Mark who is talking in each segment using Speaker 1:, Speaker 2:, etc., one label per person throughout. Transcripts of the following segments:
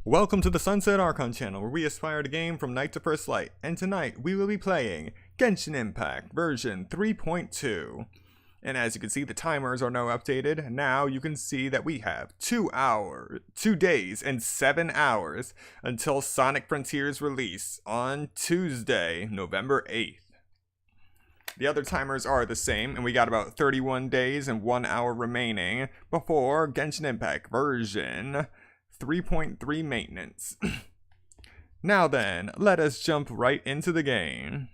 Speaker 1: Welcome to the Sunset Archon channel, where we aspire to game from night to first light, and tonight we will be playing Genshin Impact version 3.2. And as you can see, the timers are now updated. Now you can see that we have 2 days and 7 hours until Sonic Frontiers release on Tuesday, November 8th. The other timers are the same, and we got about 31 days and 1 hour remaining before Genshin Impact version 3.3 maintenance. Now then, let us jump right into the game.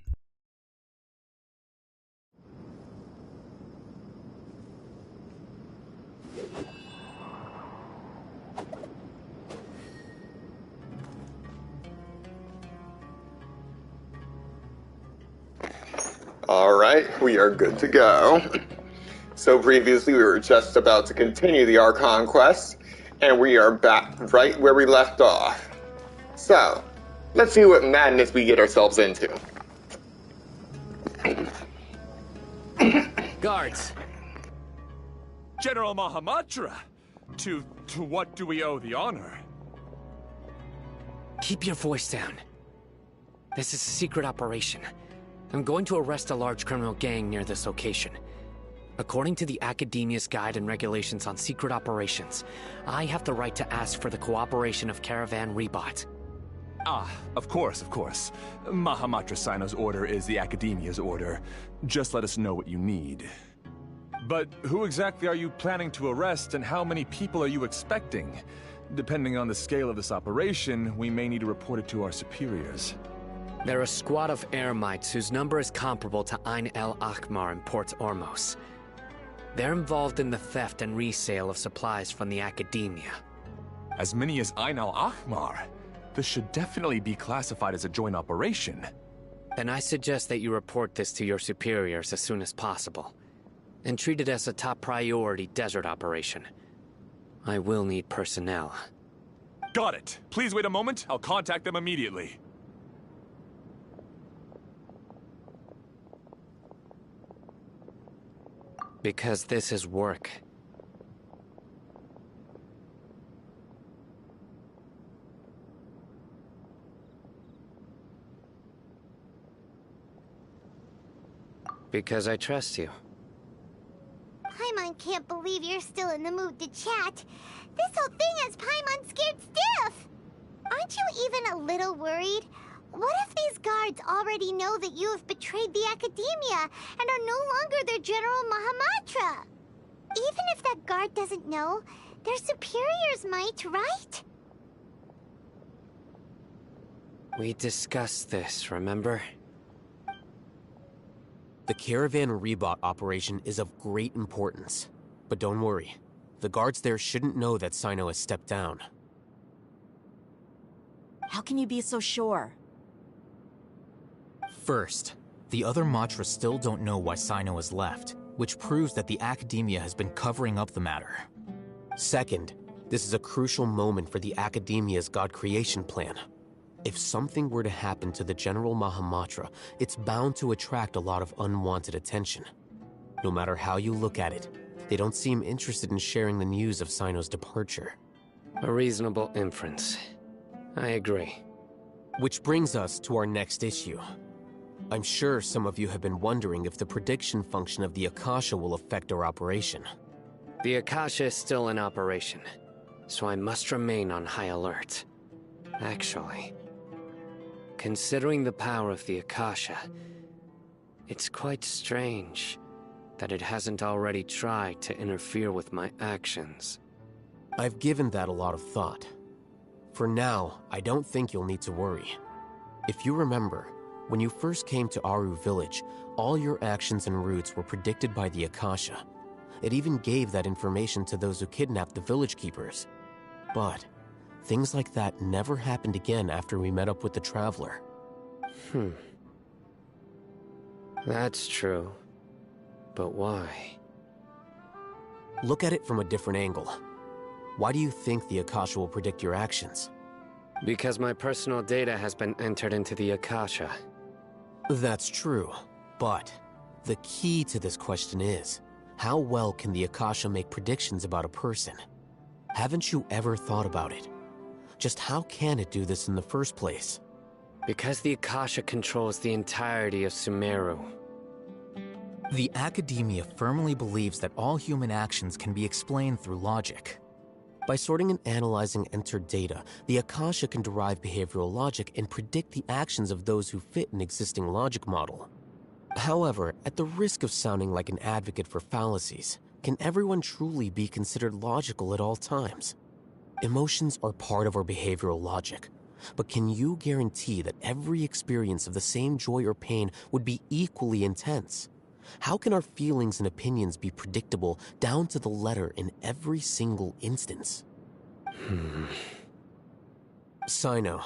Speaker 1: Alright, we are good to go. So previously we were just about to continue the Archon quest, and we are back right where we left off. So, let's see what madness we get ourselves into.
Speaker 2: Guards! General Mahamatra! To what do we owe the honor?
Speaker 3: Keep your voice down. This is a secret operation. I'm going to arrest a large criminal gang near this location. According to the Akademiya's Guide and Regulations on Secret Operations, I have the right to ask for the cooperation of Caravan Rebot.
Speaker 2: Ah, of course. Mahamatra Sino's order is the Akademiya's order. Just let us know what you need. But who exactly are you planning to arrest, and how many people are you expecting? Depending on the scale of this operation, we may need to report it to our superiors.
Speaker 3: They're a squad of Eremites whose number is comparable to Ain El Akmar in Port Ormos. They're involved in the theft and resale of supplies from the Akademiya.
Speaker 2: As many as Ain El Akmar? This should definitely be classified as a joint operation.
Speaker 3: Then I suggest that you report this to your superiors as soon as possible, and treat it as a top priority desert operation. I will need personnel.
Speaker 2: Got it. Please wait a moment. I'll contact them immediately.
Speaker 3: Because this is work. Because I trust you.
Speaker 4: Paimon can't believe you're still in the mood to chat. This whole thing has Paimon scared stiff! Aren't you even a little worried? What if these guards already know that you have betrayed the Akademiya and are no longer their General Mahamatra? Even if that guard doesn't know, their superiors might, right?
Speaker 3: We discussed this, remember?
Speaker 5: The Caravan Rebot operation is of great importance. But don't worry, the guards there shouldn't know that Sino has stepped down.
Speaker 6: How can you be so sure?
Speaker 7: First, the other Matras still don't know why Sino has left, which proves that the Akademiya has been covering up the matter.
Speaker 5: Second, this is a crucial moment for the Akademiya's God creation plan. If something were to happen to the General Mahamatra, it's bound to attract a lot of unwanted attention. No matter how you look at it, they don't seem interested in sharing the news of Sino's departure.
Speaker 3: A reasonable inference. I agree.
Speaker 5: Which brings us to our next issue. I'm sure some of you have been wondering if the prediction function of the Akasha will affect our operation.
Speaker 3: The Akasha is still in operation, so I must remain on high alert. Actually, considering the power of the Akasha, it's quite strange that it hasn't already tried to interfere with my actions.
Speaker 5: I've given that a lot of thought. For now, I don't think you'll need to worry. If you remember, when you first came to Aru Village, all your actions and routes were predicted by the Akasha. It even gave that information to those who kidnapped the village keepers. But things like that never happened again after we met up with the Traveler.
Speaker 3: That's true. But why?
Speaker 5: Look at it from a different angle. Why do you think the Akasha will predict your actions?
Speaker 3: Because my personal data has been entered into the Akasha.
Speaker 5: That's true, but the key to this question is, how well can the Akasha make predictions about a person? Haven't you ever thought about it? just how can it do this in the first place?
Speaker 3: Because the Akasha controls the entirety of Sumeru.
Speaker 7: The Academia firmly believes that all human actions can be explained through logic.
Speaker 5: By sorting and analyzing entered data, the Akasha can derive behavioral logic and predict the actions of those who fit an existing logic model. However, at the risk of sounding like an advocate for fallacies, can everyone truly be considered logical at all times? Emotions are part of our behavioral logic, but can you guarantee that every experience of the same joy or pain would be equally intense? How can our feelings and opinions be predictable down to the letter in every single instance? Sino,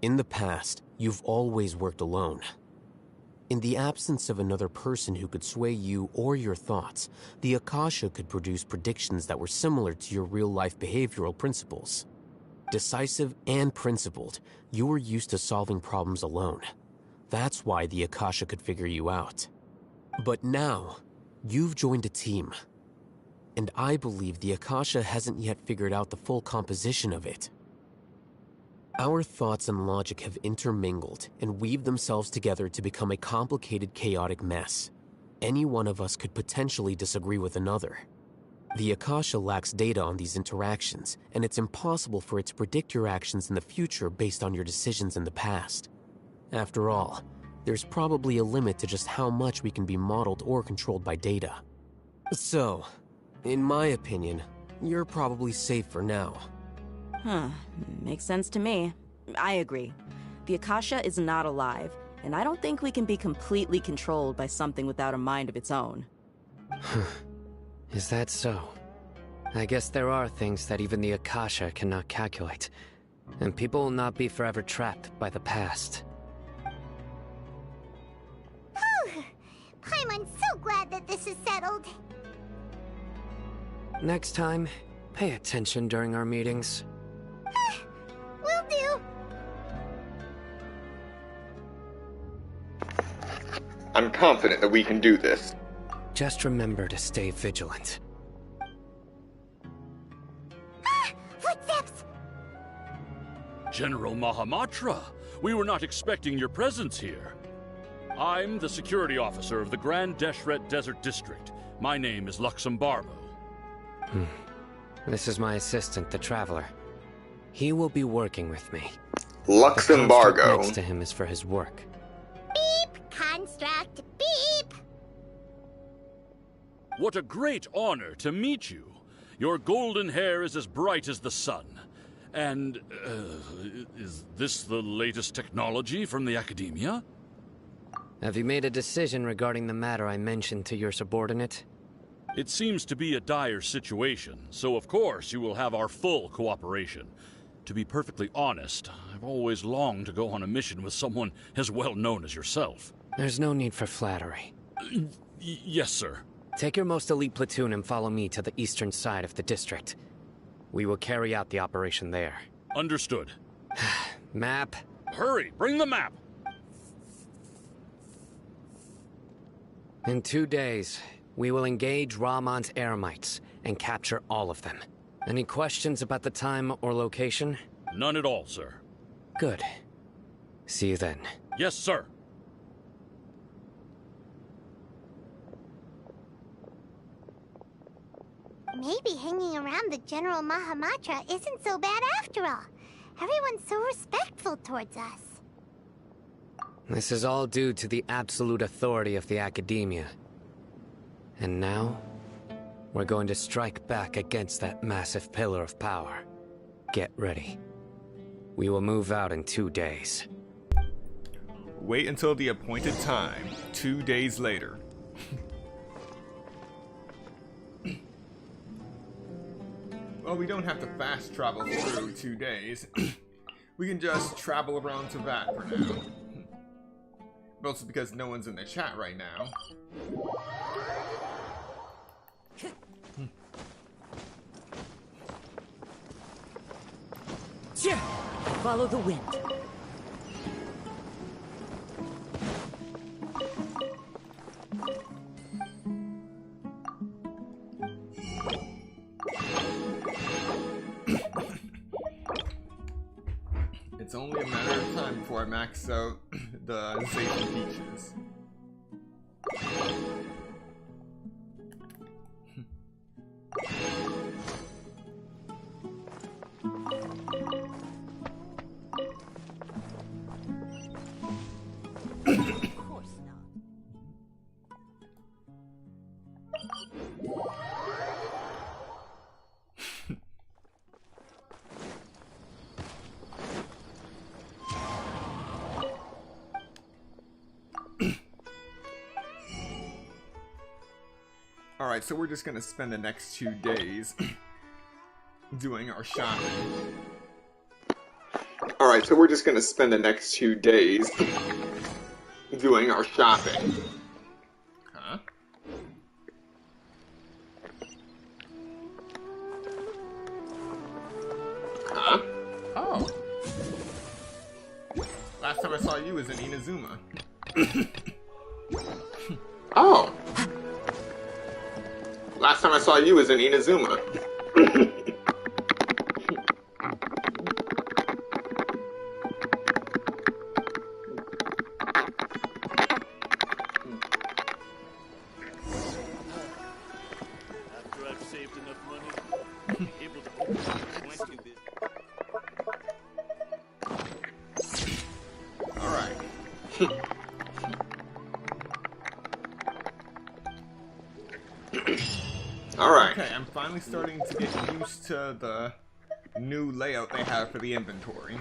Speaker 5: in the past, you've always worked alone. In the absence of another person who could sway you or your thoughts, the Akasha could produce predictions that were similar to your real-life behavioral principles. Decisive and principled, you were used to solving problems alone. That's why the Akasha could figure you out. But now, you've joined a team. And I believe the Akasha hasn't yet figured out the full composition of it. Our thoughts and logic have intermingled and weaved themselves together to become a complicated, chaotic mess. Any one of us could potentially disagree with another. The Akasha lacks data on these interactions, and it's impossible for it to predict your actions in the future based on your decisions in the past. After all, there's probably a limit to just how much we can be modeled or controlled by data. So, in my opinion, you're probably safe for now.
Speaker 6: Makes sense to me. I agree. The Akasha is not alive, and I don't think we can be completely controlled by something without a mind of its own.
Speaker 3: Is that so? I guess there are things that even the Akasha cannot calculate, and people will not be forever trapped by the past.
Speaker 4: Paimon's so glad that this is settled.
Speaker 3: Next time, pay attention during our meetings.
Speaker 4: Will do.
Speaker 1: I'm confident that we can do this.
Speaker 3: Just remember to stay vigilant.
Speaker 4: Footsteps!
Speaker 8: General Mahamatra, we were not expecting your presence here. I'm the security officer of the Grand Deshret Desert District. My name is Luxembarbo.
Speaker 3: This is my assistant, the Traveler. He will be working with me.
Speaker 1: Luxembargo.
Speaker 3: The construct next to him is for his work.
Speaker 4: Beep! Construct! Beep!
Speaker 8: What a great honor to meet you. Your golden hair is as bright as the sun. And, is this the latest technology from the Academia?
Speaker 3: Have you made a decision regarding the matter I mentioned to your subordinate?
Speaker 8: It seems to be a dire situation, so of course you will have our full cooperation. To be perfectly honest, I've always longed to go on a mission with someone as well known as yourself.
Speaker 3: There's no need for flattery.
Speaker 8: Yes, sir.
Speaker 3: Take your most elite platoon and follow me to the eastern side of the district. We will carry out the operation there.
Speaker 8: Understood.
Speaker 3: Map.
Speaker 8: Hurry, bring the map!
Speaker 3: In 2 days, we will engage Rahman's Eremites and capture all of them. Any questions about the time or location?
Speaker 8: None at all, sir.
Speaker 3: Good. See you then.
Speaker 8: Yes, sir.
Speaker 4: Maybe hanging around the General Mahamatra isn't so bad after all. Everyone's so respectful towards us.
Speaker 3: This is all due to the absolute authority of the Academia. And now, we're going to strike back against that massive pillar of power. Get ready. We will move out in 2 days.
Speaker 1: Wait until the appointed time, 2 days later. Well, we don't have to fast travel through 2 days. We can just travel around to that for now. Mostly because no one's in the chat right now.
Speaker 6: Follow the wind.
Speaker 1: It's only a matter of time before I max out the safety features. Alright, so we're just gonna spend the next 2 days doing our shopping. Alright, so we're just gonna spend the next 2 days doing our shopping. Huh? Huh? Oh. Last time I saw you was in Inazuma. Oh. Last time I saw you was in Inazuma.
Speaker 9: After I've saved enough money, I'm able to open my stupid.
Speaker 1: Alright. Alright. Okay, I'm finally starting to get used to the new layout they have for the inventory.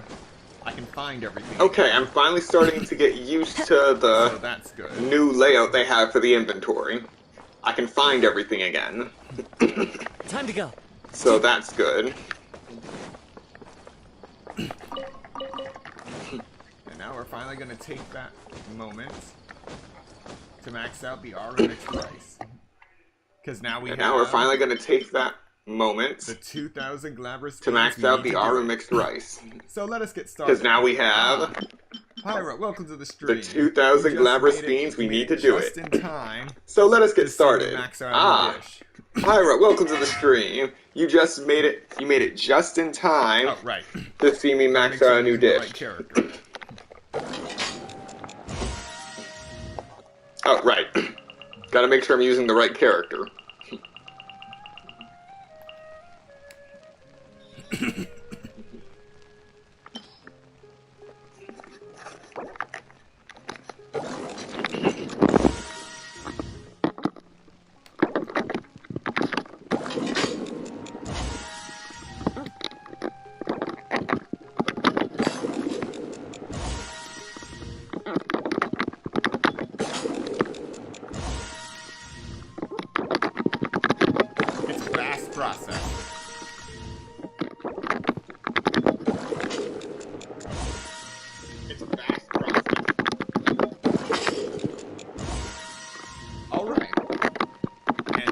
Speaker 1: I can find everything. Okay, I'm finally starting to get used to the that's good. New layout they have for the inventory. I can find everything again.
Speaker 3: Time to go.
Speaker 1: So that's good. And now we're finally going to take that moment to max out the Aru mixed rice. Because now we're finally going to take that moment the 2,000 glamorous to max out the Aru mixed rice. So let us get started. Because now we have Pyra, welcome to the stream. The 2,000 glamorous beans, we need to do it. In time so let us get started. Pyra, welcome to the stream. You just made it. You made it just in time. Oh, right. To see me max out a new dish. Oh, right. Gotta make sure I'm using the right character.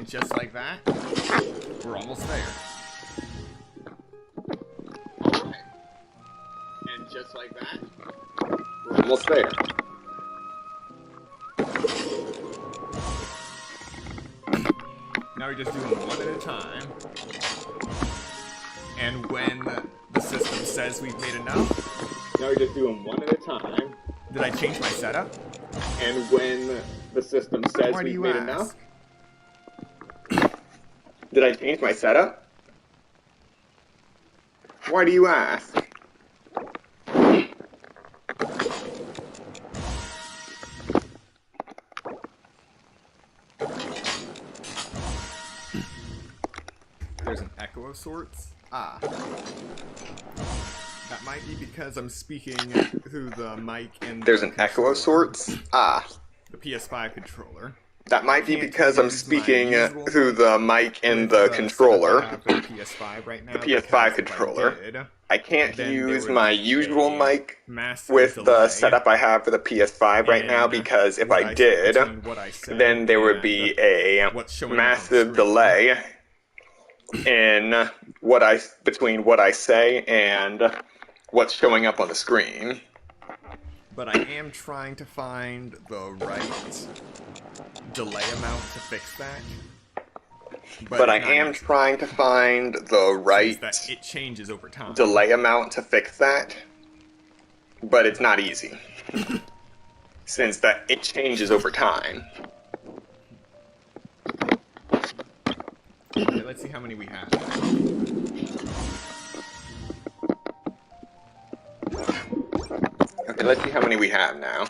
Speaker 1: Just like that, we're almost there. Alright. And just like that, we're almost there. Now we're just doing one at a time. And when the system says we've made enough, now we're just doing one at a time. Did I change my setup? And when the system says we've made enough, did I change my setup? Why do you ask? There's an echo of sorts. Ah. That might be because I'm speaking through the mic and there's an echo of sorts. Ah. The PS5 controller. That might be because I'm speaking through the mic and the controller. The PS5 controller. I can't use my usual mic with the setup I have for the PS5 right now because if I did, then there would be a massive delay in between what I say and what's showing up on the screen. But I am trying to find the right delay amount to fix that. But I am trying to find the right
Speaker 10: it changes over time.
Speaker 1: Delay amount to fix that. but it's not easy. Since it changes over time. Okay, let's see how many we have. Okay, let's see how many we have now.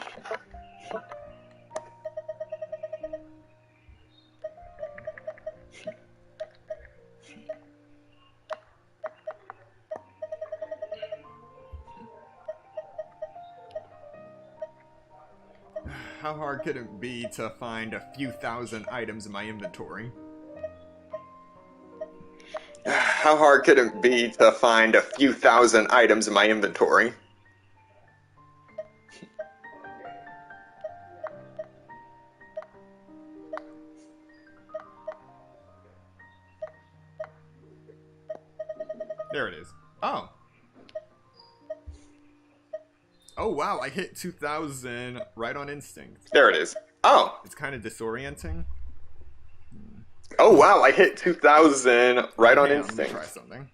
Speaker 1: How hard could it be to find a few thousand items in my inventory? How hard could it be to find a few thousand items in my inventory? There it is. Oh. Oh wow, I hit 2,000 right on instinct. There it is. Oh. It's kind of disorienting. Oh wow, I hit 2,000 right on instinct. Let me try something.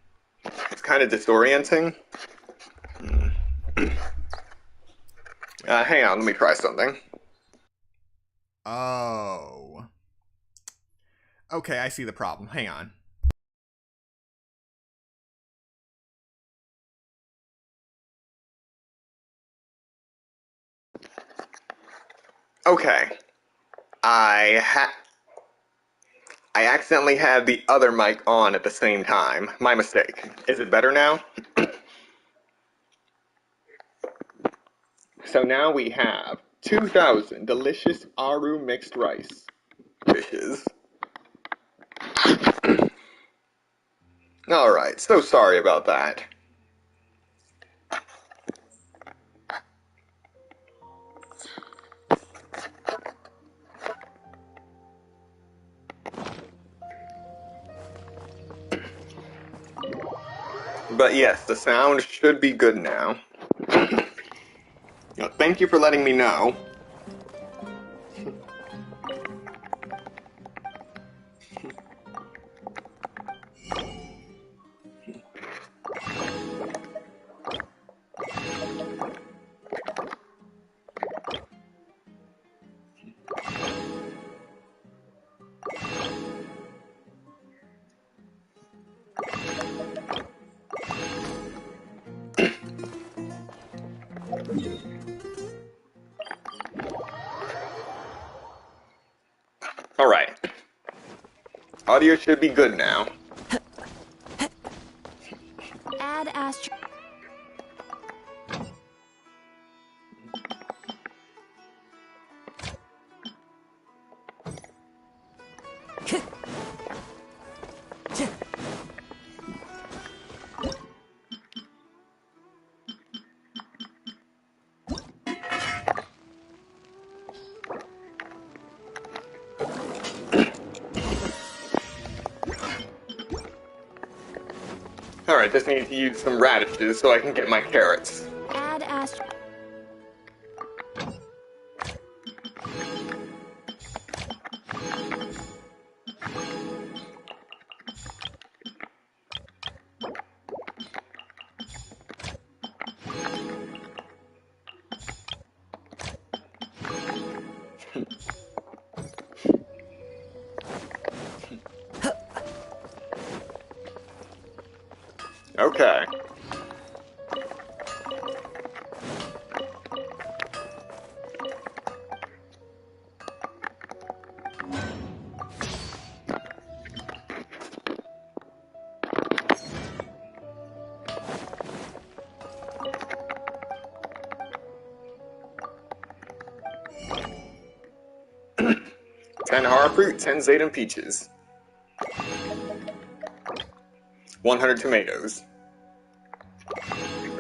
Speaker 1: It's kind of disorienting. Hang on, let me try something. Oh. Okay, I see the problem. Hang on. Okay. I accidentally had the other mic on at the same time. My mistake. Is it better now? So now we have 2,000 delicious Aru mixed rice dishes. Alright, so sorry about that. But yes, the sound should be good now. Thank you for letting me know. Alright. Audio should be good now.
Speaker 4: Add Astro.
Speaker 1: Alright, just need to use some radishes so I can get my carrots.
Speaker 4: Add Astro.
Speaker 1: Okay. Ten hard fruit, 10 Zayden peaches. 100 tomatoes.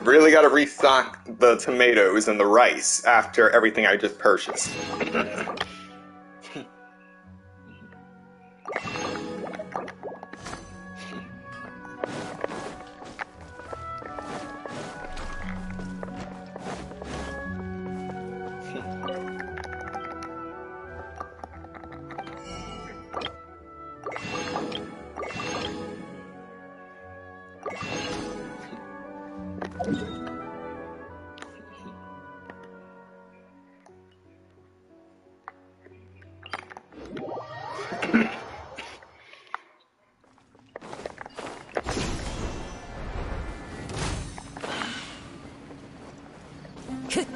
Speaker 1: Really gotta restock the tomatoes and the rice after everything I just purchased.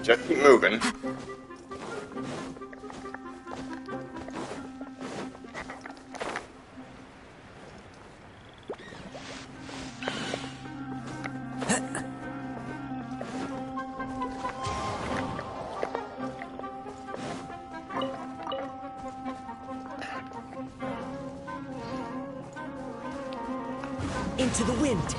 Speaker 1: Just keep moving.
Speaker 10: Into the wind.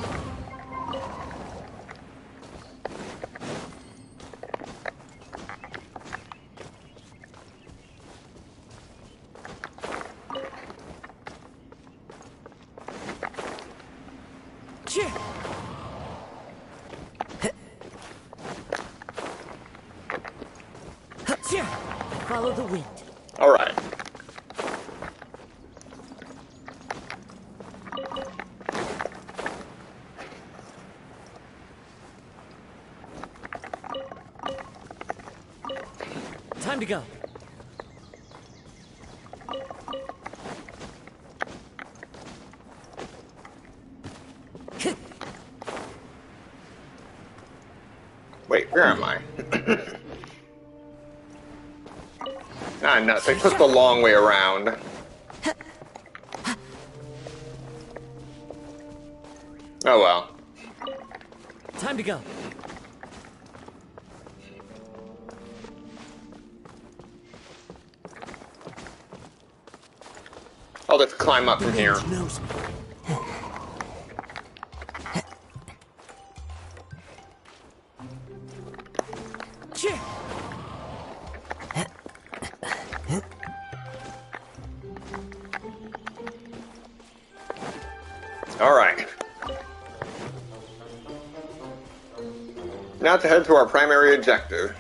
Speaker 10: Follow the wind.
Speaker 1: All right.
Speaker 10: Time to go.
Speaker 1: Wait, where am I? Ah, nuts. I took the long way around. Oh well.
Speaker 10: Time to go.
Speaker 1: I'll just climb up from here.
Speaker 10: Knows me.
Speaker 1: Alright. Now to head to our primary objective.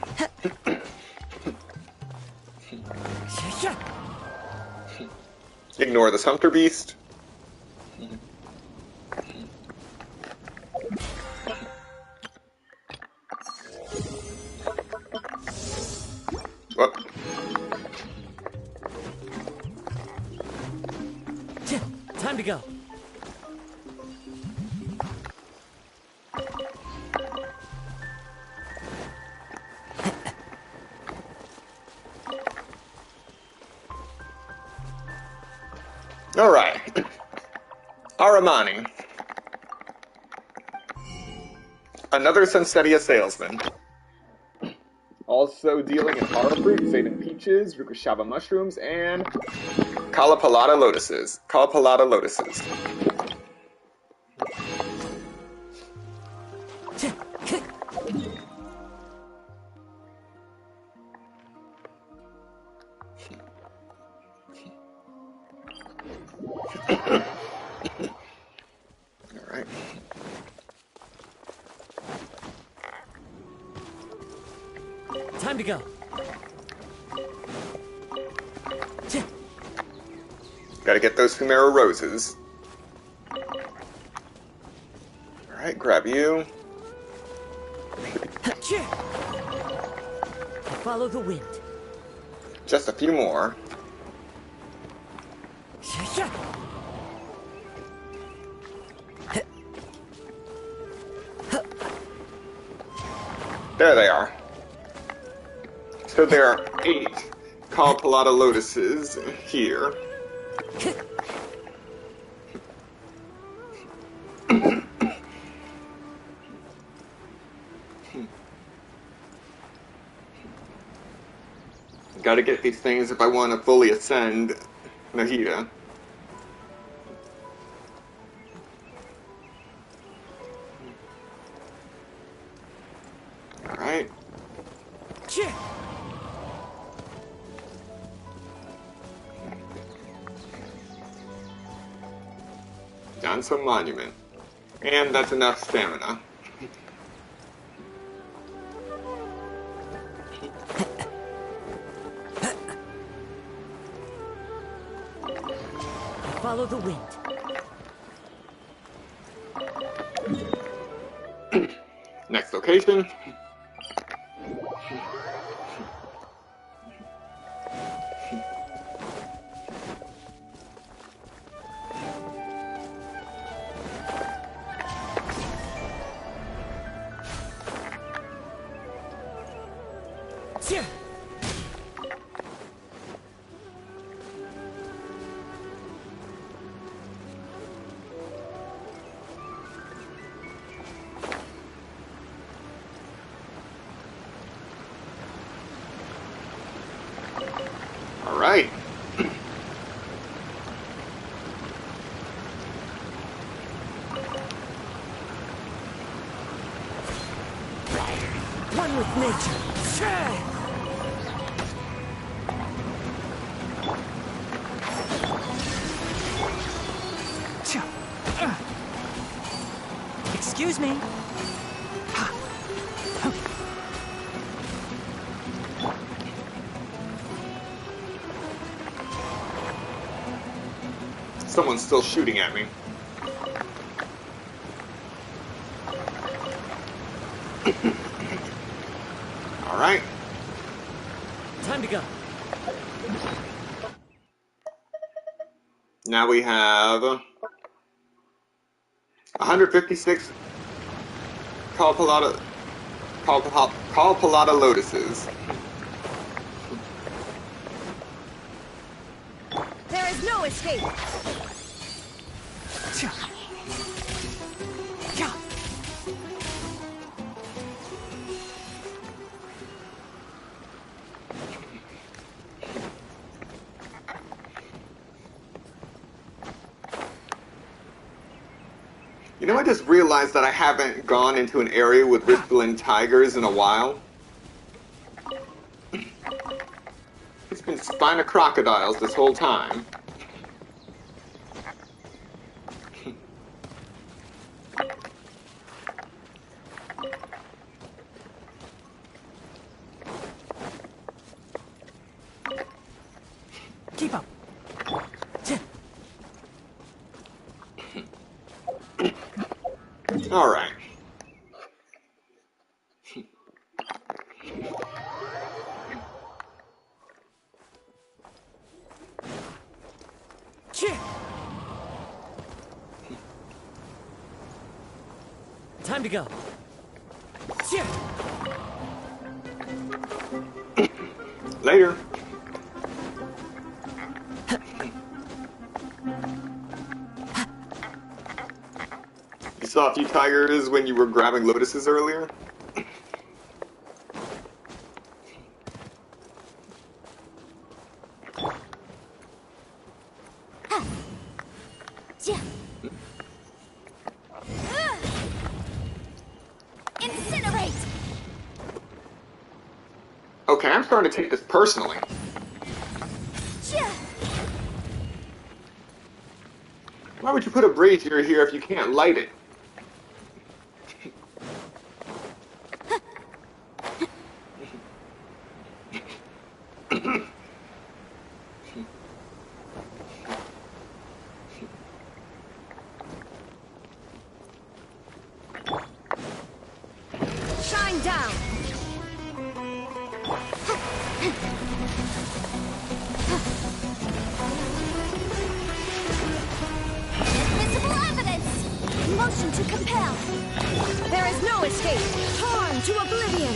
Speaker 1: Ignore this hunter beast. Whoop.
Speaker 10: Time to go.
Speaker 1: Alright. Aramani. Another Sunsetia salesman. Also dealing in hara fruit, Zayden peaches, Rukushaba mushrooms, and Kalapalata lotuses. Kalapalata lotuses. Alright.
Speaker 10: Time to go.
Speaker 1: Gotta get those Fumero roses. Alright, grab you.
Speaker 10: Follow the wind.
Speaker 1: Just a few more. There they are. So there are 8 Kalapalata lotuses here. Gotta get these things if I want to fully ascend Nahida. Alright. Janso Monument. And that's enough stamina.
Speaker 10: Follow the wind.
Speaker 1: Next location. All right.
Speaker 10: One with nature. Excuse me.
Speaker 1: Someone's still shooting at me. All right.
Speaker 10: Time to go.
Speaker 1: Now we have 156 Palpalata lotuses.
Speaker 4: There is no escape.
Speaker 1: You know, I just realized that I haven't gone into an area with riftland tigers in a while. It's been spina crocodiles this whole time.
Speaker 10: Keep up.
Speaker 1: All right.
Speaker 10: Time to go.
Speaker 1: Later. You saw a few tigers when you were grabbing lotuses earlier?
Speaker 4: Incinerate!
Speaker 1: Okay, I'm starting to take this personally. Why would you put a brazier here if you can't light it?
Speaker 4: Shine down! Visible evidence! Motion to compel! There is no escape! Torn to oblivion!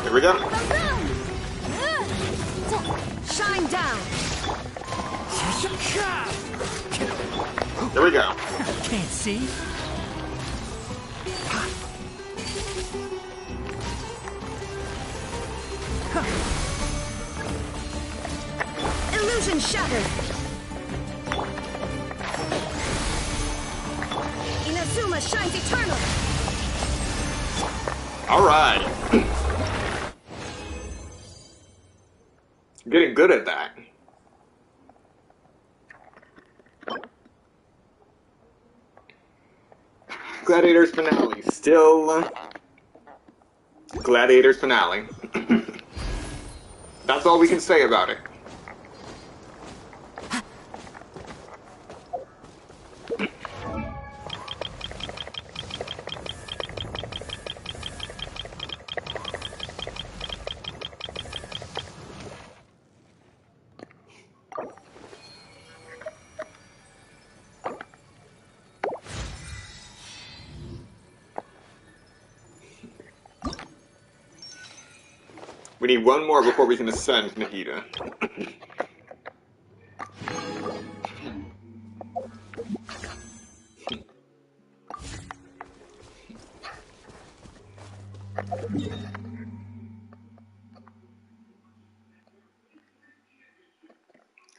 Speaker 1: Here we go.
Speaker 4: Shine down!
Speaker 1: Here we go.
Speaker 10: Can't see.
Speaker 4: Illusion shattered! Inazuma shines eternal!
Speaker 1: All right. Getting good at that. Gladiator's finale. Still Gladiator's finale. That's all we can say about it. We need one more before we can ascend Nahida.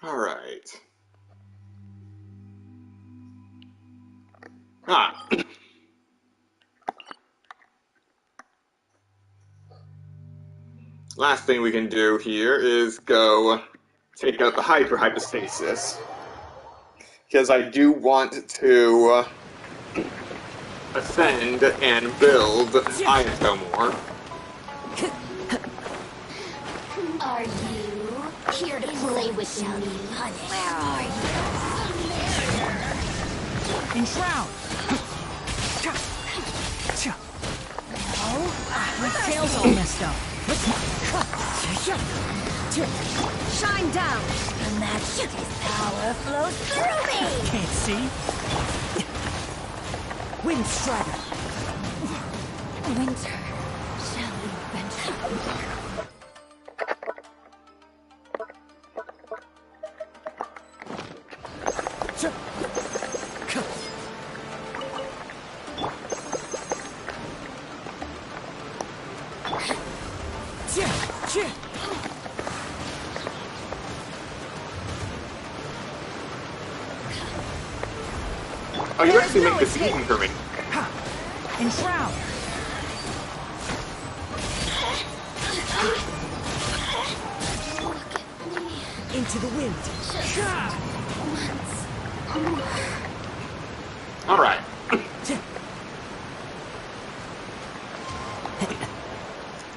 Speaker 1: Alright. Last thing we can do here is go take out the hyperstasis. Because I do want to ascend and build Ayato more.
Speaker 4: Are you here to play with me? Where are you?
Speaker 10: Enshroud! My tail's all messed up.
Speaker 4: Shine down! The magic power flows through me!
Speaker 10: Can't see? Wind Strider!
Speaker 4: Winter shall we venture?
Speaker 1: Oh, you actually make this easy for me.
Speaker 10: Enshroud! Into the wind.
Speaker 1: Alright.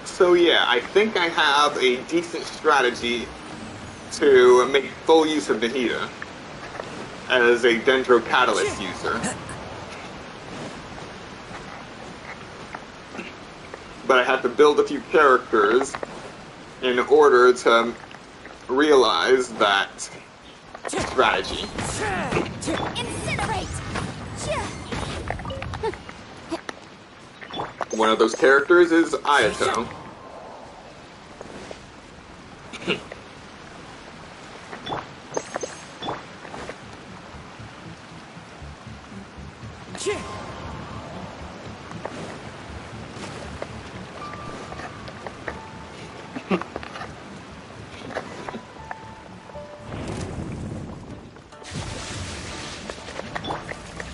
Speaker 1: So yeah, I think I have a decent strategy to make full use of Nahida as a Dendro Catalyst user. But I have to build a few characters in order to realize that strategy.
Speaker 4: Incinerate!
Speaker 1: One of those characters is Ayato.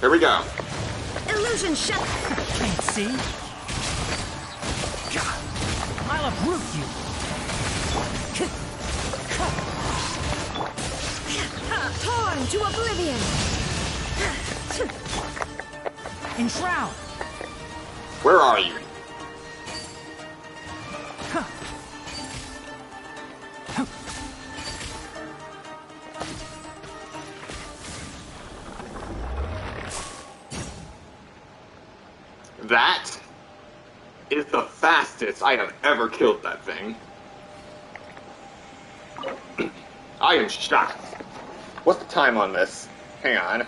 Speaker 1: Here we go.
Speaker 4: Illusion shut!
Speaker 10: Can't see? I'll uproot you!
Speaker 4: Torn to oblivion!
Speaker 10: Enshroud!
Speaker 1: Where are you? That is the fastest I have ever killed that thing. I am shocked. What's the time on this? Hang on.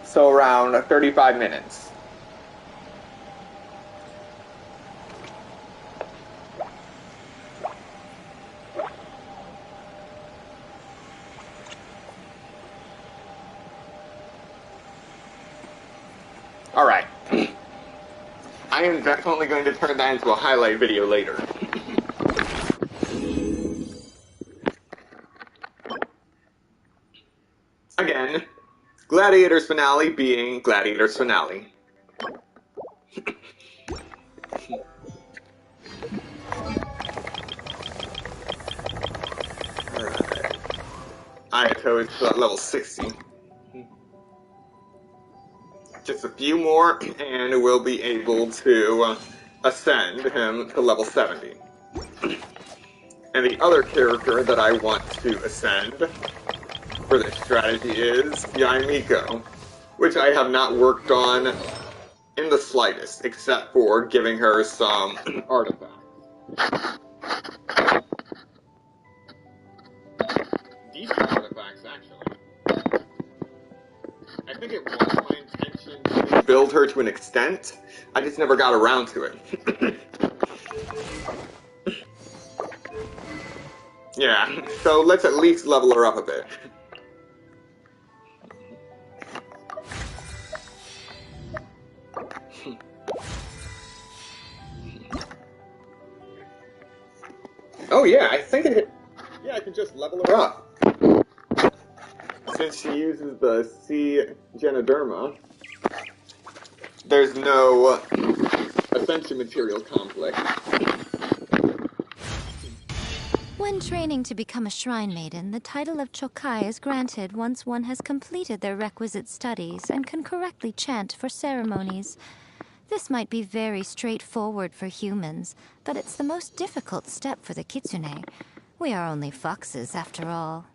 Speaker 1: So around 35 minutes. Alright. I am definitely going to turn that into a highlight video later. Again, Gladiator's finale being Gladiator's finale. Alright. Ayato is level 60. Just a few more, and we'll be able to ascend him to level 70. And the other character that I want to ascend for this strategy is Yaimiko, which I have not worked on in the slightest, except for giving her some artifacts. Decent artifacts, actually. I think it was my intention to build her to an extent. I just never got around to it. Yeah, so let's at least level her up a bit. Oh yeah, I think I can just level her up. Since she uses the C Genoderma, there's no Ascension material conflict.
Speaker 11: When training to become a Shrine Maiden, the title of Chokai is granted once one has completed their requisite studies and can correctly chant for ceremonies. This might be very straightforward for humans, but it's the most difficult step for the Kitsune. We are only foxes, after all.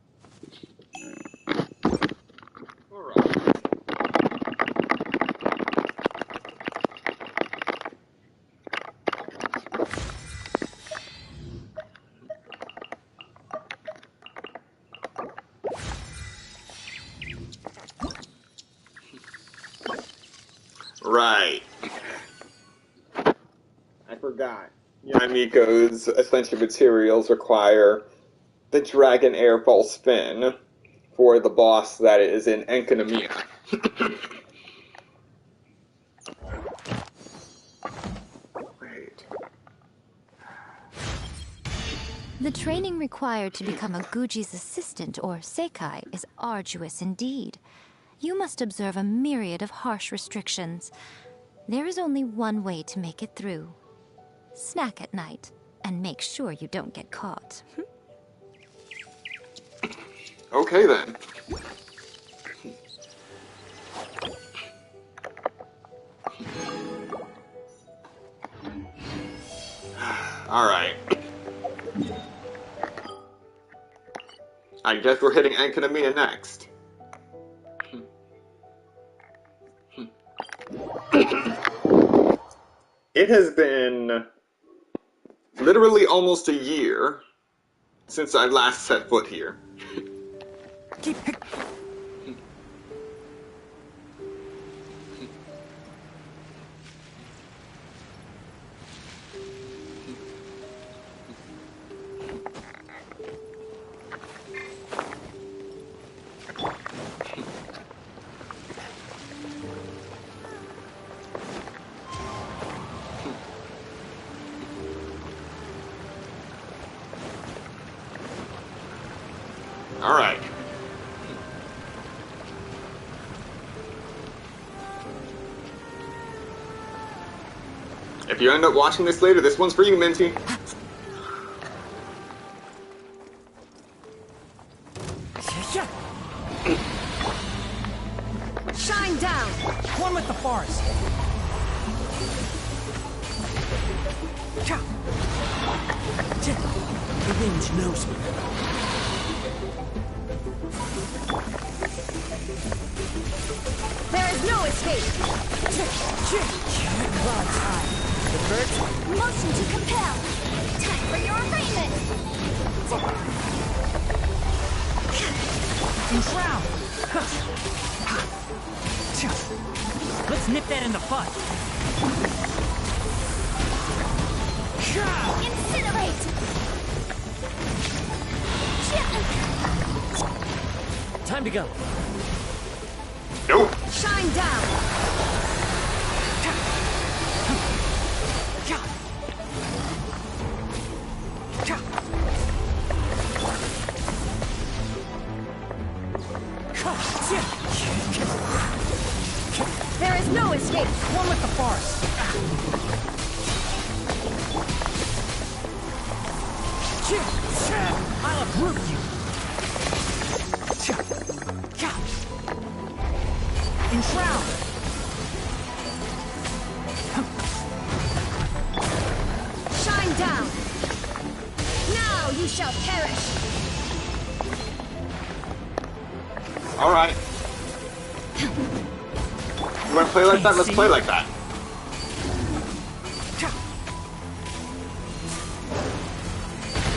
Speaker 1: Right. I forgot. Yamiko's Ascension materials require the Dragon Air False Fin for the boss that is in Akademiya. Wait.
Speaker 11: The training required to become a Guji's assistant, or Seikai, is arduous indeed. You must observe a myriad of harsh restrictions. There is only one way to make it through. Snack at night, and make sure you don't get caught.
Speaker 1: Okay then. Alright. I guess we're hitting Akademiya next. It has been literally almost a year since I last set foot here. Alright. If you end up watching this later, this one's for you, Minty.
Speaker 10: Shine down! One with the forest! The wind knows me.
Speaker 11: There is no escape!
Speaker 10: Cloud's high. The birds?
Speaker 4: Motion to compel. Time for your arraignment.
Speaker 10: Enshroud! Let's nip that in the bud.
Speaker 4: Incinerate.
Speaker 10: Time to go.
Speaker 1: Nope.
Speaker 11: Shine down! There is no escape!
Speaker 10: One with the forest. I'll uproot you. Enshroud!
Speaker 11: Shine down! Now you shall perish!
Speaker 1: Alright. You wanna play like that? Let's play like that.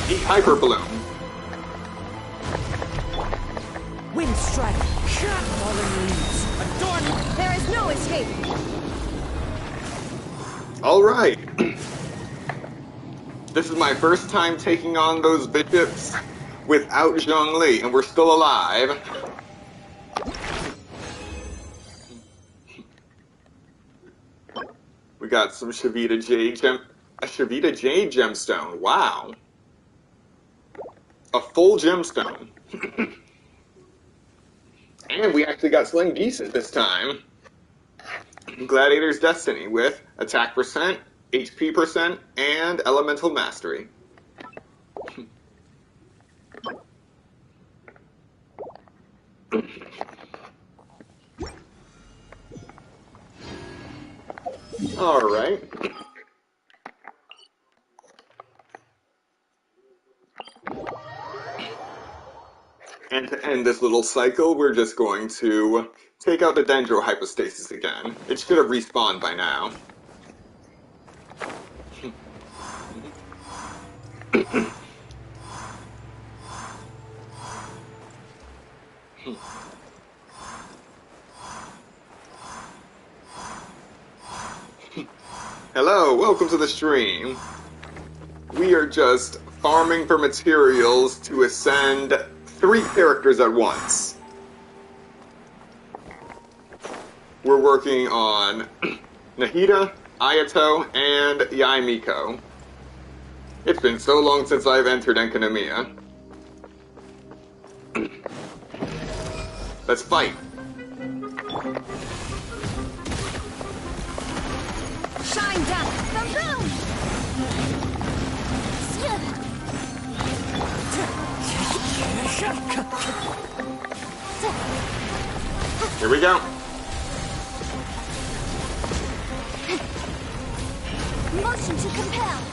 Speaker 1: Eat Hyper Bloom.
Speaker 10: Wind strike! Falling leaves! Adorn!
Speaker 11: There is no escape!
Speaker 1: Alright. This is my first time taking on those bishops without Zhongli, and we're still alive. We got some Shavita Jade gemstone. Wow. A full gemstone. And we actually got something decent this time. Gladiator's Destiny with attack percent, HP percent, and elemental mastery. Alright. And to end this little cycle, we're just going to take out the Dendro Hypostasis again. It should have respawned by now. Hello, welcome to the stream. We are just farming for materials to ascend 3 characters at once. We're working on Nahida, Ayato, and Yaimiko. It's been so long since I've entered Akademiya. Let's fight.
Speaker 4: Shine down! Boom!
Speaker 1: Here we go.
Speaker 4: Motion to compel.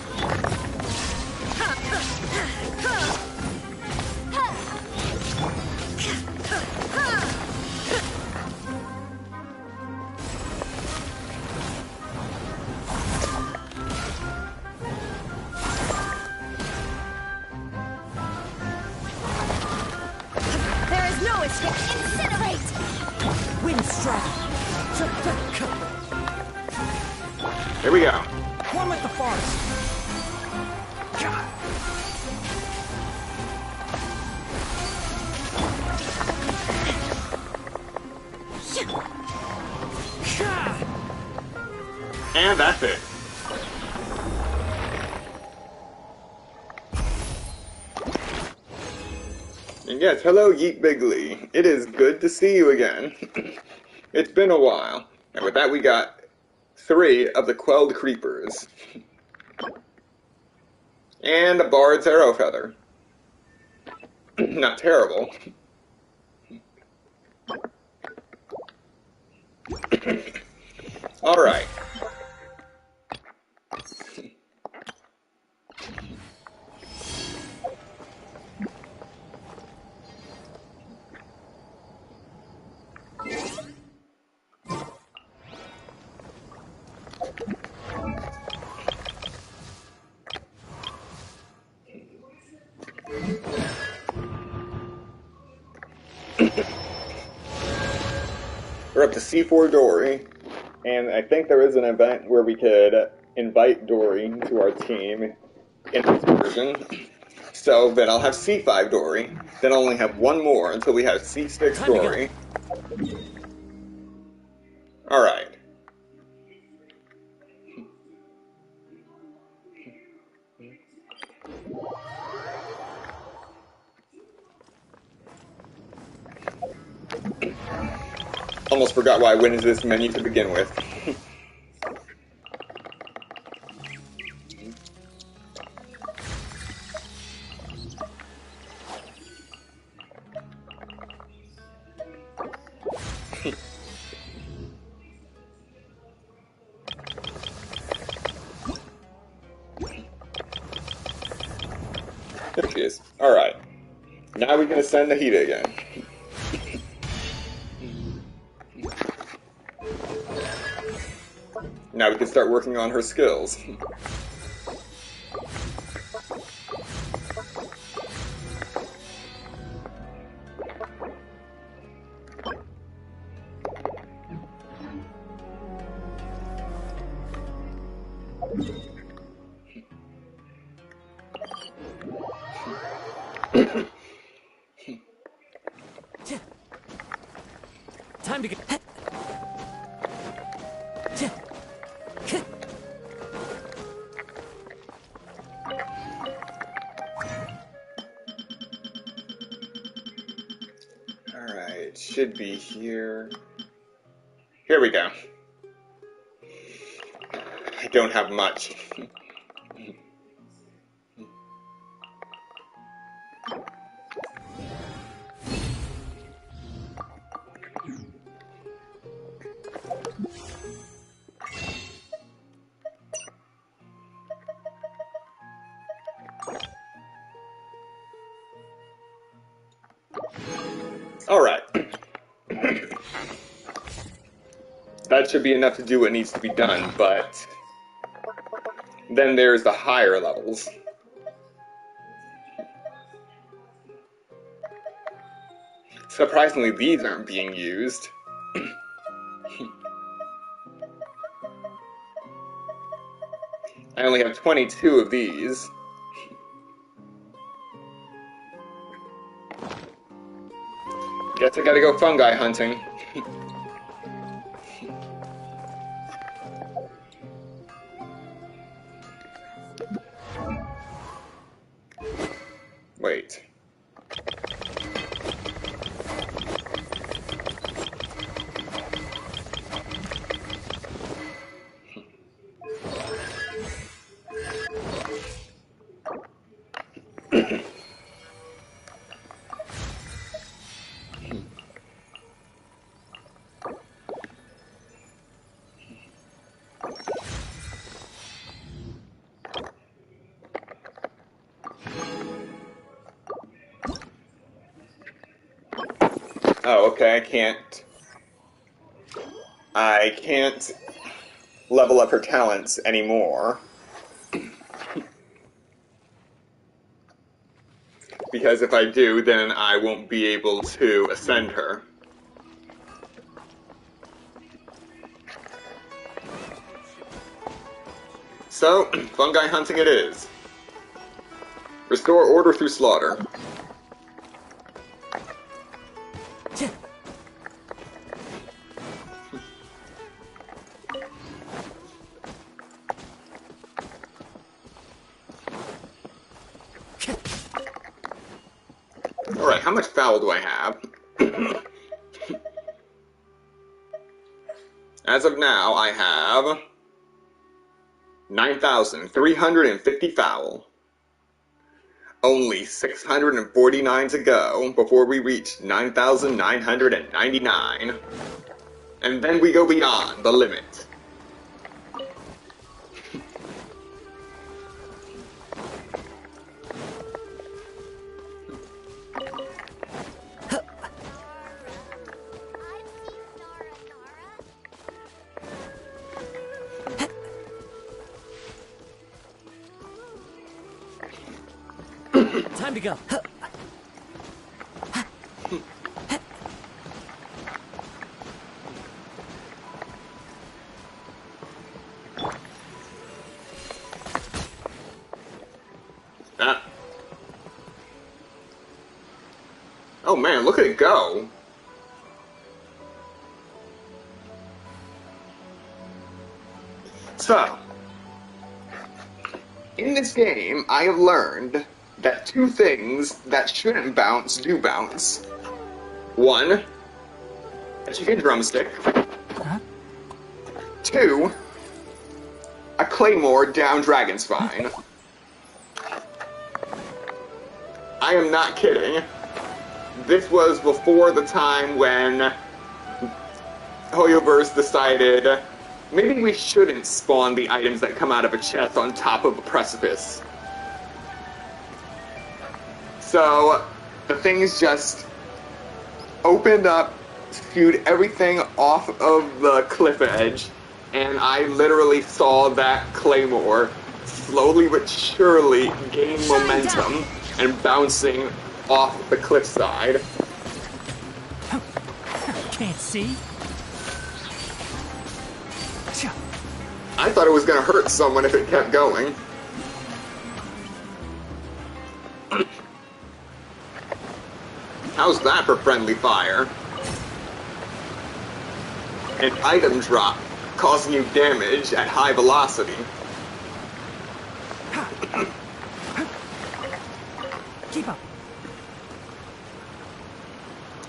Speaker 4: There is no escape. Incinerate.
Speaker 10: Wind strike.
Speaker 1: Here we go.
Speaker 10: One with the forest.
Speaker 1: And that's it. And yes, hello Yeet Bigley. It is good to see you again. It's been a while. And with that we got 3 of the Quelled Creepers. And a Bard's Arrow Feather. Not terrible. Alright. We're up to C4 Dory, and I think there is an event where we could invite Dory to our team in this version. So then I'll have C5 Dory, then I'll only have 1 more until we have C6 Dory. Alright. Almost forgot why I went into this menu to begin with. There she is. Alright. Now we can ascend Nahida again. Now we can start working on her skills. It should be here. Here we go. I don't have much. Alright. That should be enough to do what needs to be done, but then there's the higher levels. Surprisingly, these aren't being used. I only have 22 of these. Guess I gotta go fungi hunting. Wait. Oh, okay, I can't level up her talents anymore. Because if I do, then I won't be able to ascend her. So, fungi hunting it is. Restore order through slaughter. Alright, how much foul do I have? As of now, I have 9,350 foul. Only 649 to go before we reach 9,999. And then we go beyond the limit.
Speaker 10: Time to go.
Speaker 1: Oh man, look at it go. So, in this game, I have learned that two things that shouldn't bounce do bounce. One, a chicken drumstick.
Speaker 10: Huh?
Speaker 1: Two, a claymore down dragon spine. I am not kidding. This was before the time when Hoyoverse decided maybe we shouldn't spawn the items that come out of a chest on top of a precipice. So the things just opened up, spewed everything off of the cliff edge, and I literally saw that claymore slowly but surely gain momentum and bouncing off the cliffside.
Speaker 10: Can't see.
Speaker 1: I thought it was gonna hurt someone if it kept going. How's that for friendly fire? An item drop, causing you damage at high velocity.
Speaker 10: Keep up.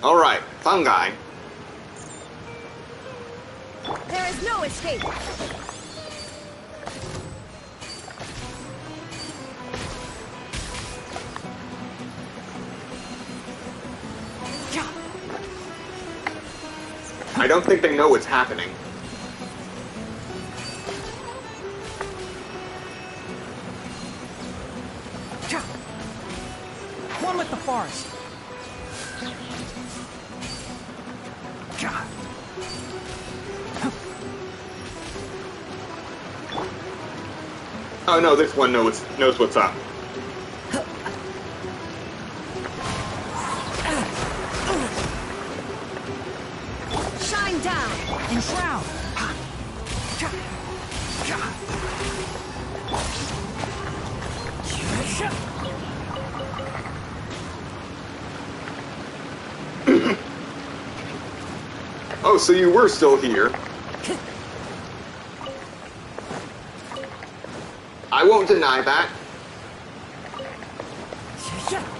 Speaker 1: Alright, fungi.
Speaker 4: There is no escape.
Speaker 1: I don't think they know what's happening.
Speaker 10: One with the forest.
Speaker 1: Oh no, this one knows what's up.
Speaker 4: Shine down
Speaker 10: And shroud.
Speaker 1: Oh, so you were still here. I won't deny that.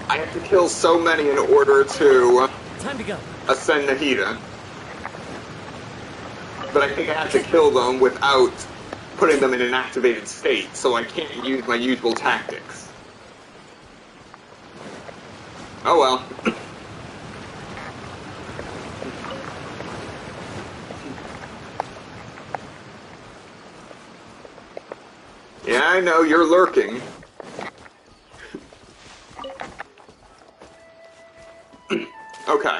Speaker 1: I have to kill so many in order to
Speaker 10: Time to go.
Speaker 1: ascend Nahida. But I think I have to kill them without putting them in an activated state, so I can't use my usual tactics. Oh well. Yeah, I know, you're lurking. Okay.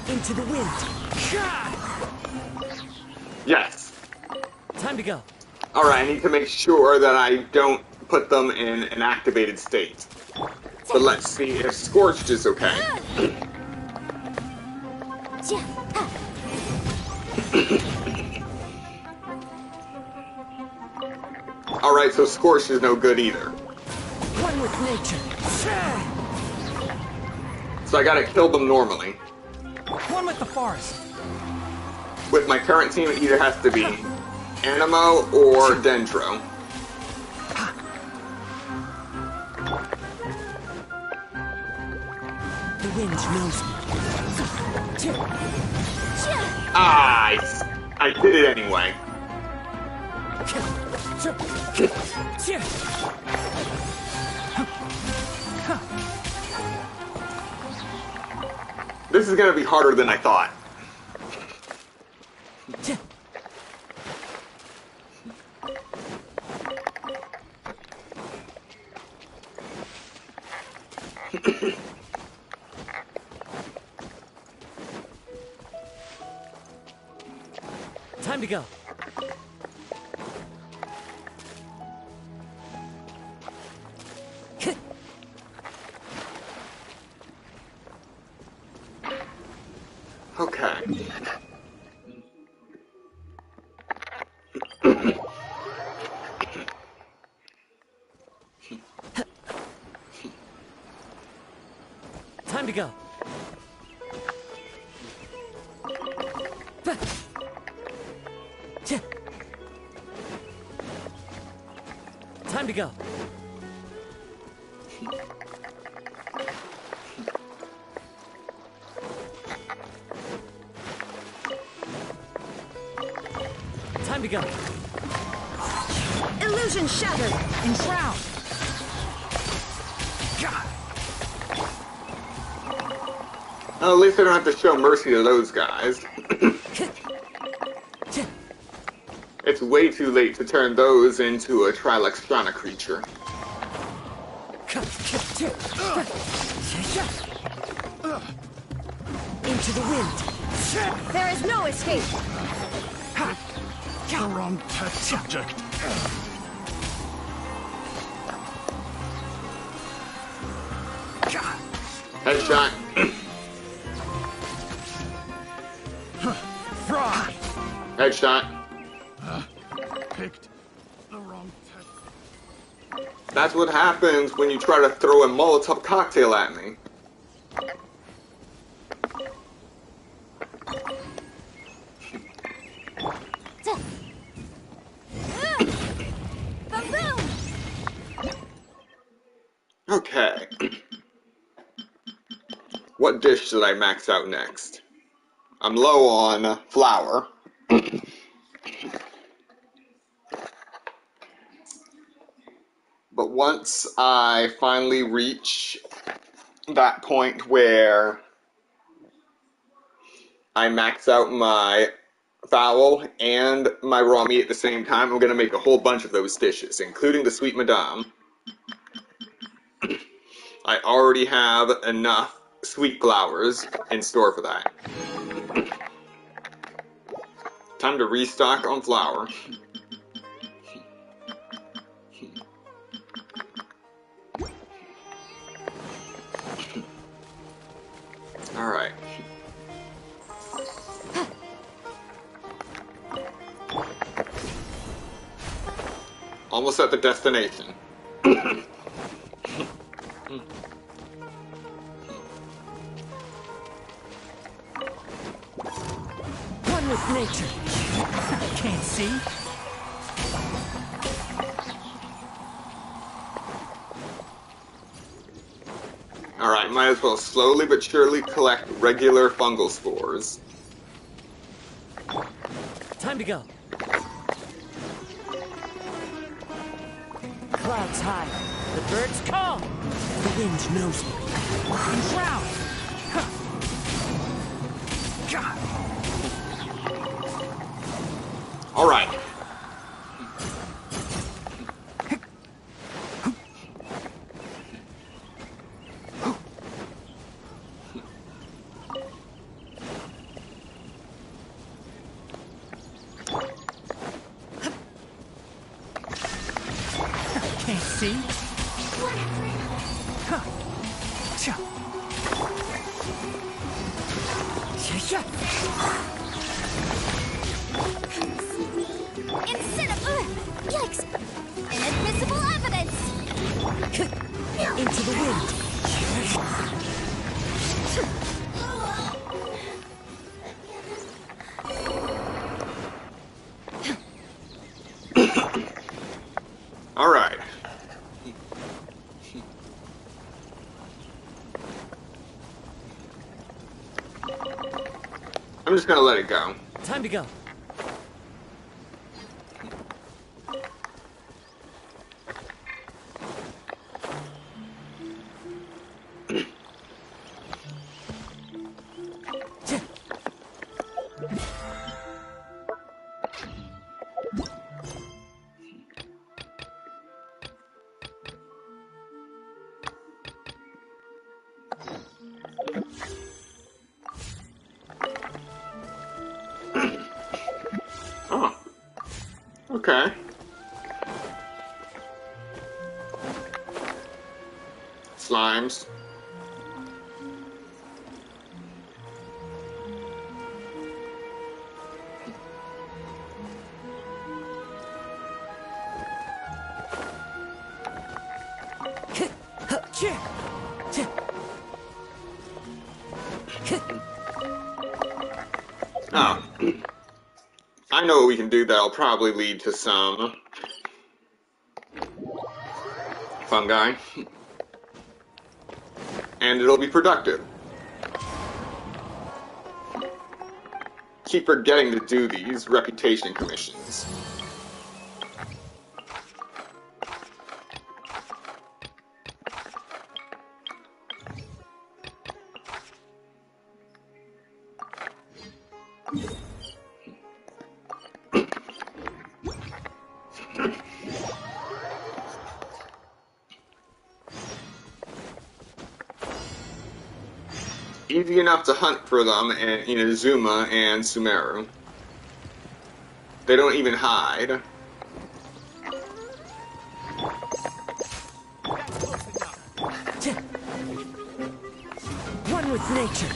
Speaker 10: Into the wind.
Speaker 1: Yes.
Speaker 10: Time to go.
Speaker 1: Alright, I need to make sure that I don't put them in an activated state. But let's see if Scorched is okay. Alright, so Scorched is no good either.
Speaker 10: One with nature.
Speaker 1: So I gotta kill them normally.
Speaker 10: One with the forest.
Speaker 1: With my current team, it either has to be Animo or Dendro.
Speaker 10: The wind knows me.
Speaker 1: Ah, I did it anyway. This is gonna be harder than I thought.
Speaker 10: Time to go.
Speaker 1: Okay.
Speaker 10: Time to go. Time to go. Time to go.
Speaker 4: illusion shattered.
Speaker 10: And shroud.
Speaker 1: Well, at least I don't have to show mercy to those guys. It's way too late to turn those into a Trilextrana creature.
Speaker 10: Into the wind.
Speaker 4: There is no escape.
Speaker 9: The wrong test subject.
Speaker 1: Headshot.
Speaker 9: Fry.
Speaker 1: Headshot.
Speaker 9: Picked the wrong test.
Speaker 1: That's what happens when you try to throw a Molotov cocktail at me. Okay. What dish should I max out next? I'm low on flour. But once I finally reach that point where I max out my fowl and my raw meat at the same time, I'm going to make a whole bunch of those dishes, including the sweet madame. I already have enough sweet flowers in store for that. Time to restock on flour. Alright. Almost at the destination.
Speaker 10: One with nature. Can't see.
Speaker 1: Alright, might as well slowly but surely collect regular fungal spores.
Speaker 10: Time to go. Clouds high. The birds come. The wind knows me. And drown. God.
Speaker 1: Alright.
Speaker 10: Can't see.
Speaker 4: Yikes! Inadmissible evidence!
Speaker 10: Into the wind.
Speaker 1: Alright. I'm just gonna let it go.
Speaker 10: Time to go.
Speaker 1: Oh. Okay. Slimes. Oh. I know what we can do that'll probably lead to some fungi. And it'll be productive. Keep forgetting to do these reputation commissions. Easy enough to hunt for them in Inazuma and Sumeru. They don't even hide.
Speaker 10: One with nature.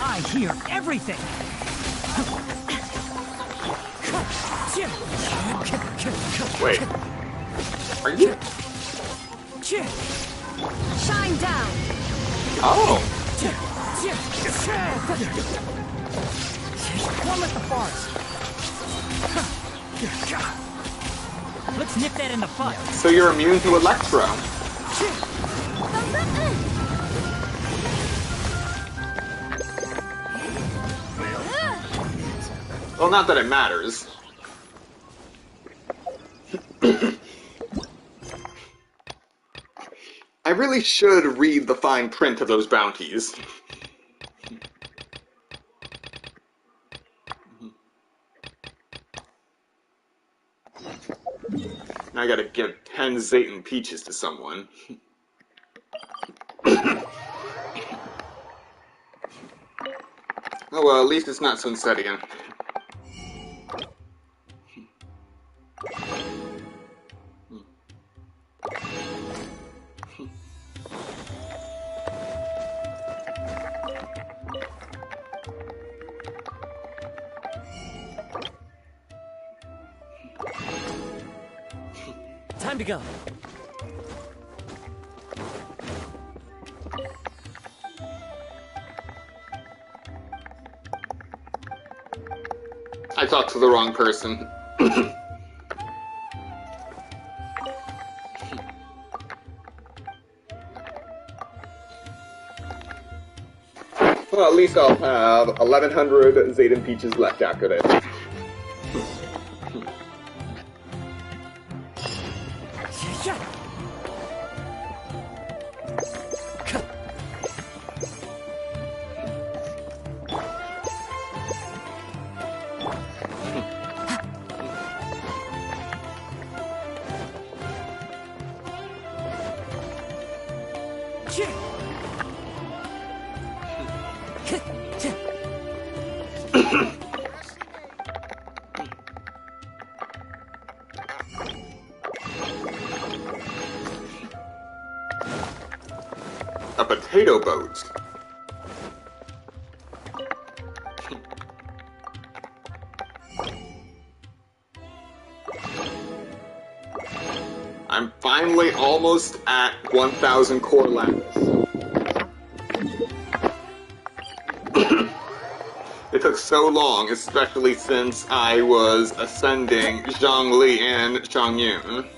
Speaker 10: I hear everything.
Speaker 1: Wait. Are you?
Speaker 10: Shine down.
Speaker 1: Oh.
Speaker 10: One with the forest. Let's nip that in the bud.
Speaker 1: So you're immune to Electro. Well, not that it matters. I really should read the fine print of those bounties. Now I gotta give 10 Zayton peaches to someone. Oh well, at least it's not sunset again.
Speaker 10: Time to go.
Speaker 1: I talked to the wrong person. Well, at least I'll have 1,100 Zayden peaches left after this. A potato boat. I'm finally almost at 1,000 core lattice. It took so long, especially since I was ascending Zhongli and Changyun.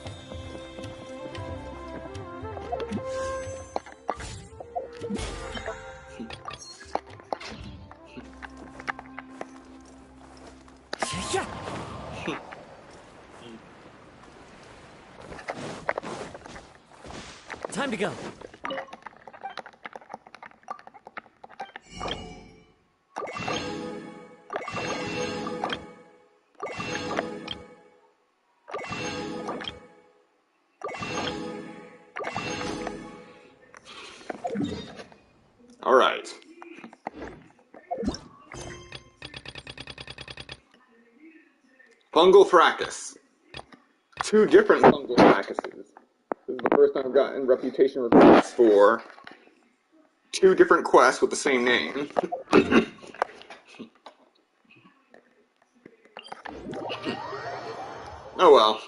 Speaker 10: Time to go.
Speaker 1: All right. Fungal fracas. 2 different fungal fracases. This is the first time I've gotten reputation requests for 2 different quests with the same name. Oh well.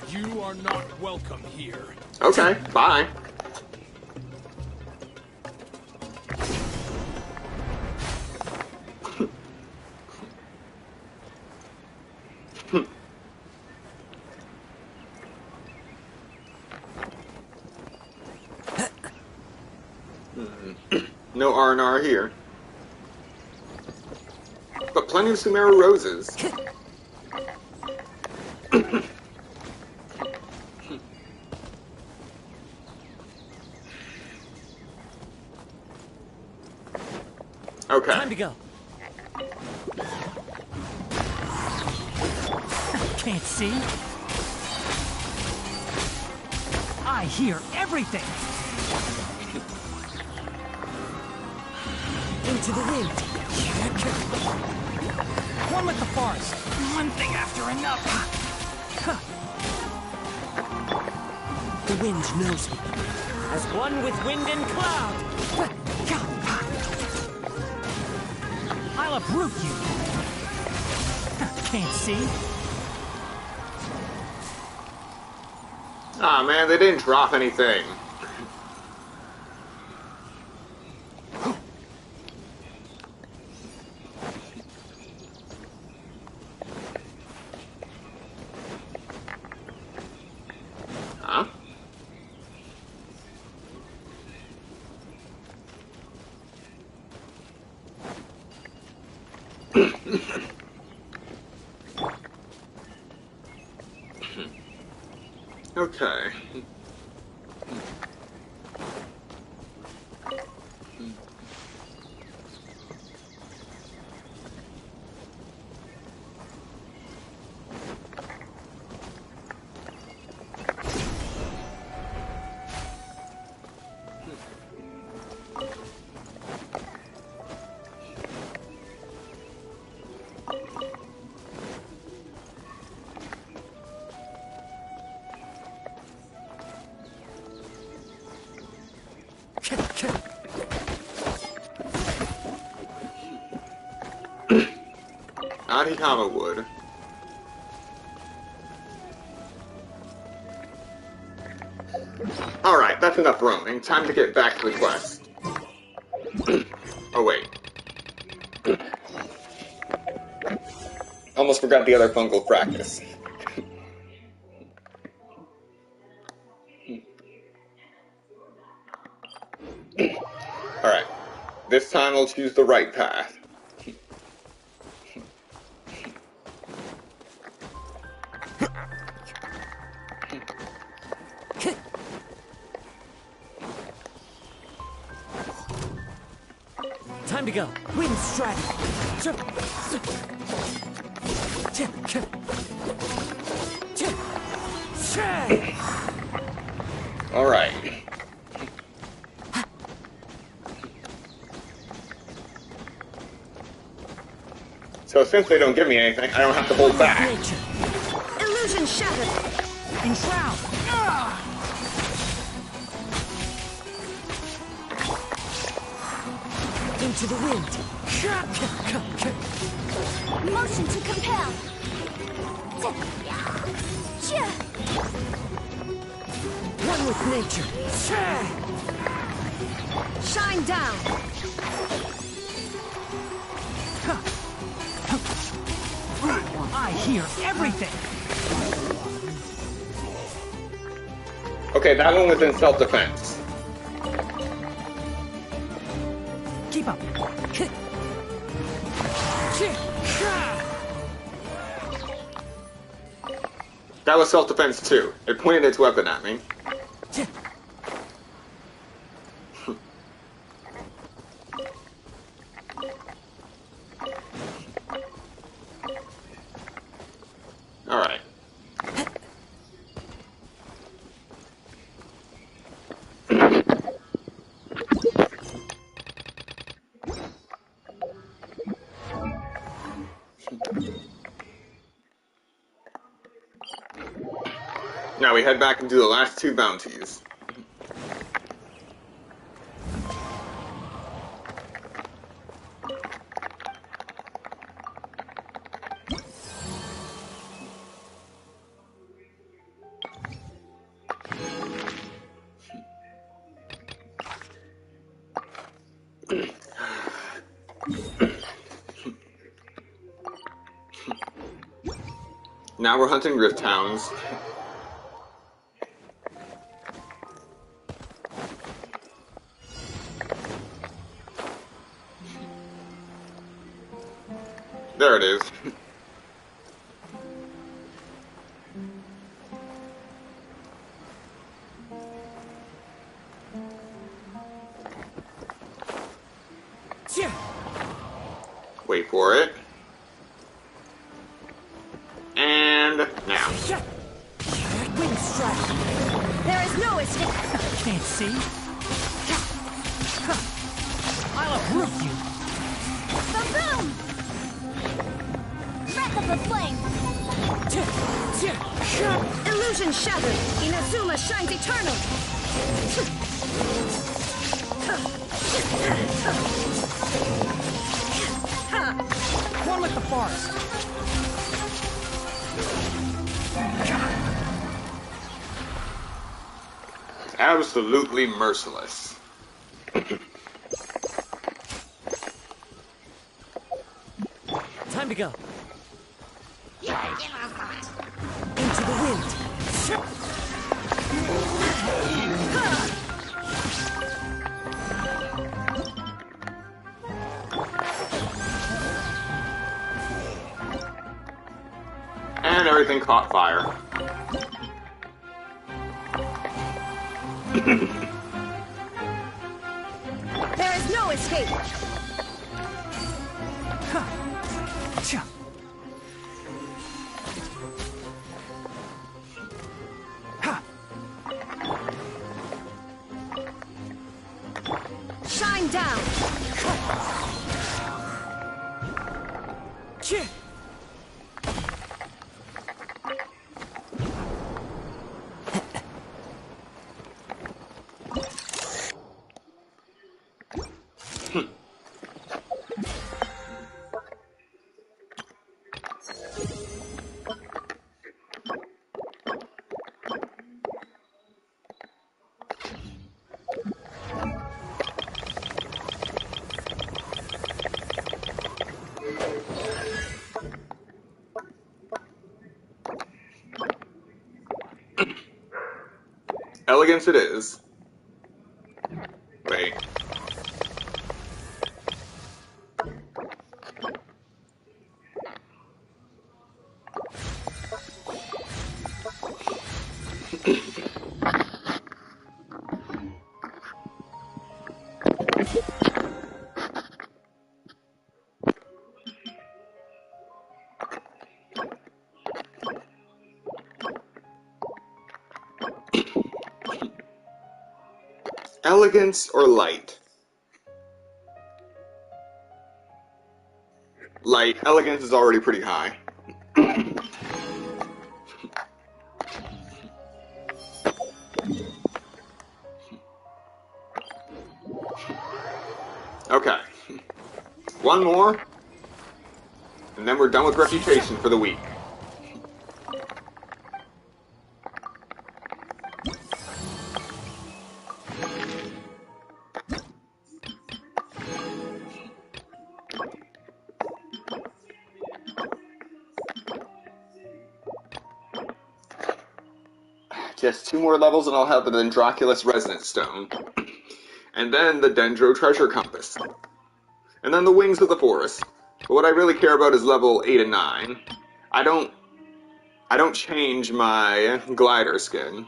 Speaker 12: You are not welcome here.
Speaker 1: Okay, bye. No R&R here. But plenty of Sumeru roses. Okay.
Speaker 10: Time to go. Can't see? I hear everything. Into the wind. One with the forest. One thing after another. The wind knows me. As one with wind and cloud. I'll uproot you. Can't see.
Speaker 1: Ah, man, they didn't drop anything. Huh? Okay. Adhikama wood. Alright, that's enough roaming. Time to get back to the quest. Oh wait. Almost forgot the other fungal practice. Alright. This time I'll choose the right path.
Speaker 10: Time to go. Wind strike.
Speaker 1: All right. So since they don't give me anything, I don't have to hold back.
Speaker 10: Illusion shattered. Enshroud. Into the wind.
Speaker 4: Motion to compel.
Speaker 10: One with nature. Shine down. I hear everything.
Speaker 1: Okay, that one was in self-defense.
Speaker 10: Keep up.
Speaker 1: That was self-defense too. It pointed its weapon at me. Alright. Now we head back and do the last two bounties. Now we're hunting rift towns. There it is. Wait for it. And now.
Speaker 10: Wind strike. There is no escape. Can't see. I'll uproot you.
Speaker 4: Boom!
Speaker 13: Breath of the flame! Illusion shattered! Inazuma shines eternal!
Speaker 10: One with the forest!
Speaker 1: Absolutely merciless.
Speaker 10: Time to go. Into the wind.
Speaker 1: And everything caught fire.
Speaker 13: There is no escape! Shine down!
Speaker 1: Elegance it is. Wait. Elegance or light? Light. Elegance is already pretty high. Okay. One more, and then we're done with reputation for the week. Just 2 more levels and I'll have the Dendroculus Resonance Stone. And then the Dendro Treasure Compass. And then the Wings of the Forest. But what I really care about is level 8 and 9. I don't change my glider skin.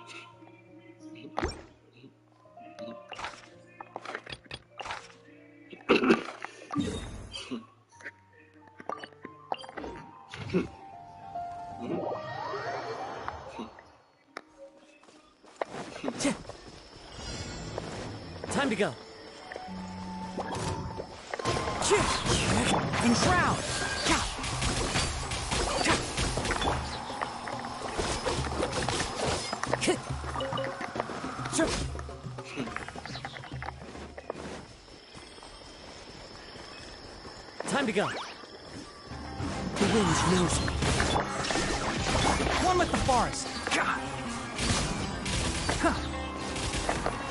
Speaker 10: Time to go. Enshroud! Time to go. The wind knows me. One with the forest.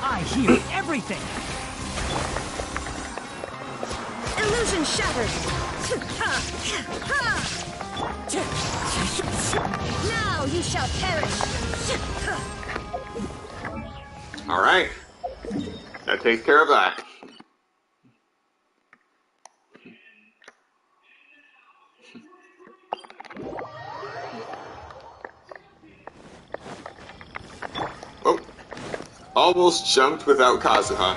Speaker 10: I hear everything.
Speaker 13: Illusion shattered! Now you shall perish!
Speaker 1: Alright. That takes care of that. Oh. Almost jumped without Kazuha.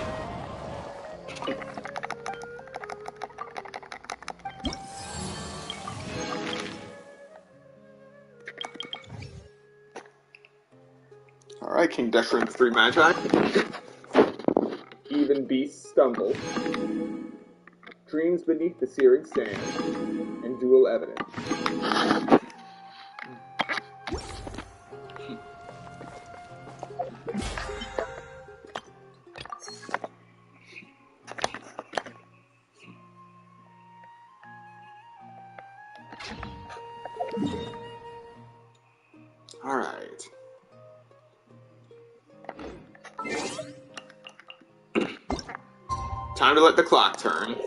Speaker 1: Alright, King Deshram 3 Magi. Even beasts stumble. Dreams beneath the searing sand. And dual evidence. time to let the clock turn.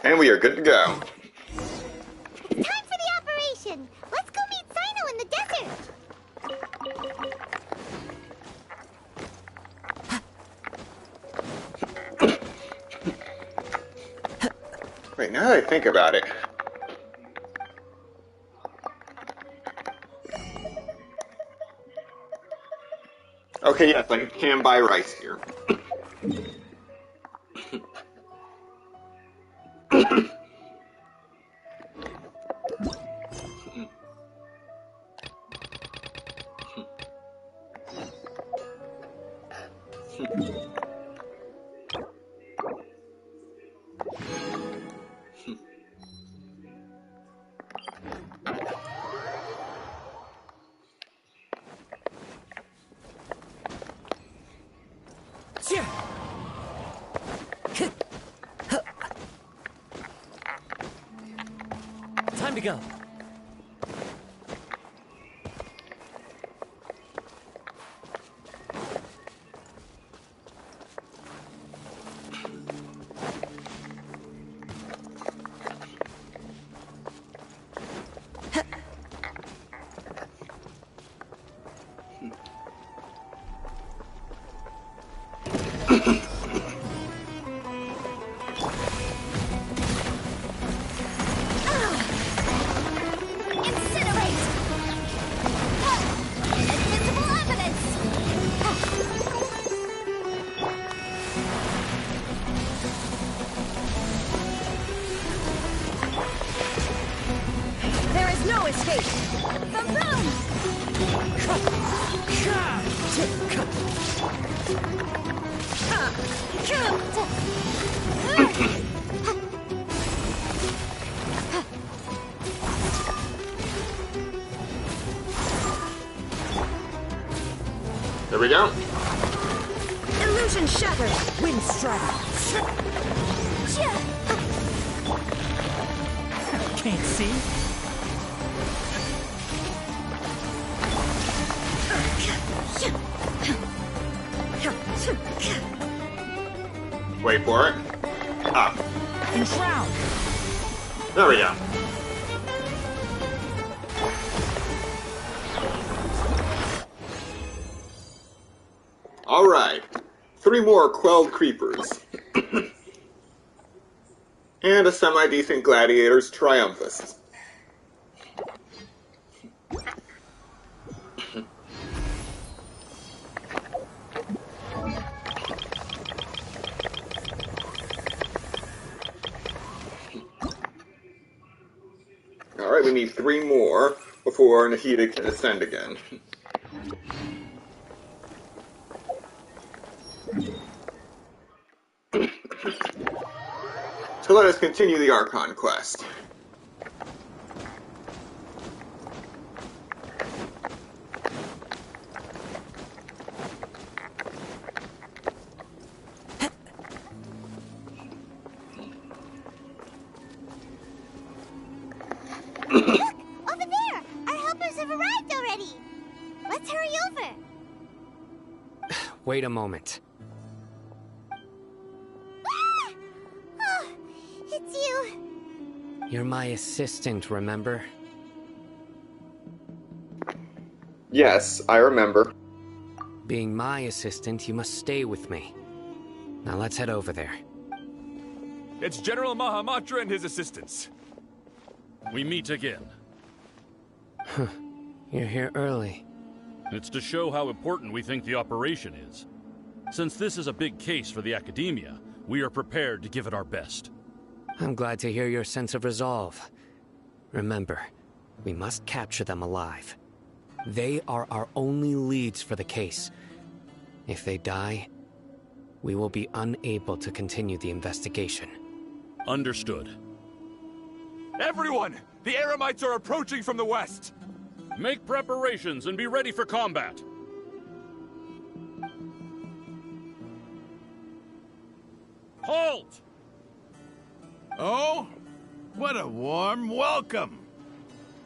Speaker 1: And we are good to go.
Speaker 4: Time for the operation! Let's go meet Sino in the desert!
Speaker 1: Wait, now that I think about it. Okay, yes, I can buy rice here.
Speaker 10: Time to go.
Speaker 13: No escape! The boom!
Speaker 1: There we go.
Speaker 13: Illusion shattered! Wind strike!
Speaker 10: Can't see?
Speaker 1: Wait for it. Up.
Speaker 10: Enshroud!
Speaker 1: There we go. Alright. 3 more quelled creepers. And a semi-decent gladiator's triumphus. Alright, we need 3 more before Nahida can ascend again. So let us continue the Archon quest.
Speaker 3: Wait a moment.
Speaker 4: Ah! Oh, it's you.
Speaker 3: You're my assistant, remember?
Speaker 1: Yes, I remember.
Speaker 3: Being my assistant, you must stay with me. Now let's head over there.
Speaker 2: It's General Mahamatra and his assistants.
Speaker 8: We meet again.
Speaker 3: You're here early.
Speaker 8: It's to show how important we think the operation is. Since this is a big case for the Akademiya, we are prepared to give it our best.
Speaker 3: I'm glad to hear your sense of resolve. Remember, we must capture them alive. They are our only leads for the case. If they die, we will be unable to continue the investigation.
Speaker 8: Understood.
Speaker 2: Everyone! The Eremites are approaching from the west!
Speaker 8: Make preparations and be ready for combat. Halt!
Speaker 9: Oh? What a warm welcome.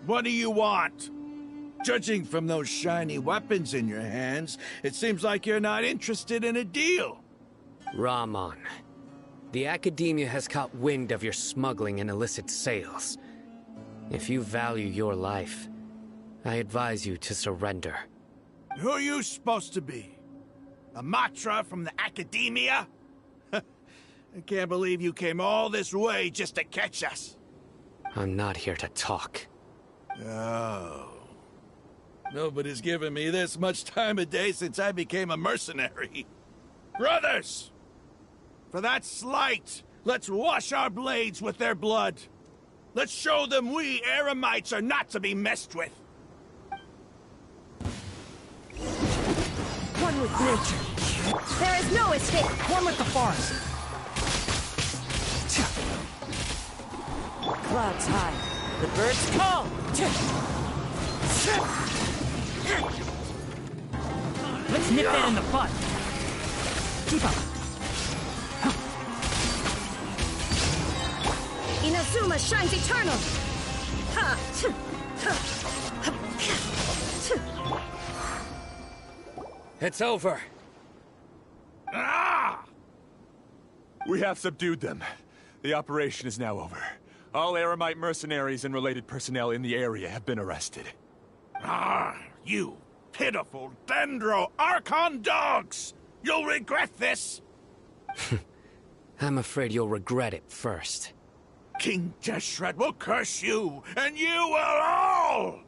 Speaker 9: What do you want? Judging from those shiny weapons in your hands, it seems like you're not interested in a deal.
Speaker 3: Rahman, the Akademiya has caught wind of your smuggling and illicit sales. If you value your life, I advise you to surrender.
Speaker 9: Who are you supposed to be? A Matra from the Akademiya? I can't believe you came all this way just to catch us.
Speaker 3: I'm not here to talk.
Speaker 9: Oh. Nobody's given me this much time of day since I became a mercenary. Brothers! For that slight, let's wash our blades with their blood. Let's show them we Eremites are not to be messed with.
Speaker 13: One with nature. There is no escape. One with the forest. Clouds high. The birds call. Let's nip that in the bud. Keep up. Inazuma shines eternal.
Speaker 3: It's over.
Speaker 9: Ah!
Speaker 2: We have subdued them. The operation is now over. All Eremite mercenaries and related personnel in the area have been arrested.
Speaker 9: Ah, you pitiful Dendro Archon dogs! You'll regret this!
Speaker 3: I'm afraid you'll regret it first.
Speaker 9: King Deshret will curse you, and you will all!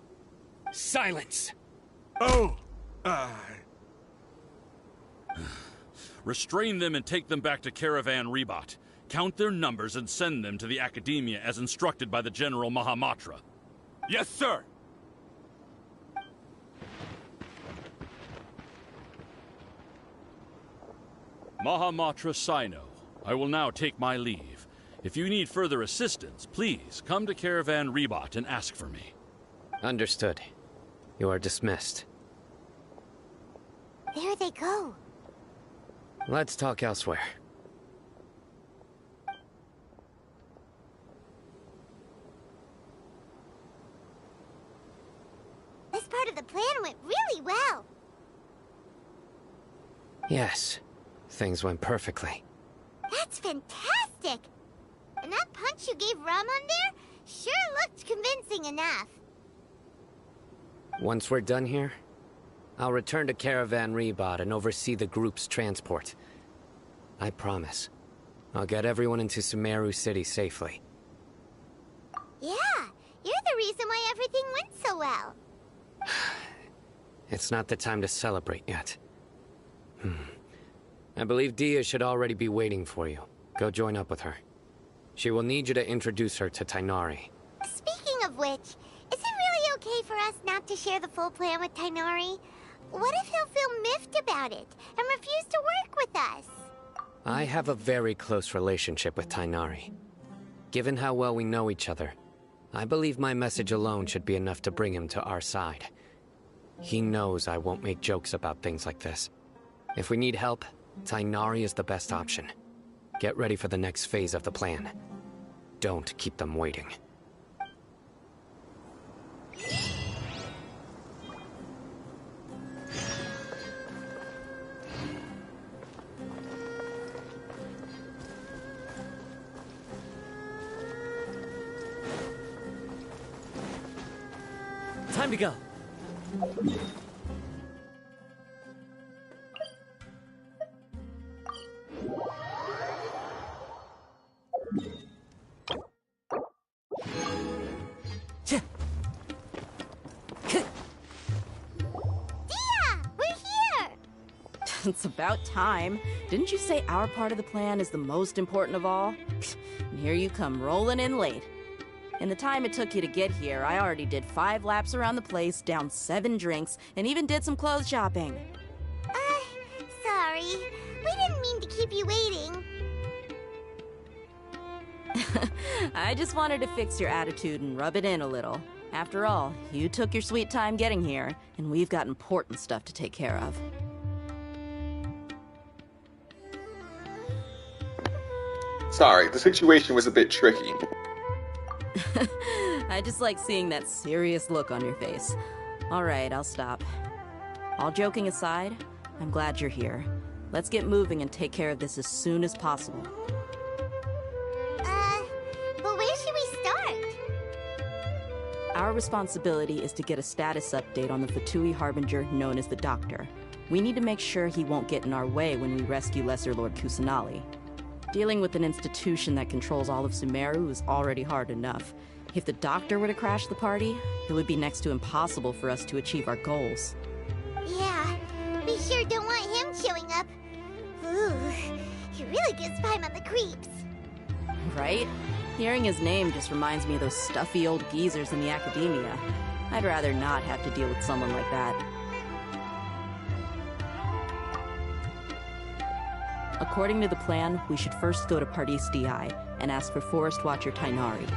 Speaker 3: Silence!
Speaker 9: Oh,
Speaker 8: Restrain them and take them back to Caravan Rebat. Count their numbers and send them to the Akademiya as instructed by the General Mahamatra.
Speaker 2: Yes, sir!
Speaker 8: Mahamatra Sino, I will now take my leave. If you need further assistance, please come to Caravan Rebat and ask for me.
Speaker 3: Understood. You are dismissed.
Speaker 4: There they go.
Speaker 3: Let's talk elsewhere.
Speaker 4: This part of the plan went really well.
Speaker 3: Yes, things went perfectly.
Speaker 4: That's fantastic! And that punch you gave Rahman there sure looked convincing enough.
Speaker 3: Once we're done here, I'll return to Caravan Rebat and oversee the group's transport. I promise. I'll get everyone into Sumeru City safely.
Speaker 4: Yeah, you're the reason why everything went so well.
Speaker 3: It's not the time to celebrate yet. I believe Dia should already be waiting for you. Go join up with her. She will need you to introduce her to Tainari.
Speaker 4: Speaking of which, is it really okay for us not to share the full plan with Tainari? What if he'll feel miffed about it and refuse to work with us?
Speaker 3: I have a very close relationship with Tainari. Given how well we know each other, I believe my message alone should be enough to bring him to our side. He knows I won't make jokes about things like this. If we need help, Tainari is the best option. Get ready for the next phase of the plan. Don't keep them waiting.
Speaker 10: Time to go.
Speaker 6: It's about time. Didn't you say our part of the plan is the most important of all? And here you come rolling in late. In the time it took you to get here, I already did 5 laps around the place, downed 7 drinks, and even did some clothes shopping.
Speaker 4: Sorry. We didn't mean to keep you waiting.
Speaker 6: I just wanted to fix your attitude and rub it in a little. After all, you took your sweet time getting here, and we've got important stuff to take care of.
Speaker 1: Sorry, the situation was a bit tricky.
Speaker 6: I just like seeing that serious look on your face. Alright, I'll stop. All joking aside, I'm glad you're here. Let's get moving and take care of this as soon as possible.
Speaker 4: But where should we start?
Speaker 6: Our responsibility is to get a status update on the Fatui Harbinger known as the Doctor. We need to make sure he won't get in our way when we rescue Lesser Lord Kusanali. Dealing with an institution that controls all of Sumeru is already hard enough. If the Doctor were to crash the party, it would be next to impossible for us to achieve our goals.
Speaker 4: Yeah, we sure don't want him showing up. Ooh, he really gives Paimon the creeps.
Speaker 6: Right? Hearing his name just reminds me of those stuffy old geezers in the Akademiya. I'd rather not have to deal with someone like that. According to the plan, we should first go to Pardis DI and ask for Forest Watcher Tainari.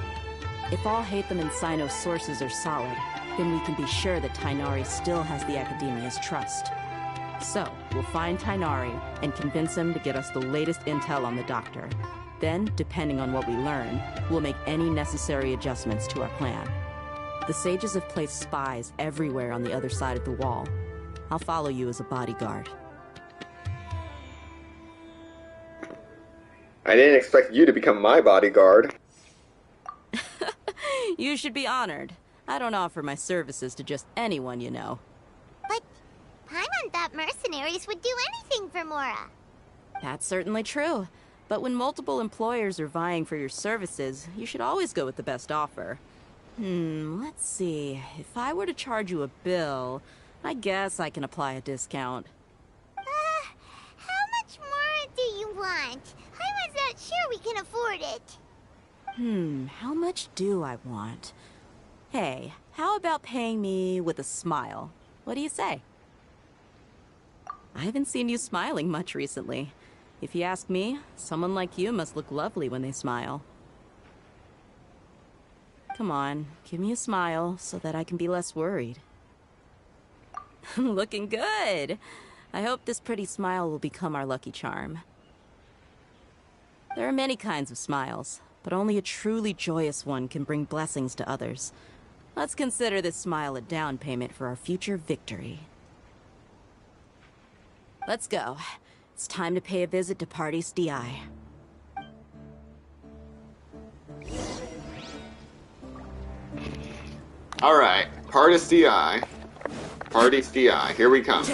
Speaker 6: If all Hatham and Sino's sources are solid, then we can be sure that Tainari still has the Akademiya's trust. So, we'll find Tainari and convince him to get us the latest intel on the Doctor. Then, depending on what we learn, we'll make any necessary adjustments to our plan. The Sages have placed spies everywhere on the other side of the wall. I'll follow you as a bodyguard.
Speaker 1: I didn't expect you to become my bodyguard.
Speaker 6: You should be honored. I don't offer my services to just anyone you know.
Speaker 4: But Paimon thought mercenaries would do anything for Mora.
Speaker 6: That's certainly true. But when multiple employers are vying for your services, you should always go with the best offer. Let's see. If I were to charge you a bill, I guess I can apply a discount.
Speaker 4: How much more do you want? Paimon's not sure we can afford it.
Speaker 6: How much do I want? Hey, how about paying me with a smile? What do you say? I haven't seen you smiling much recently. If you ask me, someone like you must look lovely when they smile. Come on, give me a smile so that I can be less worried. Looking good! I hope this pretty smile will become our lucky charm. There are many kinds of smiles, but only a truly joyous one can bring blessings to others. Let's consider this smile a down payment for our future victory. Let's go. It's time to pay a visit to Pardis DI.
Speaker 1: Alright, Pardis DI. Pardis DI, here we come.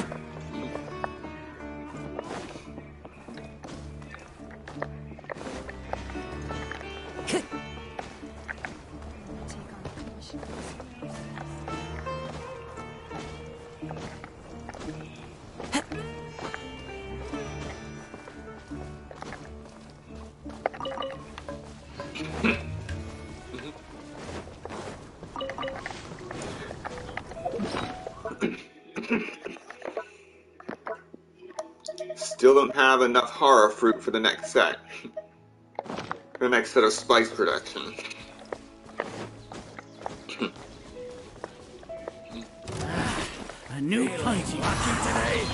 Speaker 1: Still don't have enough horror fruit for the next set. The next set of spice production.
Speaker 10: A new punch watching today.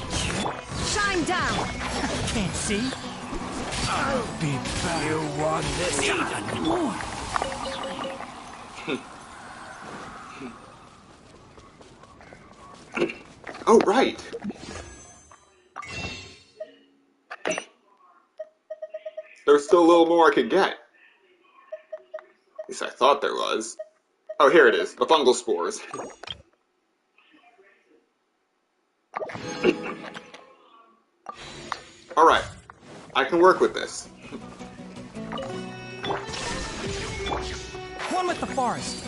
Speaker 13: Shine down!
Speaker 10: Can't see. I'll be back. You want this even more.
Speaker 1: Oh, right! There's still a little more I could get. At least I thought there was. Oh, here it is. The fungal spores. Alright. I can work with this.
Speaker 10: One with the forest.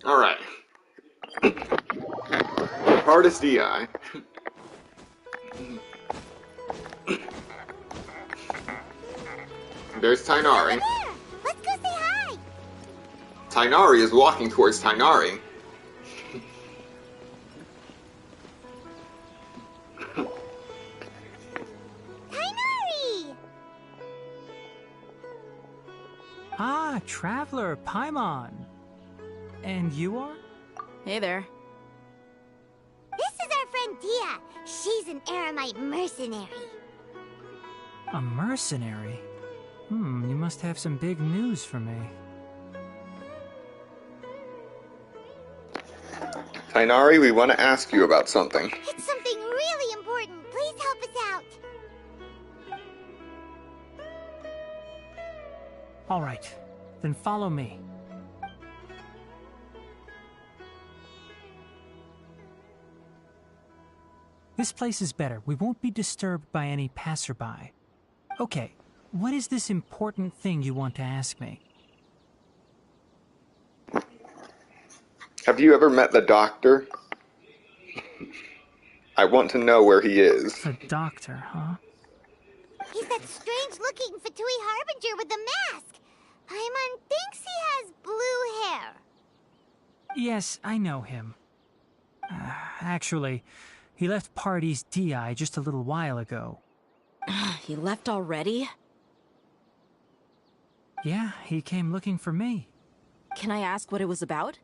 Speaker 1: Alright. Hardest DI. There's Tainari.
Speaker 4: There! Let's go say hi!
Speaker 1: Tainari is walking towards Tainari.
Speaker 4: Tainari!
Speaker 14: Ah, Traveler, Paimon. And you are?
Speaker 6: Hey there.
Speaker 4: This is our friend Dia. She's an Aramite mercenary.
Speaker 14: A mercenary? You must have some big news for me.
Speaker 1: Tainari, we want to ask you about something.
Speaker 4: It's something really important. Please help us out.
Speaker 14: All right, then follow me. This place is better. We won't be disturbed by any passerby. Okay, what is this important thing you want to ask me?
Speaker 1: Have you ever met the doctor? I want to know where he is.
Speaker 14: The doctor, huh?
Speaker 4: He's that strange-looking Fatui Harbinger with the mask. Paimon thinks he has blue hair.
Speaker 14: Yes, I know him. Actually, he left Party's DI just a little while ago.
Speaker 6: He left already?
Speaker 14: Yeah, he came looking for me.
Speaker 6: Can I ask what it was about?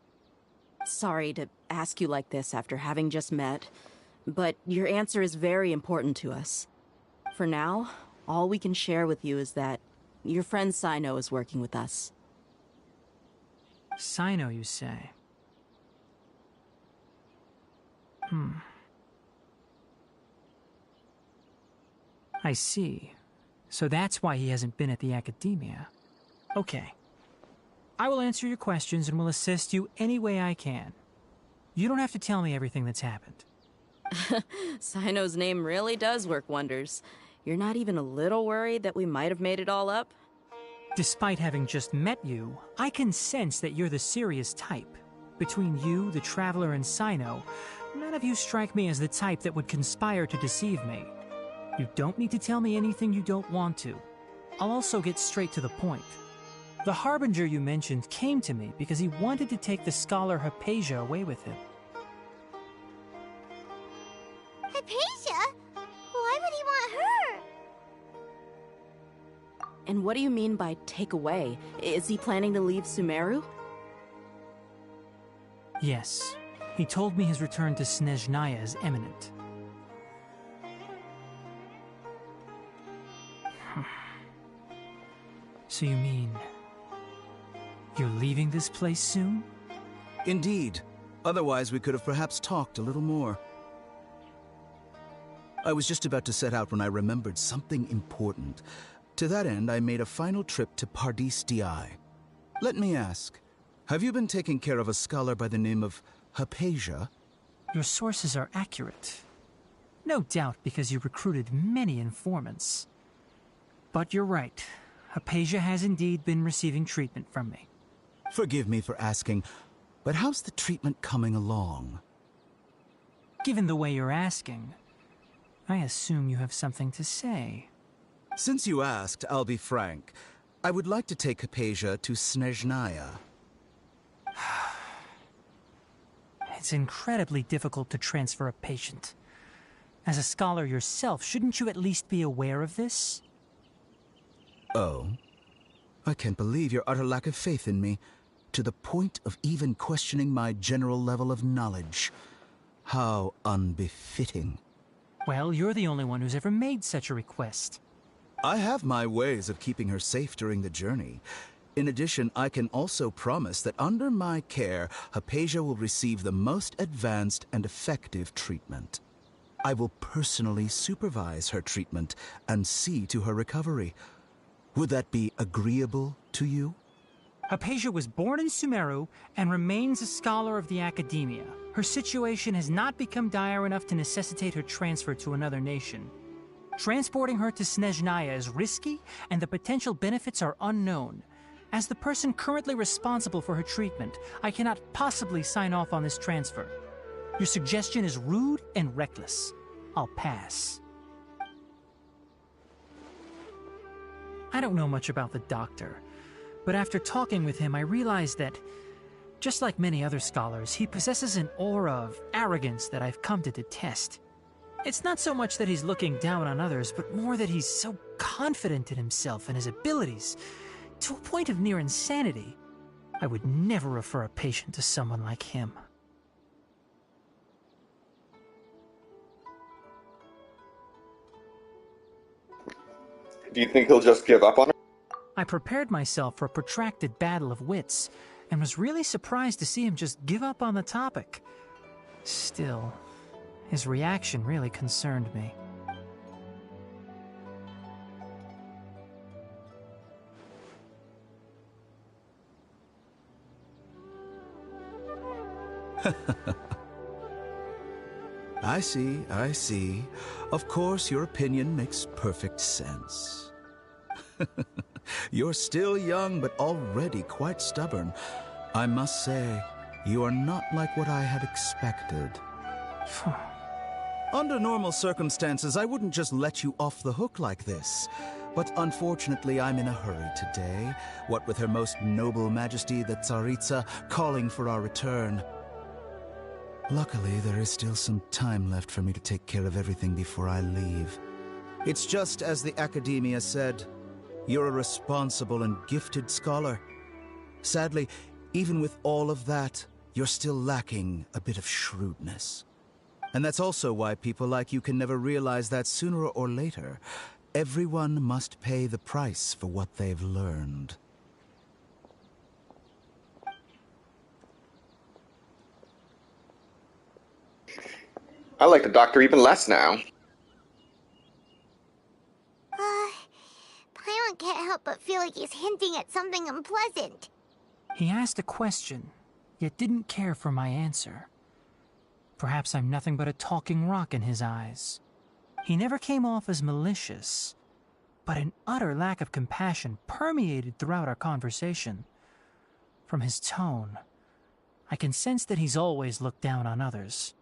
Speaker 6: Sorry to ask you like this after having just met, but your answer is very important to us. For now, all we can share with you is that your friend Sino is working with us.
Speaker 14: Sino, you say? I see. So that's why he hasn't been at the Akademiya. Okay. I will answer your questions and will assist you any way I can. You don't have to tell me everything that's happened.
Speaker 6: Sino's name really does work wonders. You're not even a little worried that we might have made it all up?
Speaker 14: Despite having just met you, I can sense that you're the serious type. Between you, the Traveler, and Sino, none of you strike me as the type that would conspire to deceive me. You don't need to tell me anything you don't want to. I'll also get straight to the point. The Harbinger you mentioned came to me because he wanted to take the scholar Hypatia away with him.
Speaker 4: Hypatia? Why would he want her?
Speaker 6: And what do you mean by take away? Is he planning to leave Sumeru?
Speaker 14: Yes. He told me his return to Snezhnaya is imminent. So you mean... you're leaving this place soon?
Speaker 15: Indeed. Otherwise, we could have perhaps talked a little more. I was just about to set out when I remembered something important. To that end, I made a final trip to Pardis Di. Let me ask, have you been taking care of a scholar by the name of Hypatia?
Speaker 14: Your sources are accurate. No doubt because you recruited many informants. But you're right. Hypatia has indeed been receiving treatment from me.
Speaker 15: Forgive me for asking, but how's the treatment coming along?
Speaker 14: Given the way you're asking, I assume you have something to say.
Speaker 15: Since you asked, I'll be frank. I would like to take Hypatia to Snezhnaya.
Speaker 14: It's incredibly difficult to transfer a patient. As a scholar yourself, shouldn't you at least be aware of this?
Speaker 15: Oh? I can't believe your utter lack of faith in me, to the point of even questioning my general level of knowledge. How unbefitting.
Speaker 14: Well, you're the only one who's ever made such a request.
Speaker 15: I have my ways of keeping her safe during the journey. In addition, I can also promise that under my care, Hypatia will receive the most advanced and effective treatment. I will personally supervise her treatment and see to her recovery. Would that be agreeable to you?
Speaker 14: Hypatia was born in Sumeru and remains a scholar of the Akademiya. Her situation has not become dire enough to necessitate her transfer to another nation. Transporting her to Snezhnaya is risky, and the potential benefits are unknown. As the person currently responsible for her treatment, I cannot possibly sign off on this transfer. Your suggestion is rude and reckless. I'll pass. I don't know much about the doctor, but after talking with him, I realized that, just like many other scholars, he possesses an aura of arrogance that I've come to detest. It's not so much that he's looking down on others, but more that he's so confident in himself and his abilities, to a point of near insanity. I would never refer a patient to someone like him.
Speaker 1: Do you think he'll just give up on her?
Speaker 14: I prepared myself for a protracted battle of wits, and was really surprised to see him just give up on the topic. Still, his reaction really concerned me.
Speaker 15: I see. Of course, your opinion makes perfect sense. You're still young, but already quite stubborn. I must say, you are not like what I had expected. Under normal circumstances, I wouldn't just let you off the hook like this. But unfortunately, I'm in a hurry today, what with Her Most Noble Majesty the Tsaritsa calling for our return. Luckily, there is still some time left for me to take care of everything before I leave. It's just as the Akademiya said, you're a responsible and gifted scholar. Sadly, even with all of that, you're still lacking a bit of shrewdness. And that's also why people like you can never realize that sooner or later, everyone must pay the price for what they've learned.
Speaker 1: I like the doctor even less now.
Speaker 4: Paimon can't help but feel like he's hinting at something unpleasant.
Speaker 14: He asked a question, yet didn't care for my answer. Perhaps I'm nothing but a talking rock in his eyes. He never came off as malicious, but an utter lack of compassion permeated throughout our conversation. From his tone, I can sense that he's always looked down on others.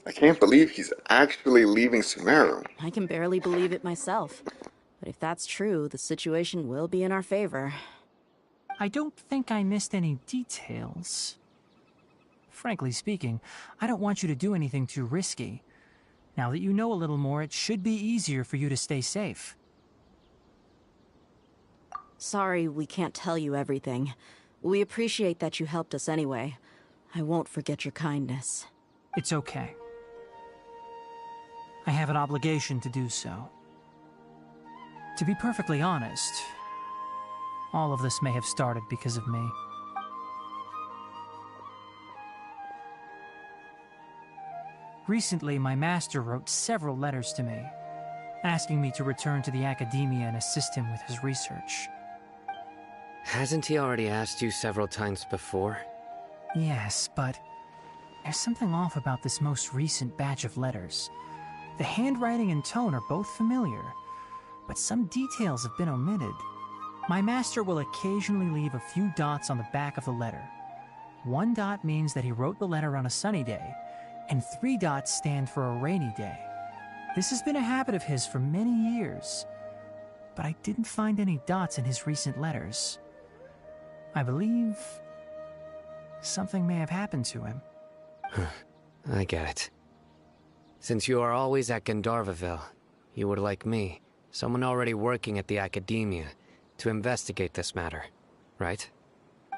Speaker 1: I can't believe he's actually leaving Sumeru.
Speaker 6: I can barely believe it myself. But if that's true, the situation will be in our favor.
Speaker 14: I don't think I missed any details. Frankly speaking, I don't want you to do anything too risky. Now that you know a little more, it should be easier for you to stay safe.
Speaker 6: Sorry we can't tell you everything. We appreciate that you helped us anyway. I won't forget your kindness.
Speaker 14: It's okay. I have an obligation to do so. To be perfectly honest, all of this may have started because of me. Recently, my master wrote several letters to me, asking me to return to the Akademiya and assist him with his research.
Speaker 3: Hasn't he already asked you several times before?
Speaker 14: Yes, but there's something off about this most recent batch of letters. The handwriting and tone are both familiar, but some details have been omitted. My master will occasionally leave a few dots on the back of the letter. 1 dot means that he wrote the letter on a sunny day, and 3 dots stand for a rainy day. This has been a habit of his for many years, but I didn't find any dots in his recent letters. I believe something may have happened to him.
Speaker 3: I get it. Since you are always at Gandharvaville, you would like me, someone already working at the Akademiya, to investigate this matter, right?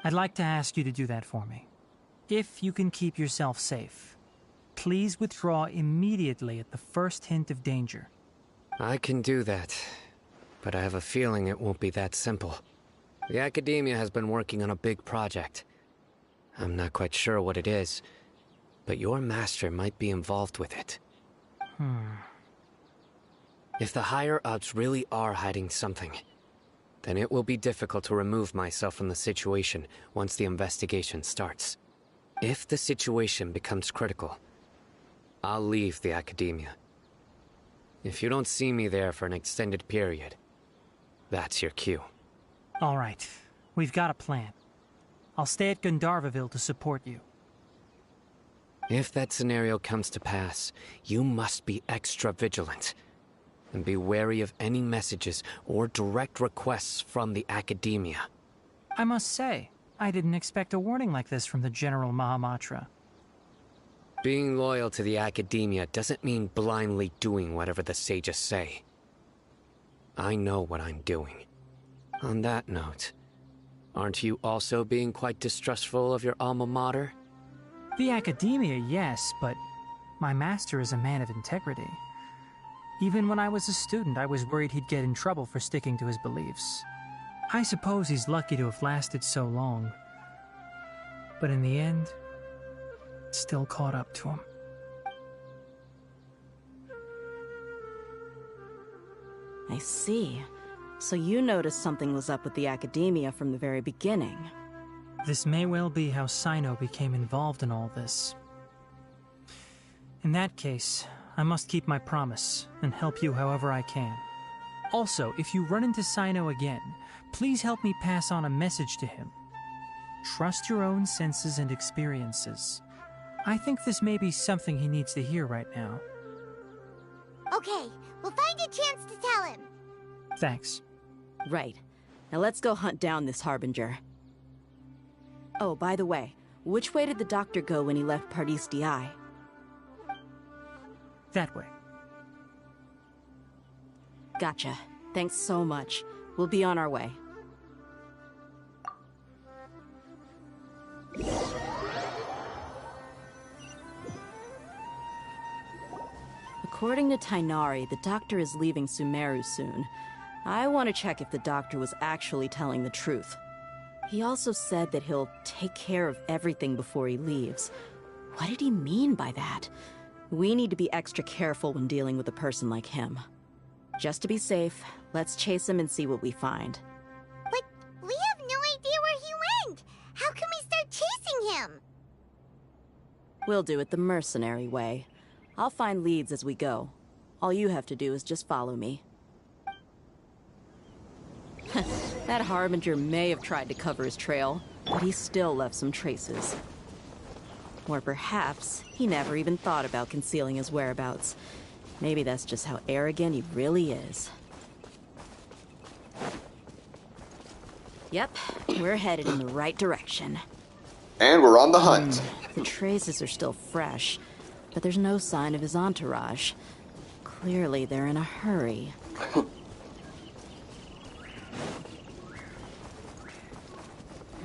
Speaker 14: I'd like to ask you to do that for me. If you can keep yourself safe, please withdraw immediately at the first hint of danger.
Speaker 3: I can do that, but I have a feeling it won't be that simple. The Akademiya has been working on a big project. I'm not quite sure what it is, but your master might be involved with it. If the higher-ups really are hiding something, then it will be difficult to remove myself from the situation once the investigation starts. If the situation becomes critical, I'll leave the Akademiya. If you don't see me there for an extended period, that's your cue.
Speaker 14: All right, we've got a plan. I'll stay at Gandharvaville to support you.
Speaker 3: If that scenario comes to pass, you must be extra vigilant. And be wary of any messages or direct requests from the Akademiya.
Speaker 14: I must say, I didn't expect a warning like this from the General Mahamatra.
Speaker 3: Being loyal to the Akademiya doesn't mean blindly doing whatever the sages say. I know what I'm doing. On that note, aren't you also being quite distrustful of your alma mater?
Speaker 14: The Akademiya, yes, but my master is a man of integrity. Even when I was a student, I was worried he'd get in trouble for sticking to his beliefs. I suppose he's lucky to have lasted so long. But in the end, it still caught up to him.
Speaker 6: I see. So you noticed something was up with the Akademiya from the very beginning.
Speaker 14: This may well be how Sino became involved in all this. In that case, I must keep my promise and help you however I can. Also, if you run into Sino again, please help me pass on a message to him. Trust your own senses and experiences. I think this may be something he needs to hear right now.
Speaker 4: Okay, we'll find a chance to tell him.
Speaker 14: Thanks.
Speaker 6: Right. Now let's go hunt down this Harbinger. Oh, by the way, which way did the doctor go when he left Pardis Eye?
Speaker 14: That way.
Speaker 6: Gotcha. Thanks so much. We'll be on our way. According to Tainari, the doctor is leaving Sumeru soon. I want to check if the doctor was actually telling the truth. He also said that he'll take care of everything before he leaves. What did he mean by that? We need to be extra careful when dealing with a person like him. Just to be safe, let's chase him and see what we find.
Speaker 4: But we have no idea where he went! How can we start chasing him?
Speaker 6: We'll do it the mercenary way. I'll find leads as we go. All you have to do is just follow me. That Harbinger may have tried to cover his trail, but he still left some traces. Or perhaps he never even thought about concealing his whereabouts. Maybe that's just how arrogant he really is. Yep, we're headed in the right direction.
Speaker 16: And we're on the hunt.
Speaker 6: The traces are still fresh, but there's no sign of his entourage. Clearly they're in a hurry.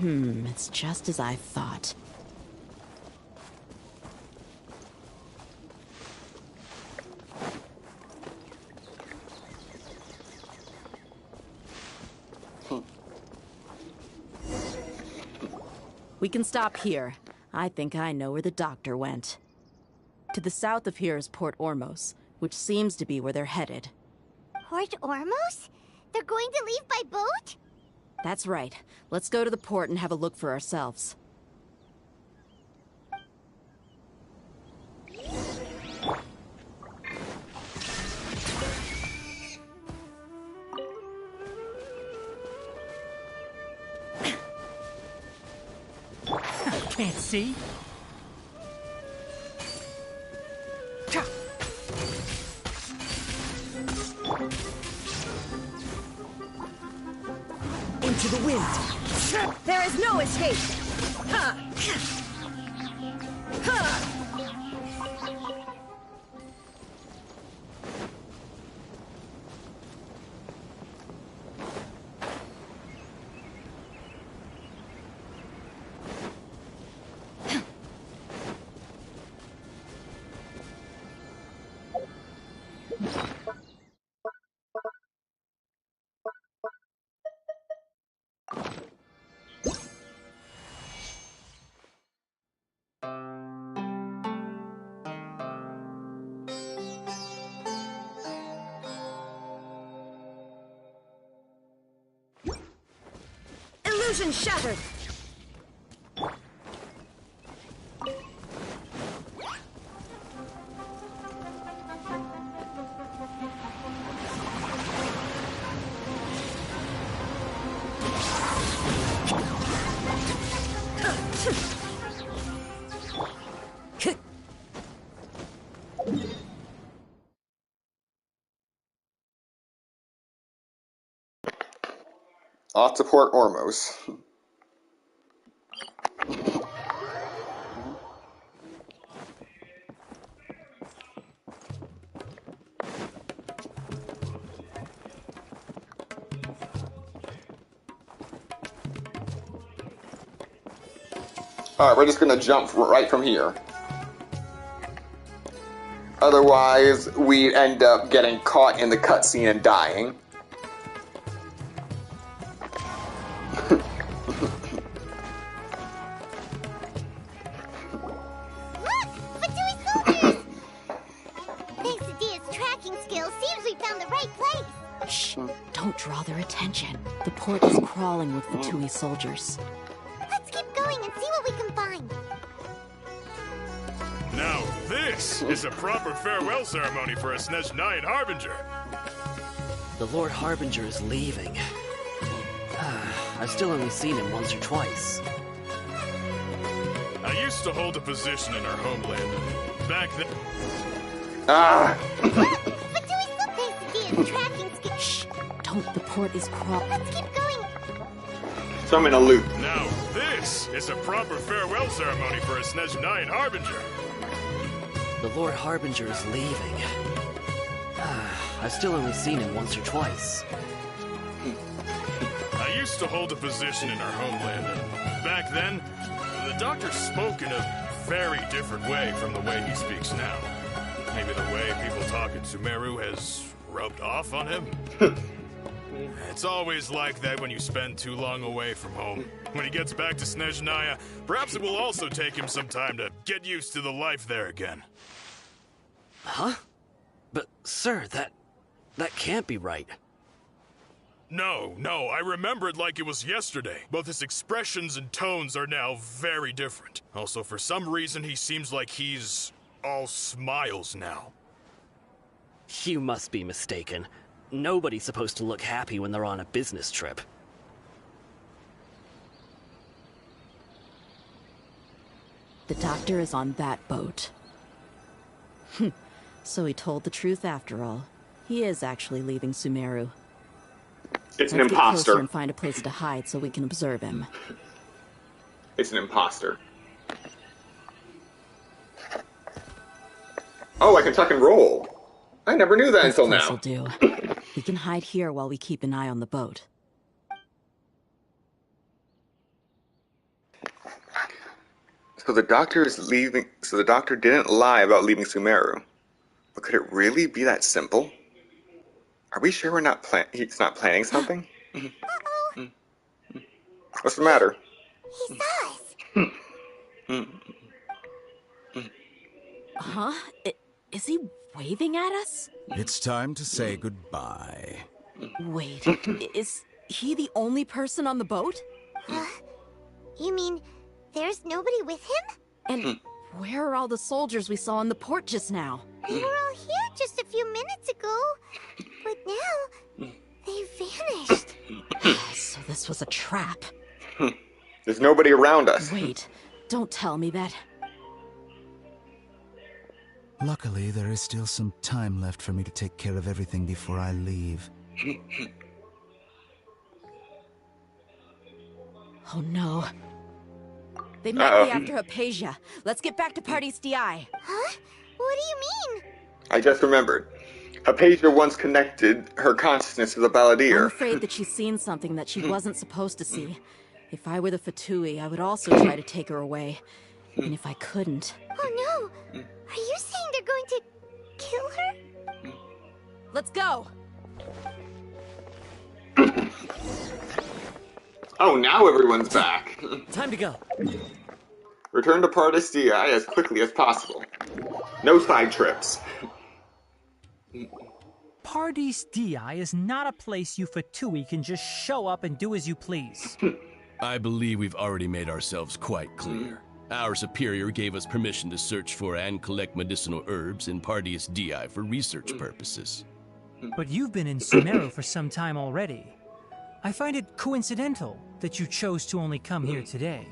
Speaker 6: It's just as I thought. We can stop here. I think I know where the doctor went. To the south of here is Port Ormos, which seems to be where they're headed.
Speaker 4: Port Ormos? They're going to leave by boat?
Speaker 6: That's right. Let's go to the port and have a look for ourselves.
Speaker 14: Can't see?
Speaker 13: Into the wind. There is no escape. Ha! Ha! Illusion shattered!
Speaker 16: I'll support Ormos. Alright, we're just gonna jump right from here. Otherwise, we end up getting caught in the cutscene and dying.
Speaker 4: Thanks to Dia's tracking skills, seems we found the right place.
Speaker 6: Shh! Don't draw their attention. The port is crawling with Fatui soldiers.
Speaker 4: Let's keep going and see what we can find.
Speaker 12: Now this is a proper farewell ceremony for a Snezhnayan Harbinger.
Speaker 17: The Lord Harbinger is leaving. I've still only seen him once or twice.
Speaker 12: I used to hold a position in our homeland. Back then...
Speaker 6: Shh! Don't. The port is crawling.
Speaker 4: Let's keep going.
Speaker 16: So I'm in a loop.
Speaker 12: Now this is a proper farewell ceremony for a Snezhnayan Harbinger.
Speaker 17: The Lord Harbinger is leaving. I've still only seen him once or twice.
Speaker 12: I used to hold a position in our homeland, and back then, the doctor spoke in a very different way from the way he speaks now. Maybe the way people talk in Sumeru has rubbed off on him? It's always like that when you spend too long away from home. When he gets back to Snezhnaya, perhaps it will also take him some time to get used to the life there again.
Speaker 17: Huh? But, sir, that can't be right.
Speaker 12: No, I remember it like it was yesterday. Both his expressions and tones are now very different. Also, for some reason, he seems like he's all smiles now.
Speaker 17: You must be mistaken. Nobody's supposed to look happy when they're on a business trip.
Speaker 6: The doctor is on that boat. So he told the truth after all. He is actually leaving Sumeru.
Speaker 16: It's an
Speaker 6: Let's get
Speaker 16: imposter.
Speaker 6: closer and find a place to hide so we can observe him.
Speaker 16: It's an imposter. Oh, I can tuck and roll. I never knew that until
Speaker 6: This'll
Speaker 16: now.
Speaker 6: do. We can hide here while we keep an eye on the boat.
Speaker 16: So the doctor is leaving. So the doctor didn't lie about leaving Sumeru. But could it really be that simple? Are we sure we're not he's not planning something? What's the matter?
Speaker 4: He saw us.
Speaker 6: Huh? Is he waving at us?
Speaker 15: It's time to say goodbye.
Speaker 6: Wait, is he the only person on the boat?
Speaker 4: You mean there's nobody with him?
Speaker 6: And where are all the soldiers we saw in the port just now?
Speaker 4: They were all here just a few minutes ago, but now they vanished.
Speaker 6: So this was a trap.
Speaker 16: There's nobody around us.
Speaker 6: Wait, don't tell me that.
Speaker 15: Luckily, there is still some time left for me to take care of everything before I leave.
Speaker 6: Oh no. They met me after Hypatia. Let's get back to Party's DI.
Speaker 4: Huh? What do you mean?
Speaker 16: I just remembered. Hypatia once connected her consciousness to the
Speaker 6: I'm
Speaker 16: balladeer.
Speaker 6: afraid that she's seen something that she wasn't supposed to see. If I were the Fatui, I would also try to take her away. And if I couldn't...
Speaker 4: Oh no! Are you saying they're going to kill her?
Speaker 6: Let's go!
Speaker 16: Oh, now everyone's back.
Speaker 17: Time to go.
Speaker 16: Return to Partis DI as quickly as possible. No side trips.
Speaker 14: Party's DI is not a place you Fatui can just show up and do as you please.
Speaker 18: I believe we've already made ourselves quite clear. Our superior gave us permission to search for and collect medicinal herbs in Party's DI for research purposes.
Speaker 14: But you've been in Sumeru for some time already. I find it coincidental that you chose to only come here today.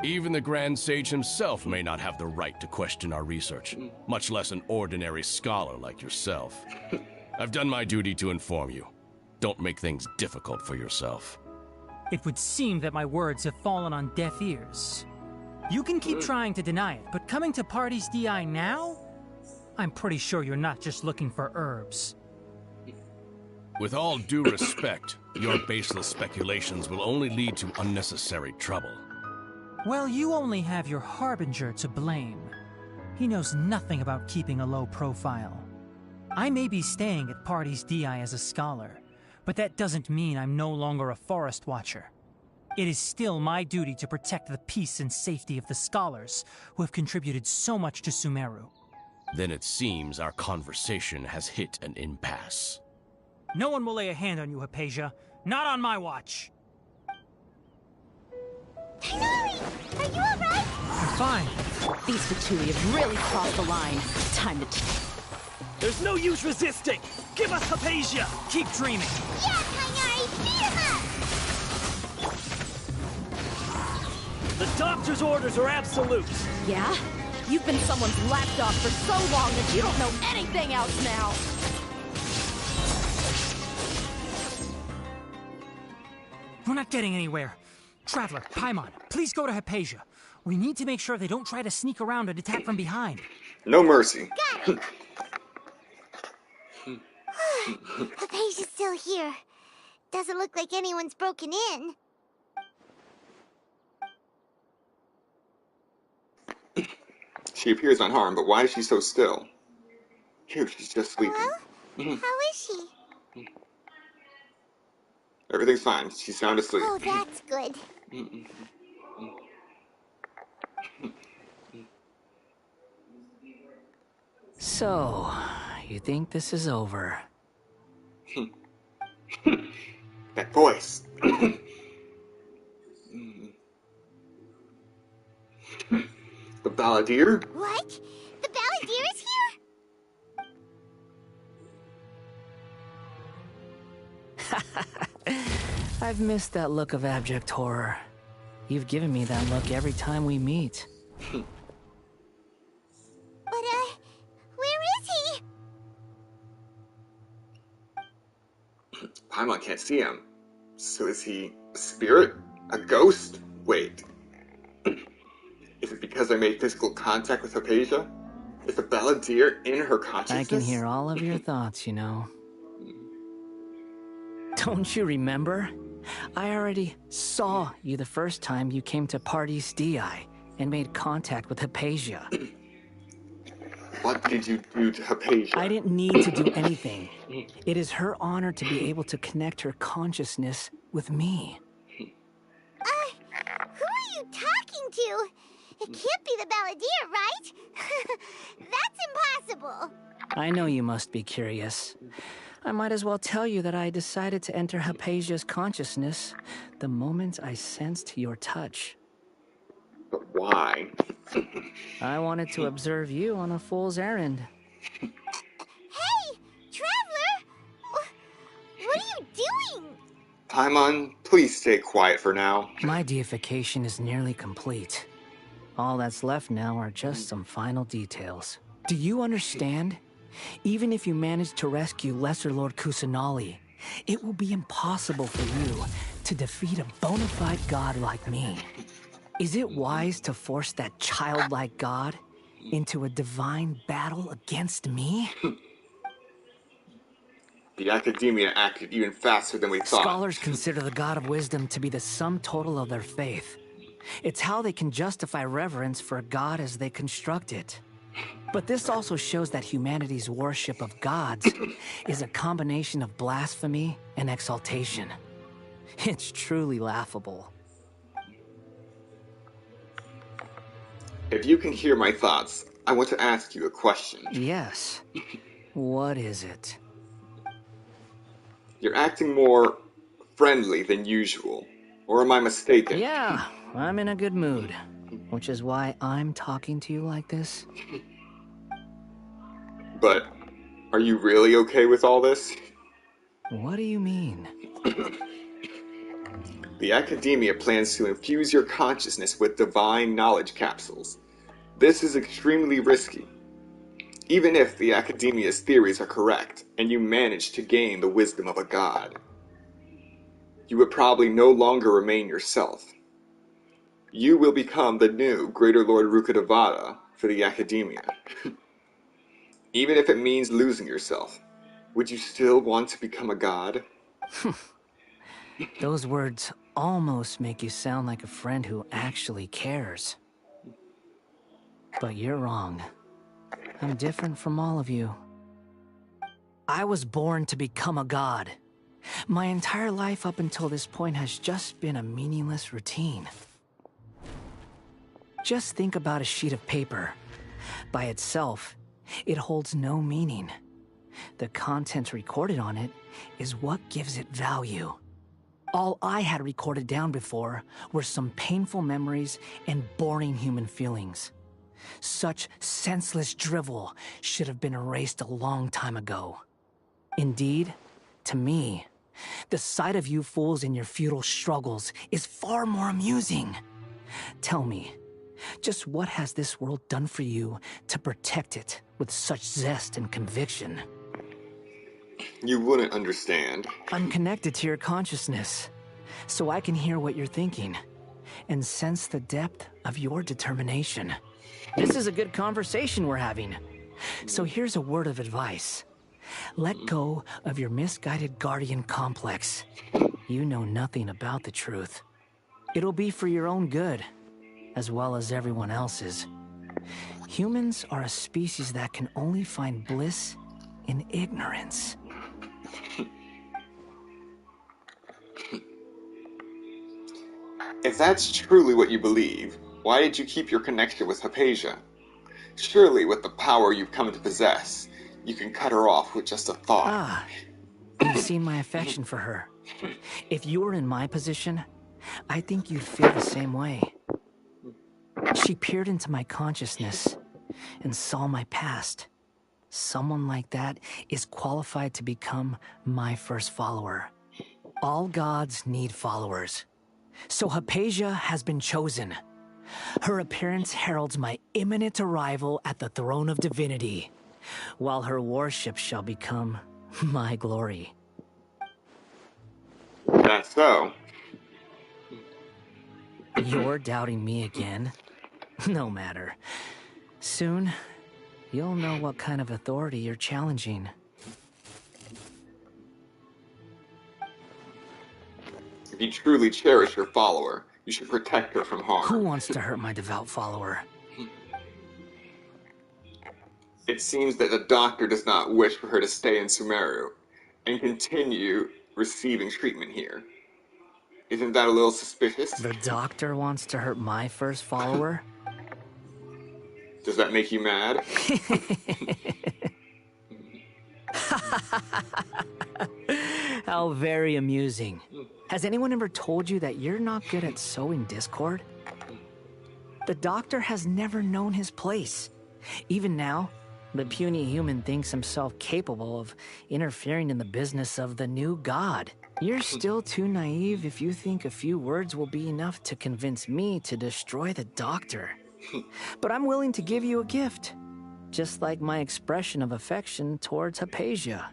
Speaker 18: Even the Grand Sage himself may not have the right to question our research, much less an ordinary scholar like yourself. I've done my duty to inform you. Don't make things difficult for yourself.
Speaker 14: It would seem that my words have fallen on deaf ears. You can keep trying to deny it, but coming to Party's DI now? I'm pretty sure you're not just looking for herbs.
Speaker 18: With all due respect, your baseless speculations will only lead to unnecessary trouble.
Speaker 14: Well, you only have your Harbinger to blame. He knows nothing about keeping a low profile. I may be staying at Party's DI as a scholar, but that doesn't mean I'm no longer a forest watcher. It is still my duty to protect the peace and safety of the scholars who have contributed so much to Sumeru.
Speaker 18: Then it seems our conversation has hit an impasse.
Speaker 14: No one will lay a hand on you, Hypatia. Not on my watch.
Speaker 4: Hinari, are you alright?
Speaker 14: I'm fine.
Speaker 6: These Fatui have really crossed the line. Time to...
Speaker 10: There's no use resisting! Give us Hypatia!
Speaker 14: Keep dreaming!
Speaker 4: Yes, Hinari, beat him up!
Speaker 10: The doctor's orders are absolute!
Speaker 6: Yeah? You've been someone's lapdog for so long that you don't know anything else now!
Speaker 14: We're not getting anywhere. Traveler, Paimon, please go to Hypatia. We need to make sure they don't try to sneak around and attack from behind.
Speaker 16: No mercy.
Speaker 4: Got it! Hypatia's still here. Doesn't look like anyone's broken in.
Speaker 16: She appears unharmed, but why is she so still? Phew, she's just sleeping.
Speaker 4: Hello? How is she?
Speaker 16: Everything's fine. She's sound asleep.
Speaker 4: Oh, that's good.
Speaker 17: So, you think this is over?
Speaker 16: That voice. The Balladeer?
Speaker 4: What? The Balladeer is here?
Speaker 17: I've missed that look of abject horror. You've given me that look every time we meet.
Speaker 4: But, where is he?
Speaker 16: Paimon can't see him. So is he a spirit? A ghost? Wait. Is it because I made physical contact with Hypatia? Is the Balladeer in her consciousness?
Speaker 17: I can hear all of your thoughts, you know. Don't you remember? I already saw you the first time you came to Party's DI and made contact with Hypatia.
Speaker 16: What did you do to Hypatia?
Speaker 17: I didn't need to do anything. It is her honor to be able to connect her consciousness with me.
Speaker 4: Who are you talking to? It can't be the Balladeer, right? That's impossible.
Speaker 17: I know you must be curious. I might as well tell you that I decided to enter Hypatia's consciousness the moment I sensed your touch.
Speaker 16: But why?
Speaker 17: I wanted to observe you on a fool's errand.
Speaker 4: Hey, Traveler! What are you doing?
Speaker 16: Paimon, please stay quiet for now.
Speaker 17: My deification is nearly complete. All that's left now are just some final details. Do you understand? Even if you manage to rescue Lesser Lord Kusanali, it will be impossible for you to defeat a bona fide god like me. Is it wise to force that childlike god into a divine battle against me?
Speaker 16: The Academia acted even faster than we thought.
Speaker 17: Scholars consider the god of wisdom to be the sum total of their faith. It's how they can justify reverence for a god as they construct it. But this also shows that humanity's worship of gods is a combination of blasphemy and exaltation. It's truly laughable.
Speaker 16: If you can hear my thoughts, I want to ask you a question.
Speaker 17: Yes. What is it?
Speaker 16: You're acting more friendly than usual. Or am I mistaken?
Speaker 17: Yeah, I'm in a good mood. Which is why I'm talking to you like this.
Speaker 16: But, are you really okay with all this?
Speaker 17: What do you mean?
Speaker 16: The Academia plans to infuse your consciousness with divine knowledge capsules. This is extremely risky. Even if the Academia's theories are correct, and you manage to gain the wisdom of a god. you would probably no longer remain yourself. You will become the new Greater Lord Rukkhadevata for the Akademiya. Even if it means losing yourself, would you still want to become a god?
Speaker 17: Those words almost make you sound like a friend who actually cares. But you're wrong. I'm different from all of you. I was born to become a god. My entire life up until this point has just been a meaningless routine. Just think about a sheet of paper. By itself, it holds no meaning. The content recorded on it is what gives it value. All I had recorded down before were some painful memories and boring human feelings. Such senseless drivel should have been erased a long time ago. Indeed, to me, the sight of you fools in your futile struggles is far more amusing. Tell me, just what has this world done for you to protect it with such zest and conviction?
Speaker 16: You wouldn't understand.
Speaker 17: I'm connected to your consciousness, so I can hear what you're thinking and sense the depth of your determination. This is a good conversation we're having. So here's a word of advice. Let go of your misguided guardian complex. You know nothing about the truth. It'll be for your own good, as well as everyone else's. Humans are a species that can only find bliss in ignorance.
Speaker 16: If that's truly what you believe, why did you keep your connection with Hypatia? Surely, with the power you've come to possess, you can cut her off with just a thought.
Speaker 17: Ah, you've seen my affection for her. If you were in my position, I think you'd feel the same way. She peered into my consciousness and saw my past. Someone like that is qualified to become my first follower. All gods need followers. So Hypatia has been chosen. Her appearance heralds my imminent arrival at the throne of divinity, while her worship shall become my glory.
Speaker 16: That's so.
Speaker 17: You're doubting me again? No matter. Soon, you'll know what kind of authority you're challenging.
Speaker 16: If you truly cherish your follower, you should protect her from harm.
Speaker 17: Who wants to hurt my devout follower?
Speaker 16: It seems that the doctor does not wish for her to stay in Sumeru and continue receiving treatment here. Isn't that a little suspicious?
Speaker 17: The doctor wants to hurt my first follower?
Speaker 16: Does that make you mad?
Speaker 17: How very amusing. Has anyone ever told you that you're not good at sowing discord? The doctor has never known his place. Even now, the puny human thinks himself capable of interfering in the business of the new god. You're still too naive if you think a few words will be enough to convince me to destroy the doctor. But I'm willing to give you a gift, just like my expression of affection towards Hypatia.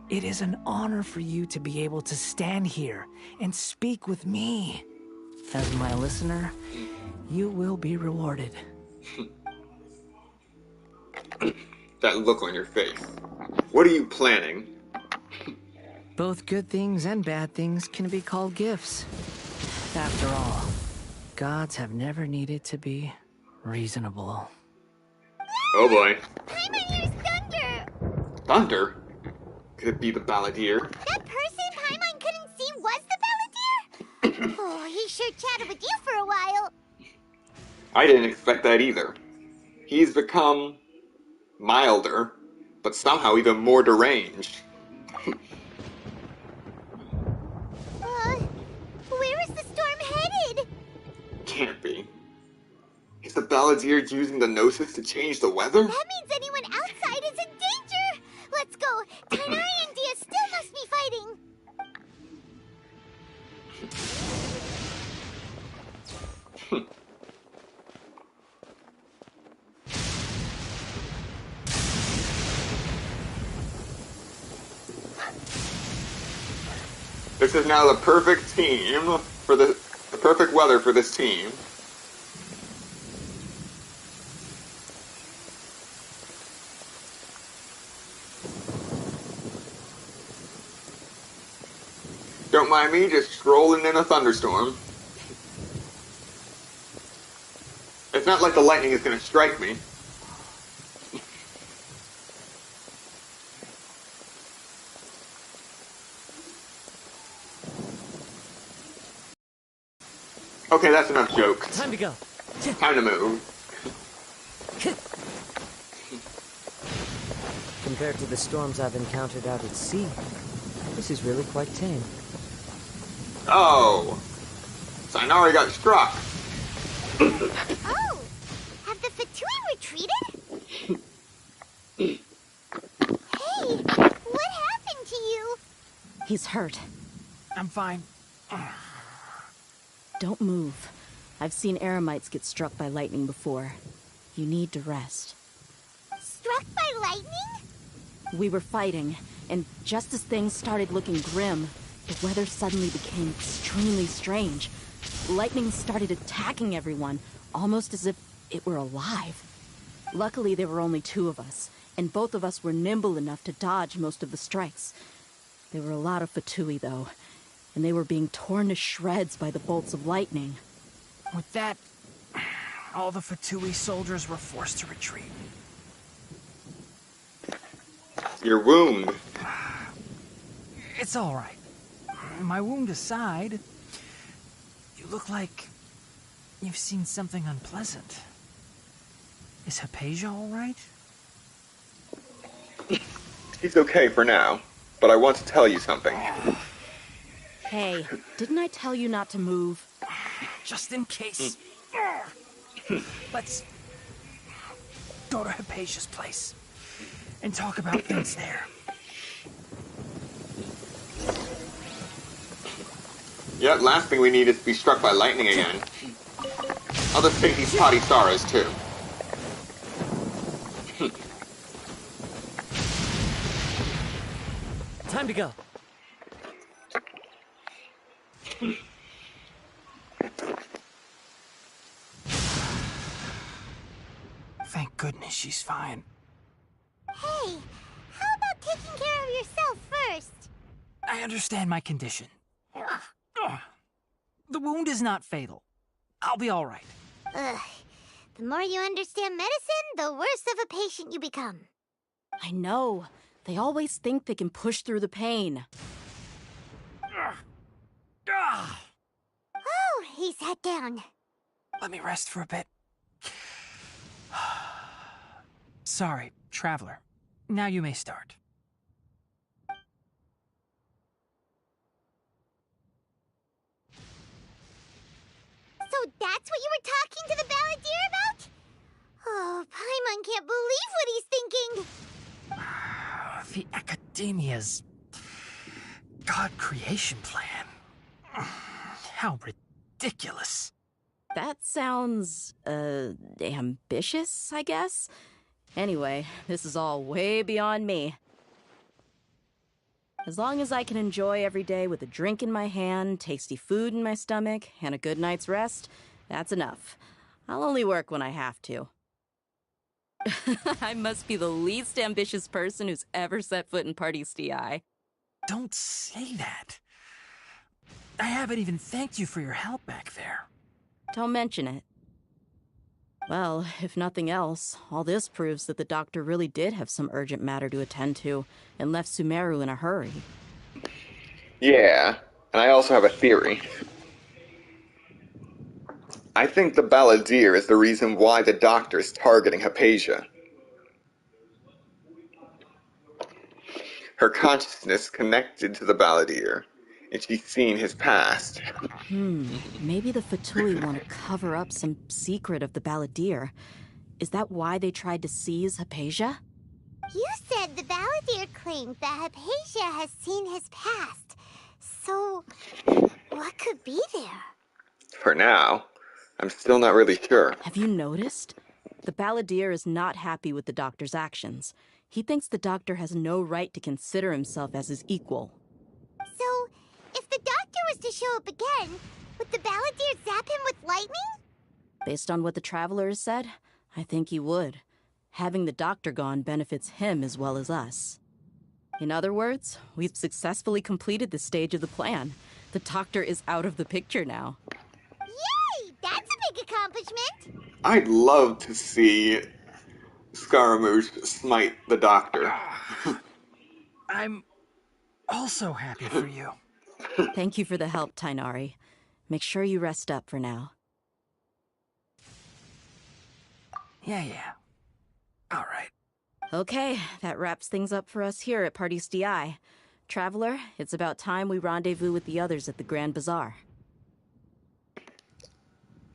Speaker 17: It is an honor for you to be able to stand here and speak with me. As my listener, you will be rewarded.
Speaker 16: That look on your face. What are you planning?
Speaker 17: Both good things and bad things can be called gifts. After all, gods have never needed to be reasonable.
Speaker 16: Oh boy.
Speaker 4: Paimon hears thunder!
Speaker 16: Thunder? Could it be the balladeer?
Speaker 4: That person Paimon couldn't see was the balladeer? Oh, he sure chatted with you for a while.
Speaker 16: I didn't expect that either. He's become milder, but somehow even more deranged.
Speaker 4: Where is the storm headed?
Speaker 16: Can't be. Is the balladeer using the Gnosis to change the weather?
Speaker 4: That means anyone outside is in danger! Let's go! Tainari and Dia still must be fighting!
Speaker 16: This is now the perfect team for the perfect weather for this team. Don't mind me just strolling in a thunderstorm. It's not like the lightning is going to strike me. Okay, that's enough jokes.
Speaker 10: Time to go.
Speaker 16: Time to move.
Speaker 10: Compared to the storms I've encountered out at sea, this is really quite tame.
Speaker 16: Oh! Sainari got struck!
Speaker 4: Oh! Have the Fatui retreated? Hey! What happened to you?
Speaker 6: He's hurt.
Speaker 14: I'm fine.
Speaker 6: Don't move. I've seen eremites get struck by lightning before. You need to rest.
Speaker 4: Struck by lightning?
Speaker 6: We were fighting, and just as things started looking grim, the weather suddenly became extremely strange. Lightning started attacking everyone, almost as if it were alive. Luckily, there were only two of us, and both of us were nimble enough to dodge most of the strikes. There were a lot of Fatui, though, and they were being torn to shreds by the bolts of lightning.
Speaker 14: With that, all the Fatui soldiers were forced to retreat.
Speaker 16: Your wound.
Speaker 14: It's all right. My wound aside, you look like you've seen something unpleasant. Is Hypatia all right?
Speaker 16: She's okay for now, but I want to tell you something.
Speaker 6: Hey, didn't I tell you not to move?
Speaker 14: Just in case. Let's go to Hypatia's place and talk about things there.
Speaker 16: Yeah, last thing we need is to be struck by lightning again. I'll just take these potty sorrows too.
Speaker 10: Time to go.
Speaker 14: Thank goodness she's fine.
Speaker 4: Hey, how about taking care of yourself first?
Speaker 14: I understand my condition. The wound is not fatal. I'll be all right.
Speaker 4: Ugh. The more you understand medicine, the worse of a patient you become.
Speaker 6: I know. They always think they can push through the pain.
Speaker 4: Oh, he sat down.
Speaker 14: Let me rest for a bit. Sorry, traveler. Now you may start.
Speaker 4: So that's what you were talking to the balladeer about? Oh, Paimon can't believe what he's thinking.
Speaker 14: The Akademiya's God creation plan. How ridiculous.
Speaker 6: That sounds, ambitious, I guess? Anyway, this is all way beyond me. As long as I can enjoy every day with a drink in my hand, tasty food in my stomach, and a good night's rest, that's enough. I'll only work when I have to. I must be the least ambitious person who's ever set foot in Party's DI.
Speaker 14: Don't say that. I haven't even thanked you for your help back there.
Speaker 6: Don't mention it. Well, if nothing else, all this proves that the doctor really did have some urgent matter to attend to, and left Sumeru in a hurry.
Speaker 16: Yeah, and I also have a theory. I think the balladeer is the reason why the doctor is targeting Hypatia. Her consciousness connected to the balladeer, and she's seen his past.
Speaker 6: Maybe the Fatui want to cover up some secret of the balladeer. Is that why they tried to seize Hypatia?
Speaker 4: You said the balladeer claimed that Hypatia has seen his past. So, what could be there?
Speaker 16: For now, I'm still not really sure.
Speaker 6: Have you noticed? The balladeer is not happy with the doctor's actions. He thinks the doctor has no right to consider himself as his equal.
Speaker 4: So, if the to show up again, would the Balladeer zap him with lightning?
Speaker 6: Based on what the Traveler has said, I think he would. Having the Doctor gone benefits him as well as us. In other words, we've successfully completed this stage of the plan. The Doctor is out of the picture now.
Speaker 4: Yay! That's a big accomplishment!
Speaker 16: I'd love to see Scaramouche smite the Doctor.
Speaker 14: I'm also happy for you.
Speaker 6: Thank you for the help, Tainari. Make sure you rest up for now.
Speaker 14: Yeah. All right.
Speaker 6: Okay, that wraps things up for us here at Party's DI. Traveler, it's about time we rendezvous with the others at the Grand Bazaar.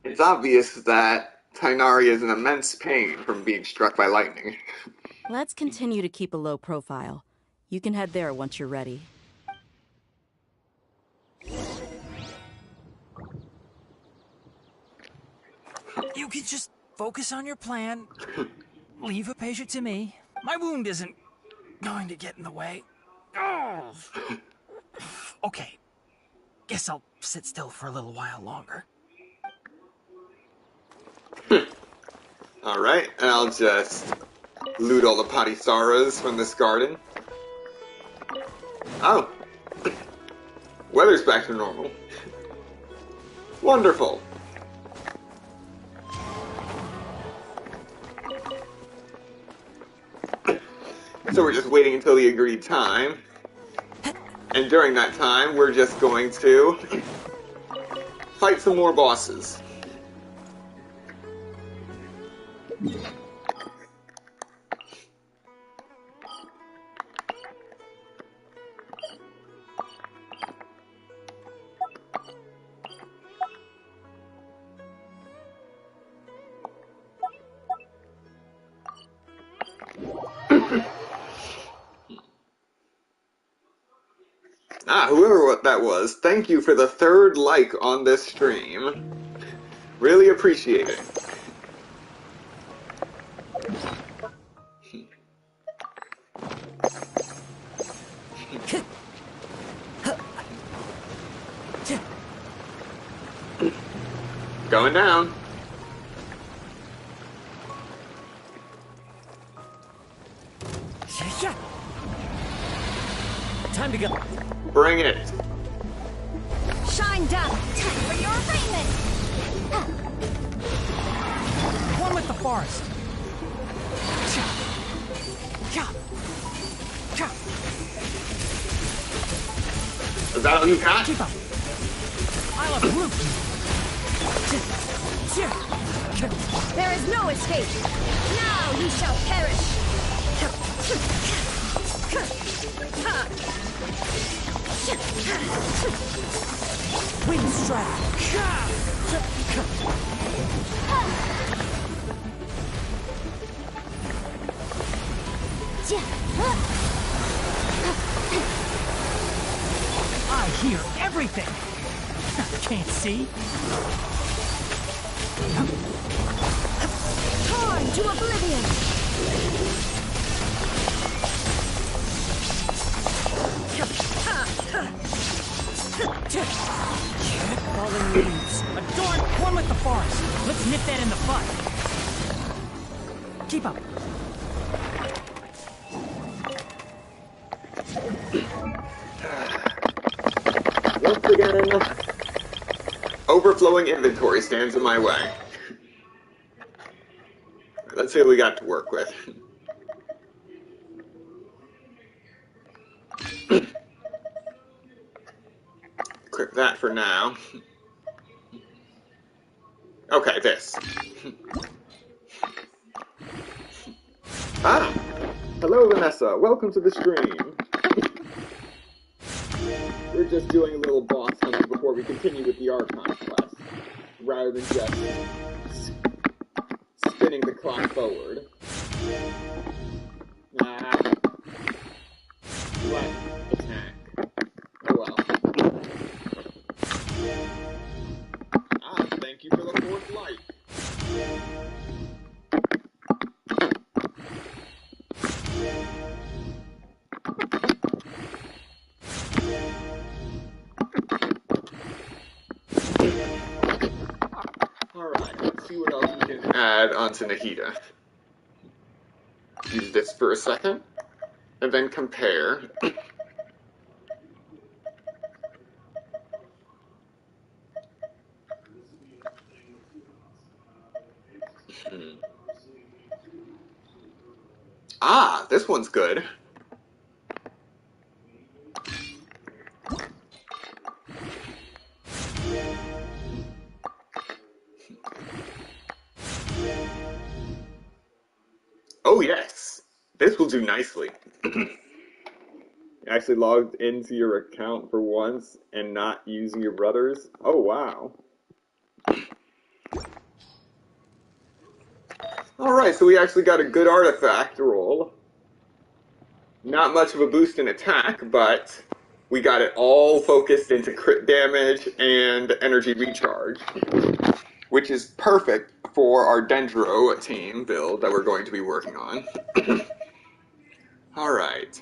Speaker 16: It's obvious that Tainari is in immense pain from being struck by lightning.
Speaker 6: Let's continue to keep a low profile. You can head there once you're ready.
Speaker 14: You can just focus on your plan. Leave Hypatia to me. My wound isn't going to get in the way. Oh. Okay. Guess I'll sit still for a little while longer.
Speaker 16: Alright, and I'll just loot all the Patisaras from this garden. Oh. Weather's back to normal. Wonderful. So we're just waiting until the agreed time. And during that time, we're just going to fight some more bosses. Whoever that was, thank you for the 3rd like on this stream. Really appreciate it. Going down.
Speaker 17: Time to go.
Speaker 16: Bring it.
Speaker 13: Shine down. Time for your raiment.
Speaker 14: One with the forest.
Speaker 16: Is that all you got?
Speaker 14: Keep up. I love Groot.
Speaker 13: There is no escape. Now you shall perish.
Speaker 14: Wind strike. I hear everything. Can't see.
Speaker 13: Torn to oblivion.
Speaker 14: Falling leaves. Adorn one with the forest. Let's nip that in the bud. Keep up.
Speaker 16: Once again, overflowing inventory stands in my way. Let's see what we got to work with. Equip that for now. Okay, this. Ah! Hello, Vanessa. Welcome to the stream. We're just doing a little boss hunt before we continue with the Archon quest, rather than just spinning the clock forward. What? Attack. Oh well. Thank you for the 4th light. add onto Nahida. Use this for a second, and then compare. Ah, this one's good. Oh yes, this will do nicely. Actually logged into your account for once and not using your brother's? Oh wow. Alright, so we actually got a good artifact roll. Not much of a boost in attack, but we got it all focused into crit damage and energy recharge, which is perfect for our Dendro team build that we're going to be working on. Alright.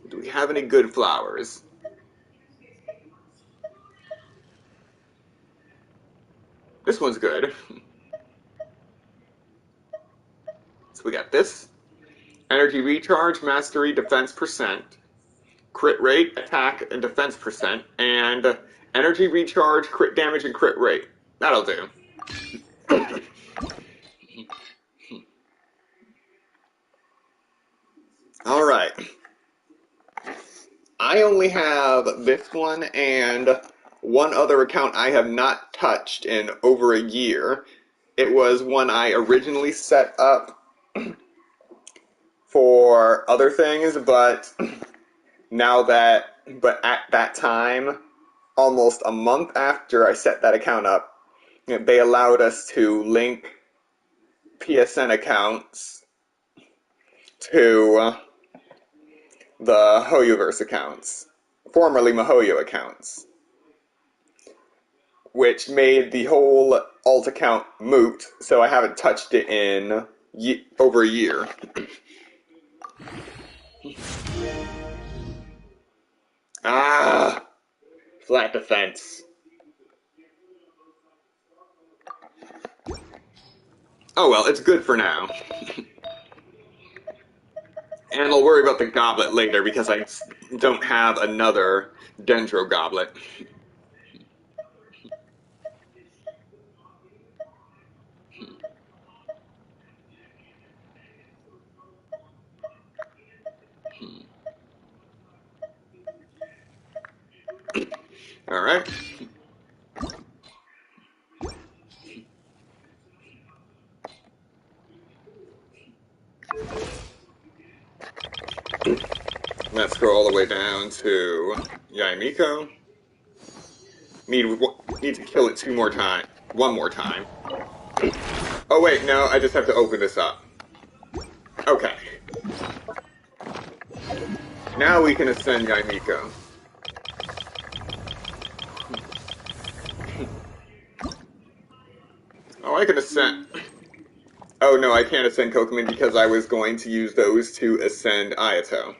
Speaker 16: Do we have any good flowers? This one's good. So we got this. Energy recharge, mastery, defense %, crit rate, attack, and defense %, and energy recharge, crit damage, and crit rate. That'll do. Alright. I only have this one and one other account I have not touched in over a year. It was one I originally set up for other things, but at that time, almost a month after I set that account up, they allowed us to link PSN accounts to the Hoyoverse accounts, formerly Mihoyo accounts, which made the whole alt account moot, so I haven't touched it in over a year. Ah, flat defense. Oh well, it's good for now. And I'll worry about the goblet later because I don't have another Dendro goblet. Alright. Let's go all the way down to Yaimiko. Need to kill it one more time. Oh wait, no, I just have to open this up. Okay. Now we can ascend Yaimiko. Oh, I can ascend... Oh no, I can't ascend Kokomin because I was going to use those to ascend Ayato.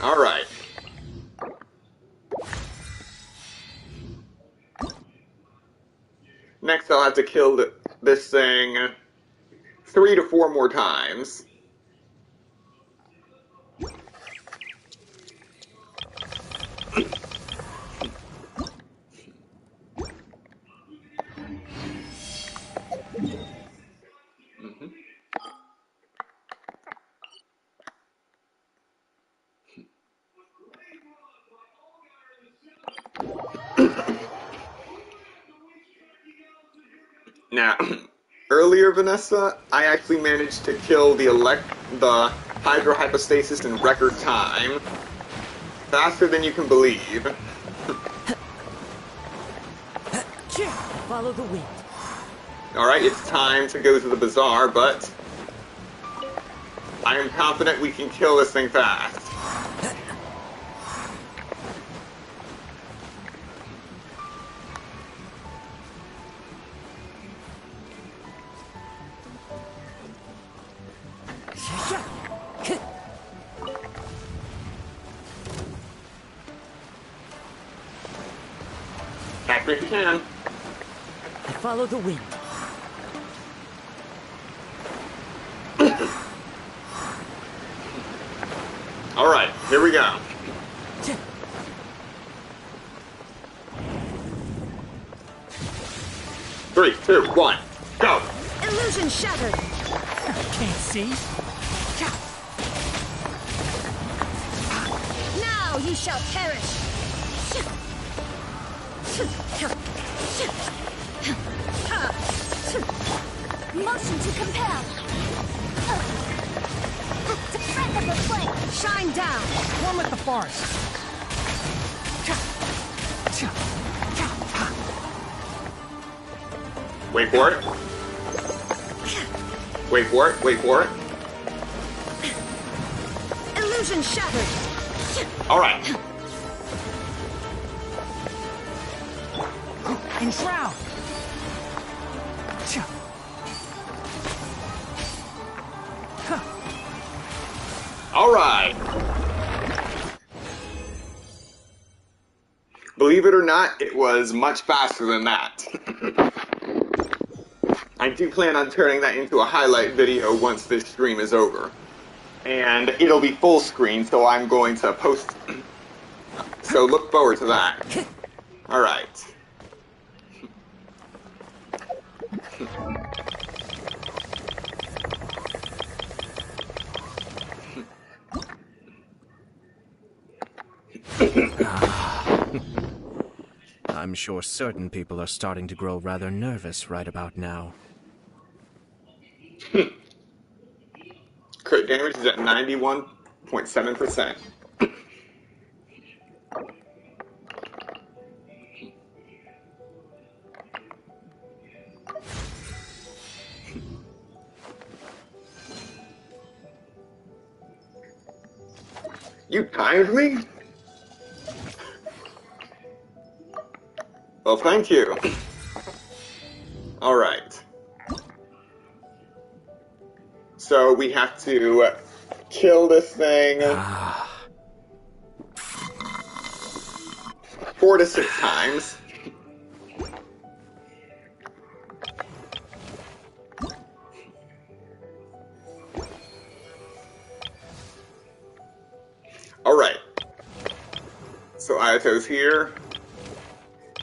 Speaker 16: Alright. Next I'll have to kill this thing 3 to 4 more times. Now, earlier, Vanessa, I actually managed to kill the hydrohypostasis in record time. Faster than you can believe.
Speaker 13: Follow the wind.
Speaker 16: Alright, it's time to go to the bazaar, but I am confident we can kill this thing fast. think you can.
Speaker 17: I follow the wind.
Speaker 16: Alright, here we go. Three, two, one, go!
Speaker 13: Illusion shattered.
Speaker 14: Can't see.
Speaker 13: Now you shall perish.
Speaker 4: Motion to compel. Defend of the flame.
Speaker 13: Shine down.
Speaker 14: One with the forest.
Speaker 16: Wait for it. Wait for it, wait for it.
Speaker 13: Illusion shattered.
Speaker 16: Alright.
Speaker 14: Enshroud.
Speaker 16: Alright. Believe it or not, it was much faster than that. I do plan on turning that into a highlight video once this stream is over. And it'll be full screen, so I'm going to post. So look forward to that. Alright.
Speaker 19: I'm sure certain people are starting to grow rather nervous right about now.
Speaker 16: Crit damage is at 91.7%. You timed me? Well, thank you. Alright. So we have to kill this thing 4 to 6 times. Alright. So Ayato's here.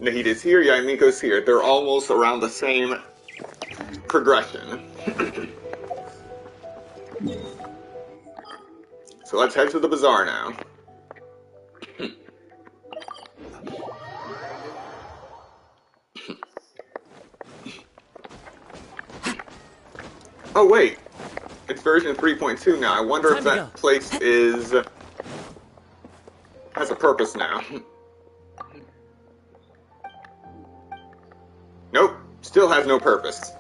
Speaker 16: Nahida's here, Yamiko's here. They're almost around the same progression. So let's head to the bazaar now. Oh wait, it's version 3.2 now. I wonder if that place has a purpose now. Nope, still has no purpose.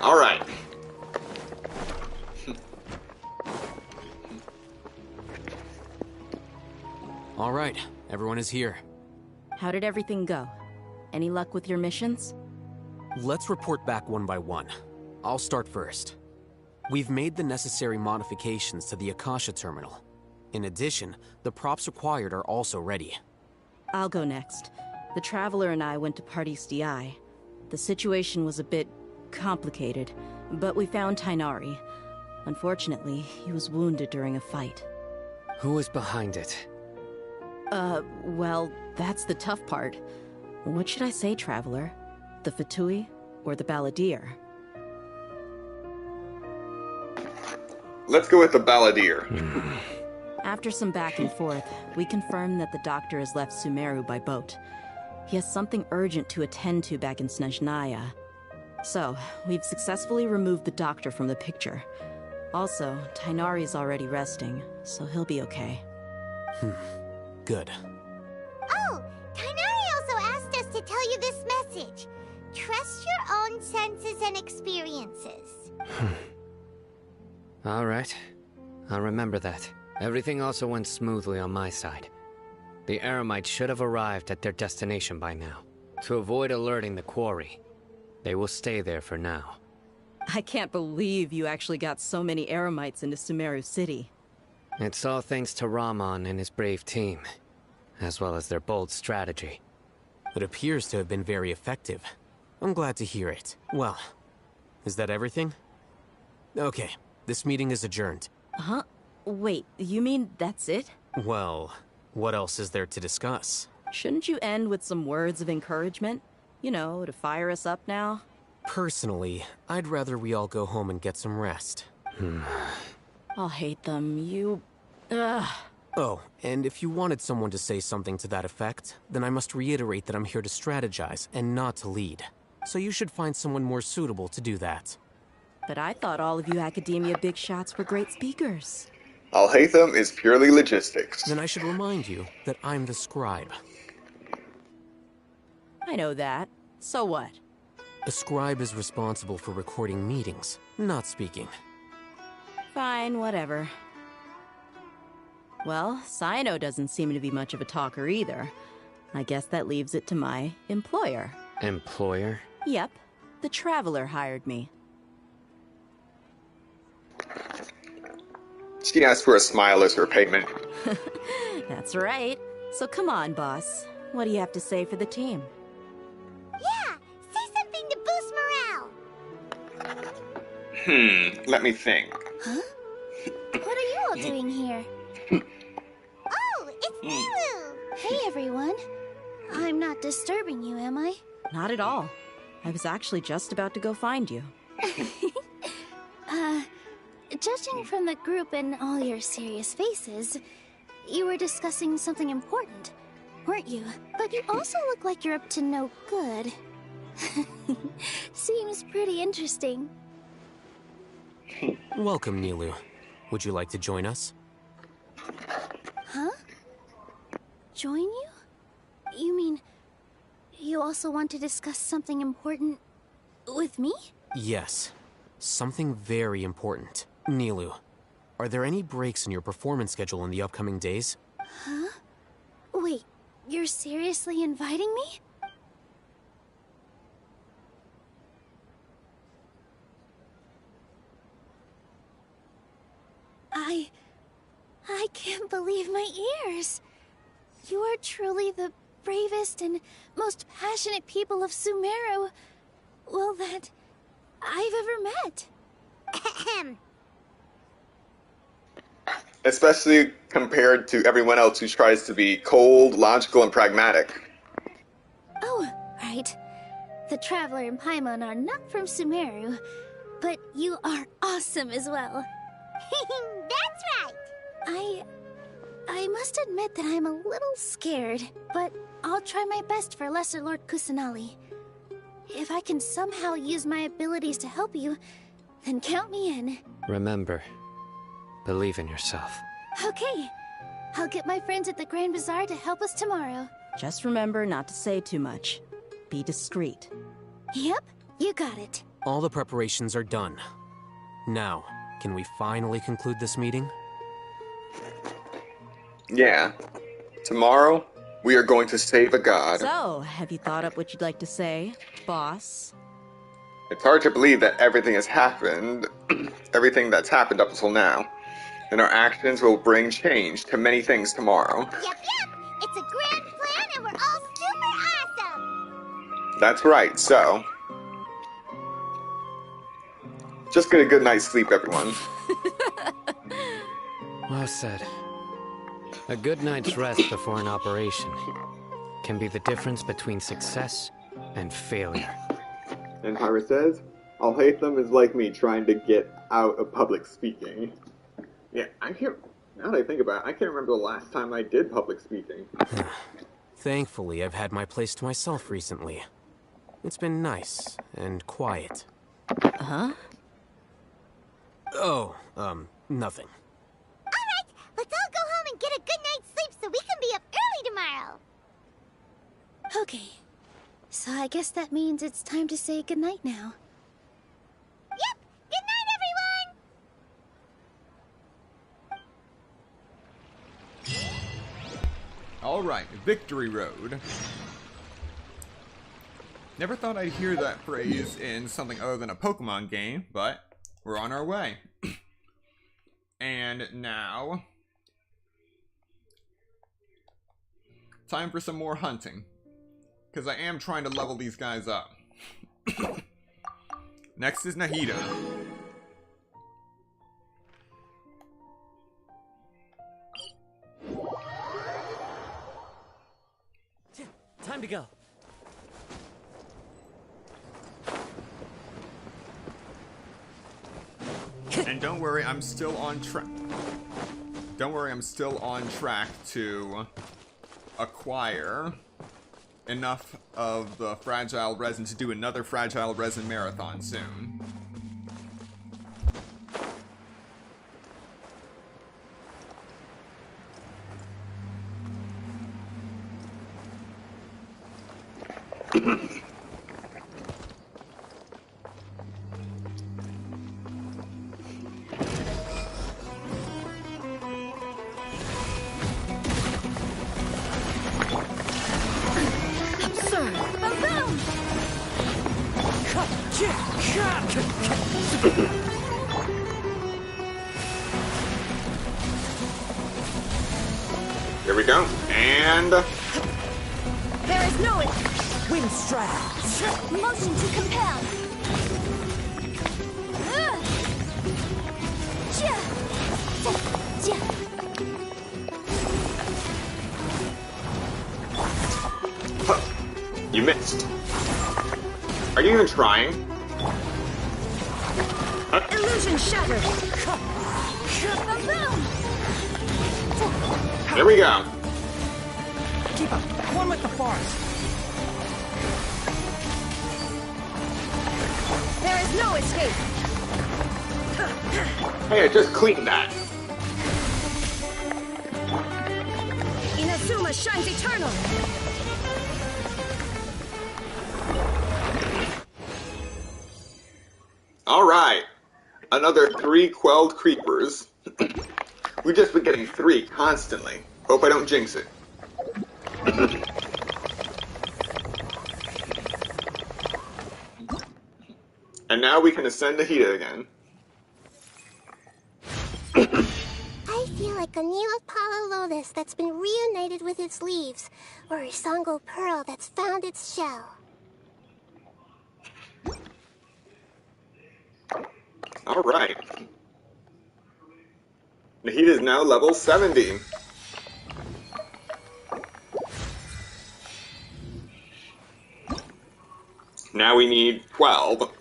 Speaker 16: All right.
Speaker 5: All right, everyone is here.
Speaker 6: How did everything go? Any luck with your missions?
Speaker 5: Let's report back one by one. I'll start first. We've made the necessary modifications to the Akasha terminal. In addition, the props required are also ready.
Speaker 6: I'll go next. The Traveler and I went to Party's DI. The situation was a bit complicated, but we found Tainari. Unfortunately, he was wounded during a fight.
Speaker 3: Who was behind it?
Speaker 6: Well, that's the tough part. What should I say, Traveler? The Fatui or the Balladeer?
Speaker 16: Let's go with the Balladeer.
Speaker 6: After some back and forth, we confirmed that the doctor has left Sumeru by boat. He has something urgent to attend to back in Snezhnaya. So, we've successfully removed the doctor from the picture. Also, Tainari's already resting, so he'll be okay.
Speaker 5: Good.
Speaker 4: Oh, Tainari also asked us to tell you this message. Trust your own senses and experiences.
Speaker 3: All right. I'll remember that. Everything also went smoothly on my side. The Eremites should have arrived at their destination by now. To avoid alerting the quarry, they will stay there for now.
Speaker 6: I can't believe you actually got so many Eremites into Sumeru City.
Speaker 3: It's all thanks to Rahman and his brave team, as well as their bold strategy.
Speaker 5: It appears to have been very effective. I'm glad to hear it. Well, is that everything? Okay, this meeting is adjourned.
Speaker 6: Huh? Wait, you mean that's it?
Speaker 5: Well, what else is there to discuss?
Speaker 6: Shouldn't you end with some words of encouragement? You know, to fire us up now?
Speaker 5: Personally, I'd rather we all go home and get some rest.
Speaker 6: I'll hate them. Ugh.
Speaker 5: Oh, and if you wanted someone to say something to that effect, then I must reiterate that I'm here to strategize and not to lead. So you should find someone more suitable to do that.
Speaker 6: But I thought all of you Akademiya big shots were great speakers.
Speaker 16: Al-Haytham is purely logistics.
Speaker 5: Then I should remind you that I'm the scribe.
Speaker 6: I know that. So what?
Speaker 5: A scribe is responsible for recording meetings, not speaking.
Speaker 6: Fine, whatever. Well, Cyno doesn't seem to be much of a talker either. I guess that leaves it to my employer.
Speaker 3: Employer?
Speaker 6: Yep. The Traveler hired me.
Speaker 16: She asked for a smile as her payment.
Speaker 6: That's right. So come on, boss. What do you have to say for the team?
Speaker 4: Yeah! Say something to boost morale!
Speaker 16: Let me think.
Speaker 4: Huh? What are you all doing here? Oh, it's Nilu! Hey, everyone. I'm not disturbing you, am I?
Speaker 6: Not at all. I was actually just about to go find you.
Speaker 4: Judging from the group and all your serious faces, you were discussing something important, weren't you? But you also look like you're up to no good. Seems pretty interesting.
Speaker 5: Welcome, Nilu. Would you like to join us?
Speaker 4: Huh? Join you? You mean, you also want to discuss something important with me?
Speaker 5: Yes. Something very important. Nilu, are there any breaks in your performance schedule in the upcoming days?
Speaker 4: Huh? Wait, you're seriously inviting me? I can't believe my ears. You are truly the bravest and most passionate people of Sumeru, well, that I've ever met.
Speaker 16: Especially compared to everyone else who tries to be cold, logical, and pragmatic.
Speaker 4: Oh, right. The Traveler and Paimon are not from Sumeru, but you are awesome as well. That's right! I must admit that I'm a little scared, but I'll try my best for Lesser Lord Kusanali. If I can somehow use my abilities to help you, then count me in.
Speaker 3: Remember, believe in yourself.
Speaker 4: Okay. I'll get my friends at the Grand Bazaar to help us tomorrow.
Speaker 6: Just remember not to say too much. Be discreet.
Speaker 4: Yep, you got it.
Speaker 5: All the preparations are done. Now, can we finally conclude this meeting?
Speaker 16: Yeah. Tomorrow, we are going to save a god.
Speaker 6: So, have you thought up what you'd like to say, boss?
Speaker 16: It's hard to believe that everything has happened, everything that's happened up until now. And our actions will bring change to many things tomorrow.
Speaker 4: Yep. It's a grand plan and we're all super awesome.
Speaker 16: That's right, so... just get a good night's sleep, everyone.
Speaker 3: Well said. A good night's rest before an operation can be the difference between success and failure.
Speaker 16: And Hira says, Al-Haytham is like me trying to get out of public speaking. Yeah, now that I think about it, I can't remember the last time I did public speaking.
Speaker 5: Thankfully, I've had my place to myself recently. It's been nice and quiet.
Speaker 6: Huh?
Speaker 5: Oh, nothing.
Speaker 4: Alright, let's all go home and get a good night's sleep so we can be up early tomorrow. Okay, so I guess that means it's time to say goodnight now. Yep, good night, everyone!
Speaker 1: Alright, Victory Road. Never thought I'd hear that phrase in something other than a Pokemon game, but we're on our way. And now, time for some more hunting. Because I am trying to level these guys up. Next is Nahida.
Speaker 10: Time to go.
Speaker 1: And don't worry, I'm still on track. Don't worry, I'm still on track to acquire enough of the fragile resin to do another fragile resin marathon soon.
Speaker 16: Here we go. And
Speaker 13: There is no wind strike.
Speaker 4: Motion to compel.
Speaker 16: you missed. Are you even trying?
Speaker 13: Illusion shattered.
Speaker 16: There we go.
Speaker 14: Keep up. One with the forest.
Speaker 13: There is no escape.
Speaker 16: Hey, I just cleaned that.
Speaker 13: Inazuma shines eternal.
Speaker 16: Alright. Another 3 quelled creepers. We've just been getting 3 constantly. Hope I don't jinx it. And now we can ascend to Nahida again.
Speaker 4: I feel like a new Apollo lotus that's been reunited with its leaves, or a Songo pearl that's found its shell.
Speaker 16: Alright. Nahida is now level 70. Now we need 12.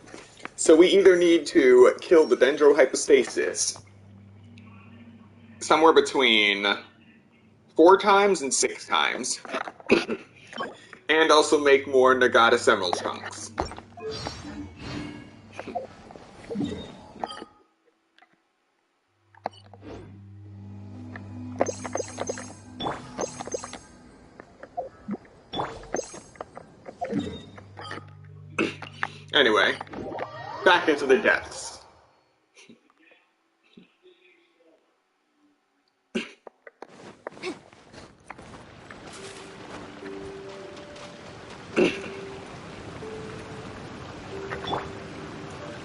Speaker 16: So we either need to kill the Dendrohypostasis somewhere between 4 times and 6 times. And also make more Nagatus Emerald chunks. Anyway, back into the depths.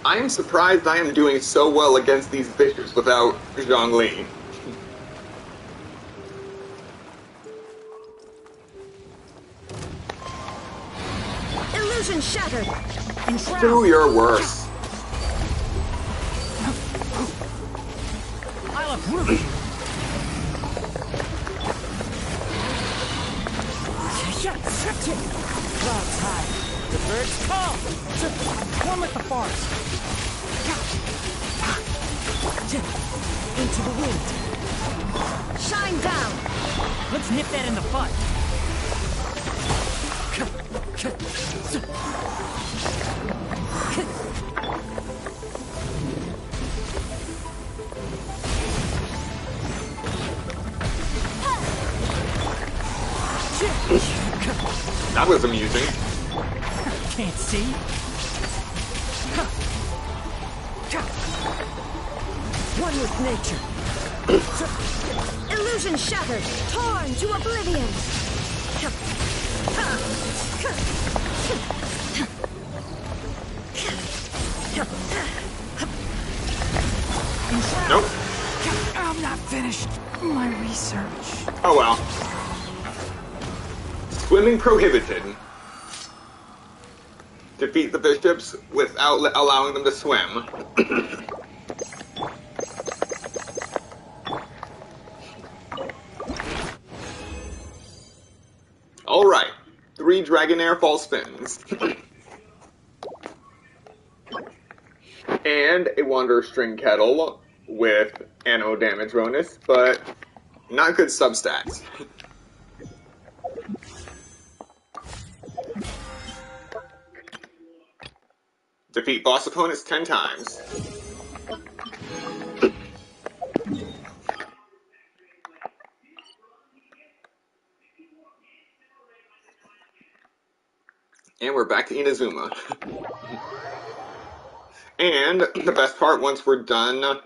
Speaker 16: I am surprised I am doing so well against these fishes without Zhongli.
Speaker 13: Illusion shattered.
Speaker 16: Do your worst.
Speaker 14: I love Ruby. Clouds high. The birds call. One with the forest.
Speaker 13: Into the wind. Shine down.
Speaker 14: Let's nip that in the bud.
Speaker 16: That was amusing.
Speaker 14: Can't see.
Speaker 13: One with nature. Illusion shattered. Torn to oblivion.
Speaker 16: Nope.
Speaker 14: I'm not finished my research.
Speaker 16: Oh well. Swimming prohibited. Defeat the bishops without allowing them to swim. Alright. 3 Dragonair Fall Spins. And a Wanderer String Kettle with ammo damage bonus, but not good substats. Defeat boss opponents 10 times. And we're back to Inazuma. And the best part, once we're done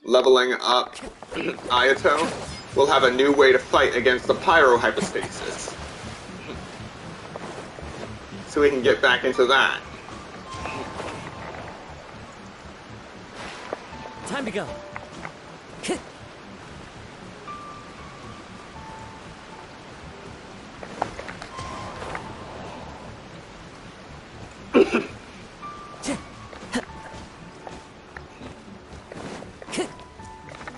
Speaker 16: leveling up Ayato, we'll have a new way to fight against the Pyro Hypostasis. So we can get back into that.
Speaker 10: Time to go.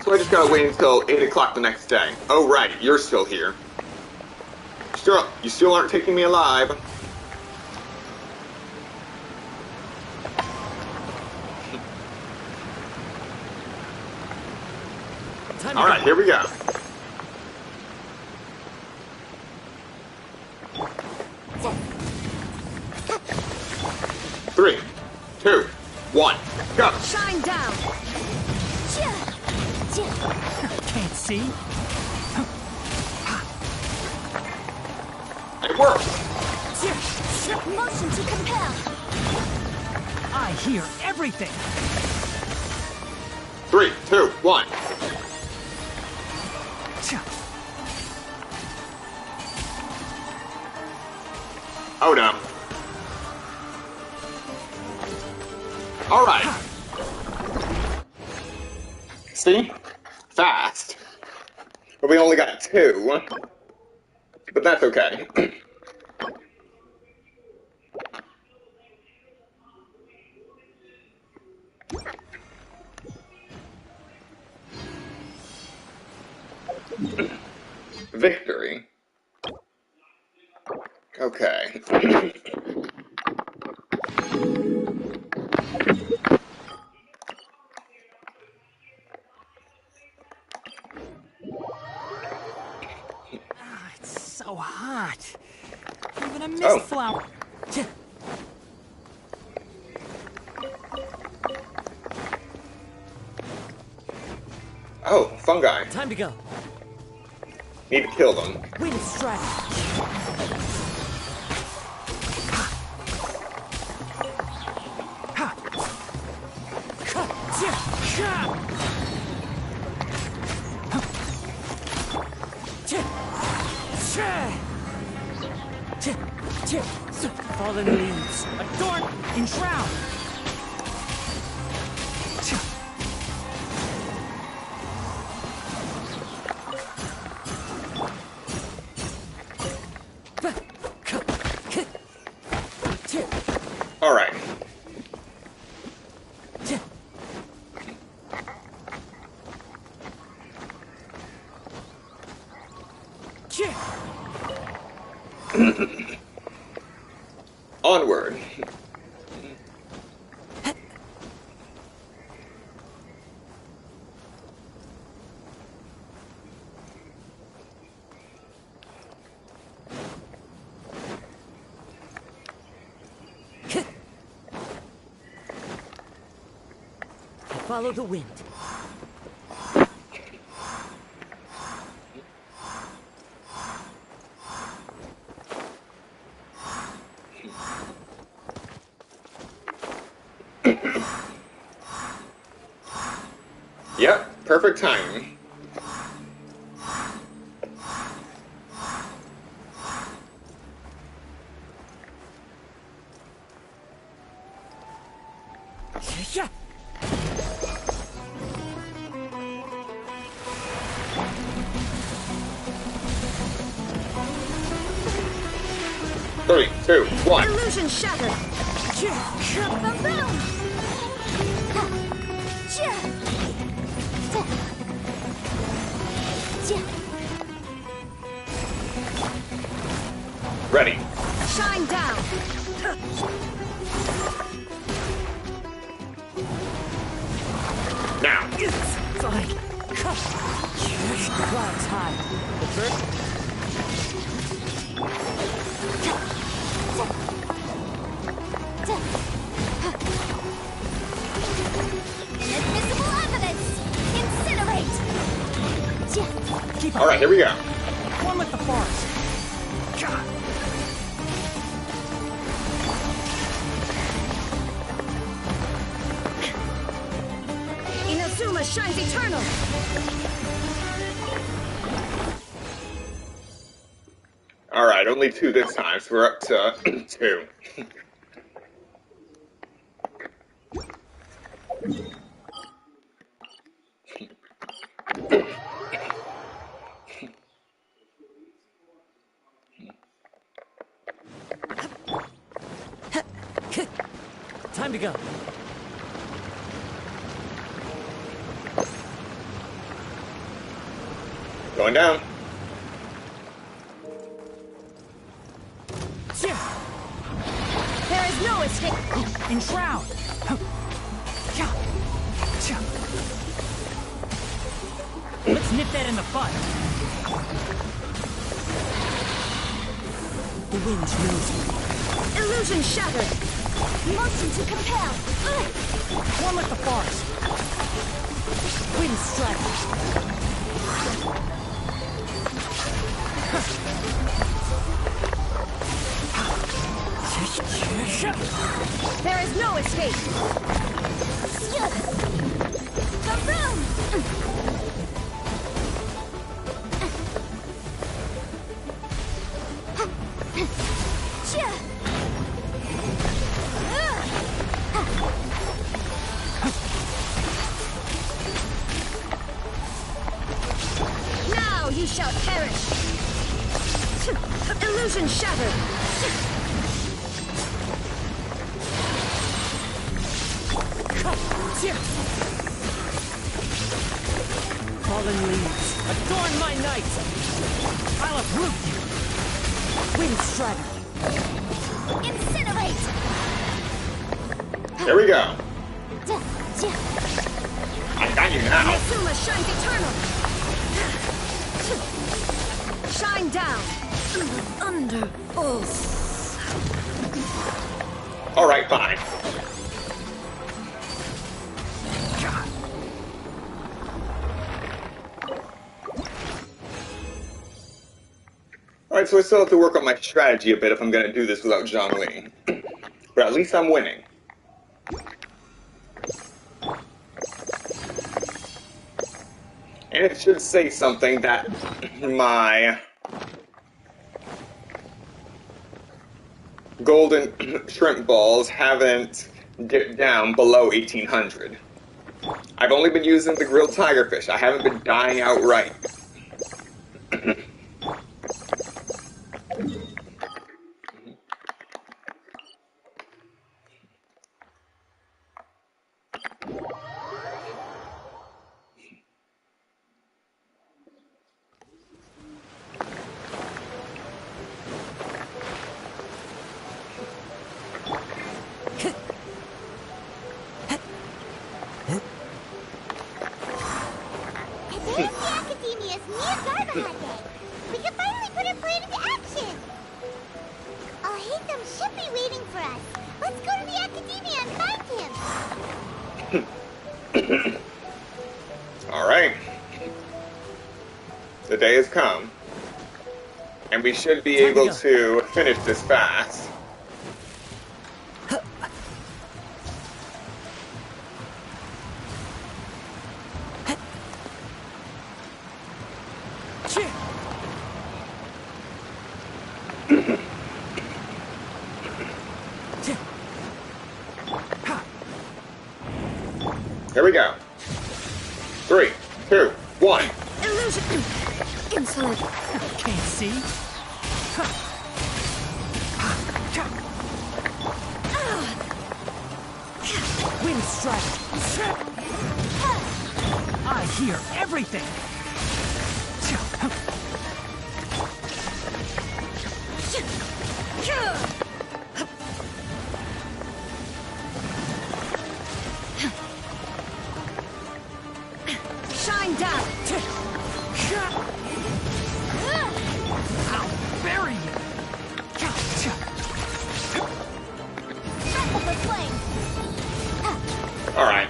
Speaker 16: So I just gotta wait until 8 o'clock the next day. Oh right, you're still here. You still aren't taking me alive. Alright, here we go. Three, 2, 1, go!
Speaker 13: Shine down!
Speaker 14: Can't see.
Speaker 16: It works!
Speaker 13: Motion to compel!
Speaker 14: I hear everything!
Speaker 16: 3, 2, 1. Oh no. Alright. See? Fast. But we only got 2. But that's okay. Victory. Okay.
Speaker 14: It's so hot. Even a mist flower.
Speaker 16: Oh, fungi.
Speaker 10: Time to go.
Speaker 16: Need to kill them.
Speaker 10: Wind strike.
Speaker 14: Fallen leaves. Adorn in shroud.
Speaker 16: Alright. Onward.
Speaker 10: Follow the wind.
Speaker 16: Yep, perfect timing. Three, two, one.
Speaker 13: Illusion shattered.
Speaker 16: Ready.
Speaker 13: Shine down.
Speaker 16: Now.
Speaker 13: Clouds high. The first.
Speaker 4: Inadmissible evidence! Incinerate!
Speaker 16: All right, here we go.
Speaker 14: One with the forest.
Speaker 13: Inazuma shines eternal.
Speaker 16: All right, only two this time, so we're up to two.
Speaker 10: Time to go.
Speaker 16: Going down.
Speaker 13: There is no escape.
Speaker 14: Enshroud. Let's nip that in the bud.
Speaker 10: The wind knows me.
Speaker 13: Illusion shattered.
Speaker 4: Motion to compel.
Speaker 14: One with the forest.
Speaker 10: Wind strike.
Speaker 13: There is no escape.
Speaker 4: Kaboom!
Speaker 13: Now you shall perish. Illusion shattered.
Speaker 10: Fallen leaves. Adorn my night.
Speaker 14: I'll uproot you.
Speaker 10: Wind strike.
Speaker 4: Incinerate!
Speaker 16: Here we go. I got you now.
Speaker 13: Inazuma shines eternal. Shine down. Under oath.
Speaker 16: All right, fine. Alright, so I still have to work on my strategy a bit if I'm going to do this without Zhongli. But at least I'm winning. And it should say something that my golden shrimp balls haven't dipped down below 1800. I've only been using the grilled tigerfish. I haven't been dying outright.
Speaker 4: Today's the Akademiya's new Garbaha Day. We can finally put our plan into action. I'll hate them should be waiting for us. Let's go to the Akademiya and find him.
Speaker 16: Alright. The day has come. And we should be able to finish this fast. Here we go. 3, 2, 1.
Speaker 13: Illusion! Insolent!
Speaker 14: Can't see? Wind strike! I hear everything!
Speaker 13: Shine down!
Speaker 14: I'll bury you!
Speaker 4: Grapple the flame!
Speaker 16: Alright.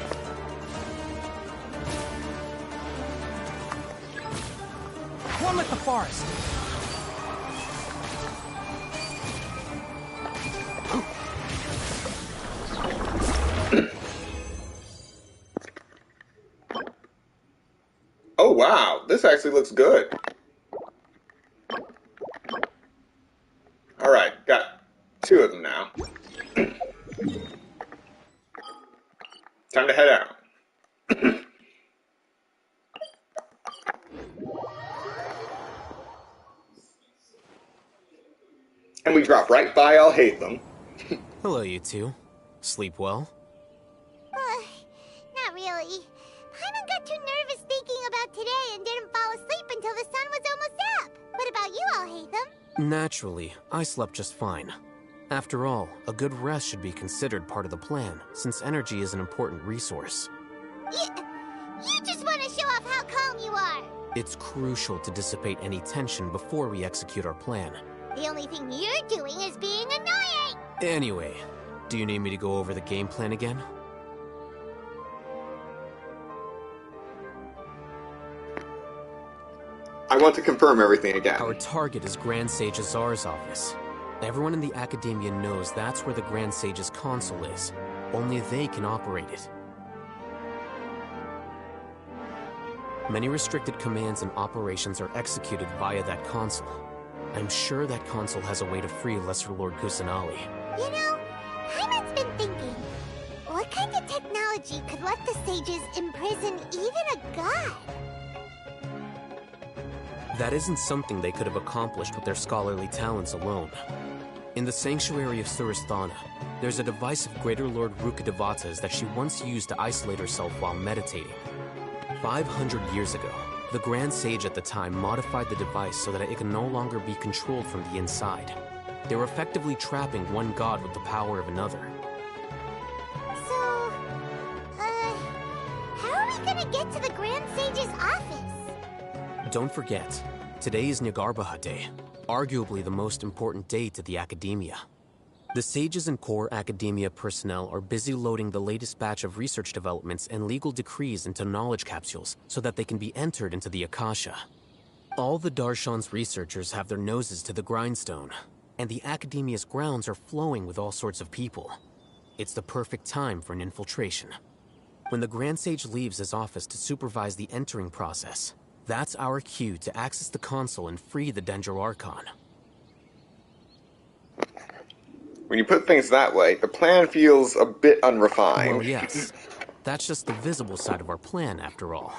Speaker 14: One with the forest!
Speaker 16: Oh wow, this actually looks good. Alright, got 2 of them now. Time to head out. And we drop right by Alhaitham.
Speaker 5: Hello, you two. Sleep well?
Speaker 4: Not really. Paimon got too nervous thinking about today and didn't fall asleep until the sun was almost up. What about you, Alhaitham?
Speaker 5: Naturally, I slept just fine. After all, a good rest should be considered part of the plan, since energy is an important resource.
Speaker 4: You just want to show off how calm you are.
Speaker 5: It's crucial to dissipate any tension before we execute our plan.
Speaker 4: The only thing you're doing is being annoying.
Speaker 5: Anyway, do you need me to go over the game plan again?
Speaker 16: I want to confirm everything again.
Speaker 5: Our target is Grand Sage Azar's office. Everyone in the Akademiya knows that's where the Grand Sage's console is. Only they can operate it. Many restricted commands and operations are executed via that console. I'm sure that console has a way to free Lesser Lord Kusanali.
Speaker 4: You know, Paimon's been thinking, what kind of technology could let the sages imprison even a god?
Speaker 5: That isn't something they could have accomplished with their scholarly talents alone. In the Sanctuary of Surasthana, there's a device of Greater Lord Rukkhadevata's that she once used to isolate herself while meditating. 500 years ago, the Grand Sage at the time modified the device so that it can no longer be controlled from the inside. They were effectively trapping one god with the power of another.
Speaker 4: So, how are we gonna get to the Grand Sage's office?
Speaker 5: Don't forget, today is Nyagarbha Day, arguably the most important day to the Akademiya. The sages and core Akademiya personnel are busy loading the latest batch of research developments and legal decrees into knowledge capsules so that they can be entered into the Akasha. All the Darshan's researchers have their noses to the grindstone, and the Akademiya's grounds are flowing with all sorts of people. It's the perfect time for an infiltration. When the Grand Sage leaves his office to supervise the entering process, that's our cue to access the console and free the Dendro Archon.
Speaker 16: When you put things that way, the plan feels a bit unrefined.
Speaker 5: Well, yes. That's just the visible side of our plan, after all.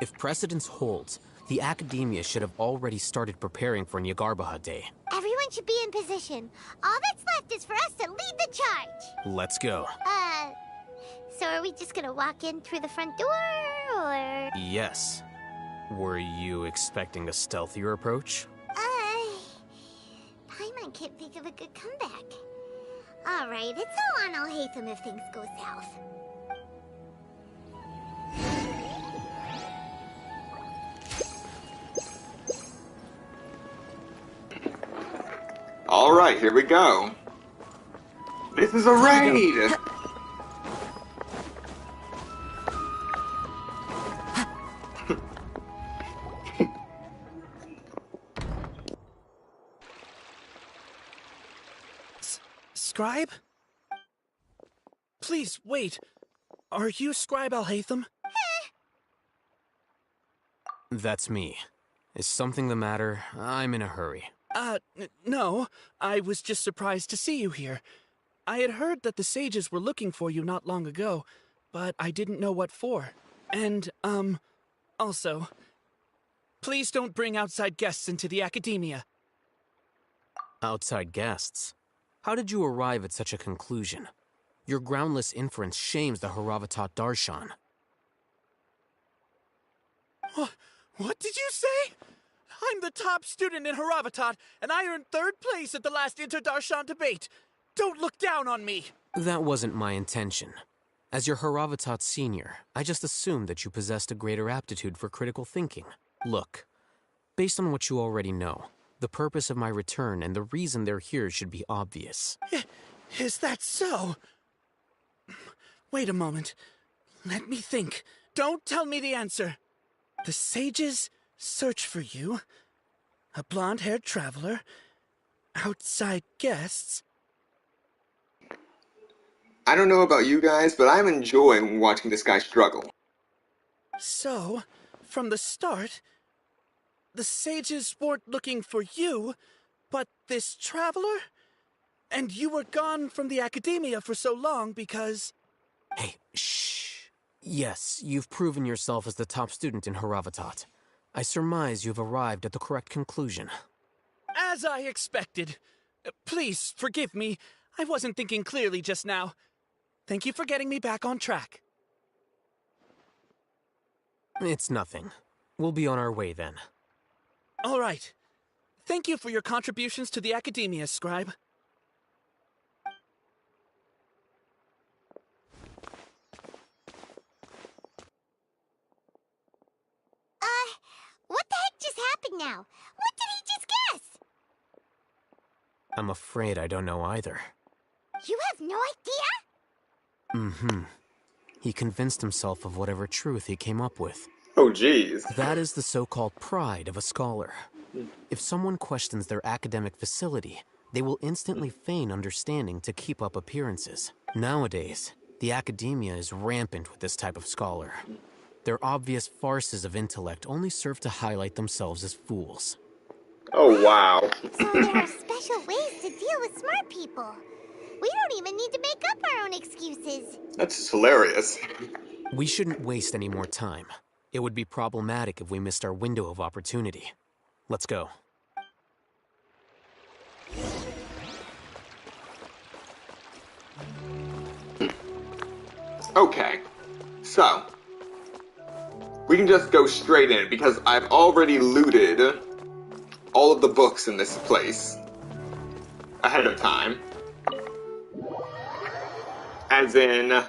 Speaker 5: If precedence holds, the Akademiya should have already started preparing for Nyagarbha Day.
Speaker 4: Everyone should be in position. All that's left is for us to lead the charge.
Speaker 5: Let's go.
Speaker 4: So are we just gonna walk in through the front door, or...?
Speaker 5: Yes. Were you expecting a stealthier approach?
Speaker 4: Paimon can't think of a good comeback. Alright, it's all on Alhaitham if things go south.
Speaker 16: Alright, here we go. This is a raid!
Speaker 10: Scribe? Please, wait. Are you Scribe Alhaitham?
Speaker 5: That's me. Is something the matter? I'm in a hurry.
Speaker 10: No. I was just surprised to see you here. I had heard that the sages were looking for you not long ago.
Speaker 20: but I didn't know what for. And, also, please don't bring outside guests into the Akademiya.
Speaker 5: Outside guests? How did you arrive at such a conclusion? Your groundless inference shames the Haravatat Darshan.
Speaker 20: What did you say? I'm the top student in Haravatat, and I earned 3rd place at the last Inter-Darshan debate. Don't look down on me!
Speaker 5: That wasn't my intention. As your Haravatat senior, I just assumed that you possessed a greater aptitude for critical thinking. Look, based on what you already know, the purpose of my return and the reason they're here should be obvious.
Speaker 20: Is that so? Wait a moment. Let me think. Don't tell me the answer. The sages search for you. A blonde-haired traveler. Outside guests.
Speaker 16: I don't know about you guys, but I'm enjoying watching this guy struggle.
Speaker 20: So, from the start, the sages weren't looking for you, but this traveler? And you were gone from the Akademiya for so long because...
Speaker 5: Hey, shh. Yes, you've proven yourself as the top student in Haravatat. I surmise you've arrived at the correct conclusion.
Speaker 20: As I expected. Please, forgive me. I wasn't thinking clearly just now. Thank you for getting me back on track.
Speaker 5: It's nothing. We'll be on our way then.
Speaker 20: All right. Thank you for your contributions to the Akademiya, Scribe.
Speaker 4: What the heck just happened now? What did he just guess?
Speaker 5: I'm afraid I don't know either.
Speaker 4: You have no idea?
Speaker 5: Mm-hmm. He convinced himself of whatever truth he came up with.
Speaker 16: Oh, jeez.
Speaker 5: That is the so-called pride of a scholar. If someone questions their academic facility, they will instantly feign understanding to keep up appearances. Nowadays, the Akademiya is rampant with this type of scholar. Their obvious farces of intellect only serve to highlight themselves as fools.
Speaker 16: Oh, wow.
Speaker 4: So there are special ways to deal with smart people. We don't even need to make up our own excuses.
Speaker 16: That's just hilarious.
Speaker 5: We shouldn't waste any more time. It would be problematic if we missed our window of opportunity. Let's go.
Speaker 16: Okay, so we can just go straight in because I've already looted all of the books in this place ahead of time. As in,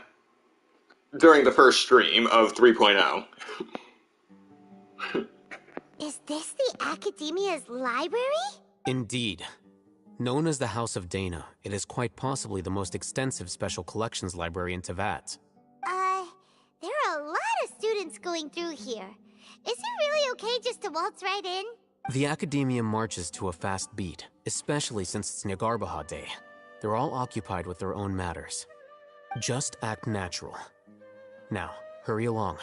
Speaker 16: during the first stream of 3.0.
Speaker 4: Is this the Akademiya's library?
Speaker 5: Indeed. Known as the House of Dana, it is quite possibly the most extensive special collections library in Teyvat.
Speaker 4: There are a lot of students going through here. Is it really okay just to waltz right in?
Speaker 5: The Akademiya marches to a fast beat, especially since it's Nagarbaha Day. They're all occupied with their own matters. Just act natural. Now, hurry along.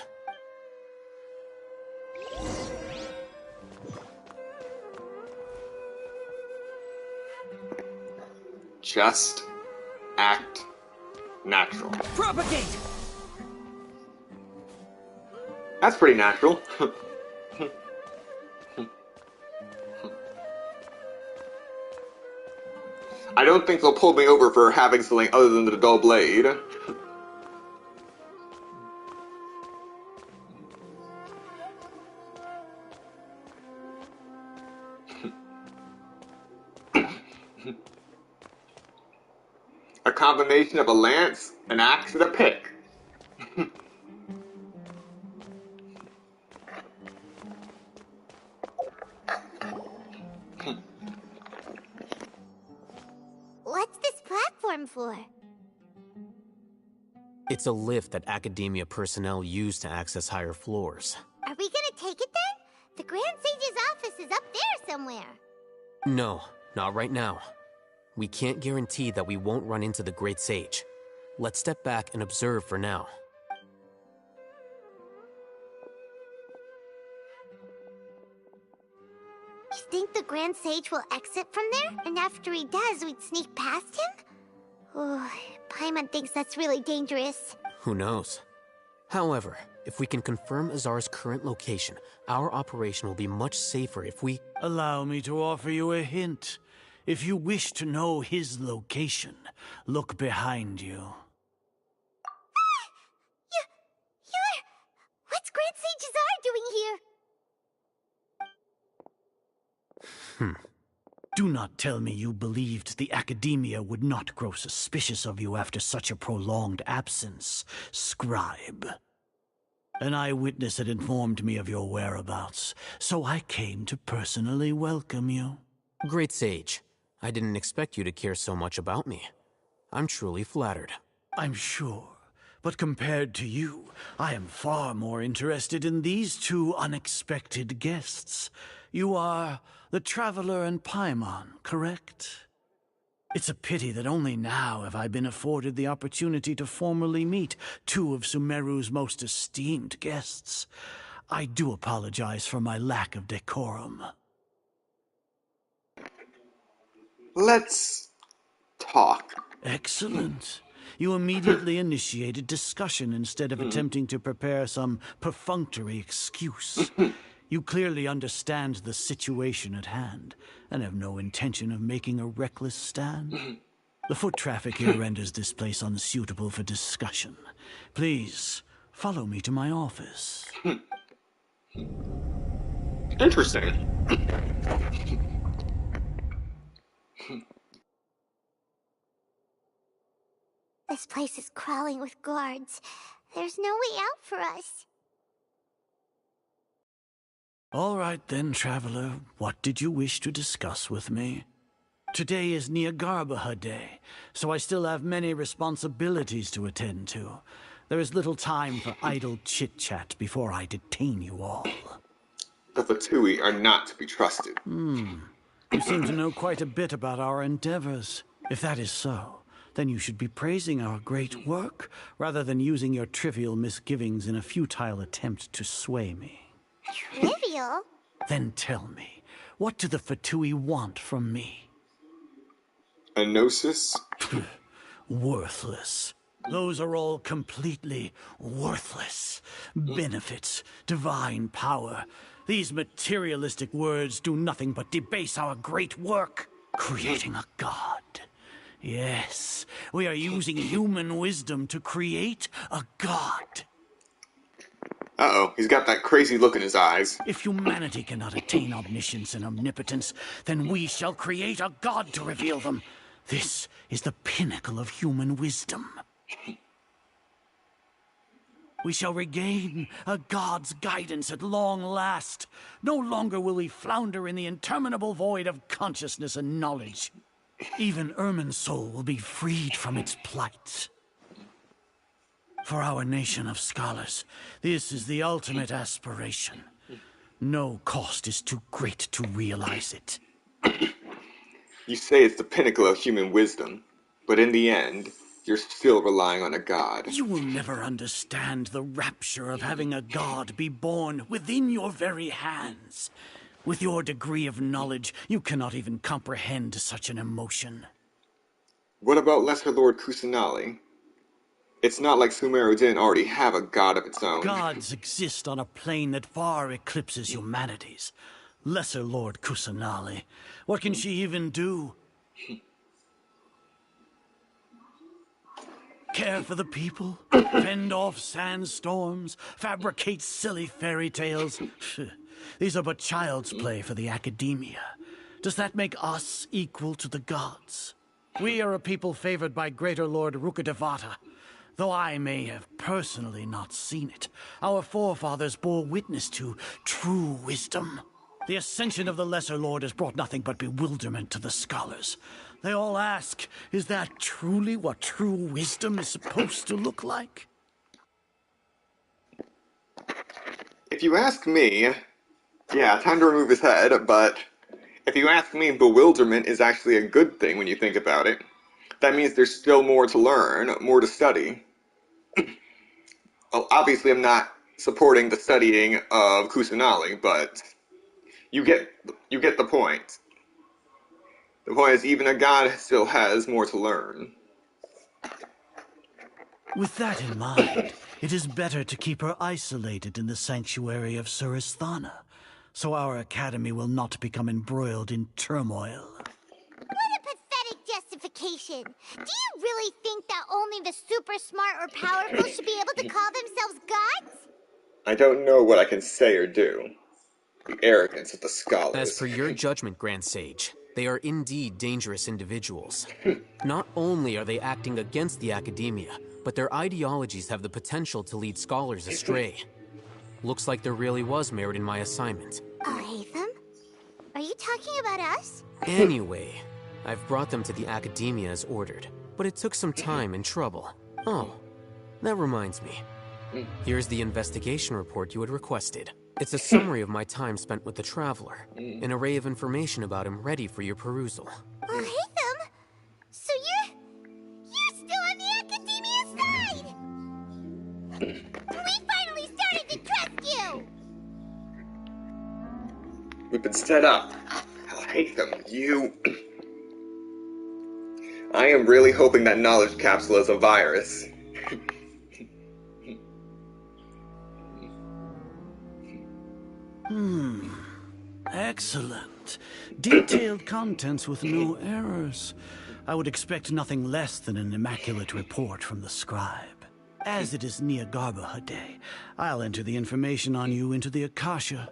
Speaker 16: Just act natural.
Speaker 13: Propagate!
Speaker 16: That's pretty natural. I don't think they'll pull me over for having something other than the dull blade. A combination of a lance, an axe, and a pick.
Speaker 4: What's this platform for?
Speaker 5: It's a lift that Akademiya personnel use to access higher floors.
Speaker 4: Are we gonna take it then? The Grand Sage's office is up there somewhere.
Speaker 5: No, not right now. We can't guarantee that we won't run into the Great Sage. Let's step back and observe for now.
Speaker 4: You think the Grand Sage will exit from there? And after he does, we'd sneak past him? Oh, Paimon thinks that's really dangerous.
Speaker 5: Who knows? However, if we can confirm Azar's current location, our operation will be much safer if we...
Speaker 21: Allow me to offer you a hint. If you wish to know his location, look behind you.
Speaker 4: What's Grand Sage Azar doing here?
Speaker 21: Do not tell me you believed the Akademiya would not grow suspicious of you after such a prolonged absence, scribe. An eyewitness had informed me of your whereabouts, so I came to personally welcome you.
Speaker 5: Great Sage, I didn't expect you to care so much about me. I'm truly flattered.
Speaker 21: I'm sure, but compared to you, I am far more interested in these two unexpected guests. You are the Traveler and Paimon, correct? It's a pity that only now have I been afforded the opportunity to formally meet two of Sumeru's most esteemed guests. I do apologize for my lack of decorum.
Speaker 16: Let's talk.
Speaker 21: Excellent. You immediately initiated discussion instead of attempting to prepare some perfunctory excuse. You clearly understand the situation at hand, and have no intention of making a reckless stand. The foot traffic here renders this place unsuitable for discussion. Please, follow me to my office.
Speaker 16: Interesting.
Speaker 4: This place is crawling with guards. There's no way out for us.
Speaker 21: All right then, Traveler. What did you wish to discuss with me? Today is Niagarbaha Day, so I still have many responsibilities to attend to. There is little time for idle chit-chat before I detain you all.
Speaker 16: The Fatui are not to be trusted.
Speaker 21: You seem to know quite a bit about our endeavors. If that is so, then you should be praising our great work, rather than using your trivial misgivings in a futile attempt to sway me.
Speaker 4: Trivial?
Speaker 21: Then tell me, what do the Fatui want from me?
Speaker 16: A gnosis?
Speaker 21: Worthless. Those are all completely worthless. Benefits, divine power. These materialistic words do nothing but debase our great work, creating a god. Yes, we are using human wisdom to create a god.
Speaker 16: Uh-oh, he's got that crazy look in his eyes.
Speaker 21: If humanity cannot attain omniscience and omnipotence, then we shall create a god to reveal them. This is the pinnacle of human wisdom. We shall regain a god's guidance at long last. No longer will we flounder in the interminable void of consciousness and knowledge. Even Ermin's soul will be freed from its plight. For our nation of scholars, this is the ultimate aspiration. No cost is too great to realize it.
Speaker 16: You say it's the pinnacle of human wisdom, but in the end, you're still relying on a god.
Speaker 21: You will never understand the rapture of having a god be born within your very hands. With your degree of knowledge, you cannot even comprehend such an emotion.
Speaker 16: What about Lesser Lord Kusanali? It's not like Sumeru didn't already have a god of its own.
Speaker 21: Gods exist on a plane that far eclipses humanity's. Lesser Lord Kusanali. What can she even do? Care for the people? Fend off sandstorms? Fabricate silly fairy tales? These are but child's play for the Akademiya. Does that make us equal to the gods? We are a people favored by Greater Lord Rukkhadevata. Though I may have personally not seen it, our forefathers bore witness to true wisdom. The ascension of the Lesser Lord has brought nothing but bewilderment to the scholars. They all ask, is that truly what true wisdom is supposed to look like?
Speaker 16: If you ask me, yeah, time to remove his head, but if you ask me, bewilderment is actually a good thing when you think about it. That means there's still more to learn, more to study. Well, obviously I'm not supporting the studying of Kusanali, but you get the point. The point is, even a god still has more to learn.
Speaker 21: With that in mind, it is better to keep her isolated in the sanctuary of Surasthana, so our academy will not become embroiled in turmoil.
Speaker 4: What a pathetic justification. Do you really think that only the super smart or powerful should be able to call themselves gods?
Speaker 16: I don't know what I can say or do. The arrogance of the scholars.
Speaker 5: As per your judgment, Grand Sage, they are indeed dangerous individuals. Not only are they acting against the Academia, but their ideologies have the potential to lead scholars astray. Looks like there really was merit in my assignment.
Speaker 4: Hatham? Are you talking about us?
Speaker 5: Anyway, I've brought them to the Academia as ordered, but it took some time and trouble. Oh, that reminds me. Here's the investigation report you had requested. It's a summary of my time spent with the Traveler, an array of information about him ready for your perusal.
Speaker 4: Hatham? So you're still on the Academia's side! We finally started to trust you!
Speaker 16: We've been set up. I'll hate them. You... I am really hoping that knowledge capsule is a virus.
Speaker 21: Excellent. Detailed contents with no errors. I would expect nothing less than an immaculate report from the scribe. As it is Niagarbaha Day, I'll enter the information on you into the Akasha.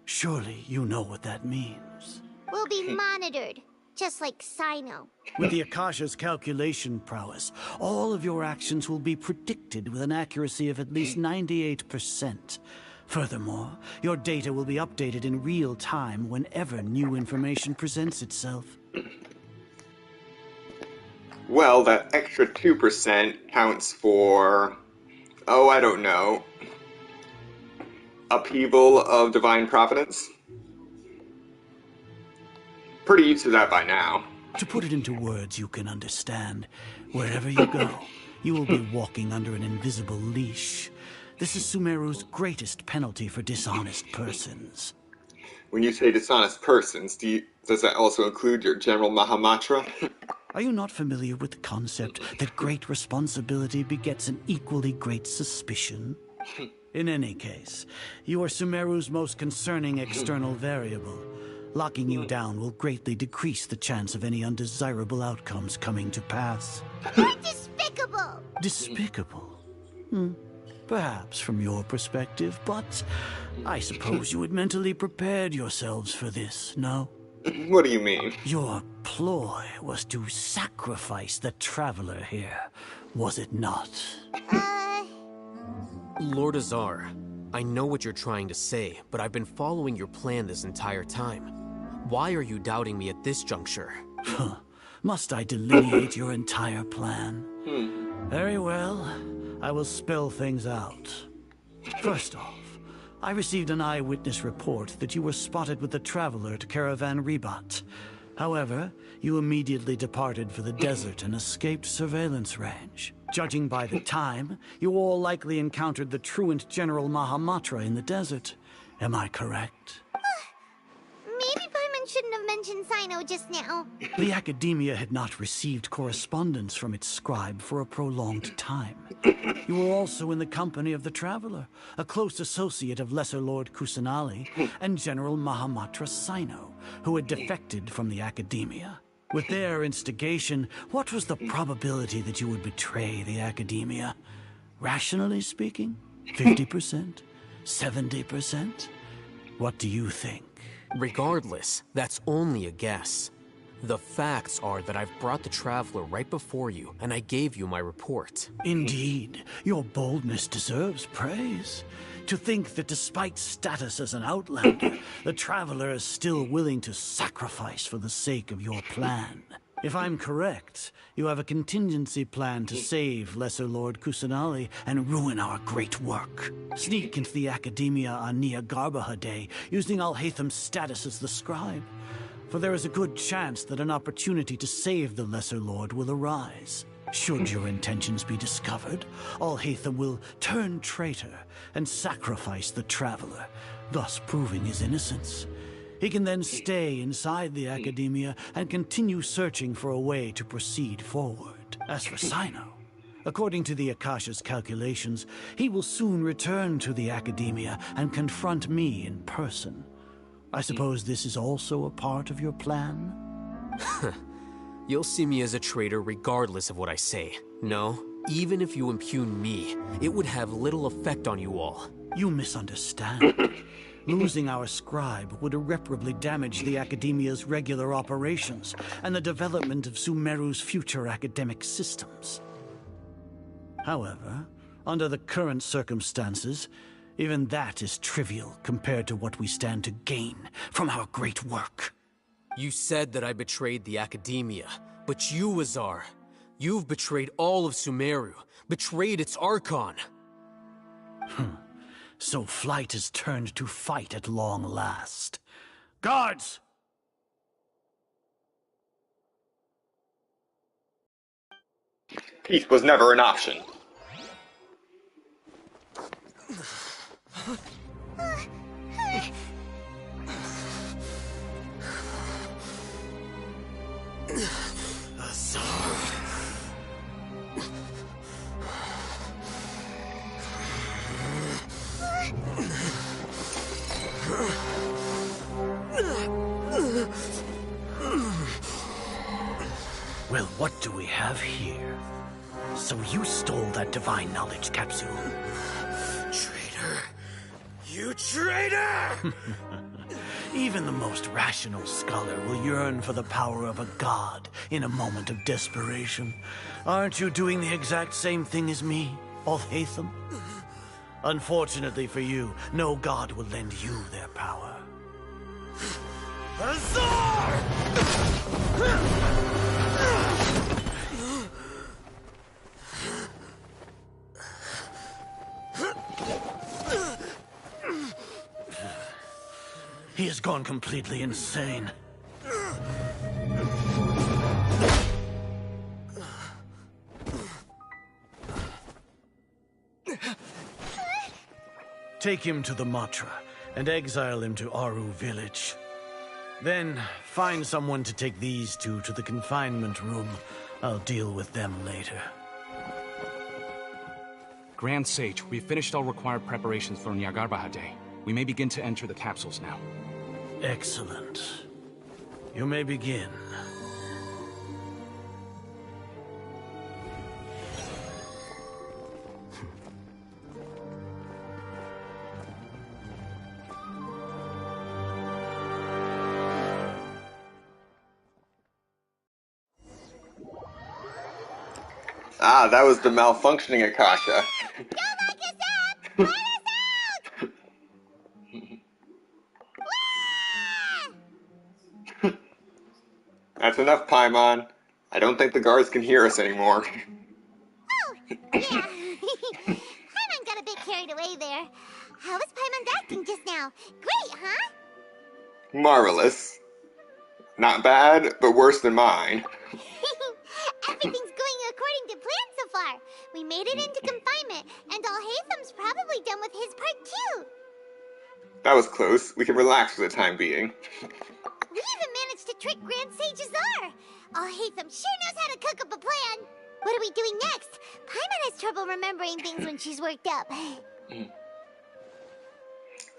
Speaker 21: Surely you know what that means.
Speaker 4: We'll be monitored, just like Sino.
Speaker 21: With the Akasha's calculation prowess, all of your actions will be predicted with an accuracy of at least 98%. Furthermore, your data will be updated in real time whenever new information presents itself.
Speaker 16: Well, that extra 2% counts for... oh, I don't know. Upheaval of divine providence? Pretty used to that by now.
Speaker 21: To put it into words you can understand, wherever you go, you will be walking under an invisible leash. This is Sumeru's greatest penalty for dishonest persons.
Speaker 16: When you say dishonest persons, does that also include your General Mahamatra?
Speaker 21: Are you not familiar with the concept that great responsibility begets an equally great suspicion? In any case, you are Sumeru's most concerning external variable. Locking you down will greatly decrease the chance of any undesirable outcomes coming to pass.
Speaker 4: You're despicable!
Speaker 21: Despicable? Perhaps from your perspective, but I suppose you had mentally prepared yourselves for this, no?
Speaker 16: What do you mean?
Speaker 21: Your ploy was to sacrifice the Traveler here, was it not?
Speaker 5: Lord Azar, I know what you're trying to say, but I've been following your plan this entire time. Why are you doubting me at this juncture?
Speaker 21: Must I delineate your entire plan? Very well. I will spell things out. First off, I received an eyewitness report that you were spotted with the Traveler at Caravan Ribat. However, you immediately departed for the desert and escaped surveillance range. Judging by the time, you all likely encountered the truant General Mahamatra in the desert. Am I correct?
Speaker 4: Maybe Paimon shouldn't have mentioned Sino just now.
Speaker 21: The Academia had not received correspondence from its scribe for a prolonged time. You were also in the company of the Traveler, a close associate of Lesser Lord Kusanali and General Mahamatra Sino, who had defected from the Academia. With their instigation, what was the probability that you would betray the Academia? Rationally speaking, 50%? 70%? What do you think?
Speaker 5: Regardless, that's only a guess. The facts are that I've brought the Traveler right before you, and I gave you my report.
Speaker 21: Indeed, your boldness deserves praise. To think that despite status as an outlander, the Traveler is still willing to sacrifice for the sake of your plan. If I'm correct, you have a contingency plan to save Lesser Lord Kusanali and ruin our great work. Sneak into the Academia on Niagarbaha Day, using Alhatham's status as the scribe. For there is a good chance that an opportunity to save the Lesser Lord will arise. Should your intentions be discovered, Alhatham will turn traitor and sacrifice the Traveler, thus proving his innocence. He can then stay inside the Academia and continue searching for a way to proceed forward. As for Sino, According to the Akasha's calculations, he will soon return to the Akademiya and confront me in person. I suppose this is also a part of your plan?
Speaker 5: You'll see me as a traitor regardless of what I say. No, even if you impugn me, it would have little effect on you all.
Speaker 21: You misunderstand. Losing our scribe would irreparably damage the Akademiya's regular operations and the development of Sumeru's future academic systems. However, under the current circumstances, even that is trivial compared to what we stand to gain from our great work.
Speaker 5: You said that I betrayed the Akademiya, but you, Azar, you've betrayed all of Sumeru, betrayed its Archon.
Speaker 21: So flight has turned to fight at long last. Guards!
Speaker 16: Peace was never an option.
Speaker 21: Well, what do we have here? So you stole that divine knowledge capsule.
Speaker 10: Traitor! You traitor!
Speaker 21: Even the most rational scholar will yearn for the power of a god in a moment of desperation. Aren't you doing the exact same thing as me, Alhaitham? Unfortunately for you, no god will lend you their power.
Speaker 10: Azar!
Speaker 21: He has gone completely insane. Take him to the Matra and exile him to Aru village. Then find someone to take these two to the confinement room. I'll deal with them later.
Speaker 7: Grand Sage, we've finished all required preparations for Nyargarbaha Day. We may begin to enter the capsules now.
Speaker 21: Excellent. You may begin.
Speaker 16: Ah, that was the malfunctioning Akasha. That's enough, Paimon. I don't think the guards can hear us anymore.
Speaker 4: Oh, yeah. Paimon got a bit carried away there. How was Paimon's acting just now? Great, huh?
Speaker 16: Marvelous. Not bad, but worse than mine.
Speaker 4: Everything's going according to plan so far. We made it into confinement, and Alhaitham's probably done with his part too.
Speaker 16: That was close. We can relax for the time being.
Speaker 4: We even managed to trick Grand Sage Azar. Alhaitham sure knows how to cook up a plan. What are we doing next? Paimon has trouble remembering things when she's worked up.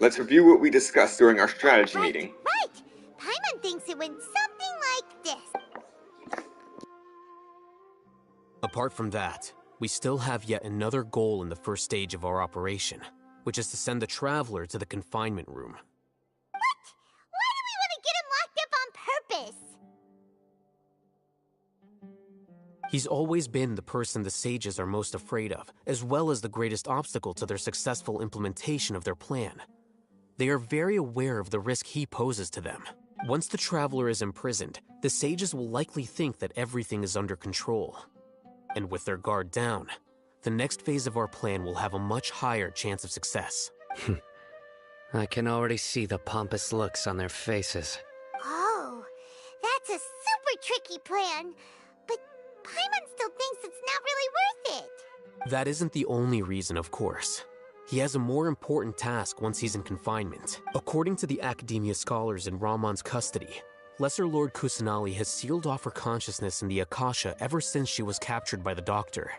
Speaker 16: Let's review what we discussed during our strategy meeting.
Speaker 4: Right! Paimon thinks it went something like this.
Speaker 5: Apart from that, we still have yet another goal in the first stage of our operation, which is to send the Traveler to the confinement room.
Speaker 4: What? Why do we want to get him locked up on purpose?
Speaker 5: He's always been the person the Sages are most afraid of, as well as the greatest obstacle to their successful implementation of their plan. They are very aware of the risk he poses to them. Once the Traveler is imprisoned, the Sages will likely think that everything is under control. And with their guard down, the next phase of our plan will have a much higher chance of success.
Speaker 3: I can already see the pompous looks on their faces.
Speaker 4: Oh, that's a super tricky plan. But Paimon still thinks it's not really worth it.
Speaker 5: That isn't the only reason, of course. He has a more important task once he's in confinement. According to the Akademiya scholars in Ramon's custody, Lesser Lord Kusanali has sealed off her consciousness in the Akasha ever since she was captured by the Doctor.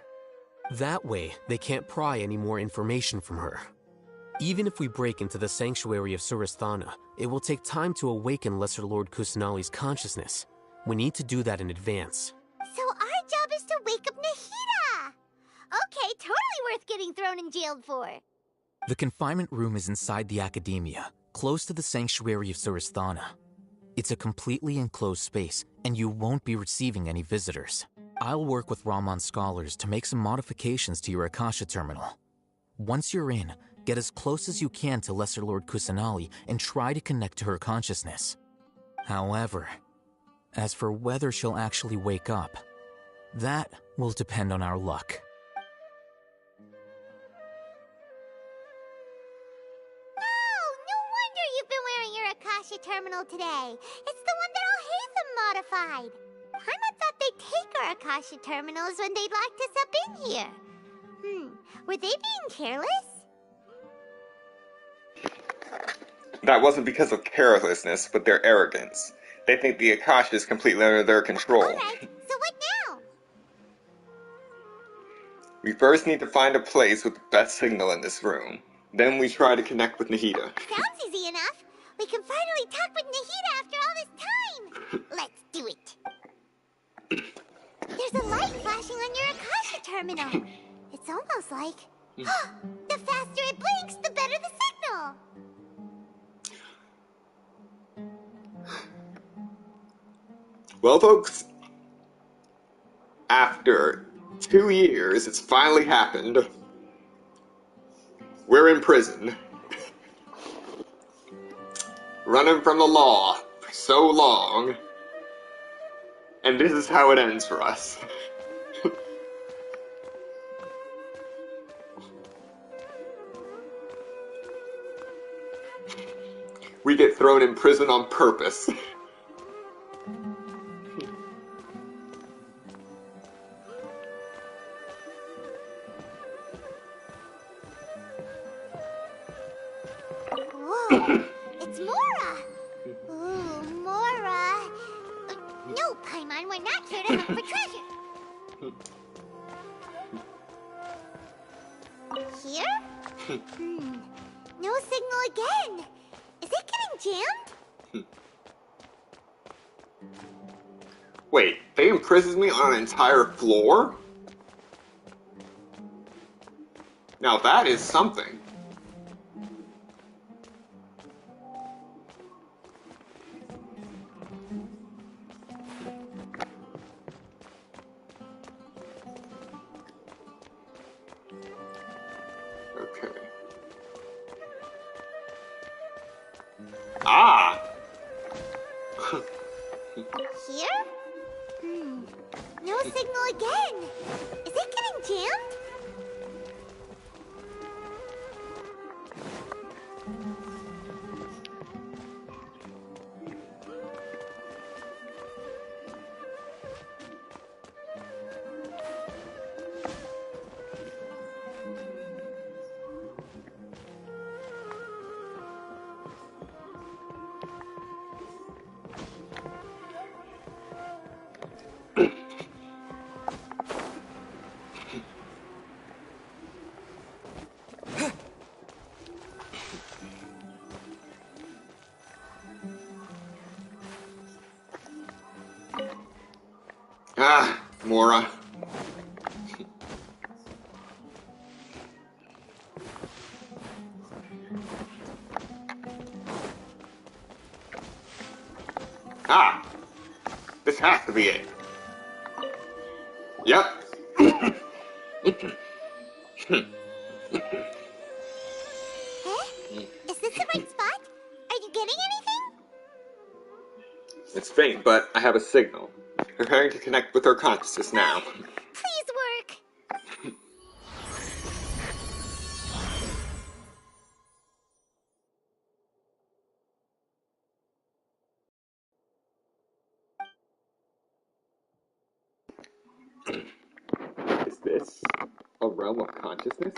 Speaker 5: That way, they can't pry any more information from her. Even if we break into the sanctuary of Surasthana, it will take time to awaken Lesser Lord Kusanali's consciousness. We need to do that in advance.
Speaker 4: So our job is to wake up Nahida! Okay, totally worth getting thrown and jailed for.
Speaker 11: The confinement room is inside the Akademiya, close to the sanctuary of Surasthana. It's a completely enclosed space, and you won't be receiving any visitors. I'll work with Raman scholars to make some modifications to your Akasha terminal. Once you're in, get as close as you can to Lesser Lord Kusanali and try to connect to her consciousness. However, as for whether she'll actually wake up, that will depend on our luck.
Speaker 4: Oh, no wonder you've been wearing your Akasha terminal today. It's the one that Al Hatham modified. Paimon thought they'd take our Akasha terminals when they locked us up in here. Were they being careless?
Speaker 16: That wasn't because of carelessness, but their arrogance. They think the Akasha is completely under their control.
Speaker 4: Alright, so what now?
Speaker 16: We first need to find a place with the best signal in this room. Then we try to connect with Nahida.
Speaker 4: Sounds easy enough. We can finally talk with Nahida after all this time. Let's do it. There's a light flashing on your Akasha terminal. It's almost like... the faster it blinks, the better the signal.
Speaker 16: Well, folks, after 2 years, it's finally happened. We're in prison. Running from the law for so long. And this is how it ends for us. We get thrown in prison on purpose.
Speaker 4: Whoa, it's Mora! Ooh, Mora! No, Paimon, we're not here to hunt for treasure! Here? No signal again! Is it getting jammed?
Speaker 16: Wait, they imprisoned me on an entire floor? Now that is something. Okay. Ah!
Speaker 4: Here? No signal again! Is it getting jammed?
Speaker 16: Ah, Mora. Ah! This has to be it. Yep.
Speaker 4: Huh? Is this the right spot? Are you getting anything?
Speaker 16: It's faint, but I have a signal. Preparing to connect with her consciousness now.
Speaker 4: Please work!
Speaker 16: Is this a realm of consciousness?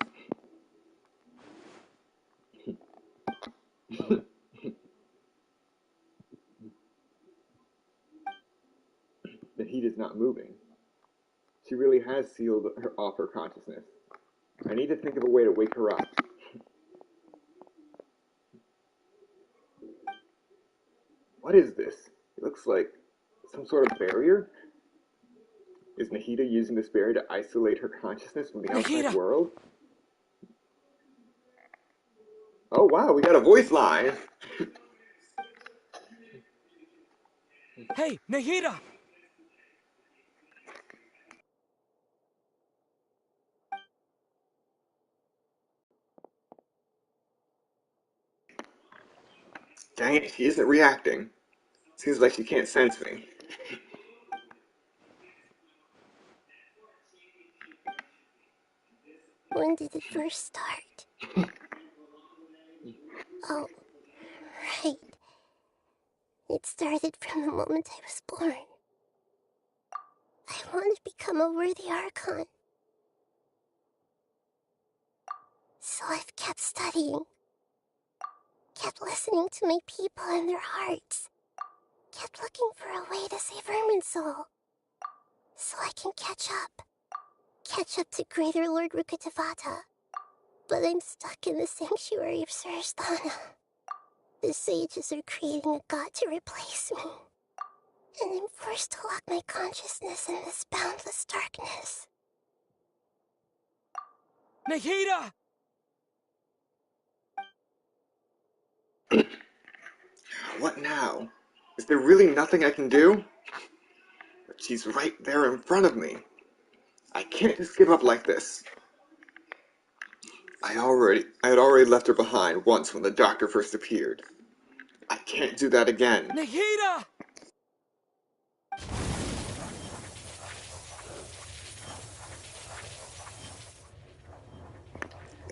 Speaker 16: The heat is not moving. She really has sealed her off her consciousness. I need to think of a way to wake her up. What is this? It looks like some sort of barrier? Is Nahida using this barrier to isolate her consciousness from the outside world? Oh wow, we got a voice line!
Speaker 10: Hey, Nahida!
Speaker 16: Dang it, she isn't reacting. Seems like she can't sense me.
Speaker 4: When did it first start? Oh, right. It started from the moment I was born. I wanted to become a worthy Archon. So I've kept studying. Kept listening to my people and their hearts. Kept looking for a way to save Irminsul. So I can catch up. Catch up to Greater Lord Rukkhadevata. But I'm stuck in the sanctuary of Surasthana. The sages are creating a god to replace me. And I'm forced to lock my consciousness in this boundless darkness.
Speaker 10: Nahida!
Speaker 16: What now? Is there really nothing I can do? But she's right there in front of me. I can't just give up like this. I had already left her behind once when the doctor first appeared. I can't do that again.
Speaker 10: Nahida!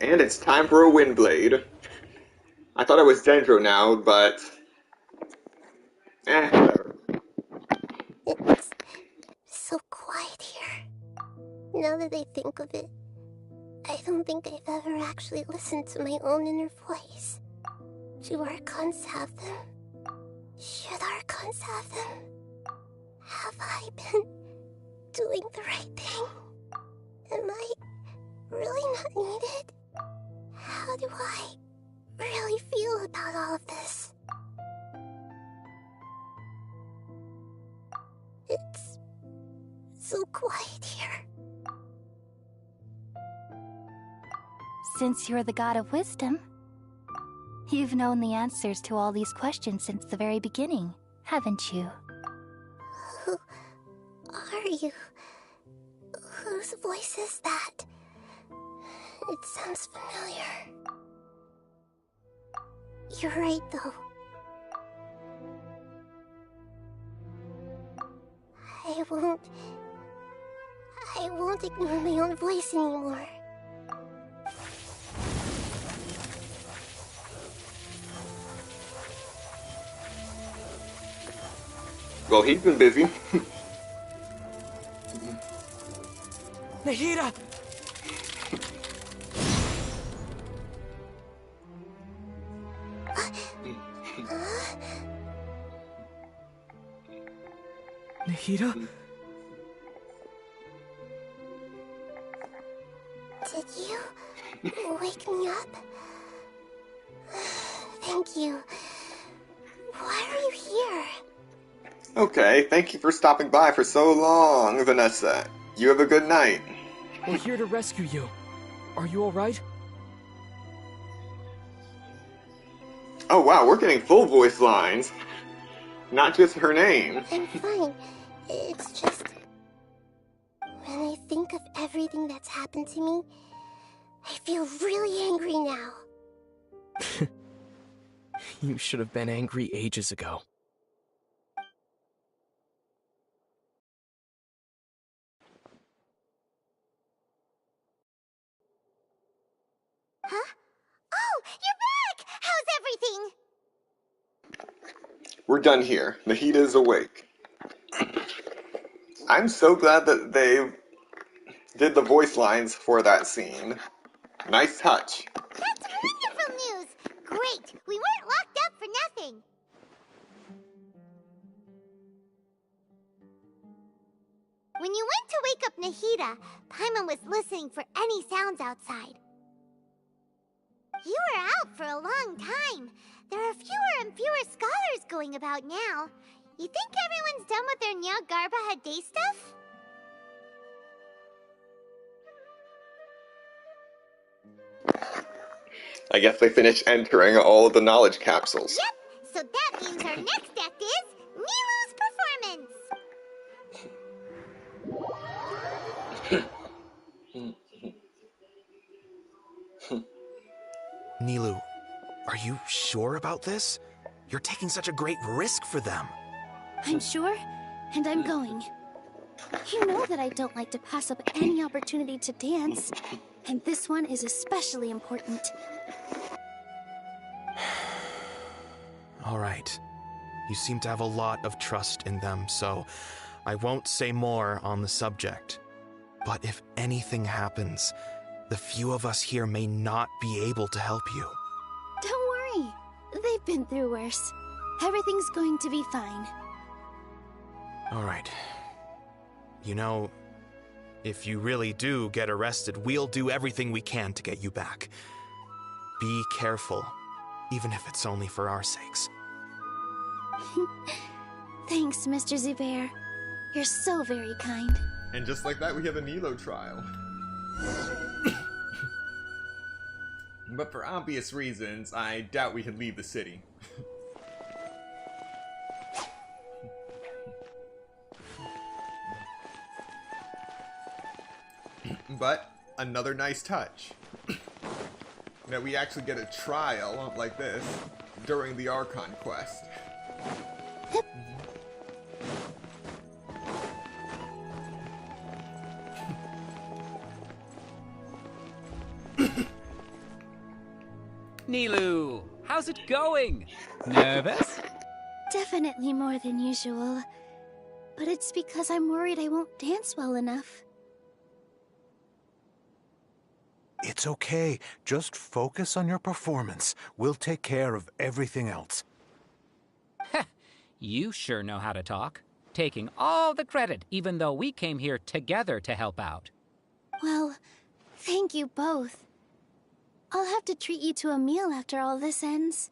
Speaker 16: And it's time for a Windblade. I thought I was Dendro now, but... whatever.
Speaker 4: It's so quiet here. Now that I think of it, I don't think I've ever actually listened to my own inner voice. Do Archons have them? Should Archons have them? Have I been doing the right thing? Am I really not needed? How do I really feel about all of this? It's so quiet here.
Speaker 9: Since you're the god of wisdom, you've known the answers to all these questions since the very beginning, haven't you?
Speaker 4: Who are you? Whose voice is that? It sounds familiar. You're right, though. I won't ignore my own voice anymore.
Speaker 16: Well, he's been busy.
Speaker 10: Nahida! Nahida?
Speaker 4: Did you wake me up? Thank you. Why are you here?
Speaker 16: Okay, thank you for stopping by for so long, Vanessa. You have a good night.
Speaker 10: We're here to rescue you. Are you alright?
Speaker 16: Oh wow, we're getting full voice lines. Not just her name.
Speaker 4: I'm fine. It's just... when I think of everything that's happened to me, I feel really angry now.
Speaker 10: You should have been angry ages ago.
Speaker 4: Huh? Oh, you're back! How's everything?
Speaker 16: We're done here. Nahida's awake. I'm so glad that they did the voice lines for that scene. Nice touch.
Speaker 4: That's wonderful news! Great! We weren't locked up for nothing! When you went to wake up Nahida, Paimon was listening for any sounds outside. You were out for a long time. There are fewer and fewer scholars going about now. You think everyone's done with their Nyargarbaha day stuff?
Speaker 16: I guess they finished entering all of the knowledge capsules.
Speaker 4: Yep, so that means our next act is Nilu's performance.
Speaker 2: Nilu, are you sure about this? You're taking such a great risk for them.
Speaker 9: I'm sure, and I'm going. You know that I don't like to pass up any opportunity to dance, and this one is especially important.
Speaker 2: All right. You seem to have a lot of trust in them, so I won't say more on the subject. But if anything happens, the few of us here may not be able to help you.
Speaker 9: Don't worry. They've been through worse. Everything's going to be fine.
Speaker 2: All right. You know, if you really do get arrested, we'll do everything we can to get you back. Be careful, even if it's only for our sakes.
Speaker 9: Thanks, Mr. Zubair. You're so very kind.
Speaker 1: And just like that, we have a Nilo trial. But for obvious reasons, I doubt we can leave the city. But another nice touch that we actually get a trial like this during the Archon quest.
Speaker 22: Nilu, how's it going? Nervous?
Speaker 9: Definitely more than usual. But it's because I'm worried I won't dance well enough.
Speaker 23: It's okay. Just focus on your performance. We'll take care of everything else.
Speaker 22: You sure know how to talk. Taking all the credit, even though we came here together to help out.
Speaker 9: Well, thank you both. I'll have to treat you to a meal after all this ends.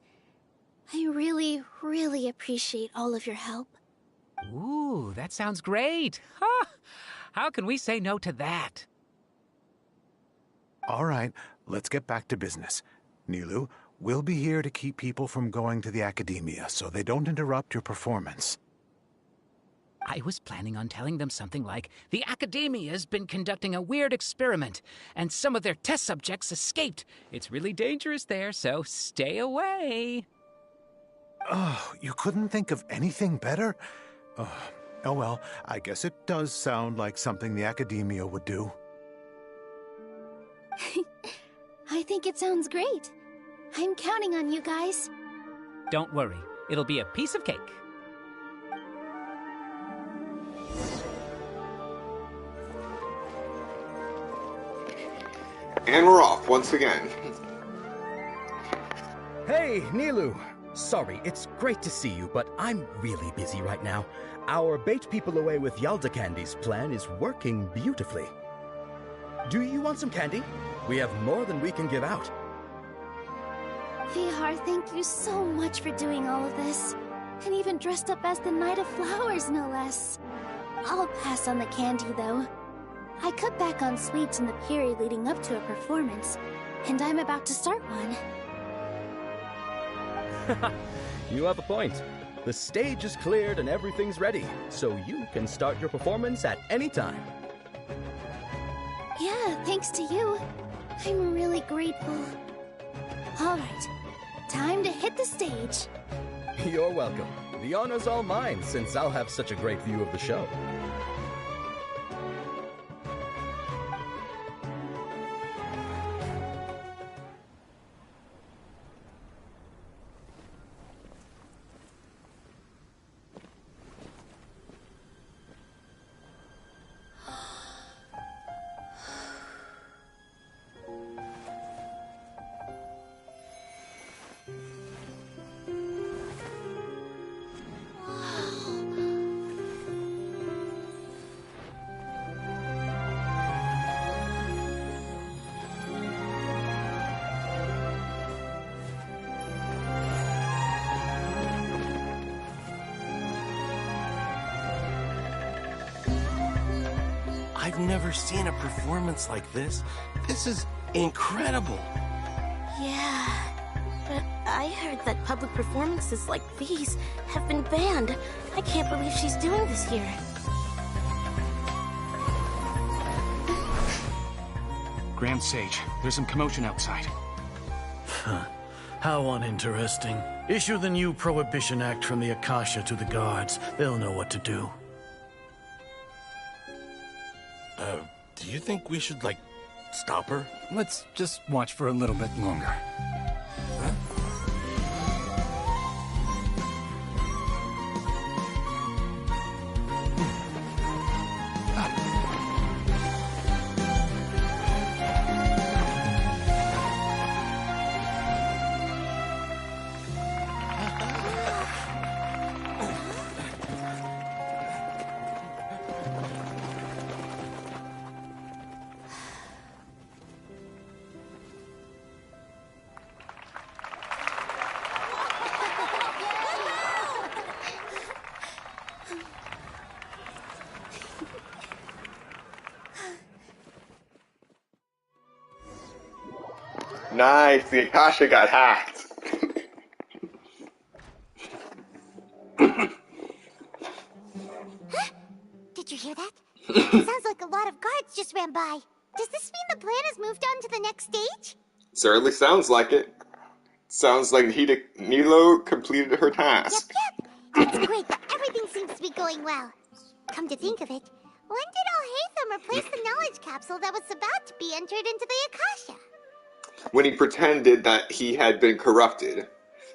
Speaker 9: I really, really appreciate all of your help.
Speaker 22: Ooh, that sounds great. Huh? How can we say no to that?
Speaker 23: All right, let's get back to business. Nilu, we'll be here to keep people from going to the Akademiya so they don't interrupt your performance.
Speaker 22: I was planning on telling them something like, the Akademiya's been conducting a weird experiment, and some of their test subjects escaped. It's really dangerous there, so stay away.
Speaker 23: Oh, you couldn't think of anything better? Oh well, I guess it does sound like something the Akademiya would do.
Speaker 9: I think it sounds great. I'm counting on you guys.
Speaker 22: Don't worry, it'll be a piece of cake.
Speaker 16: And we're off once again.
Speaker 24: Hey, Nilu. Sorry, it's great to see you, but I'm really busy right now. Our bait people away with Yalda Candy's plan is working beautifully. Do you want some candy? We have more than we can give out.
Speaker 9: Vihar, thank you so much for doing all of this. And even dressed up as the Knight of Flowers, no less. I'll pass on the candy, though. I cut back on sweets in the period leading up to a performance, and I'm about to start one.
Speaker 24: You have a point. The stage is cleared and everything's ready, so you can start your performance at any time.
Speaker 9: Yeah, thanks to you. I'm really grateful. All right, time to hit the stage.
Speaker 24: You're welcome. The honor's all mine, since I'll have such a great view of the show.
Speaker 10: I've never seen a performance like this. This is incredible.
Speaker 9: Yeah, but I heard that public performances like these have been banned. I can't believe she's doing this here.
Speaker 7: Grand Sage, there's some commotion outside.
Speaker 21: How uninteresting. Issue the new Prohibition Act from the Akasha to the guards. They'll know what to do.
Speaker 10: Do you think we should, stop her?
Speaker 7: Let's just watch for a little bit longer.
Speaker 16: Nice, the Akasha got hacked.
Speaker 4: Did you hear that? Sounds like a lot of guards just ran by. Does this mean the plan has moved on to the next stage?
Speaker 16: Certainly sounds like it. Sounds like Nilo completed her task.
Speaker 4: Yep. That's great, but everything seems to be going well. Come to think of it, when did Alhaitham replace the knowledge capsule that was about to be entered into the Akasha?
Speaker 16: When he pretended that he had been corrupted.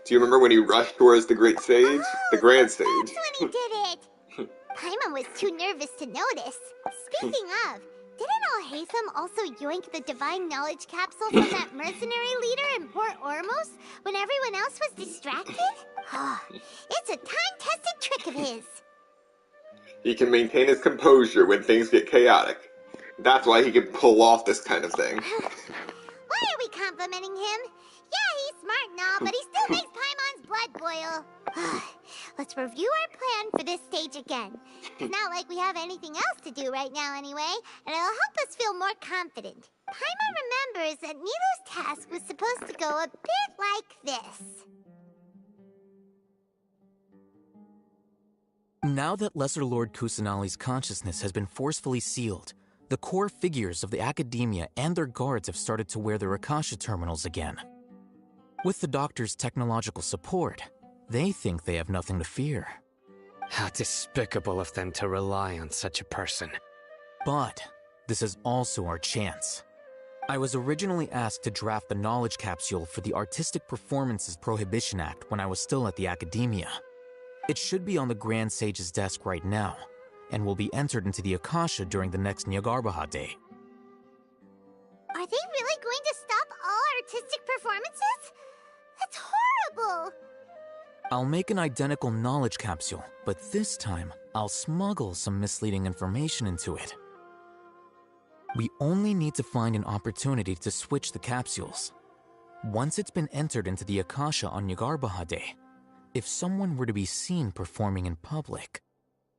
Speaker 16: Do you remember when he rushed towards the Great Sage? The Grand Sage.
Speaker 4: That's when he did it! Paimon was too nervous to notice. Speaking of, didn't Alhaitham also yoink the divine knowledge capsule from that mercenary leader in Port Ormos when everyone else was distracted? It's a time-tested trick of his.
Speaker 16: He can maintain his composure when things get chaotic. That's why he can pull off this kind of thing.
Speaker 4: Why are we complimenting him? Yeah, he's smart and all, but he still makes Paimon's blood boil. Let's review our plan for this stage again. It's not like we have anything else to do right now anyway, and it'll help us feel more confident. Paimon remembers that Nilo's task was supposed to go a bit like this.
Speaker 11: Now that Lesser Lord Kusanali's consciousness has been forcefully sealed, the core figures of the Akademiya and their guards have started to wear their Akasha terminals again. With the doctor's technological support, they think they have nothing to fear.
Speaker 3: How despicable of them to rely on such a person.
Speaker 11: But this is also our chance. I was originally asked to draft the knowledge capsule for the Artistic Performances Prohibition Act when I was still at the Akademiya. It should be on the Grand Sage's desk right now, and will be entered into the Akasha during the next Nyargarbaha Day.
Speaker 4: Are they really going to stop all artistic performances? That's horrible!
Speaker 11: I'll make an identical knowledge capsule, but this time, I'll smuggle some misleading information into it. We only need to find an opportunity to switch the capsules. Once it's been entered into the Akasha on Nyargarbaha Day, if someone were to be seen performing in public,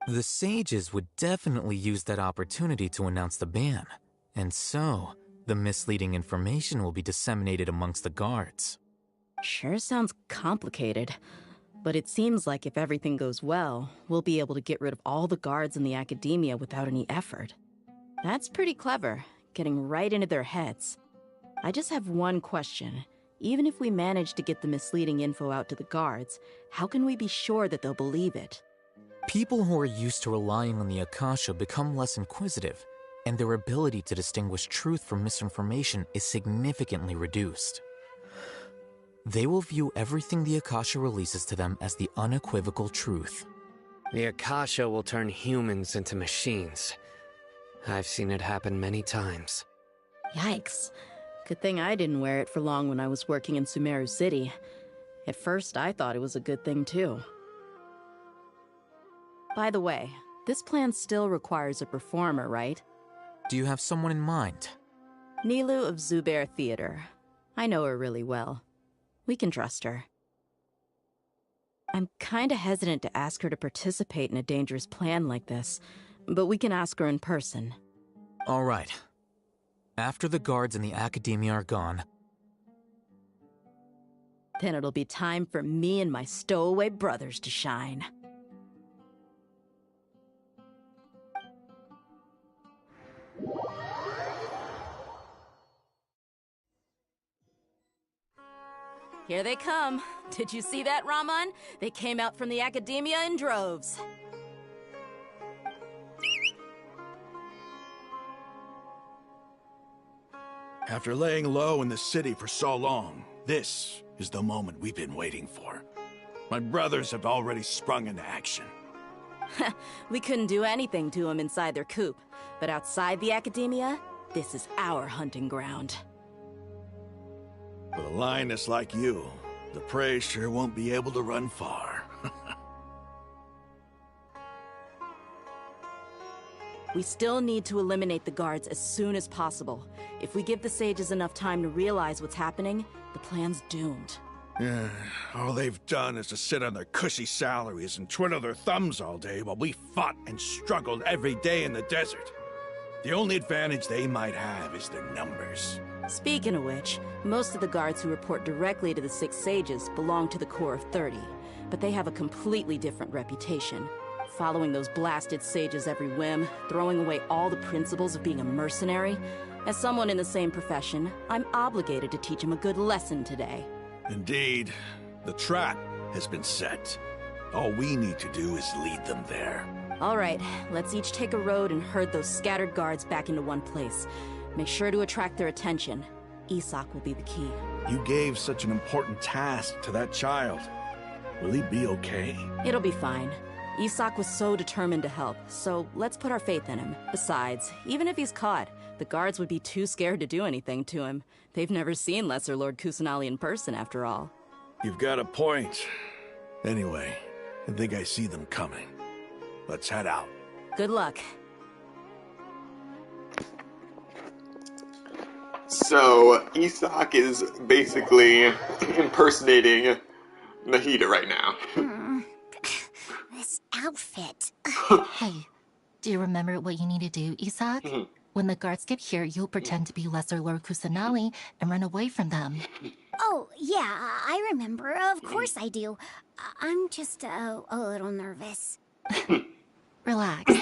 Speaker 11: the sages would definitely use that opportunity to announce the ban, and so the misleading information will be disseminated amongst the guards.
Speaker 6: Sure sounds complicated, but it seems like if everything goes well, we'll be able to get rid of all the guards in the Akademiya without any effort. That's pretty clever, getting right into their heads. I just have one question. Even if we manage to get the misleading info out to the guards, how can we be sure that they'll believe it?
Speaker 11: People who are used to relying on the Akasha become less inquisitive, and their ability to distinguish truth from misinformation is significantly reduced. They will view everything the Akasha releases to them as the unequivocal truth.
Speaker 3: The Akasha will turn humans into machines. I've seen it happen many times.
Speaker 6: Yikes. Good thing I didn't wear it for long when I was working in Sumeru City. At first, I thought it was a good thing too. By the way, this plan still requires a performer, right?
Speaker 11: Do you have someone in mind?
Speaker 6: Nilu of Zubair Theater. I know her really well. We can trust her. I'm kinda hesitant to ask her to participate in a dangerous plan like this, but we can ask her in person.
Speaker 11: All right. After the guards in the Akademiya are gone,
Speaker 6: Then it'll be time for me and my stowaway brothers to shine. Here they come. Did you see that, Raman? They came out from the Akademiya in droves.
Speaker 8: After laying low in the city for so long, this is the moment we've been waiting for. My brothers have already sprung into action.
Speaker 6: We couldn't do anything to them inside their coop, but outside the Akademiya, this is our hunting ground.
Speaker 8: With a lioness like you, the prey sure won't be able to run far.
Speaker 6: We still need to eliminate the guards as soon as possible. If we give the sages enough time to realize what's happening, the plan's doomed.
Speaker 8: Yeah, all they've done is to sit on their cushy salaries and twiddle their thumbs all day while we fought and struggled every day in the desert. The only advantage they might have is their numbers.
Speaker 6: Speaking of which, most of the guards who report directly to the 6 sages belong to the Corps of 30, but they have a completely different reputation. Following those blasted sages every whim, throwing away all the principles of being a mercenary. As someone in the same profession, I'm obligated to teach them a good lesson today.
Speaker 8: Indeed, the trap has been set. All we need to do is lead them there.
Speaker 6: All right, let's each take a road and herd those scattered guards back into one place. Make sure to attract their attention. Isak will be the key.
Speaker 8: You gave such an important task to that child. Will he be okay?
Speaker 6: It'll be fine. Isak was so determined to help, so let's put our faith in him. Besides, even if he's caught, the guards would be too scared to do anything to him. They've never seen Lesser Lord Kusanali in person, after all.
Speaker 8: You've got a point. Anyway, I think I see them coming. Let's head out.
Speaker 6: Good luck.
Speaker 16: So, Isak is basically impersonating Nahida right now.
Speaker 9: This outfit. Hey, do you remember what you need to do, Isak? When the guards get here, you'll pretend to be Lesser Lord Kusanali and run away from them.
Speaker 4: Oh, yeah, I remember. Of course I do. I'm just a little nervous.
Speaker 9: Relax.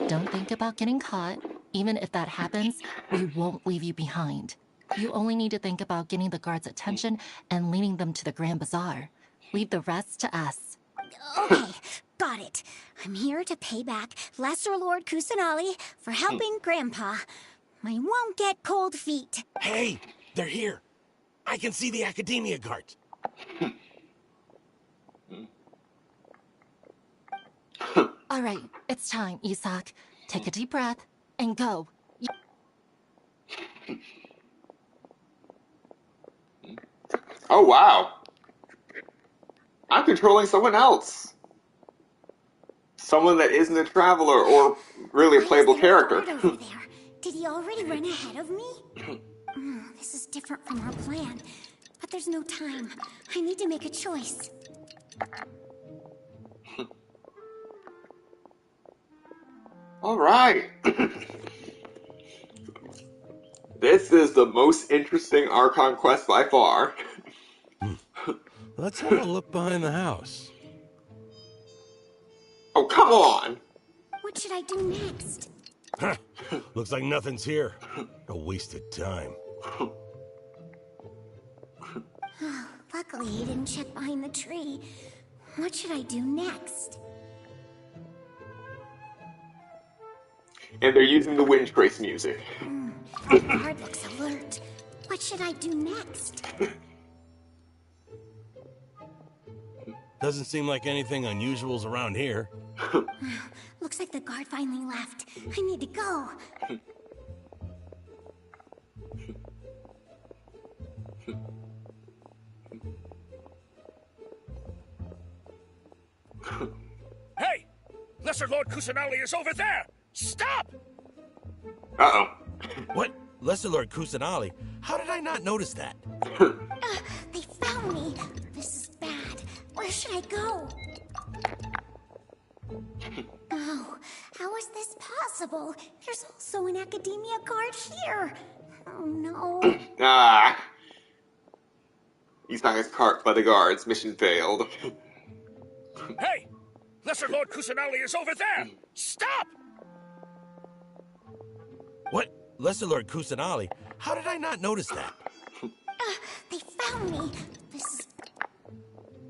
Speaker 9: Don't think about getting caught. Even if that happens, we won't leave you behind. You only need to think about getting the guards' attention and leading them to the Grand Bazaar. Leave the rest to us.
Speaker 4: Okay, got it. I'm here to pay back Lesser Lord Kusanali for helping Grandpa. I won't get cold feet.
Speaker 12: Hey, they're here. I can see the Akademiya guards.
Speaker 9: All right, it's time, Isak. Take a deep breath and go.
Speaker 16: Oh, wow. I'm controlling someone else. Someone that isn't a traveler or really a playable character.
Speaker 4: Did he already run ahead of me? This is different from our plan. But there's no time. I need to make a choice.
Speaker 16: All right. This is the most interesting Archon quest by far.
Speaker 12: Let's have a look behind the house.
Speaker 16: Oh, come on!
Speaker 4: What should I do next?
Speaker 12: Looks like nothing's here. A wasted time.
Speaker 4: Luckily, he didn't check behind the tree. What should I do next?
Speaker 16: And they're using the Wind Trace music.
Speaker 4: The guard looks alert. What should I do next?
Speaker 12: Doesn't seem like anything unusual's around here.
Speaker 4: Looks like the guard finally left. I need to go.
Speaker 12: Hey! Lesser Lord Kusanali is over there! Stop!
Speaker 16: Uh-oh.
Speaker 12: What? Lesser Lord Kusanali? How did I not notice that?
Speaker 4: They found me. This is bad. Where should I go? Oh,
Speaker 9: How is this possible? There's also an Academia guard here. Oh no.
Speaker 16: Ah. He's not his cart by the guards. Mission failed.
Speaker 12: Hey! Lesser Lord Kusanali is over there! Stop!
Speaker 10: What? Lesser Lord Kusanali? How did I not notice that?
Speaker 9: They found me. This is...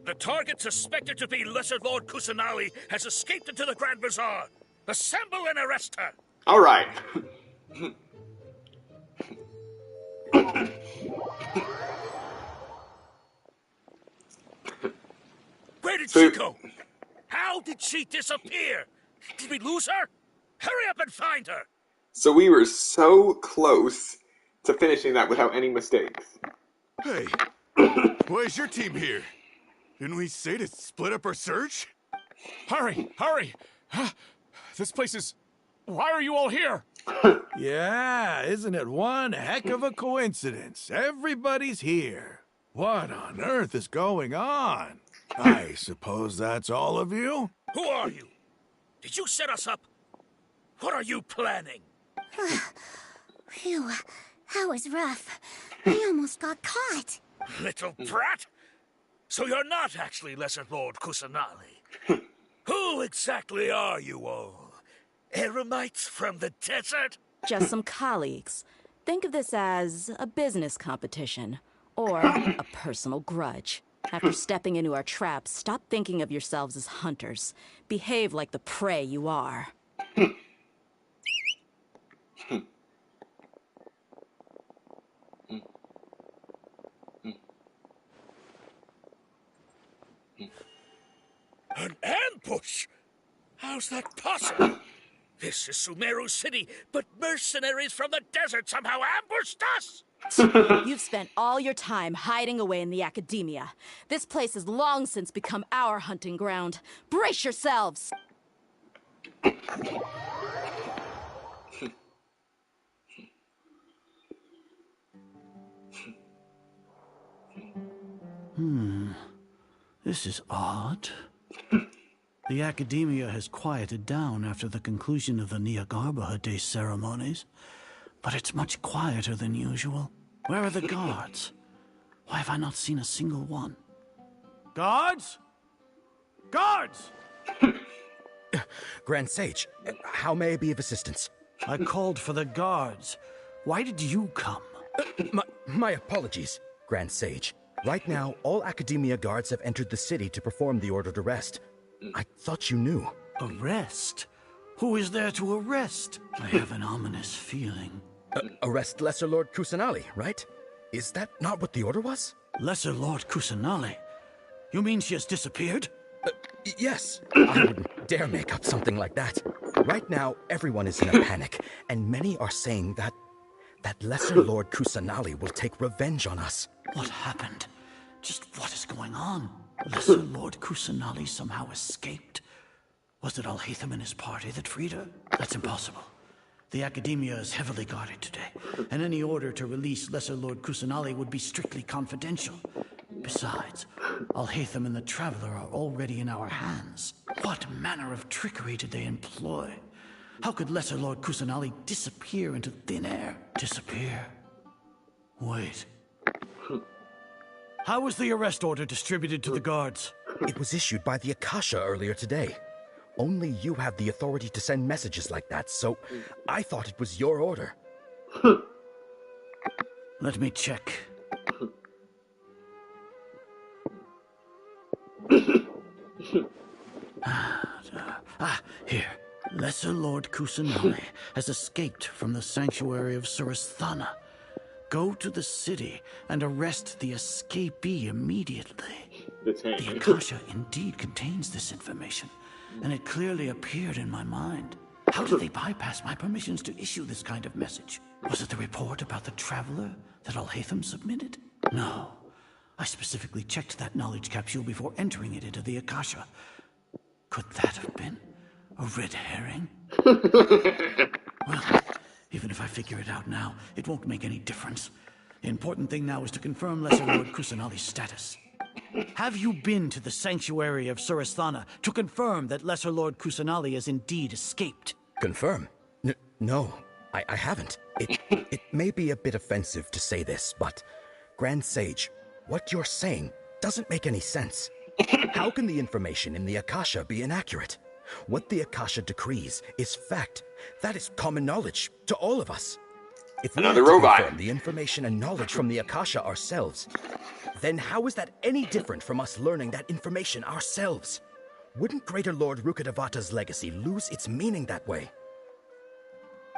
Speaker 12: The target suspected to be Lesser Lord Kusanali has escaped into the Grand Bazaar. Assemble and arrest her!
Speaker 16: Alright.
Speaker 12: Where did she go? How did she disappear? Did we lose her? Hurry up and find her!
Speaker 16: So we were so close to finishing that without any mistakes.
Speaker 15: Hey, why is your team here? Didn't we say to split up our search?
Speaker 12: Hurry, hurry! This place is... Why are you all here?
Speaker 8: Yeah, isn't it one heck of a coincidence? Everybody's here. What on earth is going on? I suppose that's all of you?
Speaker 12: Who are you? Did you set us up? What are you planning?
Speaker 9: Phew, that was rough. We almost got caught.
Speaker 12: Little brat! So you're not actually Lesser Lord Kusanali. Who exactly are you all? Eremites from the desert?
Speaker 6: Just some colleagues. Think of this as a business competition, or a personal grudge. After stepping into our traps, stop thinking of yourselves as hunters. Behave like the prey you are.
Speaker 12: An ambush? How's that possible? This is Sumeru City, but mercenaries from the desert somehow ambushed us!
Speaker 6: You've spent all your time hiding away in the Academia. This place has long since become our hunting ground. Brace yourselves!
Speaker 21: This is odd. The Academia has quieted down after the conclusion of the Niagarbaha Day ceremonies, but it's much quieter than usual. Where are the guards? Why have I not seen a single one? Guards? Guards!
Speaker 24: Grand Sage, how may I be of assistance?
Speaker 21: I called for the guards. Why did you come?
Speaker 24: My apologies, Grand Sage. Right now, all Academia guards have entered the city to perform the ordered arrest. I thought you knew.
Speaker 21: Arrest? Who is there to arrest? I have an ominous feeling.
Speaker 24: Arrest Lesser Lord Kusanali, right? Is that not what the order was?
Speaker 21: Lesser Lord Kusanali? You mean she has disappeared?
Speaker 24: Yes. I wouldn't dare make up something like that. Right now, everyone is in a panic, and many are saying that Lesser Lord Kusanali will take revenge on us.
Speaker 21: What happened? Just what is going on? Lesser Lord Kusanali somehow escaped? Was it Alhaitham and his party that freed her? That's impossible. The Academia is heavily guarded today, and any order to release Lesser Lord Kusanali would be strictly confidential. Besides, Alhaitham and the Traveler are already in our hands. What manner of trickery did they employ? How could Lesser Lord Kusanali disappear into thin air? Disappear? Wait. How was the arrest order distributed to the guards?
Speaker 24: It was issued by the Akasha earlier today. Only you have the authority to send messages like that, so I thought it was your order.
Speaker 21: Let me check. Here. Lesser Lord Kusanali has escaped from the sanctuary of Surasthana. Go to the city and arrest the escapee immediately. The Akasha indeed contains this information, and it clearly appeared in my mind. How did they bypass my permissions to issue this kind of message? Was it the report about the Traveler that Alhaitham submitted? No. I specifically checked that knowledge capsule before entering it into the Akasha. Could that have been a red herring? Well, even if I figure it out now, it won't make any difference. The important thing now is to confirm Lesser Lord Kusanali's status. Have you been to the sanctuary of Surasthana to confirm that Lesser Lord Kusanali has indeed escaped?
Speaker 24: Confirm? No, I haven't. It may be a bit offensive to say this, but Grand Sage, what you're saying doesn't make any sense. How can the information in the Akasha be inaccurate? What the Akasha decrees is fact. That is common knowledge to all of us. If we
Speaker 16: Another
Speaker 24: had to
Speaker 16: robot.
Speaker 24: confirm the information and knowledge from the Akasha ourselves, then how is that any different from us learning that information ourselves? Wouldn't Greater Lord Rukkhadevata's legacy lose its meaning that way?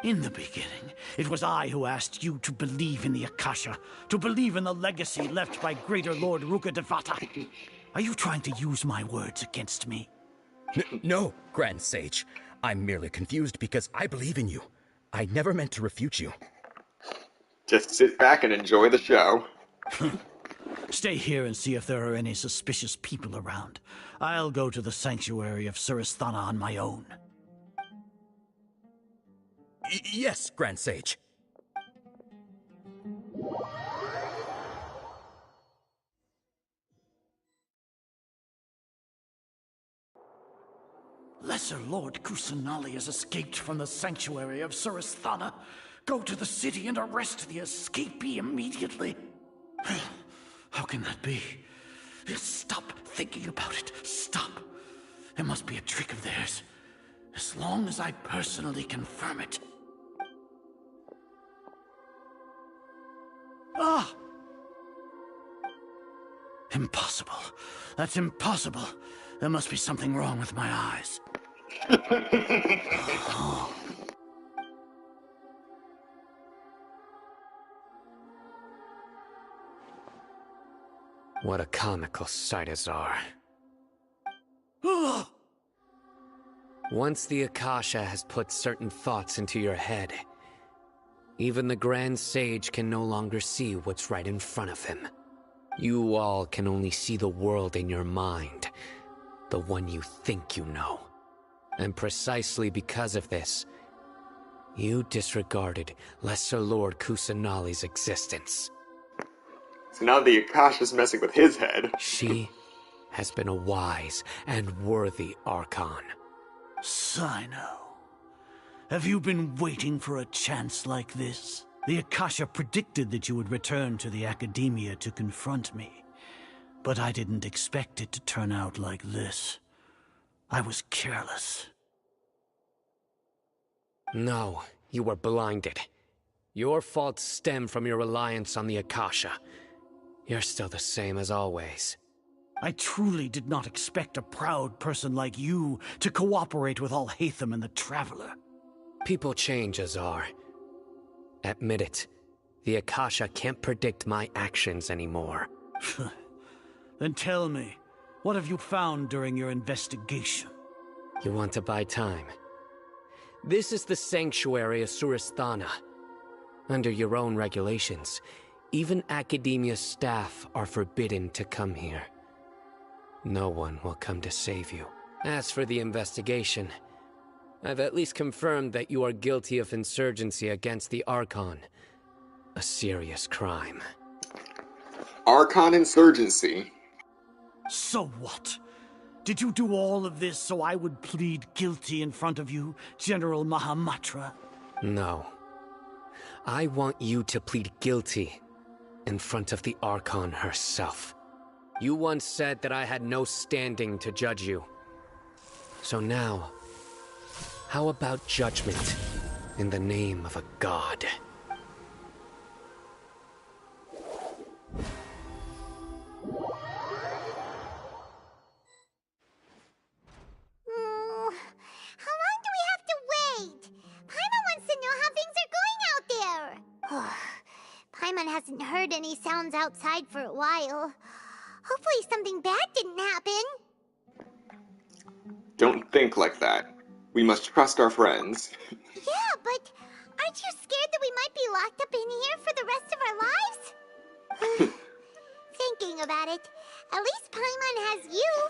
Speaker 21: In the beginning, it was I who asked you to believe in the Akasha, to believe in the legacy left by Greater Lord Rukkhadevata. Are you trying to use my words against me?
Speaker 24: No, Grand Sage. I'm merely confused because I believe in you. I never meant to refute you.
Speaker 16: Just sit back and enjoy the show.
Speaker 21: Stay here and see if there are any suspicious people around. I'll go to the sanctuary of Surasthana on my own.
Speaker 24: Yes, Grand Sage.
Speaker 21: Lesser Lord Kusanali has escaped from the sanctuary of Surasthana. Go to the city and arrest the escapee immediately. How can that be? Stop thinking about it. Stop. It must be a trick of theirs. As long as I personally confirm it. Ah! Impossible. That's impossible. There must be something wrong with my eyes.
Speaker 3: What a comical sight, Azar. Once the Akasha has put certain thoughts into your head, even the Grand Sage can no longer see what's right in front of him. You all can only see the world in your mind, the one you think you know. And precisely because of this, you disregarded Lesser Lord Kusanali's existence.
Speaker 16: So now the Akasha's messing with his head.
Speaker 3: She has been a wise and worthy Archon.
Speaker 21: Sino, have you been waiting for a chance like this? The Akasha predicted that you would return to the Akademiya to confront me. But I didn't expect it to turn out like this. I was careless.
Speaker 3: No, you were blinded. Your faults stem from your reliance on the Akasha. You're still the same as always.
Speaker 21: I truly did not expect a proud person like you to cooperate with Alhaitham and the Traveler.
Speaker 3: People change, Azar. Admit it. The Akasha can't predict my actions anymore.
Speaker 21: Then tell me, what have you found during your investigation?
Speaker 3: You want to buy time? This is the sanctuary of Surasthana. Under your own regulations, even Akademiya staff are forbidden to come here. No one will come to save you. As for the investigation, I've at least confirmed that you are guilty of insurgency against the Archon. A serious crime.
Speaker 16: Archon insurgency?
Speaker 21: So what? Did you do all of this so I would plead guilty in front of you, General Mahamatra?
Speaker 3: No. I want you to plead guilty in front of the Archon herself. You once said that I had no standing to judge you. So now, how about judgment in the name of a god?
Speaker 4: How long do we have to wait? Paimon wants to know how things are going out there. Paimon hasn't heard any sounds outside for a while. Hopefully something bad didn't happen.
Speaker 16: Don't think like that. We must trust our friends.
Speaker 4: Yeah, but aren't you scared that we might be locked up in here for the rest of our lives? Thinking about it, at least Paimon has you.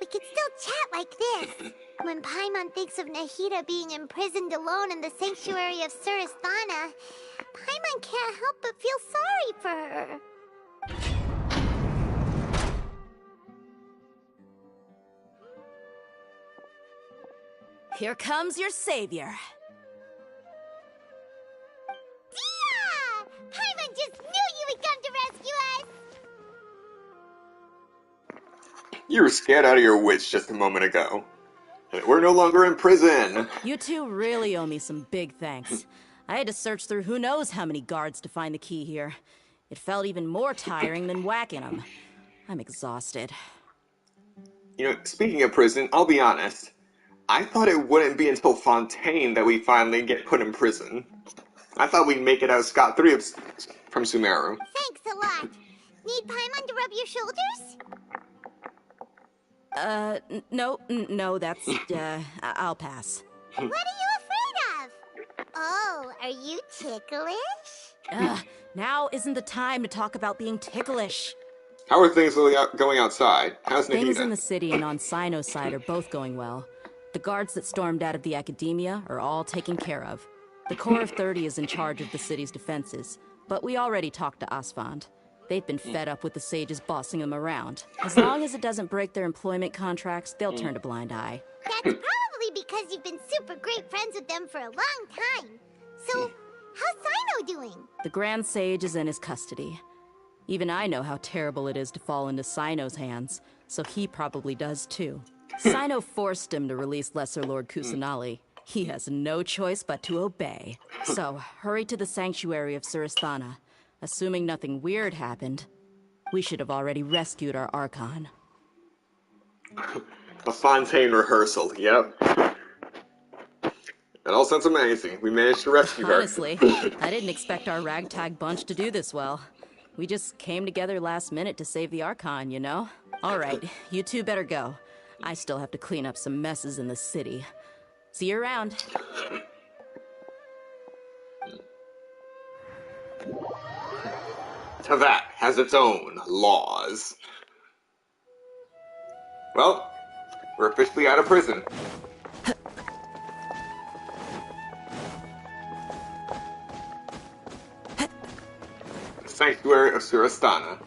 Speaker 4: We could still chat like this. When Paimon thinks of Nahida being imprisoned alone in the sanctuary of Surasthana, Paimon can't help but feel sorry for her.
Speaker 6: Here comes your savior.
Speaker 4: Dia! Paimon just knew you would come to rescue us!
Speaker 16: You were scared out of your wits just a moment ago. And we're no longer in prison.
Speaker 6: You two really owe me some big thanks. I had to search through who knows how many guards to find the key here. It felt even more tiring than whacking them. I'm exhausted.
Speaker 16: You know, speaking of prison, I'll be honest. I thought it wouldn't be until Fontaine that we finally get put in prison. I thought we'd make it out scot-free from Sumeru.
Speaker 4: Thanks a lot. Need Paimon to rub your shoulders?
Speaker 6: No, that's, I'll pass.
Speaker 4: What are you afraid of? Oh, are you ticklish?
Speaker 6: Now isn't the time to talk about being ticklish.
Speaker 16: How are things going outside? How's Nahida?
Speaker 6: Things in the city and on Sino's side are both going well. The guards that stormed out of the Akademiya are all taken care of. The Corps of 30 is in charge of the city's defenses, but we already talked to Asfand. They've been fed up with the Sages bossing them around. As long as it doesn't break their employment contracts, they'll turn a blind eye.
Speaker 4: That's probably because you've been super great friends with them for a long time. So, how's Sino doing?
Speaker 6: The Grand Sage is in his custody. Even I know how terrible it is to fall into Sino's hands, so he probably does too. Sino forced him to release Lesser Lord Kusanali. He has no choice but to obey. So, hurry to the sanctuary of Suristhana. Assuming nothing weird happened, we should have already rescued our Archon.
Speaker 16: A Fontaine rehearsal, yep. That all sounds amazing. We managed to rescue her.
Speaker 6: Honestly, I didn't expect our ragtag bunch to do this well. We just came together last minute to save the Archon, you know? Alright, you two better go. I still have to clean up some messes in the city. See you around.
Speaker 16: That has its own laws. Well, we're officially out of prison. The Sanctuary of Suristhana.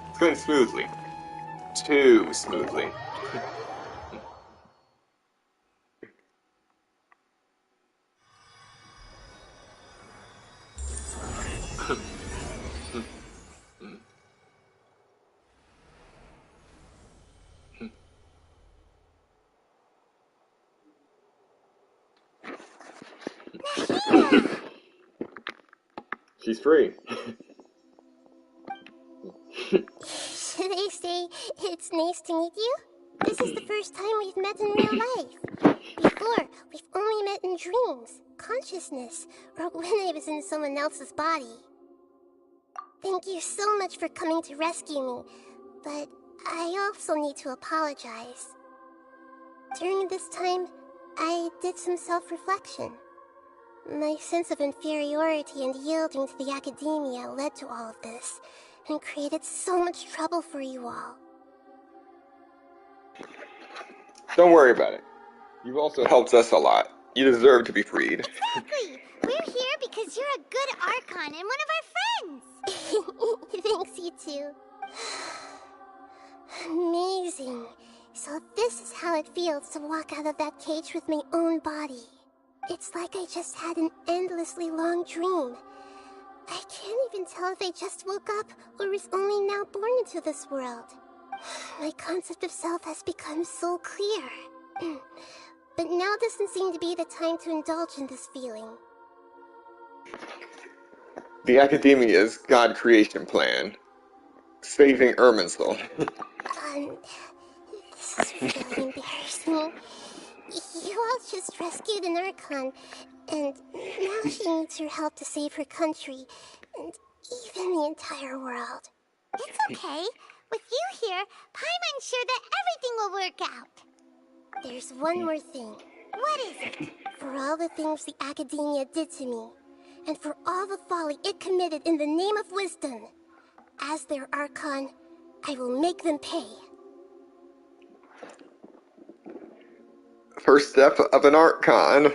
Speaker 16: It's going smoothly. Too smoothly. She's free.
Speaker 4: Should I say, it's nice to meet you? This is the first time we've met in real life. Before, we've only met in dreams, consciousness, or when I was in someone else's body. Thank you so much for coming to rescue me, but I also need to apologize. During this time, I did some self-reflection. My sense of inferiority and yielding to the Akademiya led to all of this, and created so much trouble for you all.
Speaker 16: Don't worry about it. You've also helped us a lot. You deserve to be freed.
Speaker 4: Exactly! We're here because you're a good Archon and one of our friends! Thanks, you two. Amazing. So this is how it feels to walk out of that cage with my own body. It's like I just had an endlessly long dream. I can't even tell if I just woke up or was only now born into this world. My concept of self has become so clear. But now doesn't seem to be the time to indulge in this feeling.
Speaker 16: The Akademiya's God creation plan. Saving Irminsul.
Speaker 4: This is really embarrassing. You all just rescued an Archon, and now she needs your help to save her country, and even the entire world. It's okay. With you here, Paimon's sure that everything will work out. There's one more thing. What is it? For all the things the Akademiya did to me, and for all the folly it committed in the name of wisdom, as their Archon, I will make them pay.
Speaker 16: First step of an Archon.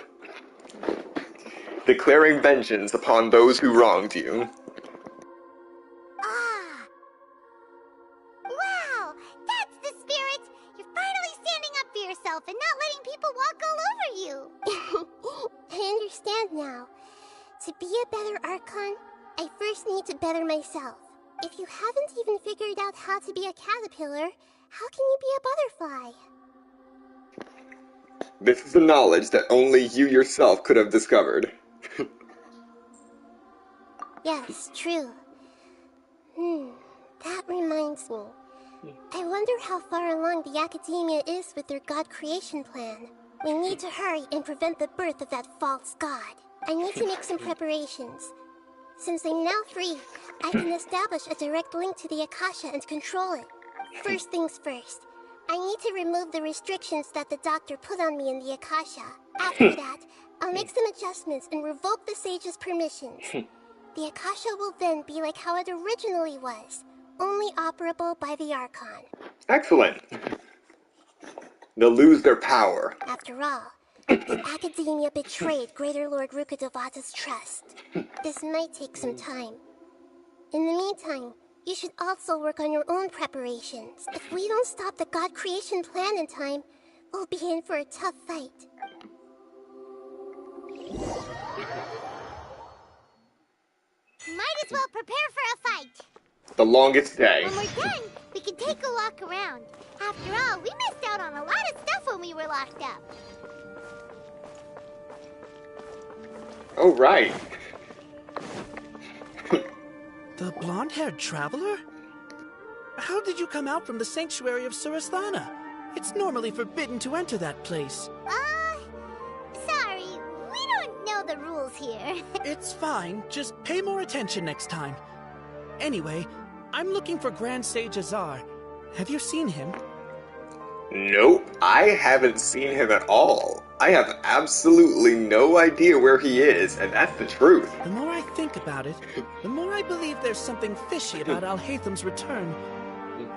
Speaker 16: Declaring vengeance upon those who wronged you.
Speaker 4: be a better Archon, I first need to better myself. If you haven't even figured out how to be a caterpillar, how can you be a butterfly?
Speaker 16: This is a knowledge that only you yourself could have discovered.
Speaker 4: Yes, true. That reminds me. I wonder how far along the Academia is with their god creation plan. We need to hurry and prevent the birth of that false god. I need to make some preparations. Since I'm now free, I can establish a direct link to the Akasha and control it. First things first, I need to remove the restrictions that the doctor put on me in the Akasha. After that, I'll make some adjustments and revoke the Sage's permissions. The Akasha will then be like how it originally was, only operable by the Archon.
Speaker 16: Excellent. They'll lose their power.
Speaker 4: After all, the Academia betrayed Greater Lord Rukkhadevata's trust. This might take some time. In the meantime, you should also work on your own preparations. If we don't stop the god creation plan in time, we'll be in for a tough fight. Might as well prepare for a fight.
Speaker 16: The longest day.
Speaker 4: When we're done, we can take a walk around. After all, we missed out on a lot of stuff when we were locked up.
Speaker 16: Oh, right.
Speaker 20: The blonde-haired traveler? How did you come out from the sanctuary of Surasthana? It's normally forbidden to enter that place.
Speaker 4: Sorry, we don't know the rules here.
Speaker 20: It's fine, just pay more attention next time. Anyway, I'm looking for Grand Sage Azar. Have you seen him?
Speaker 16: Nope, I haven't seen him at all. I have absolutely no idea where he is, and that's the truth.
Speaker 20: The more I think about it, the more I believe there's something fishy about Alhaitham's return.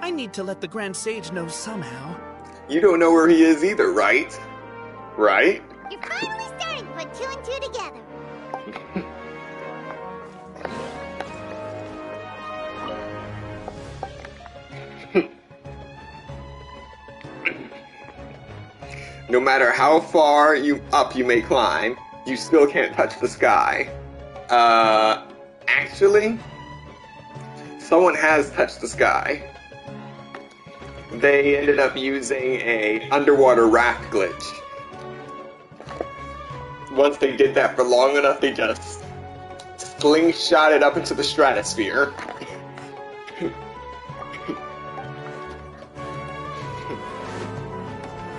Speaker 20: I need to let the Grand Sage know somehow.
Speaker 16: You don't know where he is either, right? Right?
Speaker 4: You're finally starting to put 2 and 2 together.
Speaker 16: No matter how far you may climb, you still can't touch the sky. Actually, someone has touched the sky. They ended up using a underwater raft glitch. Once they did that for long enough, they just slingshot it up into the stratosphere.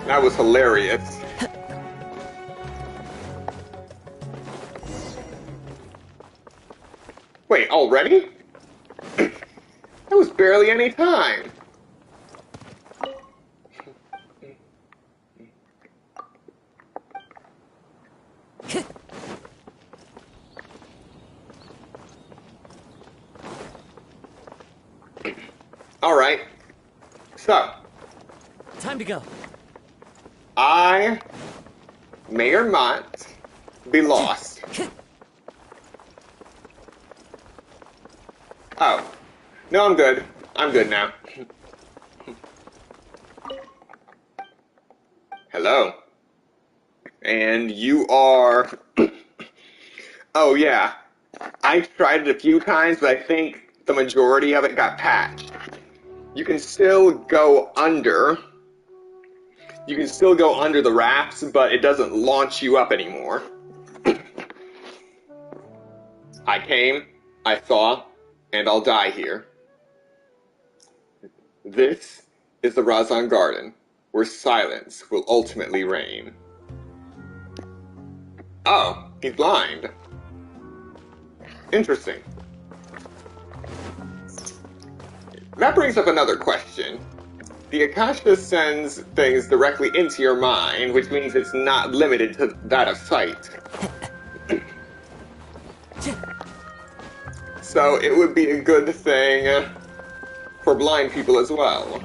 Speaker 16: That was hilarious. Wait, already? That was barely any time. Alright. So.
Speaker 10: Time to go.
Speaker 16: I may or not be lost. Oh. No, I'm good. I'm good now. Hello. And you are... Oh, yeah. I tried it a few times, but I think the majority of it got patched. You can still go under... You can still go under the rafts, but it doesn't launch you up anymore. I came, I saw, and I'll die here. This is the Razan Garden, where silence will ultimately reign. Oh, he's blind. Interesting. That brings up another question. The Akasha sends things directly into your mind, which means it's not limited to that of sight. So it would be a good thing for blind people as well.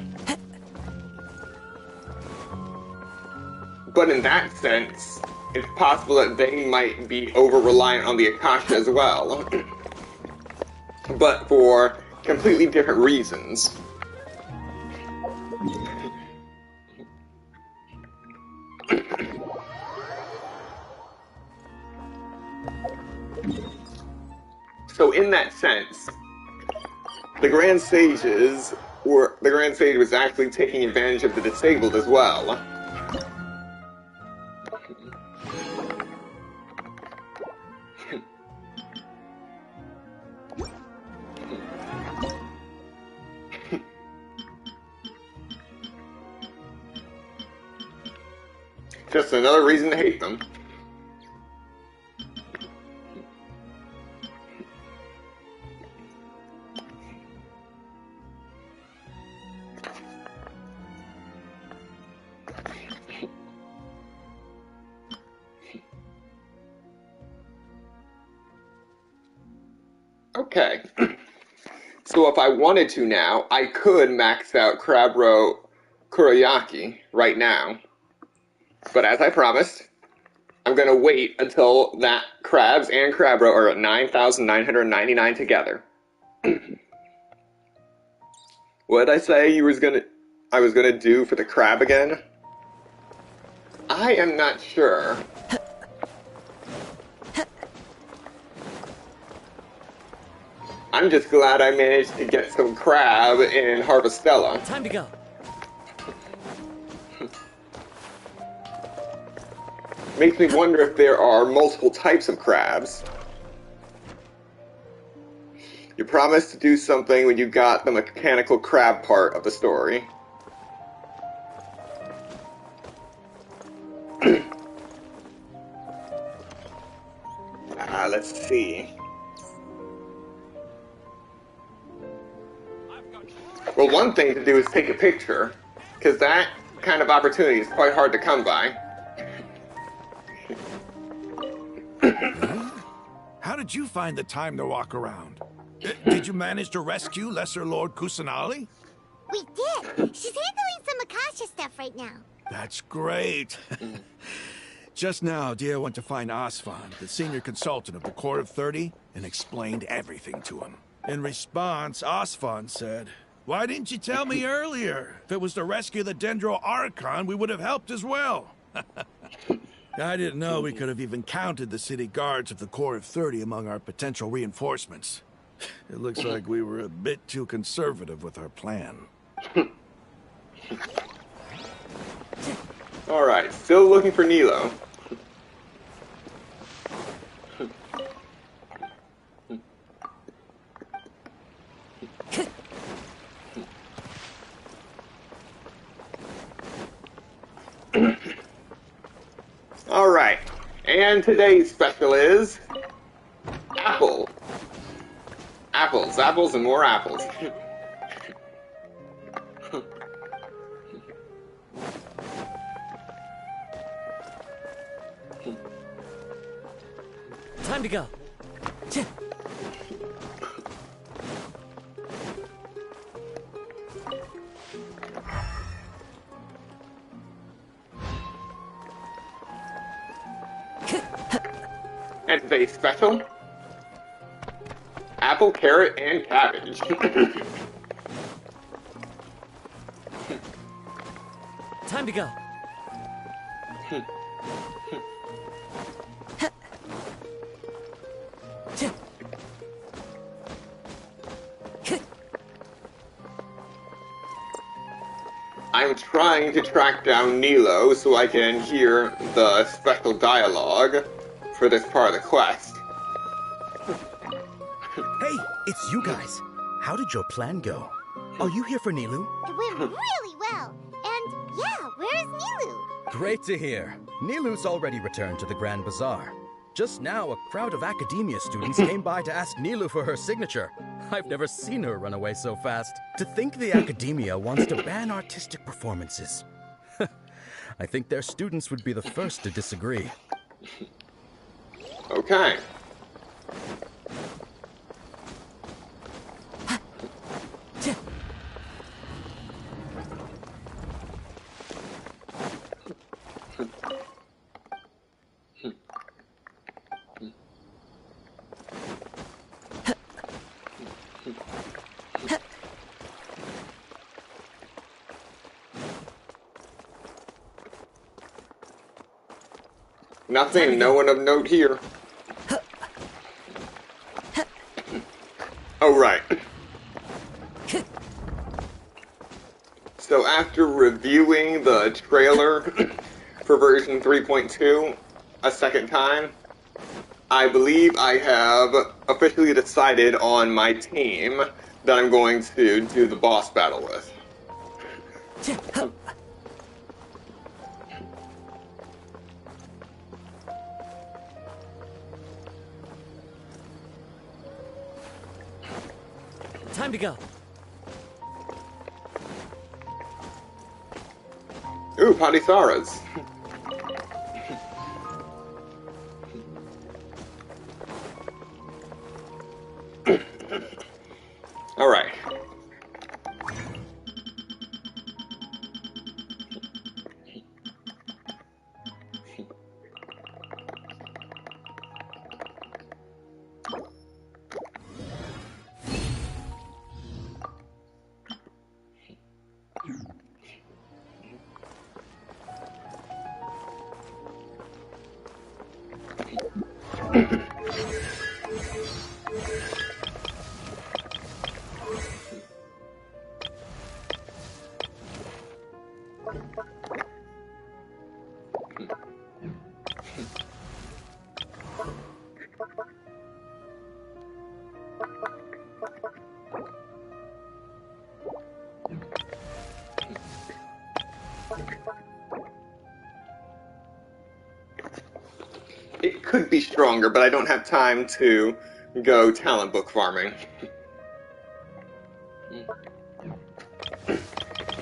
Speaker 16: But in that sense, it's possible that they might be over-reliant on the Akasha as well. But for completely different reasons. So in that sense, the Grand Sage was actually taking advantage of the disabled as well. Just another reason to hate them. Okay. So if I wanted to now, I could max out Crabro Kuroyaki right now. But as I promised, I'm going to wait until that Crabs and Crabro are at 9,999 together. What did I say I was gonna do for the crab again? I am not sure. I'm just glad I managed to get some crab in Harvestella.
Speaker 10: Time to go.
Speaker 16: Makes me wonder if there are multiple types of crabs. You promised to do something when you got the mechanical crab part of the story. Let's see. Well, one thing to do is take a picture, because that kind of opportunity is quite hard to come by.
Speaker 8: How did you find the time to walk around? Did you manage to rescue Lesser Lord Kusanali?
Speaker 4: We did. She's handling some Akasha stuff right now.
Speaker 8: That's great. Just now, Dia went to find Asfan, the senior consultant of the Court of 30, and explained everything to him. In response, Asfan said, "Why didn't you tell me earlier? If it was to rescue the Dendro Archon, we would have helped as well." I didn't know we could have even counted the city guards of the Court of 30 among our potential reinforcements. It looks like we were a bit too conservative with our plan.
Speaker 16: Alright, still looking for Nilo. Alright, and today's special is apple. Apples, apples, and more apples.
Speaker 10: Time to go.
Speaker 16: And today's special, apple, carrot, and cabbage.
Speaker 10: Time to go.
Speaker 16: I'm trying to track down Nilo so I can hear the special dialogue for this part of the quest.
Speaker 24: Hey, it's you guys. How did your plan go? Are you here for Nilu?
Speaker 4: It went really well. And yeah, where is Nilu?
Speaker 24: Great to hear. Nilu's already returned to the Grand Bazaar. Just now, a crowd of Akademiya students came by to ask Nilu for her signature. I've never seen her run away so fast. To think the Akademiya wants to ban artistic performances. I think their students would be the first to disagree.
Speaker 16: Okay. Nothing, no one of note here. Oh, right. So after reviewing the trailer for version 3.2 a second time, I believe I have officially decided on my team that I'm going to do the boss battle with.
Speaker 10: Time to go.
Speaker 16: Ooh, Padisaras. Alright. It could be stronger, but I don't have time to go talent book farming.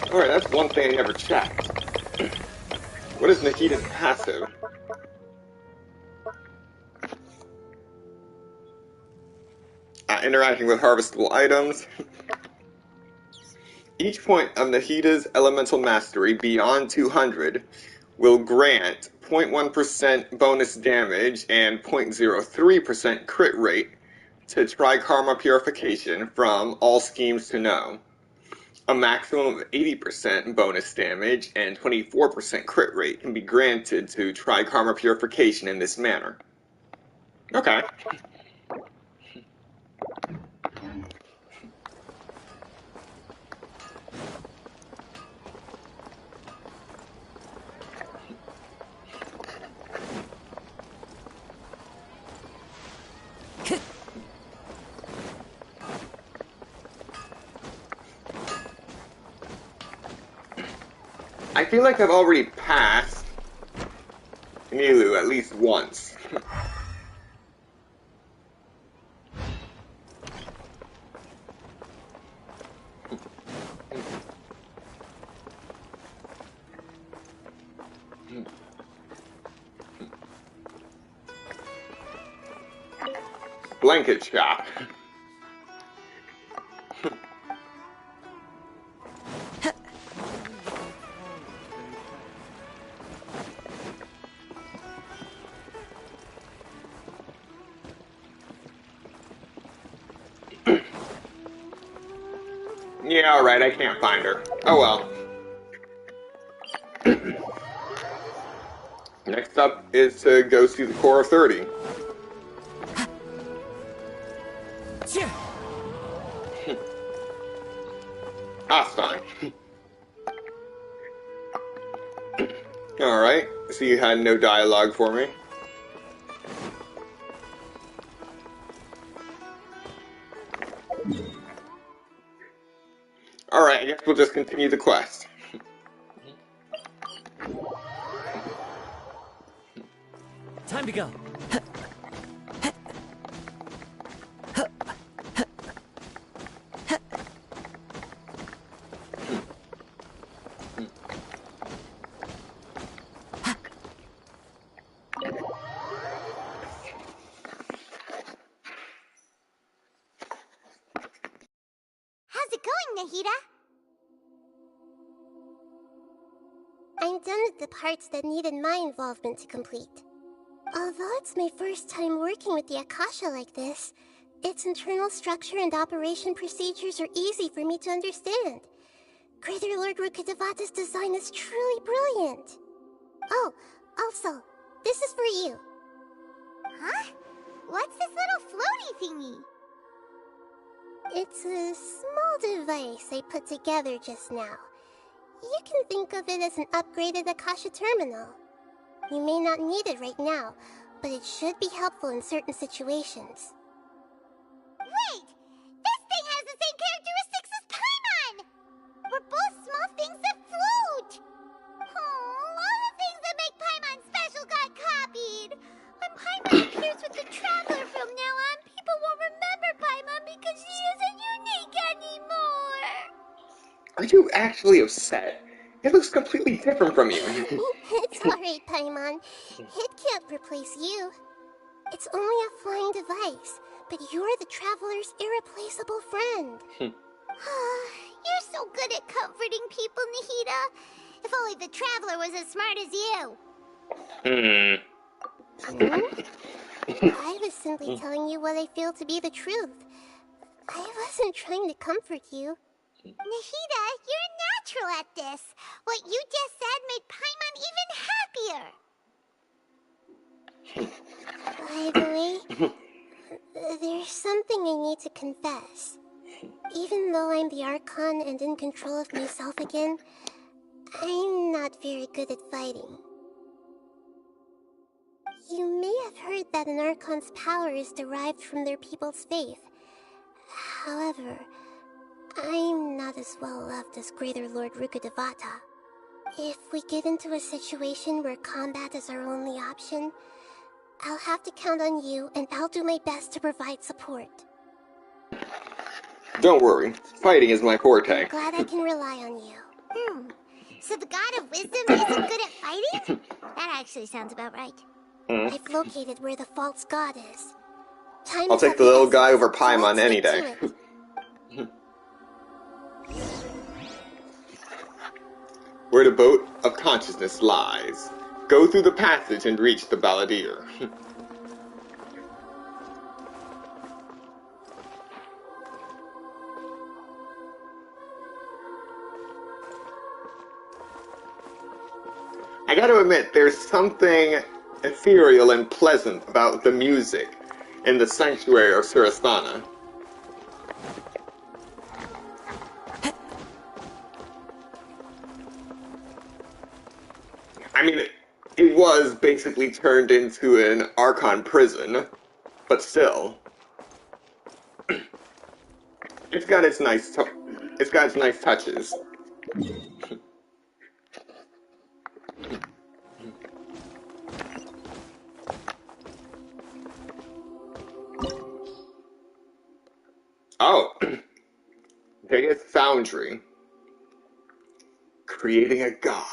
Speaker 16: Alright, that's one thing I never checked. What is Nikita's passive? Interacting with harvestable items. Each point of Nahita's elemental mastery beyond 200 will grant 0.1% bonus damage and 0.03% crit rate to Trikarma Purification from all schemes to know. A maximum of 80% bonus damage and 24% crit rate can be granted to Trikarma Purification in this manner. Okay. I feel like I've already passed Nilu at least once. Blanket shop. Yeah, alright, I can't find her. Oh well. Next up is to go see the core of 30. Aston. Alright, so you had no dialogue for me. Alright, I guess we'll just continue the quest.
Speaker 10: Time to go.
Speaker 4: How's it going, Nahida? I'm done with the parts that needed my involvement to complete. Although it's my first time working with the Akasha like this, its internal structure and operation procedures are easy for me to understand. Greater Lord Rukkhadevata's design is truly brilliant. Oh, also, this is for you. Huh? What's this little floaty thingy? It's a small device I put together just now. You can think of it as an upgraded Akasha terminal. You may not need it right now, but it should be helpful in certain situations. Wait! This thing has the same characteristics as Paimon! We're both small things that float! Oh, all the things that make Paimon special got copied! When Paimon appears with the Traveler from now on, people won't remember Paimon because she isn't unique anymore!
Speaker 16: Are you actually upset? It looks completely different from you.
Speaker 4: It's alright, Paimon. It can't replace you. It's only a flying device, but you're the Traveler's irreplaceable friend. You're so good at comforting people, Nahida. If only the Traveler was as smart as you. I was simply telling you what I feel to be the truth. I wasn't trying to comfort you. Nahida, you're natural at this. What you just said made Paimon even happier. By the way, there's something I need to confess. Even though I'm the Archon and in control of myself again, I'm not very good at fighting. You may have heard that an Archon's power is derived from their people's faith. However, I'm not as well loved as Greater Lord Rukkhadevata. If we get into a situation where combat is our only option, I'll have to count on you, and I'll do my best to provide support.
Speaker 16: Don't worry, fighting is my forte.
Speaker 4: I'm glad I can rely on you. So the God of Wisdom isn't good at fighting? That actually sounds about right. I've located where the false god is.
Speaker 16: I'll take the little guy over Paimon any day. Where the boat of consciousness lies. Go through the passage and reach the Balladeer. I gotta admit, there's something ethereal and pleasant about the music in the sanctuary of Surasthana. I mean, it was basically turned into an Archon prison, but still, it's got its nice touches. Oh, Deus Foundry. Creating a god.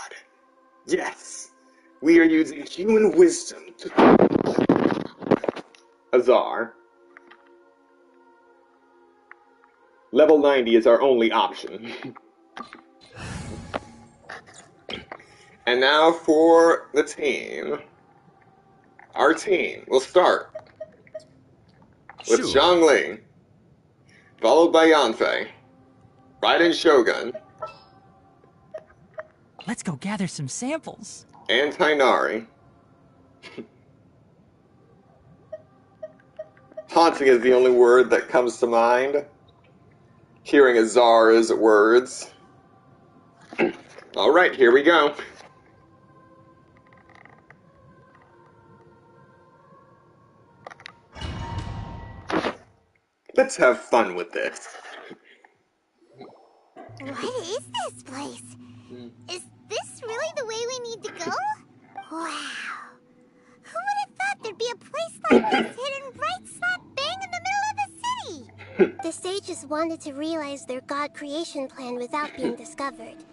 Speaker 16: Yes, we are using human wisdom to... Azar. Level 90 is our only option. And now for the team. Our team will start with Zhongli, followed by Yanfei, Raiden Shogun,
Speaker 10: Let's go gather some samples.
Speaker 16: and Tainari. Haunting is the only word that comes to mind. Hearing Azar's words. Alright, here we go. Let's have fun with this.
Speaker 4: What is this place? Is this really the way we need to go? Wow. Who would have thought there'd be a place like this hidden right slap bang in the middle of the city? The sages wanted to realize their god creation plan without being discovered.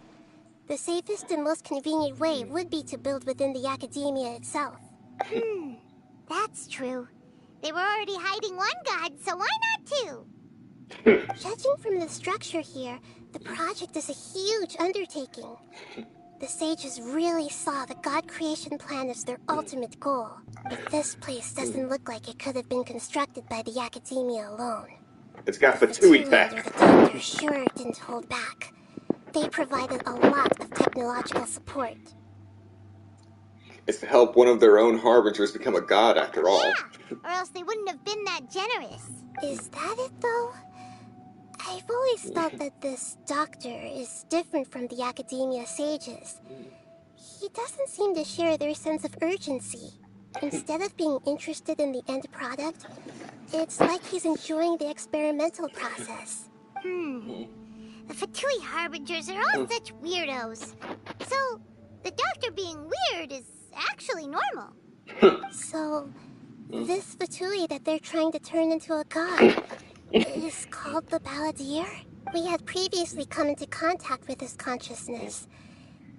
Speaker 4: The safest and most convenient way would be to build within the Akademiya itself. That's true. They were already hiding one god, so why not two? Judging from the structure here, the project is a huge undertaking. The sages really saw the god creation plan as their ultimate goal. But this place doesn't look like it could have been constructed by the Akademiya alone.
Speaker 16: It's got the Fatui tech.
Speaker 4: The doctor sure didn't hold back. They provided a lot of technological support.
Speaker 16: It's to help one of their own harbingers become a god after all.
Speaker 4: Yeah, or else they wouldn't have been that generous. Is that it though? I've always thought that this doctor is different from the Akademiya Sages. He doesn't seem to share their sense of urgency. Instead of being interested in the end product, it's like he's enjoying the experimental process. The Fatui Harbingers are all such weirdos. So, the doctor being weird is actually normal. So, this Fatui that they're trying to turn into a god is called the Balladeer? We had previously come into contact with his consciousness.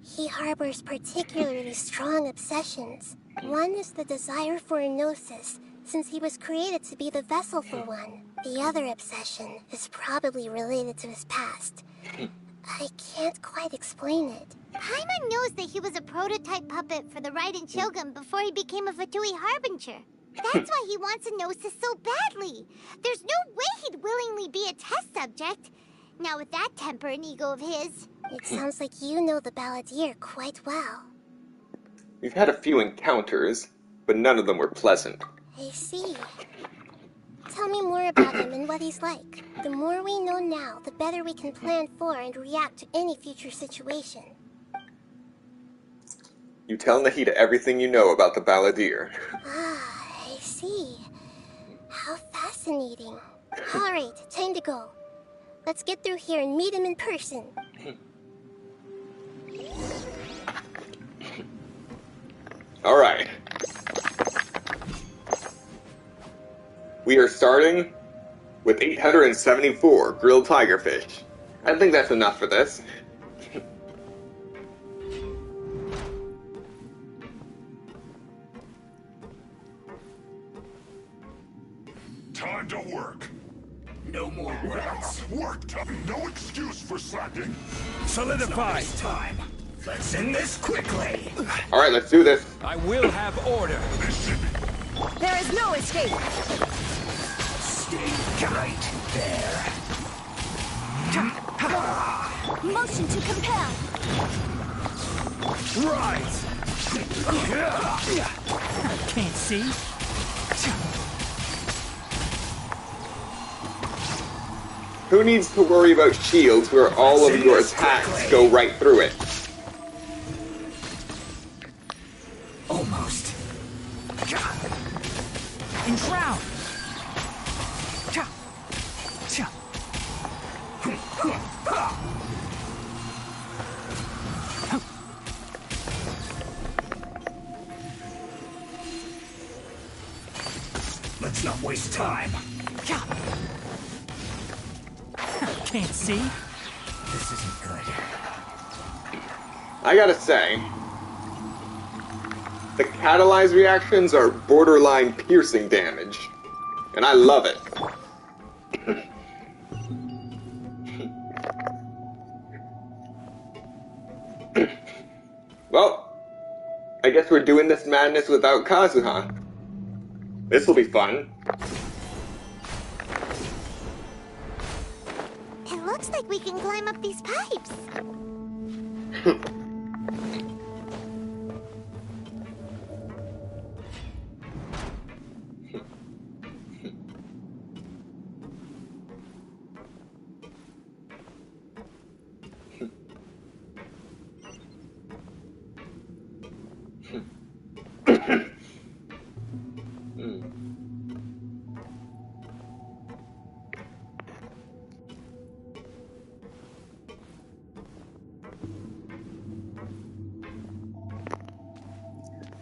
Speaker 4: He harbors particularly strong obsessions. One is the desire for a gnosis, since he was created to be the vessel for one. The other obsession is probably related to his past. I can't quite explain it.
Speaker 14: Paimon knows that he was a prototype puppet for the Raiden Shogun before he became a Fatui Harbinger. That's why he wants a gnosis so badly. There's no way he'd willingly be a test subject. Now with that temper and ego of his.
Speaker 4: It sounds like you know the Balladeer quite well.
Speaker 16: We've had a few encounters, but none of them were pleasant.
Speaker 4: I see. Tell me more about him and what he's like. The more we know now, the better we can plan for and react to any future situation.
Speaker 16: You tell Nahida everything you know about the Balladeer.
Speaker 4: I see. How fascinating. Alright, time to go. Let's get through here and meet him in person.
Speaker 16: Alright. We are starting with 874 grilled tigerfish. I think that's enough for this.
Speaker 17: Time to work. No more words. Work time. No excuse for slacking.
Speaker 12: Solidify. Time. Let's end this quickly.
Speaker 16: Alright, let's do this.
Speaker 12: I will have order.
Speaker 13: There is no escape.
Speaker 12: Stay right there.
Speaker 9: Motion to compel.
Speaker 12: Rise.
Speaker 21: Can't see.
Speaker 16: Who needs to worry about shields where all of your attacks go right through it?
Speaker 12: Almost.
Speaker 21: Enshroud.
Speaker 12: Let's not waste time.
Speaker 21: Can't see.
Speaker 12: This isn't good.
Speaker 16: I gotta say, the catalyzed reactions are borderline piercing damage, and I love it. Well, I guess we're doing this madness without Kazuha. This'll be fun.
Speaker 14: It looks like we can climb up these pipes.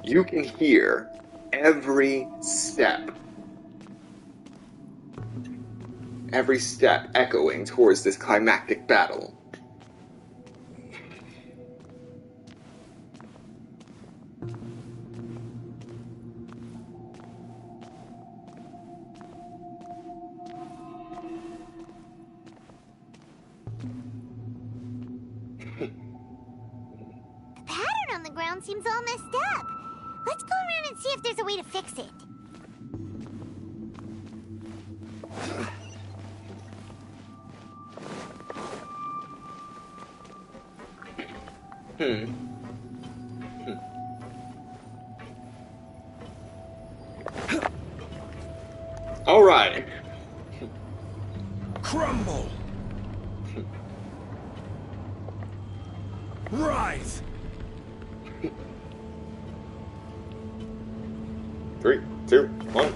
Speaker 16: You can hear every step echoing towards this climactic battle.
Speaker 14: The pattern on the ground seems all messed up. Let's go around and see if there's a way to fix it.
Speaker 16: Alright.
Speaker 12: Crumble. Rise!
Speaker 16: 3, 2, 1.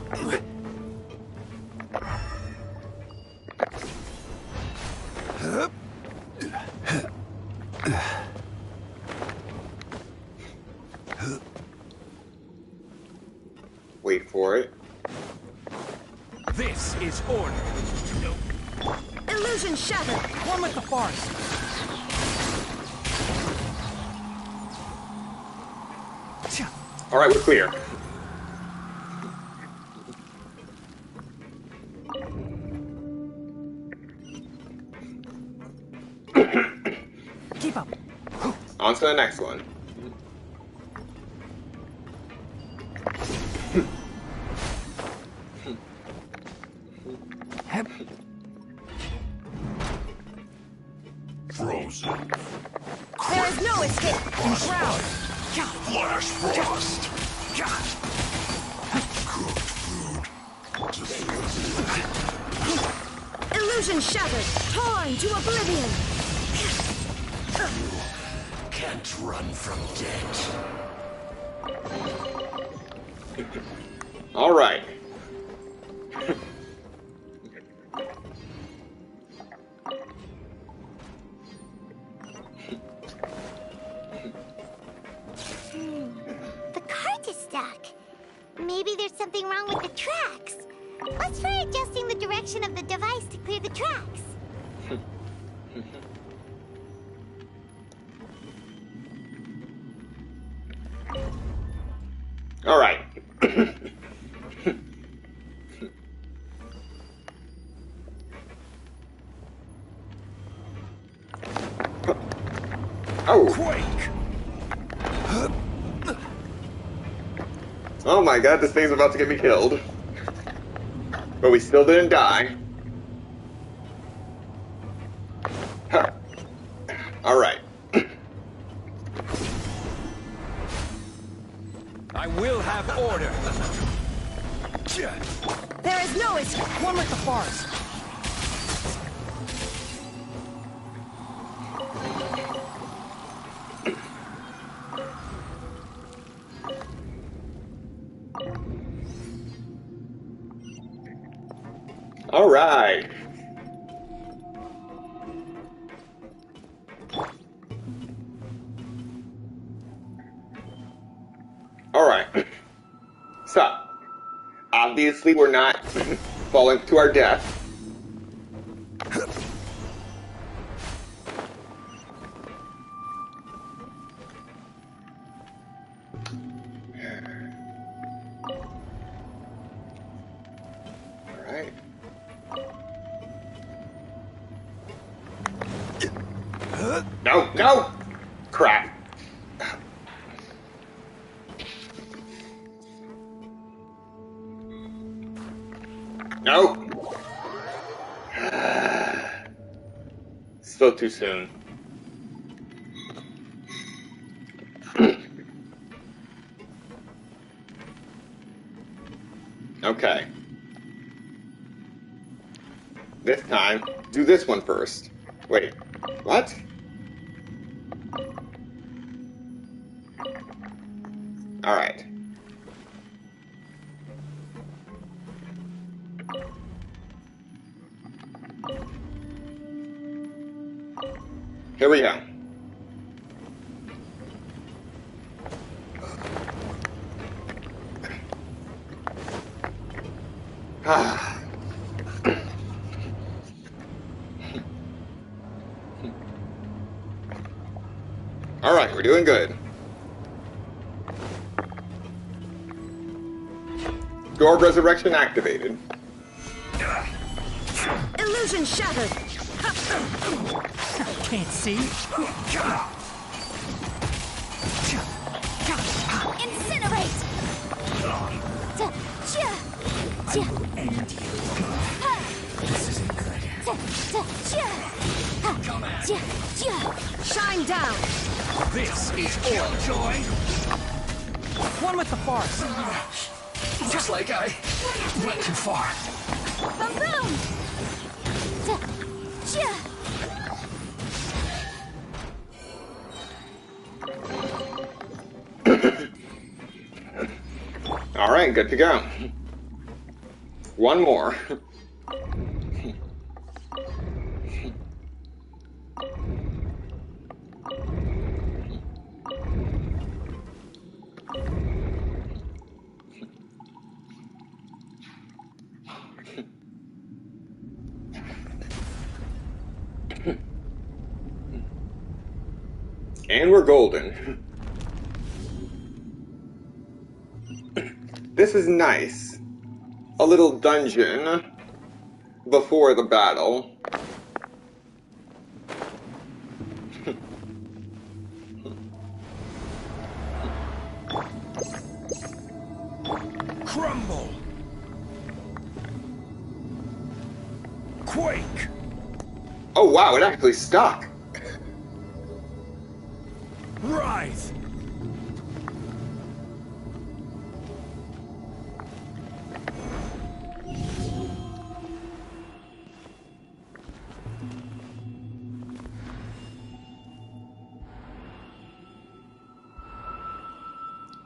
Speaker 16: Wait for it.
Speaker 12: This is order.
Speaker 13: Illusion shattered.
Speaker 21: One with the forest.
Speaker 16: Alright, we're clear.
Speaker 21: Keep up.
Speaker 16: On to the next one.
Speaker 17: Frozen.
Speaker 13: There is no escape. Ground.
Speaker 17: Flash frost. Cooked food.
Speaker 13: Illusion shattered. Torn to oblivion.
Speaker 17: Can't run from death.
Speaker 16: All right.
Speaker 14: The cart is stuck. Maybe there's something wrong with the tracks. Let's try adjusting the direction of the device to clear the tracks.
Speaker 16: All right. Oh.
Speaker 12: Quake!
Speaker 16: Oh my god, this thing's about to get me killed. But we still didn't die. Huh. Alright.
Speaker 12: I will have order.
Speaker 13: There is no escape.
Speaker 21: One with the forest.
Speaker 16: All right. All right. So, obviously we're not falling to our death. All right. No, no! Crap. No! Still too soon. Okay. This time, do this one first. Wait, what? Alright. Here we go. Ah. Alright, we're doing good. Door of Resurrection activated.
Speaker 13: Illusion shattered.
Speaker 21: Can't see.
Speaker 9: Incinerate!
Speaker 21: This isn't good.
Speaker 13: Shine down.
Speaker 12: This is order. Joy.
Speaker 21: One with the forest.
Speaker 12: Just like I went too far.
Speaker 9: Boom!
Speaker 16: Alright, good to go. One more. And we're golden. This is nice. A little dungeon before the battle.
Speaker 12: Crumble! Quake!
Speaker 16: Oh wow, it actually stuck.
Speaker 12: Rise!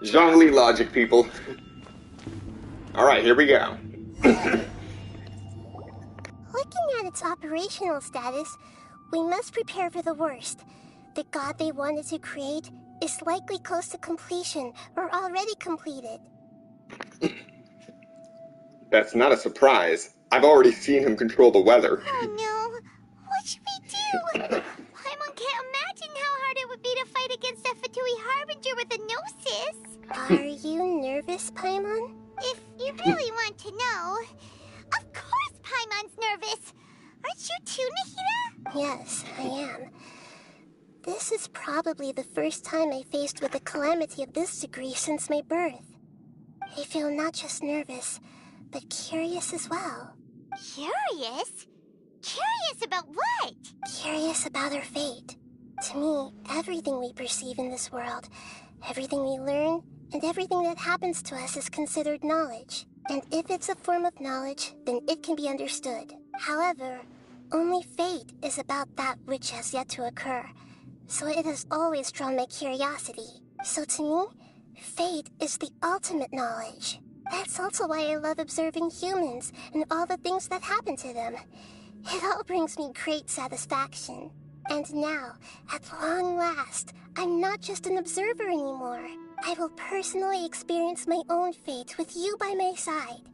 Speaker 16: Zhongli logic, people. Alright, here we go.
Speaker 14: Looking at its operational status, we must prepare for the worst. The god they wanted to create is likely close to completion or already completed.
Speaker 16: That's not a surprise. I've already seen him control the weather.
Speaker 14: Oh no! What should we do? Paimon can't imagine how hard it would be to fight against a Fatui Harbinger with a Gnosis. Are you nervous, Paimon? If you really want to know. Of course Paimon's nervous! Aren't you too, Nahida? Yes, I am. This is probably the first time I faced with a calamity of this degree since my birth. I feel not just nervous, but curious as well. Curious? Curious about what? Curious about our fate. To me, everything we perceive in this world, everything we learn, and everything that happens to us is considered knowledge. And if it's a form of knowledge, then it can be understood. However, only fate is about that which has yet to occur. So it has always drawn my curiosity. So to me, fate is the ultimate knowledge. That's also why I love observing humans and all the things that happen to them. It all brings me great satisfaction. And now, at long last, I'm not just an observer anymore. I will personally experience my own fate with you by my side.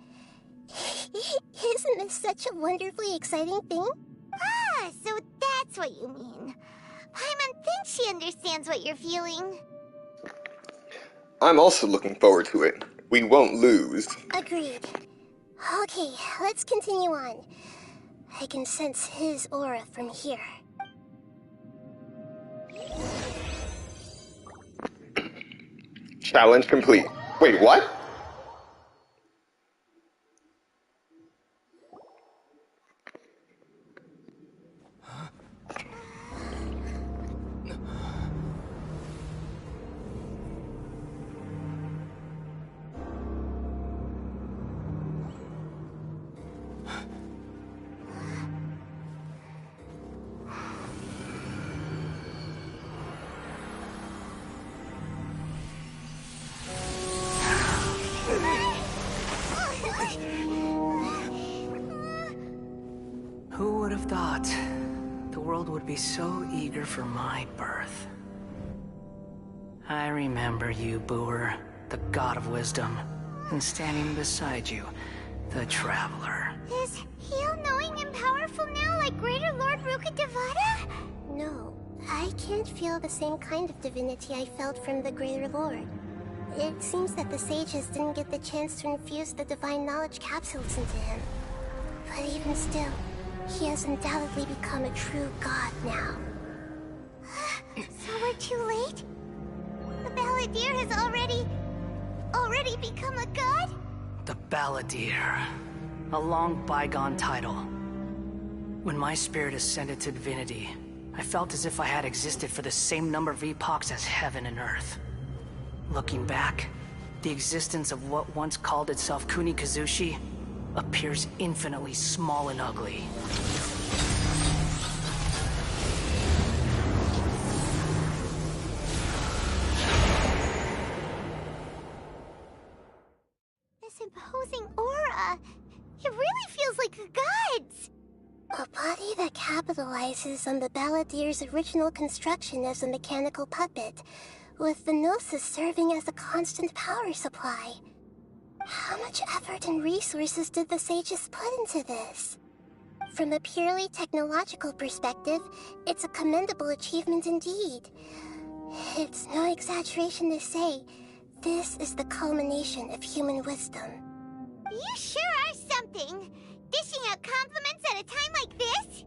Speaker 14: Isn't this such a wonderfully exciting thing? Ah, so that's what you mean. Paimon thinks she understands what you're feeling.
Speaker 16: I'm also looking forward to it. We won't lose.
Speaker 14: Agreed. Okay, let's continue on. I can sense his aura from here.
Speaker 16: Challenge complete. Wait, what?
Speaker 3: Who would have thought the world would be so eager for my birth? I remember you, Booer, the god of wisdom, and standing beside you, the traveler.
Speaker 14: Is he all-knowing and powerful now like Greater Lord Rukkhadevata? No, I can't feel the same kind of divinity I felt from the Greater Lord. It seems that the sages didn't get the chance to infuse the divine knowledge capsules into him. But even still, he has undoubtedly become a true god now. So we're too late? The Balladeer has already become a god?
Speaker 3: The Balladeer. A long bygone title. When my spirit ascended to divinity, I felt as if I had existed for the same number of epochs as heaven and earth. Looking back, the existence of what once called itself Kunikazushi appears infinitely small and ugly.
Speaker 14: It really feels like the gods!
Speaker 4: A body that capitalizes on the Balladeer's original construction as a mechanical puppet, with the Gnosis serving as a constant power supply. How much effort and resources did the Sages put into this? From a purely technological perspective, it's a commendable achievement indeed. It's no exaggeration to say, this is the culmination of human wisdom.
Speaker 14: You sure are something! Dishing out compliments at a time like this?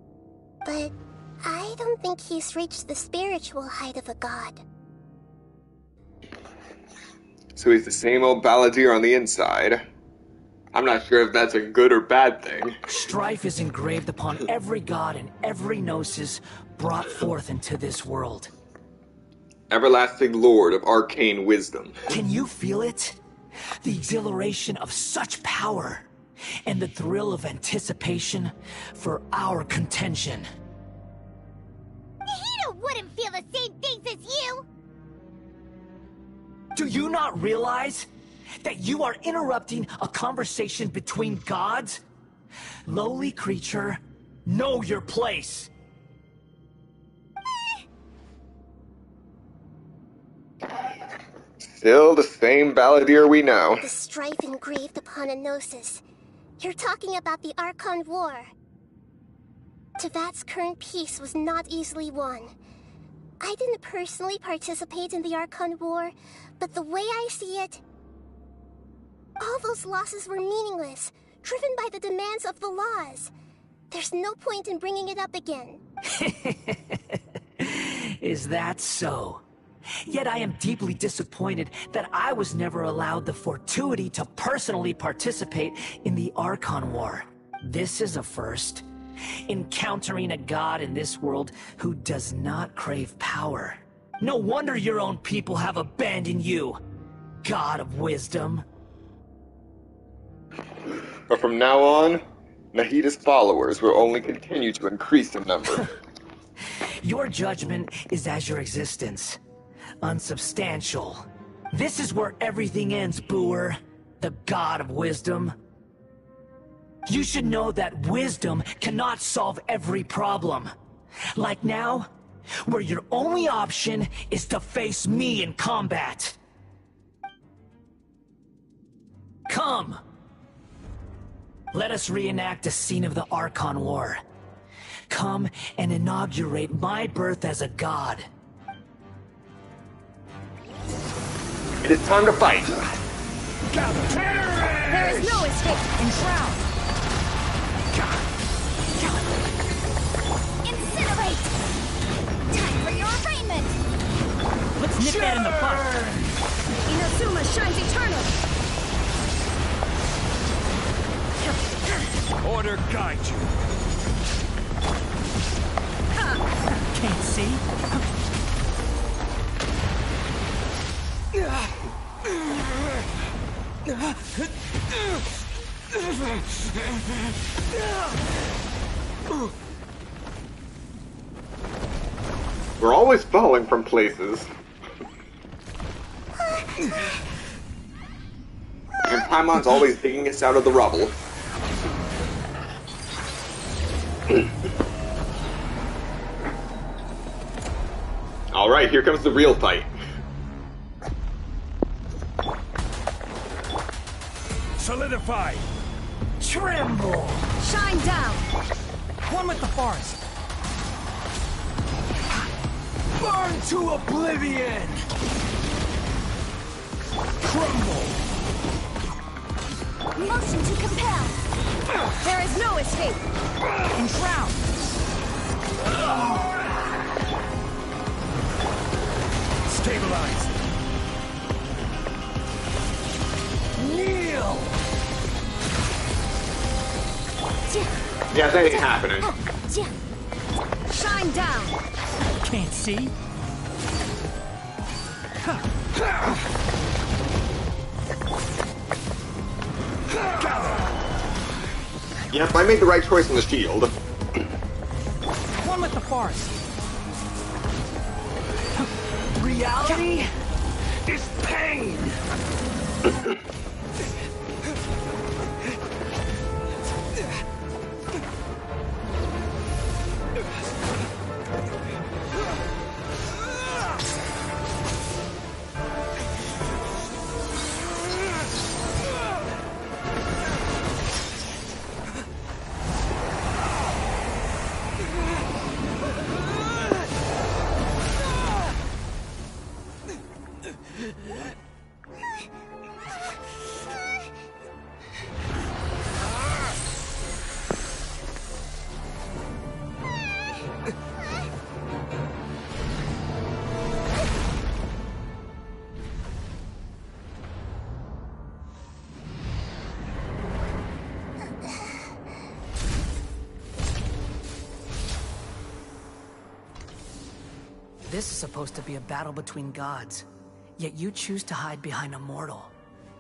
Speaker 4: But I don't think he's reached the spiritual height of a god.
Speaker 16: So he's the same old balladeer on the inside. I'm not sure if that's a good or bad thing.
Speaker 2: Strife is engraved upon every god and every gnosis brought forth into this world.
Speaker 16: Everlasting Lord of arcane wisdom.
Speaker 2: Can you feel it? The exhilaration of such power, and the thrill of anticipation for our contention.
Speaker 14: Nahida wouldn't feel the same things as you!
Speaker 2: Do you not realize that you are interrupting a conversation between gods? Lowly creature, know your place.
Speaker 16: Still the same balladeer we know.
Speaker 4: The strife engraved upon a Gnosis. You're talking about the Archon War. Tevat's current peace was not easily won. I didn't personally participate in the Archon War, but the way I see it, all those losses were meaningless, driven by the demands of the laws. There's no point in bringing it up again.
Speaker 2: Is that so? Yet I am deeply disappointed that I was never allowed the fortuity to personally participate in the Archon War. This is a first. Encountering a god in this world who does not crave power. No wonder your own people have abandoned you, God of Wisdom.
Speaker 16: But from now on, Nahida's followers will only continue to increase in number.
Speaker 2: Your judgment is as your existence. Unsubstantial. This is where everything ends, Booer, the God of Wisdom. You should know that wisdom cannot solve every problem. Like now, where your only option is to face me in combat. Come! Let us reenact a scene of the Archon War. Come and inaugurate my birth as a god.
Speaker 16: It is time to fight!
Speaker 13: There is no escape! Enshroud!
Speaker 14: Incinerate! Time for your arraignment!
Speaker 2: Let's nip that in the bud!
Speaker 13: Inazuma shines eternal!
Speaker 12: Order guide you.
Speaker 2: Can't see?
Speaker 16: We're always falling from places. And Paimon's always digging us out of the rubble. Alright, here comes the real fight.
Speaker 12: Solidify!
Speaker 2: Tremble!
Speaker 13: Shine down!
Speaker 2: One with the forest! Burn to oblivion!
Speaker 12: Crumble!
Speaker 13: Motion to compel! There is no escape! Enshroud!
Speaker 12: Stabilize!
Speaker 2: Kneel!
Speaker 16: Yeah, that ain't happening.
Speaker 13: Shine down!
Speaker 2: Can't see?
Speaker 16: Yep, I made the right choice on the shield.
Speaker 2: One with the forest. Reality is pain. This is supposed to be a battle between gods, yet you choose to hide behind a mortal.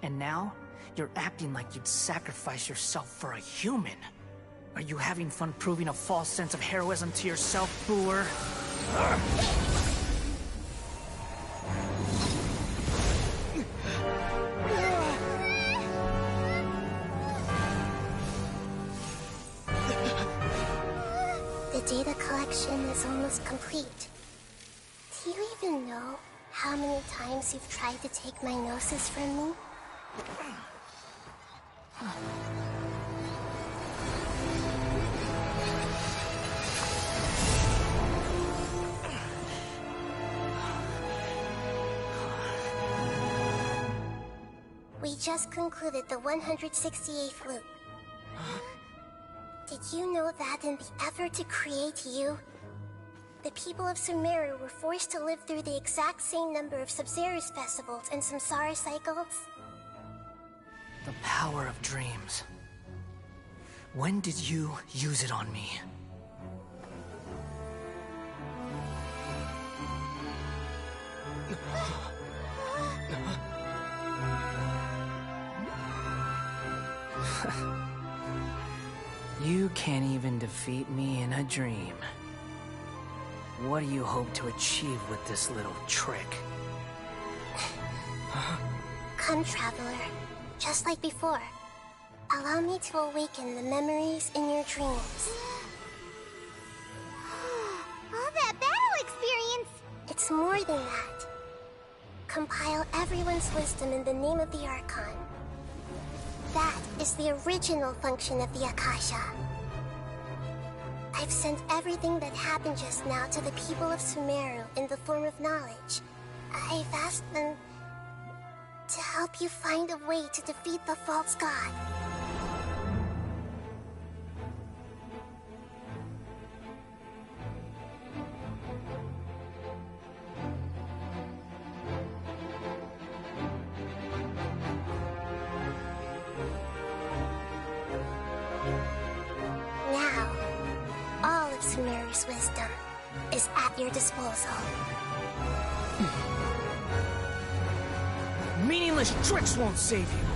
Speaker 2: And now, you're acting like you'd sacrifice yourself for a human. Are you having fun proving a false sense of heroism to yourself, Booer?
Speaker 4: The data collection is almost complete. Do you even know how many times you've tried to take my gnosis from me? We just concluded the 168th loop. Did you know that in the effort to create you, the people of Sumeru were forced to live through the exact same number of Sub-Zerus festivals and Samsara cycles?
Speaker 2: The power of dreams. When did you use it on me? You can't even defeat me in a dream. What do you hope to achieve with this little trick?
Speaker 4: Come, Traveler. Just like before. Allow me to awaken the memories in your dreams.
Speaker 14: All that battle experience!
Speaker 4: It's more than that. Compile everyone's wisdom in the name of the Archon. That is the original function of the Akasha. I've sent everything that happened just now to the people of Sumeru in the form of knowledge. I've asked them to help you find a way to defeat the false god. Now, all of Sumeru's wisdom is at your disposal.
Speaker 2: Meaningless tricks won't save you.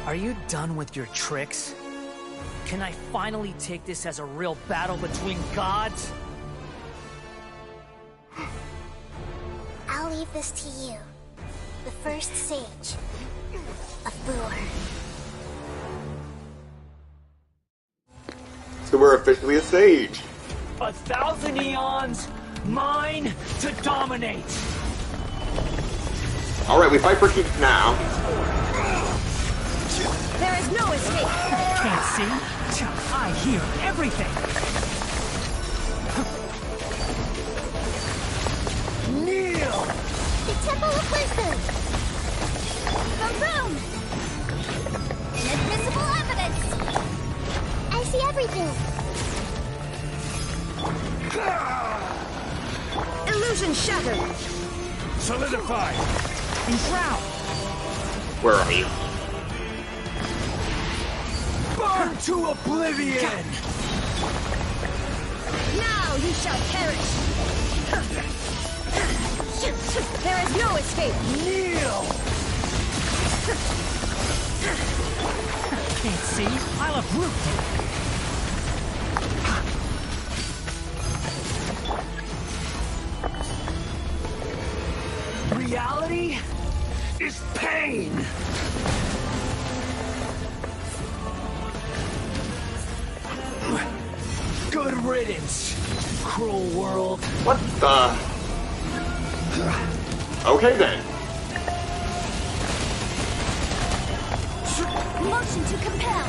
Speaker 2: Are you done with your tricks? Can I finally take this as a real battle between gods?
Speaker 4: I'll leave this to you, the first sage of Booer.
Speaker 16: So we're officially a sage.
Speaker 2: 1,000 eons, mine to dominate.
Speaker 16: Alright, we fight for keeps now.
Speaker 13: There is no escape!
Speaker 2: Can't see? I hear everything! Kneel!
Speaker 4: The Temple of Wisdom!
Speaker 14: The room! Inadmissible evidence!
Speaker 4: I see everything!
Speaker 13: Illusion shattered!
Speaker 12: Solidify!
Speaker 2: Enshroud!
Speaker 16: Where are you?
Speaker 2: Burn to oblivion!
Speaker 13: Now you shall perish! There is no escape!
Speaker 2: Kneel! Can't see? I'll uproot you! Reality is pain! Good riddance, cruel world.
Speaker 16: What the? Okay then.
Speaker 14: Motion to compel!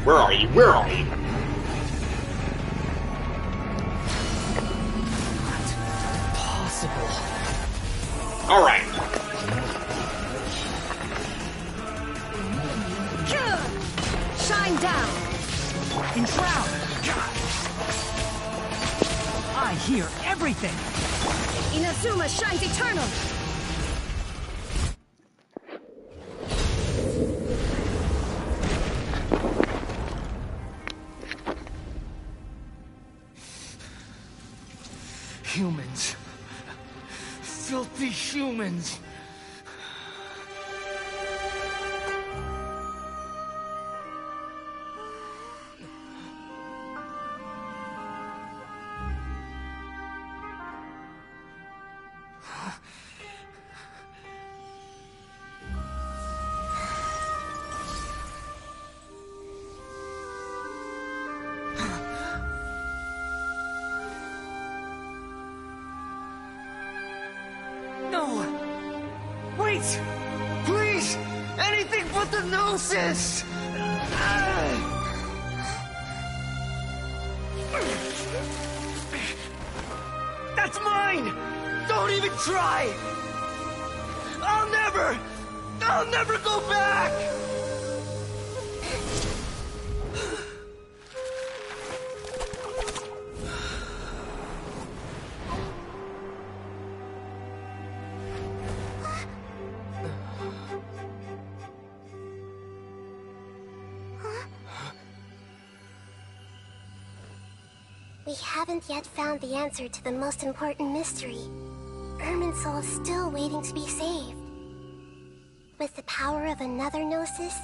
Speaker 16: Where are you? Where are you?
Speaker 2: Not possible.
Speaker 16: Alright.
Speaker 13: Shine down!
Speaker 2: Enshroud! I hear everything!
Speaker 13: Inazuma shines eternal!
Speaker 2: Humans. Filthy humans. No! Wait! Please! Anything but the Gnosis! That's mine! Don't even try! I'll never go back!
Speaker 4: We haven't yet found the answer to the most important mystery. Irminsul is still waiting to be saved. With the power of another Gnosis,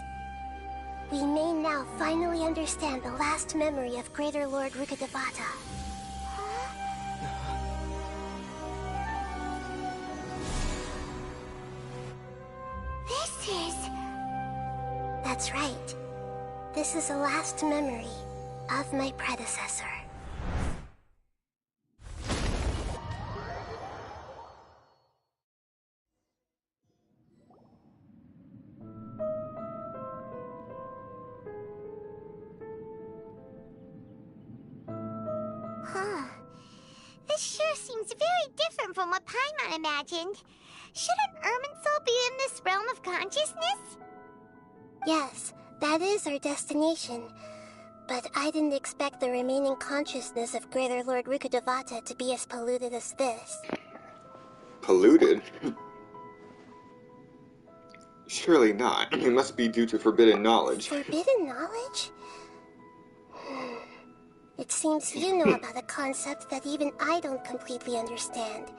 Speaker 4: we may now finally understand the last memory of Greater Lord Rukkhadevata. That's right. This is the last memory of my predecessor.
Speaker 14: This sure seems very different from what Paimon imagined. Shouldn't Irminsul be in this realm of consciousness?
Speaker 4: Yes, that is our destination. But I didn't expect the remaining consciousness of Greater Lord Rukkhadevata to be as polluted as this.
Speaker 16: Polluted? Surely not. It must be due to forbidden knowledge.
Speaker 4: Forbidden knowledge? It seems you know about a concept that even I don't completely understand.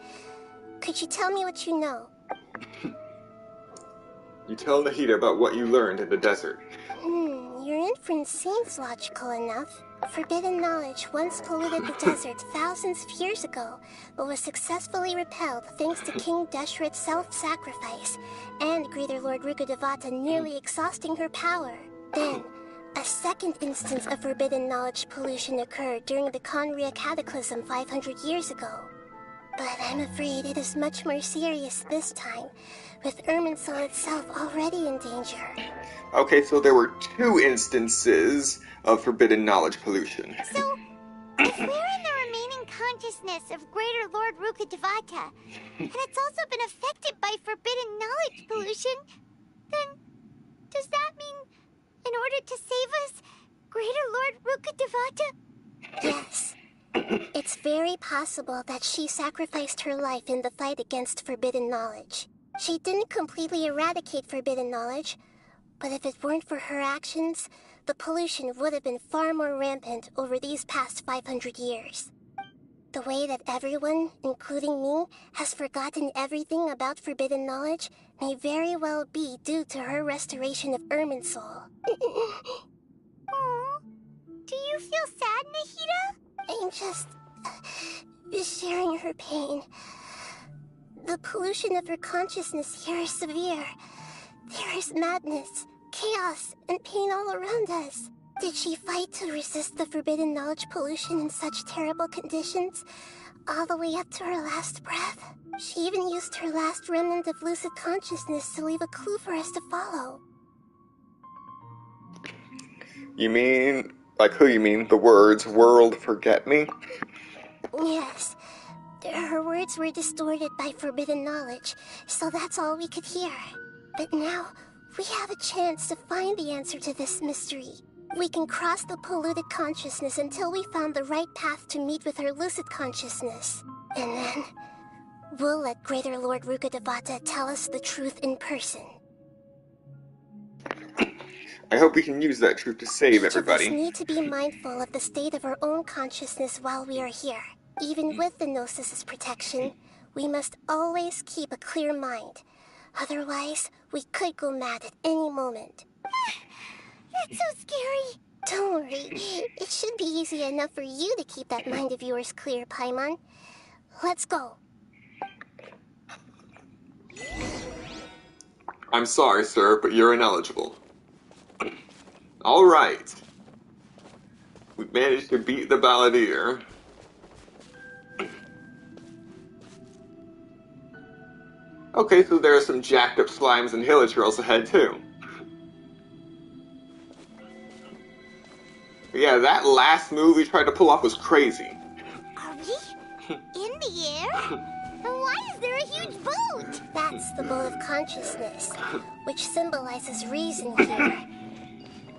Speaker 4: Could you tell me what you know?
Speaker 16: You tell Nahida about what you learned in the desert.
Speaker 4: Your inference seems logical enough. Forbidden knowledge once polluted the desert thousands of years ago, but was successfully repelled thanks to King Deshret's self-sacrifice, and Greater Lord Rukkhadevata nearly exhausting her power. Then, a second instance of forbidden knowledge pollution occurred during the Conria Cataclysm 500 years ago. But I'm afraid it is much more serious this time, with Irminsul itself already in danger.
Speaker 16: Okay, so there were 2 instances of forbidden knowledge pollution.
Speaker 14: So, if we're in the remaining consciousness of Greater Lord Rukkhadevata, and it's also been affected by forbidden knowledge pollution, then does that mean, in order to save us, Greater Lord Rukkhadevata?
Speaker 4: Yes. It's very possible that she sacrificed her life in the fight against forbidden knowledge. She didn't completely eradicate forbidden knowledge, but if it weren't for her actions, the pollution would have been far more rampant over these past 500 years. The way that everyone, including me, has forgotten everything about forbidden knowledge may very well be due to her restoration of Irminsul.
Speaker 14: Aww. Do you feel sad, Nahida?
Speaker 4: I'm just sharing her pain. The pollution of her consciousness here is severe. There is madness, chaos, and pain all around us. Did she fight to resist the forbidden knowledge pollution in such terrible conditions, all the way up to her last breath? She even used her last remnant of lucid consciousness to leave a clue for us to follow.
Speaker 16: You mean, like who you mean? The words, world forget me?
Speaker 14: Yes. Her words were distorted by forbidden knowledge, so that's all we could hear. But now, we have a chance to find the answer to this mystery. We can cross the polluted consciousness until we found the right path to meet with her lucid consciousness. And then, we'll let Greater Lord Rukkhadevata tell us the truth in person.
Speaker 16: I hope we can use that truth to save everybody.
Speaker 14: Each of us need to be mindful of the state of our own consciousness while we are here. Even with the Gnosis' protection, we must always keep a clear mind. Otherwise, we could go mad at any moment.
Speaker 4: That's so scary.
Speaker 14: Don't worry. It should be easy enough for you to keep that mind of yours clear, Paimon. Let's go.
Speaker 16: I'm sorry, sir, but you're ineligible. Alright. We managed to beat the Balladeer. Okay, so there are some jacked up slimes and hilichurls ahead, too. Yeah, that last move we tried to pull off was crazy.
Speaker 4: Are we in the air? Why is there a huge boat?
Speaker 14: That's the boat of consciousness, which symbolizes reason here.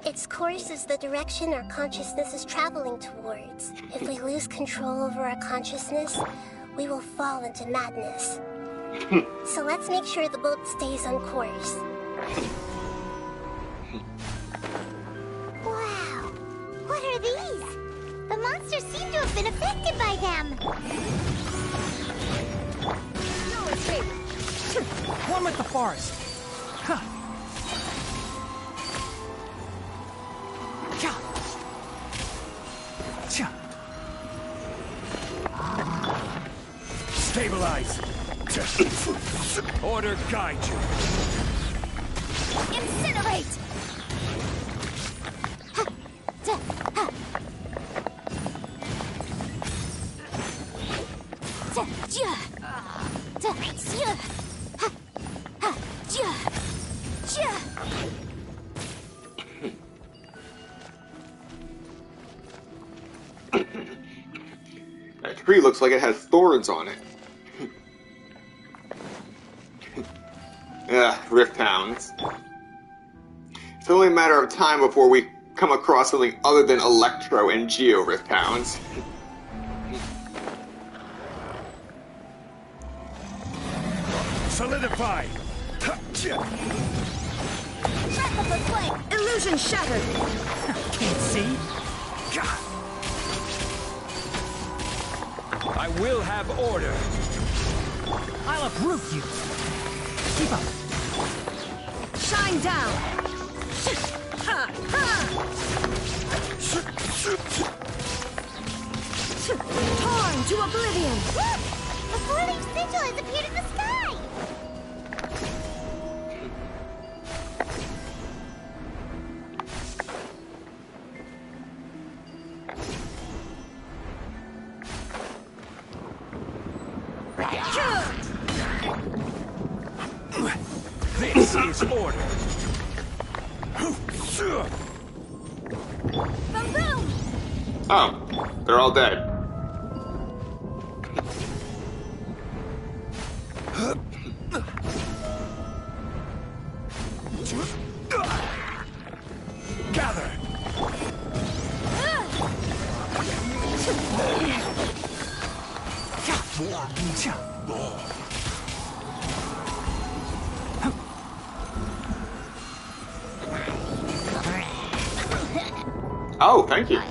Speaker 14: Its course is the direction our consciousness is traveling towards. If we lose control over our consciousness, we will fall into madness. So let's make sure the boat stays on course.
Speaker 4: Wow. What are these? The monsters seem to have been affected by them.
Speaker 13: No escape.
Speaker 21: One with the forest. Huh.
Speaker 12: Stabilize. Order guide you.
Speaker 13: Incinerate!
Speaker 16: That tree looks like it has thorns on it. Ugh, Rift Hounds. It's only a matter of time before we come across something other than Electro and Geo Rift Hounds.
Speaker 12: Solidify!
Speaker 13: Wrap up the flame! Illusion shattered!
Speaker 21: Can't see?
Speaker 12: I will have order.
Speaker 21: I'll uproot you. Keep up.
Speaker 13: Shine down! Ha! Ha! Torn to oblivion!
Speaker 4: Look! A four-leaf sigil has appeared in the sky!
Speaker 12: This is order.
Speaker 13: Boom!
Speaker 16: Oh, they're all dead.
Speaker 12: Gather.
Speaker 16: Oh, thank you.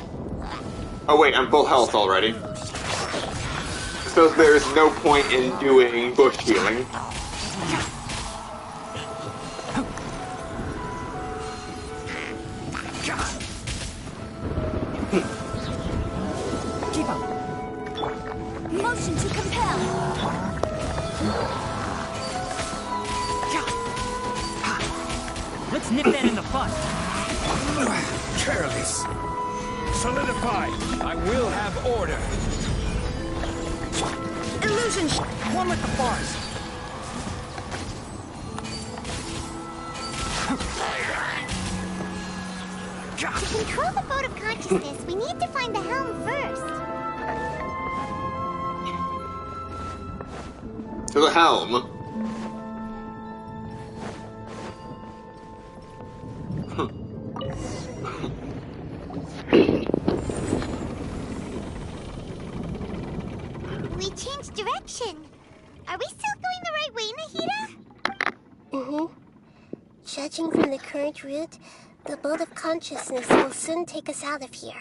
Speaker 16: Oh wait, I'm full health already. So there's no point in doing bush healing.
Speaker 13: Keep up. Motion to compel.
Speaker 21: Let's nip that in the bud.
Speaker 12: Careless. Solidify. I will have order.
Speaker 13: Illusion
Speaker 21: one with the forest.
Speaker 14: control the boat of consciousness, we need to find the helm first.
Speaker 16: To the helm.
Speaker 14: We changed direction. Are we still going the right way, Nahida?
Speaker 9: Mm-hmm. Judging from the current route, the boat of consciousness will soon take us out of here.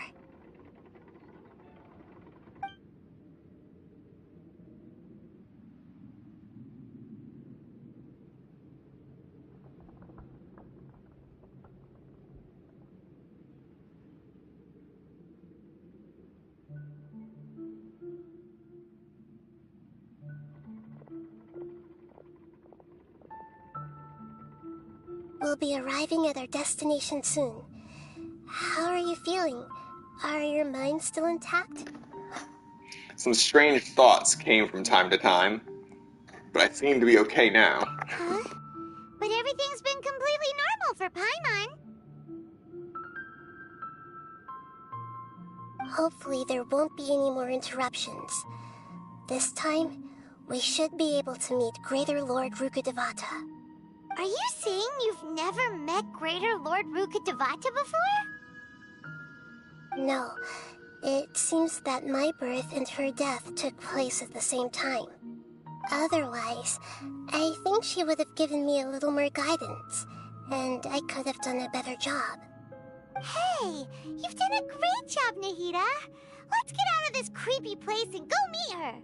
Speaker 9: We'll be arriving at our destination soon. How are you feeling? Are your minds still intact?
Speaker 16: Some strange thoughts came from time to time, but I seem to be okay now.
Speaker 14: Huh? But everything's been completely normal for Paimon.
Speaker 9: Hopefully there won't be any more interruptions. This time, we should be able to meet Greater Lord Rukkhadevata.
Speaker 14: Are you saying you've never met Greater Lord Rukkhadevata before?
Speaker 9: No. It seems that my birth and her death took place at the same time. Otherwise, I think she would have given me a little more guidance, and I could have done a better job.
Speaker 14: Hey, you've done a great job, Nahida. Let's get out of this creepy place and go meet her.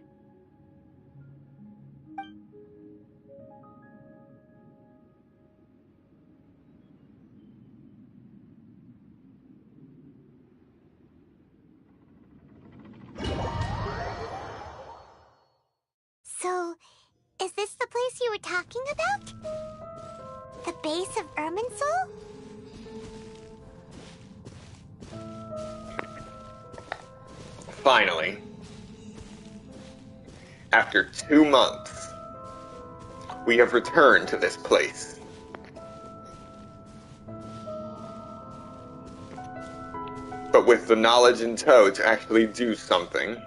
Speaker 14: So, is this the place you were talking about? The base of Irminsul?
Speaker 16: Finally. After 2 months, we have returned to this place. But with the knowledge in tow to actually do something.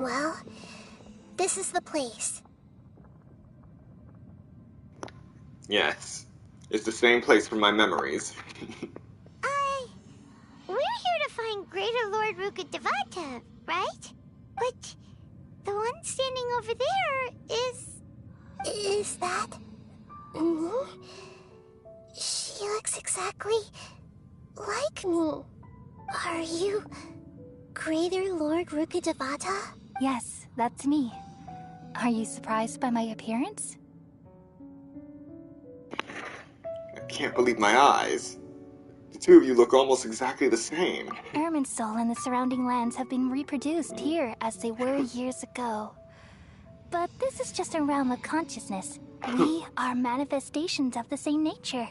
Speaker 9: Well, this is the place.
Speaker 16: Yes, it's the same place from my memories.
Speaker 14: We're here to find Greater Lord Rukkhadevata, right? But the one standing over there is...
Speaker 9: Is that... me? She looks exactly like me. Are you Greater Lord Rukkhadevata?
Speaker 1: Yes, that's me. Are you surprised by my appearance?
Speaker 16: I can't believe my eyes. The two of you look almost exactly the same.
Speaker 1: Irminsul and the surrounding lands have been reproduced here as they were years ago. But this is just a realm of consciousness. We are manifestations of the same nature.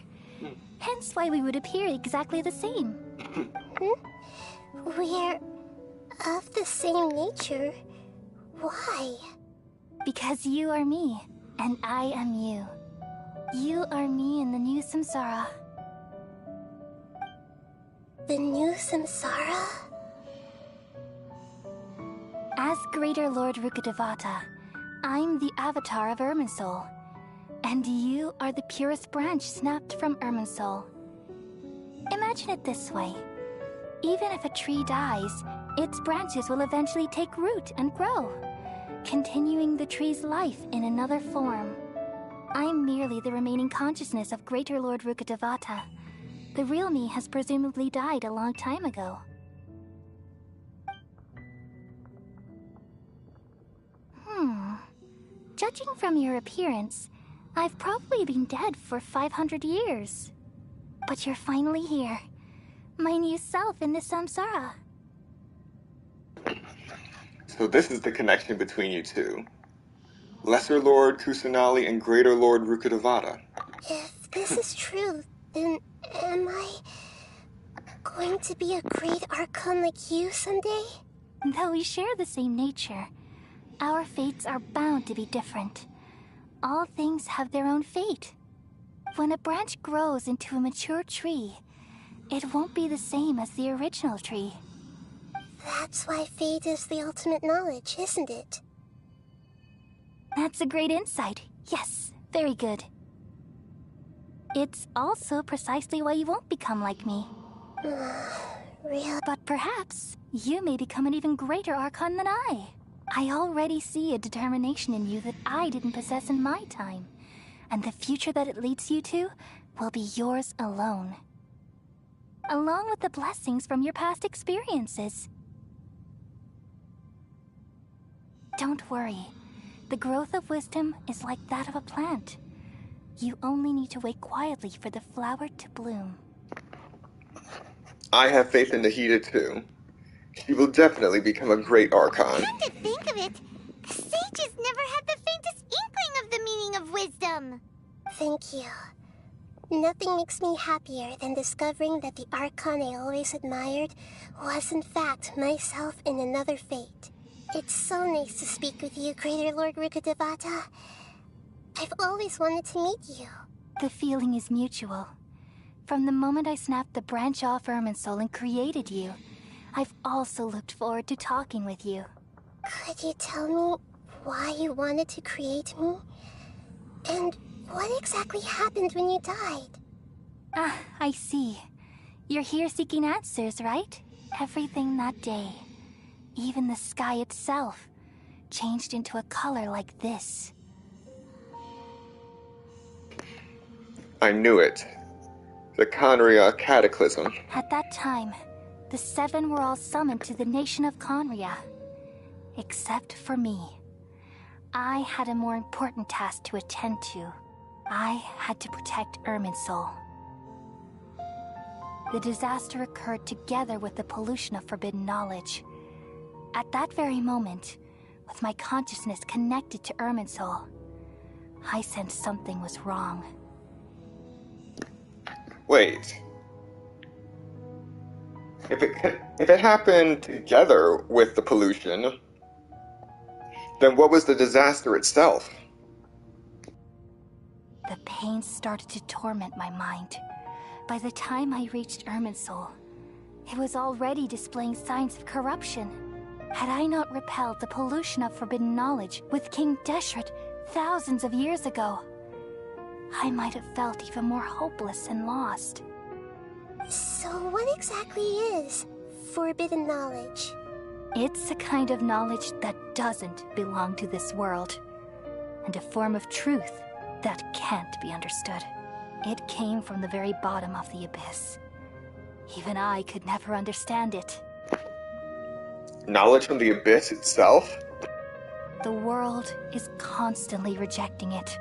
Speaker 1: Hence why we would appear exactly the same.
Speaker 9: We're of the same nature? Why?
Speaker 1: Because you are me, and I am you. You are me in the new samsara.
Speaker 9: The new samsara?
Speaker 1: As Greater Lord Rukkhadevata, I'm the avatar of Irminsul. And you are the purest branch snapped from Irminsul. Imagine it this way. Even if a tree dies, its branches will eventually take root and grow, continuing the tree's life in another form. I'm merely the remaining consciousness of Greater Lord Rukkhadevata. The real me has presumably died a long time ago. Judging from your appearance, I've probably been dead for 500 years. But you're finally here. My new self in the samsara.
Speaker 16: So this is the connection between you two. Lesser Lord Kusanali and Greater Lord Rukkhadevata.
Speaker 14: If this is true, then am I going to be a great Archon like you someday?
Speaker 1: Though we share the same nature, our fates are bound to be different. All things have their own fate. When a branch grows into a mature tree, it won't be the same as the original tree.
Speaker 14: That's why fate is the ultimate knowledge, isn't it?
Speaker 1: That's a great insight. Yes, very good. It's also precisely why you won't become like me.
Speaker 14: Really?
Speaker 1: But perhaps you may become an even greater Archon than I. I already see a determination in you that I didn't possess in my time. And the future that it leads you to will be yours alone. Along with the blessings from your past experiences. Don't worry. The growth of wisdom is like that of a plant. You only need to wait quietly for the flower to bloom.
Speaker 16: I have faith in Nahida too. She will definitely become a great Archon.
Speaker 14: Come to think of it, the sages never had the faintest inkling of the meaning of wisdom. Thank you. Nothing makes me happier than discovering that the Archon I always admired was in fact myself in another fate. It's so nice to speak with you, Greater Lord Rukkhadevata. I've always wanted to meet you.
Speaker 1: The feeling is mutual. From the moment I snapped the branch off Irminsul and created you, I've also looked forward to talking with you.
Speaker 14: Could you tell me why you wanted to create me? And what exactly happened when you died?
Speaker 1: Ah, I see. You're here seeking answers, right? Everything that day, even the sky itself, changed into a color like this.
Speaker 16: I knew it. The Conria Cataclysm.
Speaker 1: At that time, the Seven were all summoned to the nation of Conria. Except for me. I had a more important task to attend to. I had to protect Irminsul. The disaster occurred together with the pollution of forbidden knowledge. At that very moment, with my consciousness connected to Irminsul, I sensed something was wrong.
Speaker 16: Wait. If it happened together with the pollution, then what was the disaster itself?
Speaker 1: The pain started to torment my mind. By the time I reached Irminsul, it was already displaying signs of corruption. Had I not repelled the pollution of forbidden knowledge with King Deshret thousands of years ago, I might have felt even more hopeless and lost.
Speaker 14: So what exactly is forbidden knowledge?
Speaker 1: It's a kind of knowledge that doesn't belong to this world, and a form of truth that can't be understood. It came from the very bottom of the abyss. Even I could never understand it.
Speaker 16: Knowledge from the abyss itself?
Speaker 1: The world is constantly rejecting it,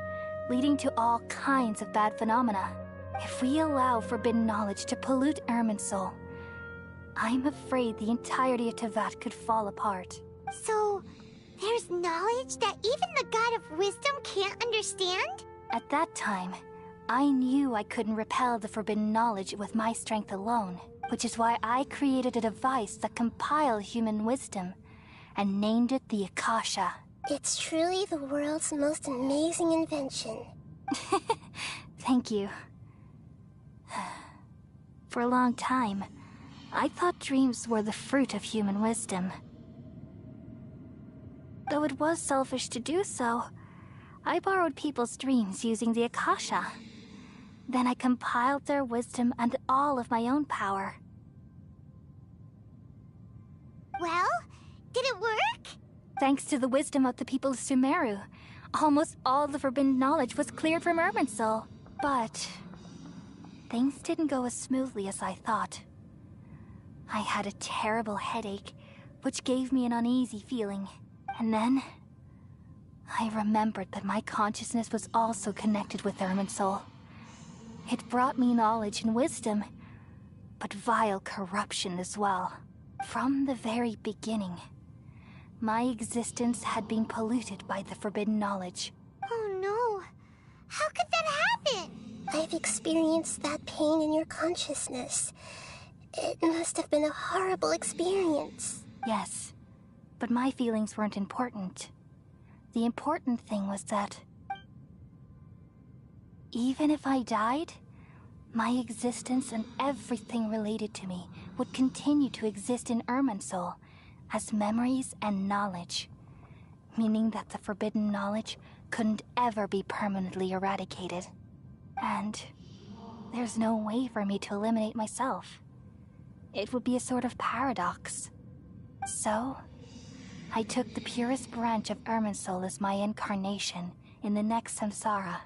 Speaker 1: leading to all kinds of bad phenomena. If we allow forbidden knowledge to pollute Irminsul, I'm afraid the entirety of Teyvat could fall apart.
Speaker 14: So, there's knowledge that even the God of Wisdom can't understand?
Speaker 1: At that time, I knew I couldn't repel the forbidden knowledge with my strength alone, which is why I created a device that compiled human wisdom and named it the Akasha.
Speaker 14: It's truly the world's most amazing invention.
Speaker 1: Thank you. For a long time, I thought dreams were the fruit of human wisdom. Though it was selfish to do so, I borrowed people's dreams using the Akasha. Then I compiled their wisdom and all of my own power.
Speaker 14: Well, did it work?
Speaker 1: Thanks to the wisdom of the people of Sumeru, almost all the forbidden knowledge was cleared from Irminsul. But things didn't go as smoothly as I thought. I had a terrible headache, which gave me an uneasy feeling. And then I remembered that my consciousness was also connected with Irminsul. It brought me knowledge and wisdom, but vile corruption as well. From the very beginning, my existence had been polluted by the forbidden knowledge.
Speaker 14: Oh no! How could that happen?
Speaker 5: I've experienced that pain in your consciousness. It must have been a horrible experience.
Speaker 1: Yes, but my feelings weren't important. The important thing was that even if I died, my existence and everything related to me would continue to exist in Irminsul as memories and knowledge, meaning that the forbidden knowledge couldn't ever be permanently eradicated. And there's no way for me to eliminate myself. It would be a sort of paradox. So, I took the purest branch of Irminsul as my incarnation in the next samsara,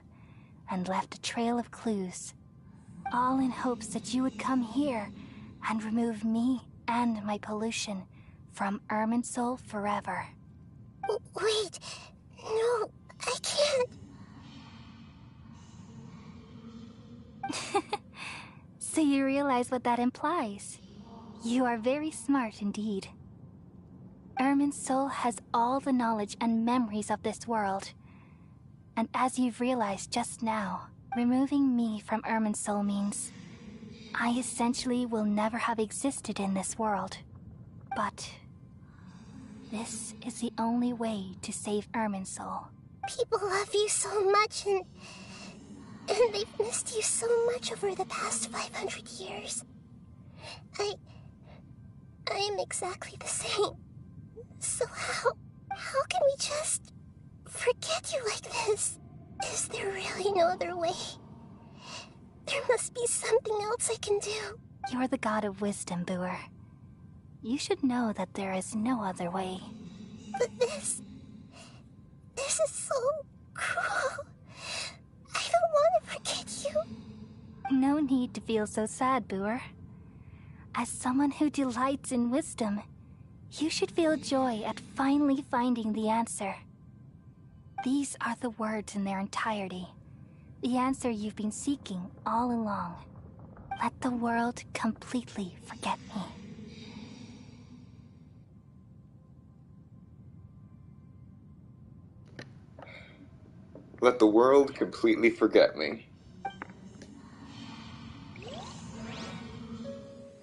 Speaker 1: and left a trail of clues, all in hopes that you would come here and remove me and my pollution from Irminsul forever.
Speaker 5: Wait, no, I can't.
Speaker 1: So you realize what that implies? You are very smart indeed. Irminsul has all the knowledge and memories of this world. And as you've realized just now, removing me from Irminsul means I essentially will never have existed in this world. But this is the only way to save Irminsul.
Speaker 5: People love you so much, and they've missed you so much over the past 500 years. I am exactly the same. So how can we just forget you like this? Is there really no other way? There must be something else I can do.
Speaker 1: You're the god of wisdom, Buer. You should know that there is no other way.
Speaker 5: But this is so cruel. I don't want to forget you.
Speaker 1: No need to feel so sad, Buer. As someone who delights in wisdom, you should feel joy at finally finding the answer. These are the words in their entirety. The answer you've been seeking all along. Let the world completely forget me.
Speaker 16: Let the world completely forget me.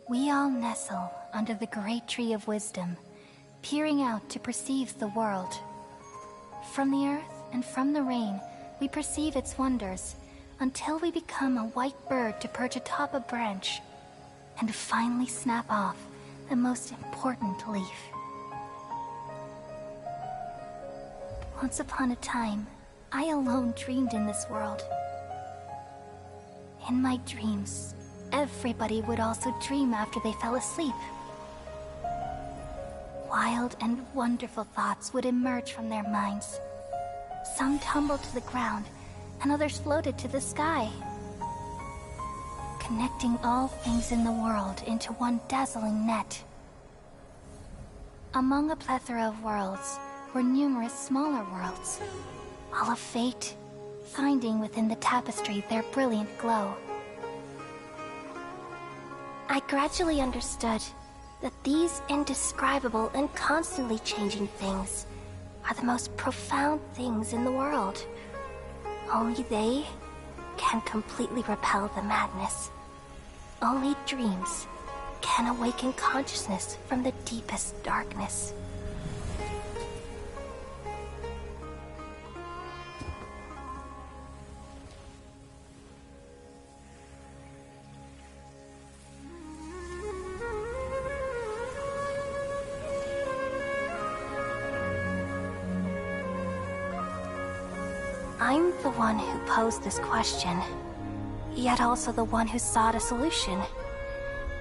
Speaker 1: We all nestle under the great tree of wisdom, peering out to perceive the world. From the earth and from the rain, we perceive its wonders, until we become a white bird to perch atop a branch, and finally snap off the most important leaf. Once upon a time, I alone dreamed in this world. In my dreams, everybody would also dream after they fell asleep. Wild and wonderful thoughts would emerge from their minds. Some tumbled to the ground, and others floated to the sky, connecting all things in the world into one dazzling net. Among a plethora of worlds were numerous smaller worlds, all of fate, finding within the tapestry their brilliant glow.
Speaker 5: I gradually understood that these indescribable and constantly changing things are the most profound things in the world. Only they can completely repel the madness. Only dreams can awaken consciousness from the deepest darkness.
Speaker 1: I'm the one who posed this question, yet also the one who sought a solution.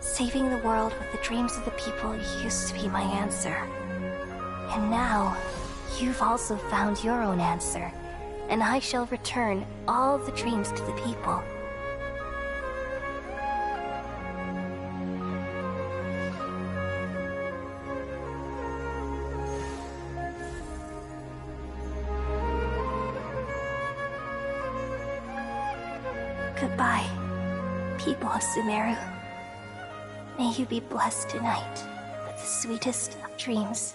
Speaker 1: Saving the world with the dreams of the people used to be my answer. And now, you've also found your own answer, and I shall return all the dreams to the people. Goodbye, people of Sumeru. May you be blessed tonight with the sweetest of dreams.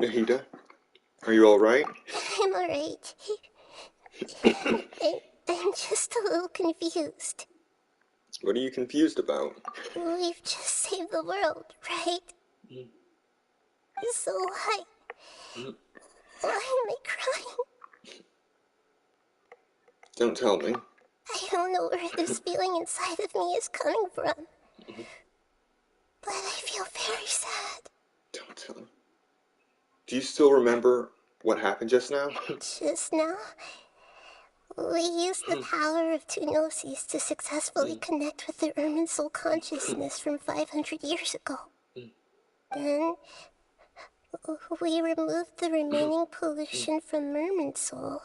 Speaker 16: Nahida, are you alright?
Speaker 5: I'm alright. I'm just a little confused.
Speaker 16: What are you confused about?
Speaker 5: We've just saved the world, right? So why am I crying?
Speaker 16: Don't tell me.
Speaker 5: I don't know where this feeling inside of me is coming from. But I feel very sad.
Speaker 16: Don't tell me. Do you still remember what happened just now?
Speaker 5: Just now, we used the power of two gnosis to successfully connect with the Irminsul consciousness from 500 years ago. Then, we removed the remaining pollution from Irminsul.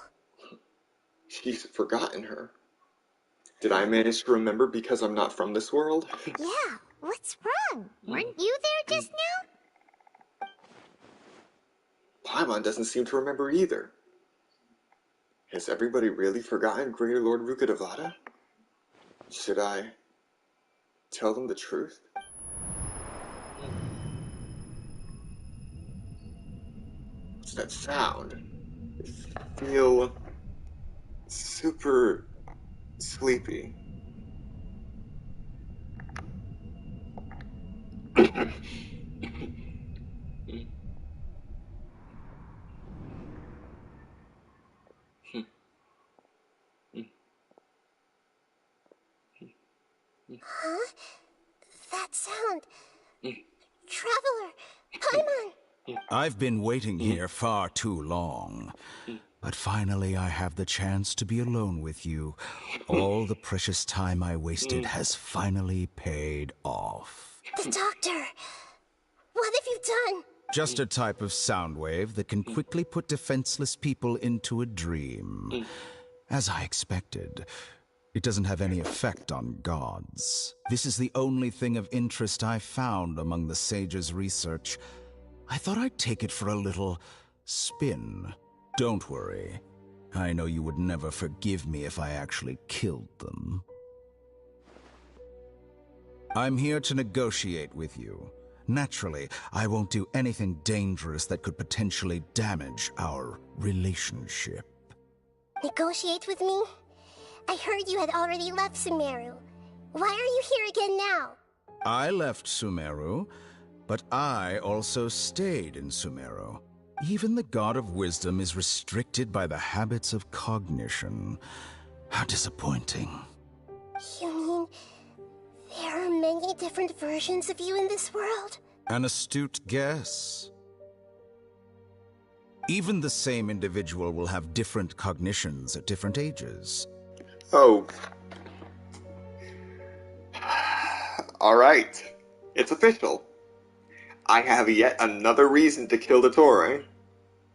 Speaker 16: She's forgotten her. Did I manage to remember because I'm not from this world?
Speaker 14: Yeah, what's wrong? Weren't you there just now?
Speaker 16: Paimon doesn't seem to remember either. Has everybody really forgotten Greater Lord Rukkhadevata? Should I tell them the truth? What's that sound? I feel super sleepy.
Speaker 5: Huh? That sound. Traveler! Paimon!
Speaker 24: I've been waiting here far too long. But finally I have the chance to be alone with you. All the precious time I wasted has finally paid off.
Speaker 5: The doctor! What have you done?
Speaker 24: Just a type of sound wave that can quickly put defenseless people into a dream. As I expected, it doesn't have any effect on gods. This is the only thing of interest I found among the sages' research. I thought I'd take it for a little spin. Don't worry. I know you would never forgive me if I actually killed them. I'm here to negotiate with you. Naturally, I won't do anything dangerous that could potentially damage our relationship.
Speaker 5: Negotiate with me? I heard you had already left Sumeru. Why are you here again now?
Speaker 24: I left Sumeru, but I also stayed in Sumeru. Even the God of Wisdom is restricted by the habits of cognition. How disappointing.
Speaker 5: You mean there are many different versions of you in this world?
Speaker 24: An astute guess. Even the same individual will have different cognitions at different ages.
Speaker 16: Oh. Alright. It's official. I have yet another reason to kill the Torre.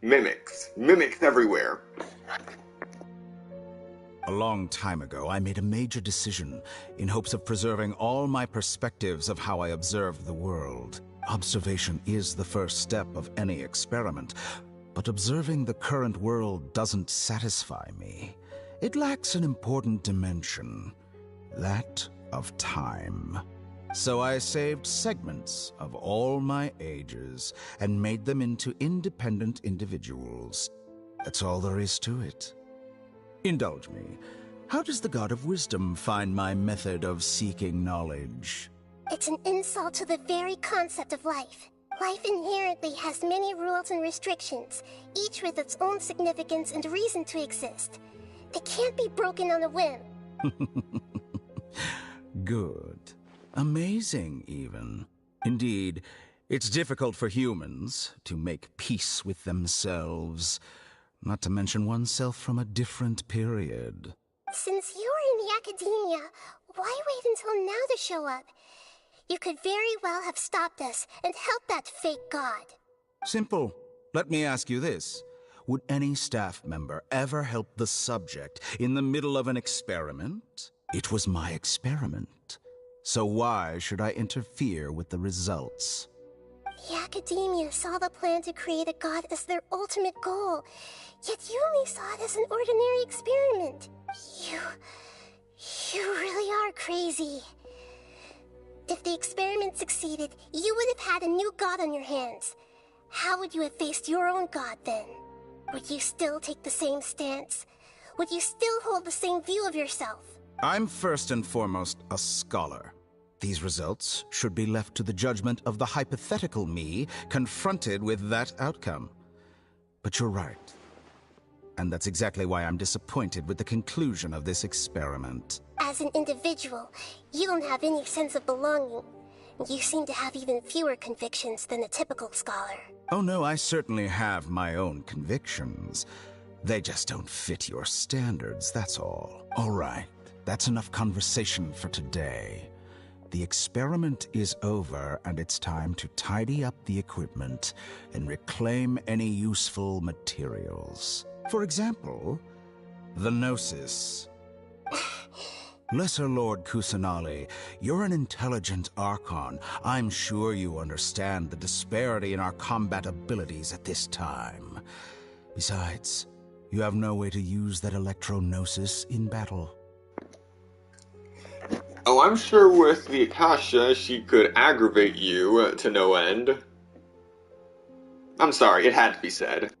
Speaker 16: Mimics. Mimics everywhere.
Speaker 24: A long time ago, I made a major decision in hopes of preserving all my perspectives of how I observed the world. Observation is the first step of any experiment, but observing the current world doesn't satisfy me. It lacks an important dimension, that of time. So I saved segments of all my ages and made them into independent individuals. That's all there is to it. Indulge me. How does the God of Wisdom find my method of seeking knowledge?
Speaker 5: It's an insult to the very concept of life. Life inherently has many rules and restrictions, each with its own significance and reason to exist. It can't be broken on a whim.
Speaker 24: Good. Amazing, even. Indeed, it's difficult for humans to make peace with themselves, not to mention oneself from a different period.
Speaker 5: Since you were in the Akademiya, why wait until now to show up? You could very well have stopped us and helped that fake god.
Speaker 24: Simple. Let me ask you this.
Speaker 18: Would any staff member ever help the subject in the middle of an experiment? It was my experiment. So why should I interfere with the results?
Speaker 5: The Academia saw the plan to create a god as their ultimate goal, yet you only saw it as an ordinary experiment. You really are crazy. If the experiment succeeded, you would have had a new god on your hands. How would you have faced your own god then? Would you still take the same stance? Would you still hold the same view of yourself?
Speaker 18: I'm first and foremost a scholar. These results should be left to the judgment of the hypothetical me confronted with that outcome. But you're right. And that's exactly why I'm disappointed with the conclusion of this experiment.
Speaker 5: As an individual, you don't have any sense of belonging. You seem to have even fewer convictions than a typical scholar.
Speaker 18: Oh no, I certainly have my own convictions. They just don't fit your standards, that's all. All right, that's enough conversation for today. The experiment is over, and it's time to tidy up the equipment and reclaim any useful materials. For example, the Gnosis. Lesser Lord Kusanali, you're an intelligent Archon. I'm sure you understand the disparity in our combat abilities at this time. Besides, you have no way to use that Electro-Gnosis in battle.
Speaker 16: Oh, I'm sure with the Akasha, she could aggravate you to no end. I'm sorry, it had to be said.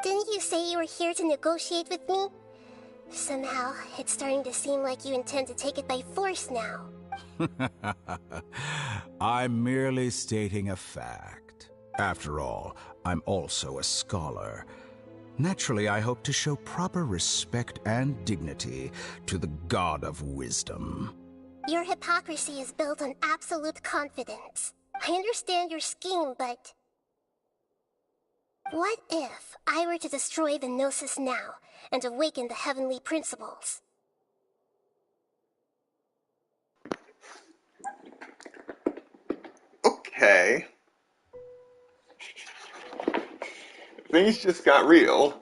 Speaker 5: Didn't you say you were here to negotiate with me? Somehow, it's starting to seem like you intend to take it by force now.
Speaker 18: I'm merely stating a fact. After all, I'm also a scholar. Naturally, I hope to show proper respect and dignity to the God of Wisdom.
Speaker 5: Your hypocrisy is built on absolute confidence. I understand your scheme, but... what if I were to destroy the Gnosis now and awaken the heavenly principles?
Speaker 16: Okay. Things just got real.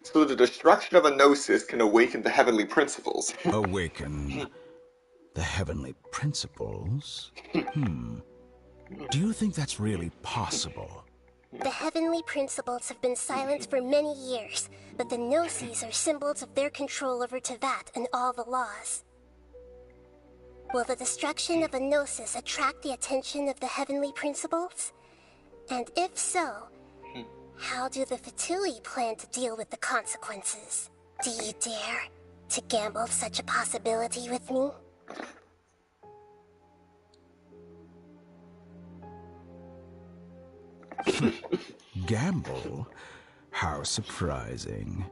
Speaker 16: So the destruction of a Gnosis can awaken the heavenly principles.
Speaker 18: Awaken the heavenly principles? Do you think that's really possible?
Speaker 5: The heavenly principles have been silent for many years, but the Gnosis are symbols of their control over Tevat and all the laws. Will the destruction of a Gnosis attract the attention of the heavenly principles? And if so, how do the Fatui plan to deal with the consequences? Do you dare to gamble such a possibility with me?
Speaker 18: Gamble? How surprising.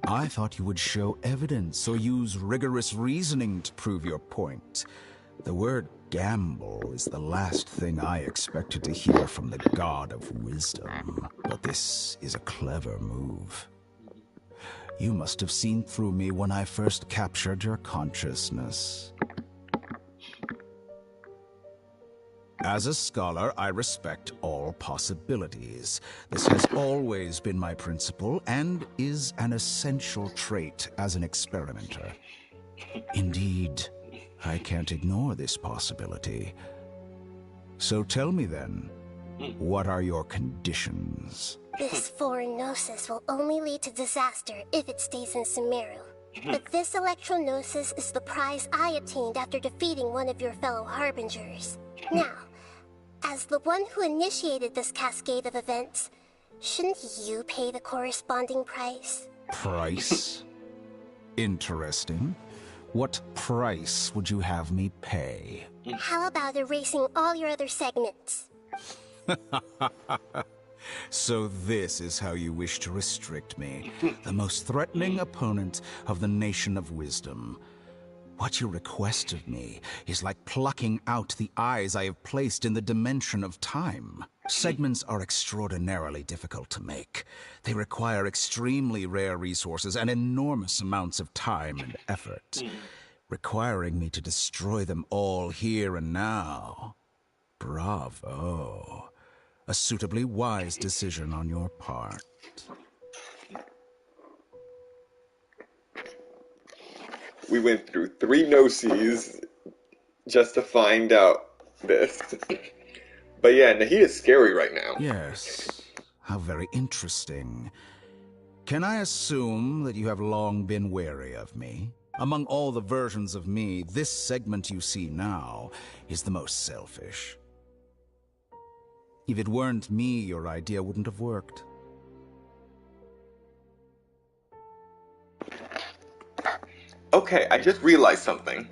Speaker 18: I thought you would show evidence or use rigorous reasoning to prove your point. The word gamble is the last thing I expected to hear from the God of Wisdom. But this is a clever move. You must have seen through me when I first captured your consciousness. As a scholar, I respect all possibilities. This has always been my principle and is an essential trait as an experimenter. Indeed, I can't ignore this possibility. So tell me then, what are your conditions?
Speaker 5: This foreign Gnosis will only lead to disaster if it stays in Sumeru. But this Electro-Gnosis is the prize I obtained after defeating one of your fellow Harbingers. Now, as the one who initiated this cascade of events, shouldn't you pay the corresponding price?
Speaker 18: Price? Interesting. What price would you have me pay?
Speaker 5: How about erasing all your other segments?
Speaker 18: So this is how you wish to restrict me, the most threatening opponent of the Nation of Wisdom. What you request of me is like plucking out the eyes I have placed in the dimension of time. Segments are extraordinarily difficult to make. They require extremely rare resources and enormous amounts of time and effort. Requiring me to destroy them all here and now. Bravo. A suitably wise decision on your part.
Speaker 16: We went through 3 no-sees just to find out this. But yeah, Nahid is scary right now.
Speaker 18: Yes. How very interesting. Can I assume that you have long been wary of me? Among all the versions of me, this segment you see now is the most selfish. If it weren't me, your idea wouldn't have worked.
Speaker 16: Okay, I just realized something.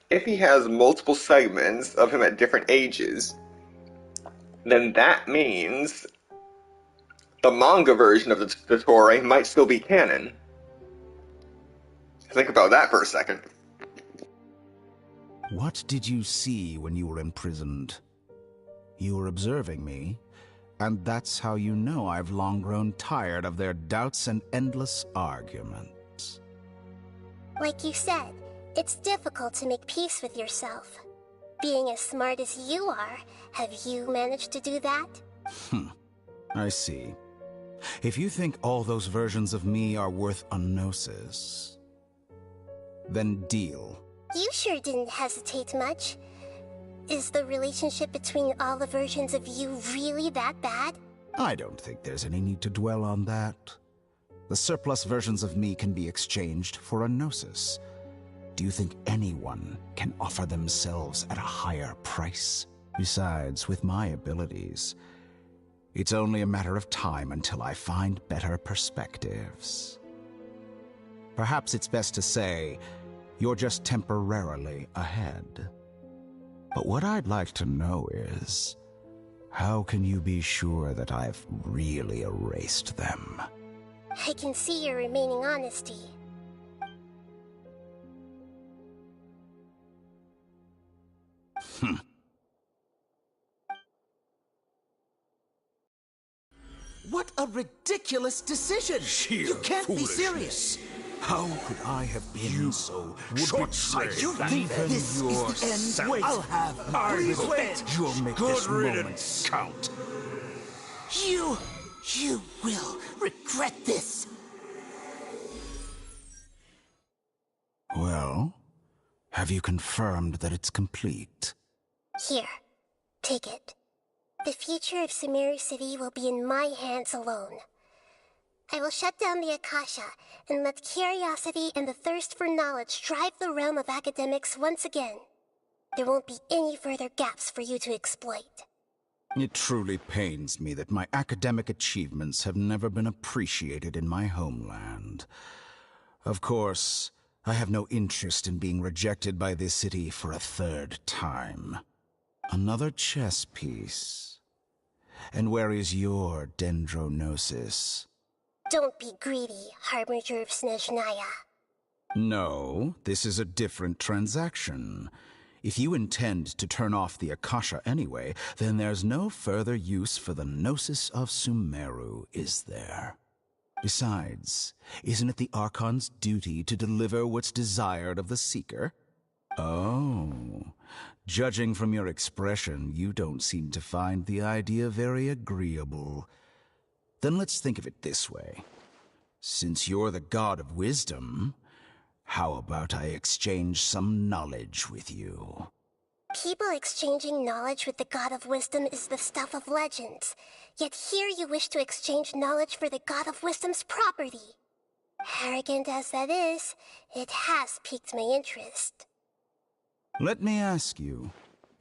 Speaker 16: If he has multiple segments of him at different ages, then that means the manga version of the tutorial might still be canon. Think about that for a second.
Speaker 18: What did you see when you were imprisoned? You were observing me, and that's how you know I've long grown tired of their doubts and endless arguments.
Speaker 5: Like you said, it's difficult to make peace with yourself. Being as smart as you are, have you managed to do that?
Speaker 18: I see. If you think all those versions of me are worth a gnosis, then deal.
Speaker 5: You sure didn't hesitate much. Is the relationship between all the versions of you really that bad?
Speaker 18: I don't think there's any need to dwell on that. The surplus versions of me can be exchanged for a gnosis. Do you think anyone can offer themselves at a higher price? Besides, with my abilities, it's only a matter of time until I find better perspectives. Perhaps it's best to say, you're just temporarily ahead. But what I'd like to know is, how can you be sure that I've really erased them?
Speaker 5: I can see your remaining honesty.
Speaker 10: What a ridiculous decision! You can't be serious!
Speaker 18: How could I have been so short-sighted?
Speaker 10: You think this is the end? Wait, I'll have
Speaker 18: quit. You'll make this moment count.
Speaker 10: You will regret this.
Speaker 18: Well, have you confirmed that it's complete?
Speaker 5: Here, take it. The future of Sumeru City will be in my hands alone. I will shut down the Akasha and let curiosity and the thirst for knowledge drive the realm of academics once again. There won't be any further gaps for you to exploit.
Speaker 18: It truly pains me that my academic achievements have never been appreciated in my homeland. Of course, I have no interest in being rejected by this city for a 3rd time. Another chess piece. And where is your dendronosis?
Speaker 5: Don't be greedy, Harbinger of Snezhnaya.
Speaker 18: No, this is a different transaction. If you intend to turn off the Akasha anyway, then there's no further use for the Gnosis of Sumeru, is there? Besides, isn't it the Archon's duty to deliver what's desired of the Seeker? Oh, judging from your expression, you don't seem to find the idea very agreeable. Then let's think of it this way. Since you're the god of wisdom, how about I exchange some knowledge with you?
Speaker 5: People exchanging knowledge with the god of wisdom is the stuff of legends. Yet here you wish to exchange knowledge for the god of wisdom's property. Arrogant as that is, it has piqued my interest.
Speaker 18: Let me ask you,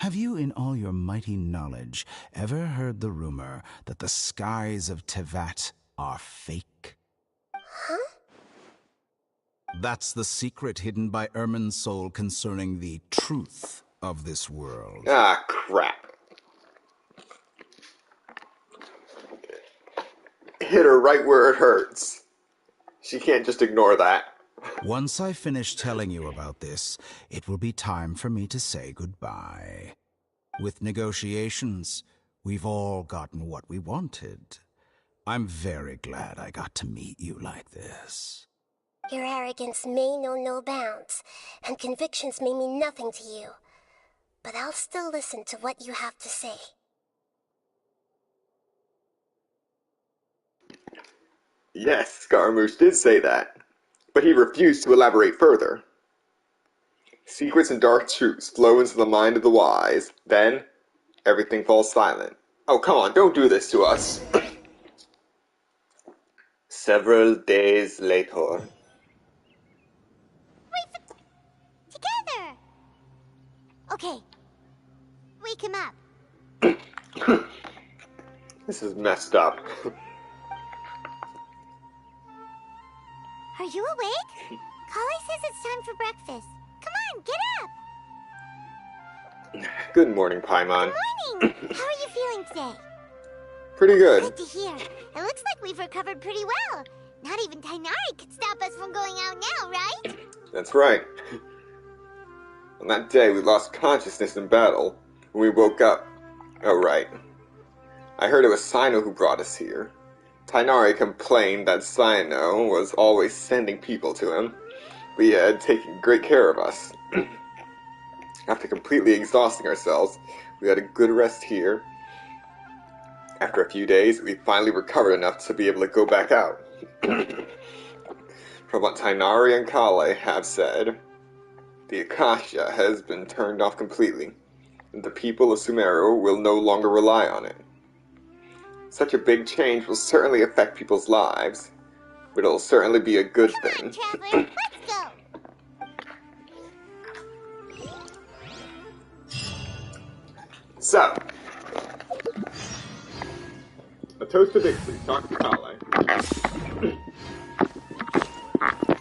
Speaker 18: have you in all your mighty knowledge ever heard the rumor that the skies of Tevat are fake?
Speaker 5: Huh?
Speaker 18: That's the secret hidden by Irminsul concerning the truth of this world.
Speaker 16: Ah, crap. Hit her right where it hurts. She can't just ignore that.
Speaker 18: Once I finish telling you about this, it will be time for me to say goodbye. With negotiations, we've all gotten what we wanted. I'm very glad I got to meet you like this.
Speaker 5: Your arrogance may know no bounds, and convictions may mean nothing to you. But I'll still listen to what you have to say.
Speaker 16: Yes, Scaramouche did say that, but he refused to elaborate further. Secrets and dark truths flow into the mind of the wise. Then, everything falls silent. Oh, come on, don't do this to us. Several days later.
Speaker 14: Together! Okay. Wake him up.
Speaker 16: This is messed up.
Speaker 14: Are you awake? Kale says it's time for breakfast. Come on, get up!
Speaker 16: Good morning, Paimon.
Speaker 14: Good morning! How are you feeling today?
Speaker 16: Pretty good.
Speaker 14: Good to hear. It looks like we've recovered pretty well. Not even Tainari could stop us from going out now, right?
Speaker 16: That's right. On that day, we lost consciousness in battle. When we woke up... Oh, right. I heard it was Sino who brought us here. Tainari complained that Sino was always sending people to him, but he had taken great care of us. After completely exhausting ourselves, we had a good rest here. After a few days, we finally recovered enough to be able to go back out. From what Tainari and Kale have said, the Akasha has been turned off completely, and the people of Sumeru will no longer rely on it. Such a big change will certainly affect people's lives, but it'll certainly be a good thing.
Speaker 14: Come on, Traveler, let's go!
Speaker 16: So, a toast to victory, talk to Kale.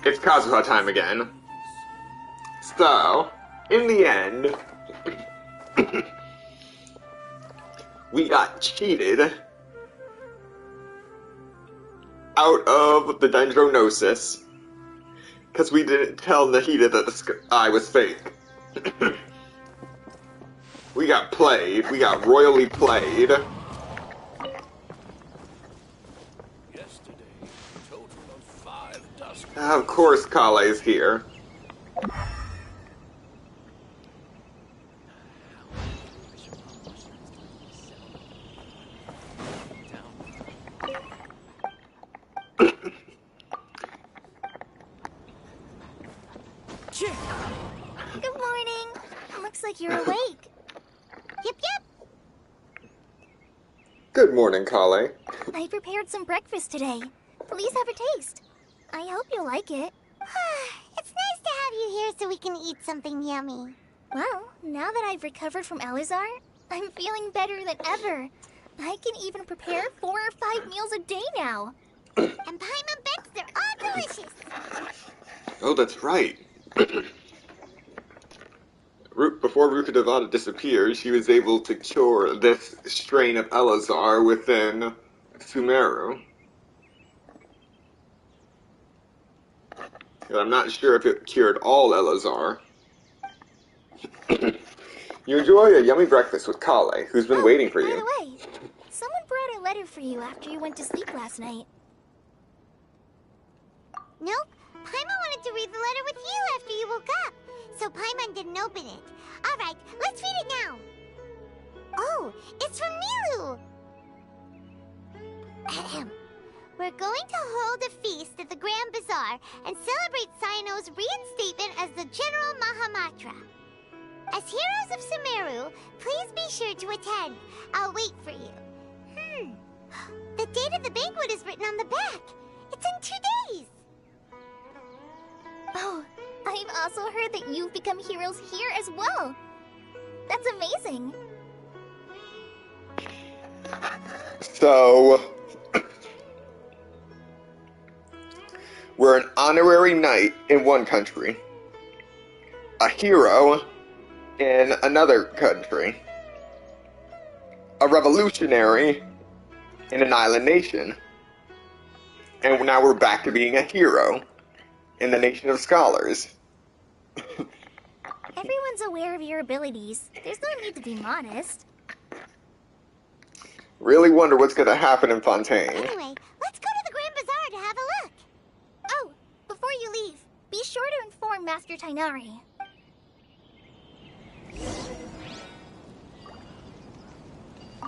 Speaker 16: It's Kazuha time again. So, in the end, we got cheated out of the Dendronosis because we didn't tell Nahida that the sky was fake. We got played. We got royally played. Of course, Kale is here.
Speaker 9: Good morning. Looks like you're awake.
Speaker 14: Yep, yep.
Speaker 16: Good morning, Kale.
Speaker 9: I prepared some breakfast today. Please have a taste. I hope you like it.
Speaker 14: It's nice to have you here so we can eat something yummy.
Speaker 9: Well, now that I've recovered from Elazar, I'm feeling better than ever. I can even prepare 4 or 5 meals a day now.
Speaker 14: And Paimon bets they're all delicious.
Speaker 16: Oh, that's right. Before Ruka Devata disappeared, she was able to cure this strain of Elazar within Sumeru. But I'm not sure if it cured all Elazar. You enjoy a yummy breakfast with Kale, who's been waiting for you.
Speaker 9: By the way, someone brought a letter for you after you went to sleep last night.
Speaker 14: Nope. Paimon wanted to read the letter with you after you woke up, so Paimon didn't open it. Alright, let's read it now. Oh, it's from Milu! Ahem. We're going to hold a feast at the Grand Bazaar and celebrate Sino's reinstatement as the General Mahamatra. As heroes of Sumeru, please be sure to attend. I'll wait for you. The date of the banquet is written on the back. It's in 2 days.
Speaker 9: Oh, I've also heard that you've become heroes here as well. That's amazing.
Speaker 16: So, we're an honorary knight in one country, a hero in another country, a revolutionary in an island nation, and now we're back to being a hero in the nation of scholars.
Speaker 9: Everyone's aware of your abilities. There's no need to be modest.
Speaker 16: Really wonder what's gonna happen in Fontaine.
Speaker 14: Anyway, let's go to the Grand Bazaar to have a look.
Speaker 9: Oh, before you leave, be sure to inform Master Tainari.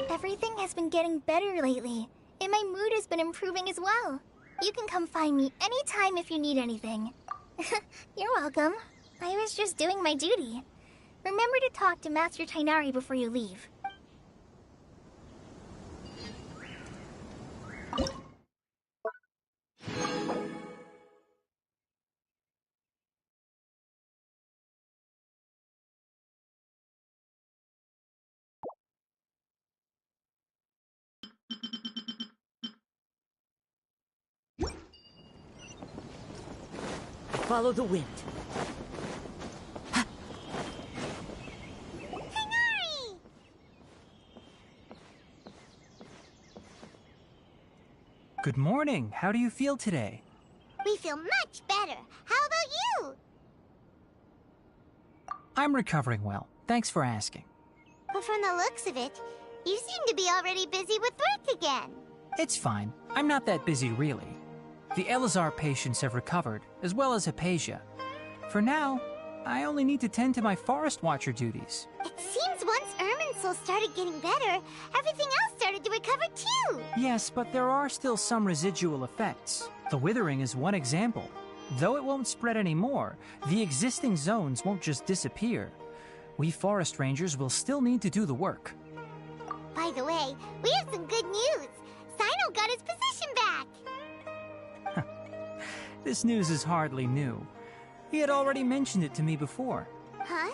Speaker 9: Everything has been getting better lately, and my mood has been improving as well.
Speaker 5: You can come find me anytime if you need anything. You're welcome. I was just doing my duty. Remember to talk to Master Tainari before you leave.
Speaker 13: Follow the wind.
Speaker 7: Good morning. How do you feel today?
Speaker 14: We feel much better. How about you?
Speaker 7: I'm recovering well. Thanks for asking.
Speaker 14: But from the looks of it, you seem to be already busy with work again.
Speaker 7: It's fine. I'm not that busy, really. The Elazar patients have recovered, as well as Hypatia. For now, I only need to tend to my Forest Watcher duties.
Speaker 14: It seems once Irminsul started getting better, everything else started to recover too.
Speaker 7: Yes, but there are still some residual effects. The withering is one example. Though it won't spread anymore, the existing zones won't just disappear. We forest rangers will still need to do the work.
Speaker 14: By the way, we have some good news. Sino got his position back.
Speaker 7: This news is hardly new. He had already mentioned it to me before.
Speaker 14: Huh?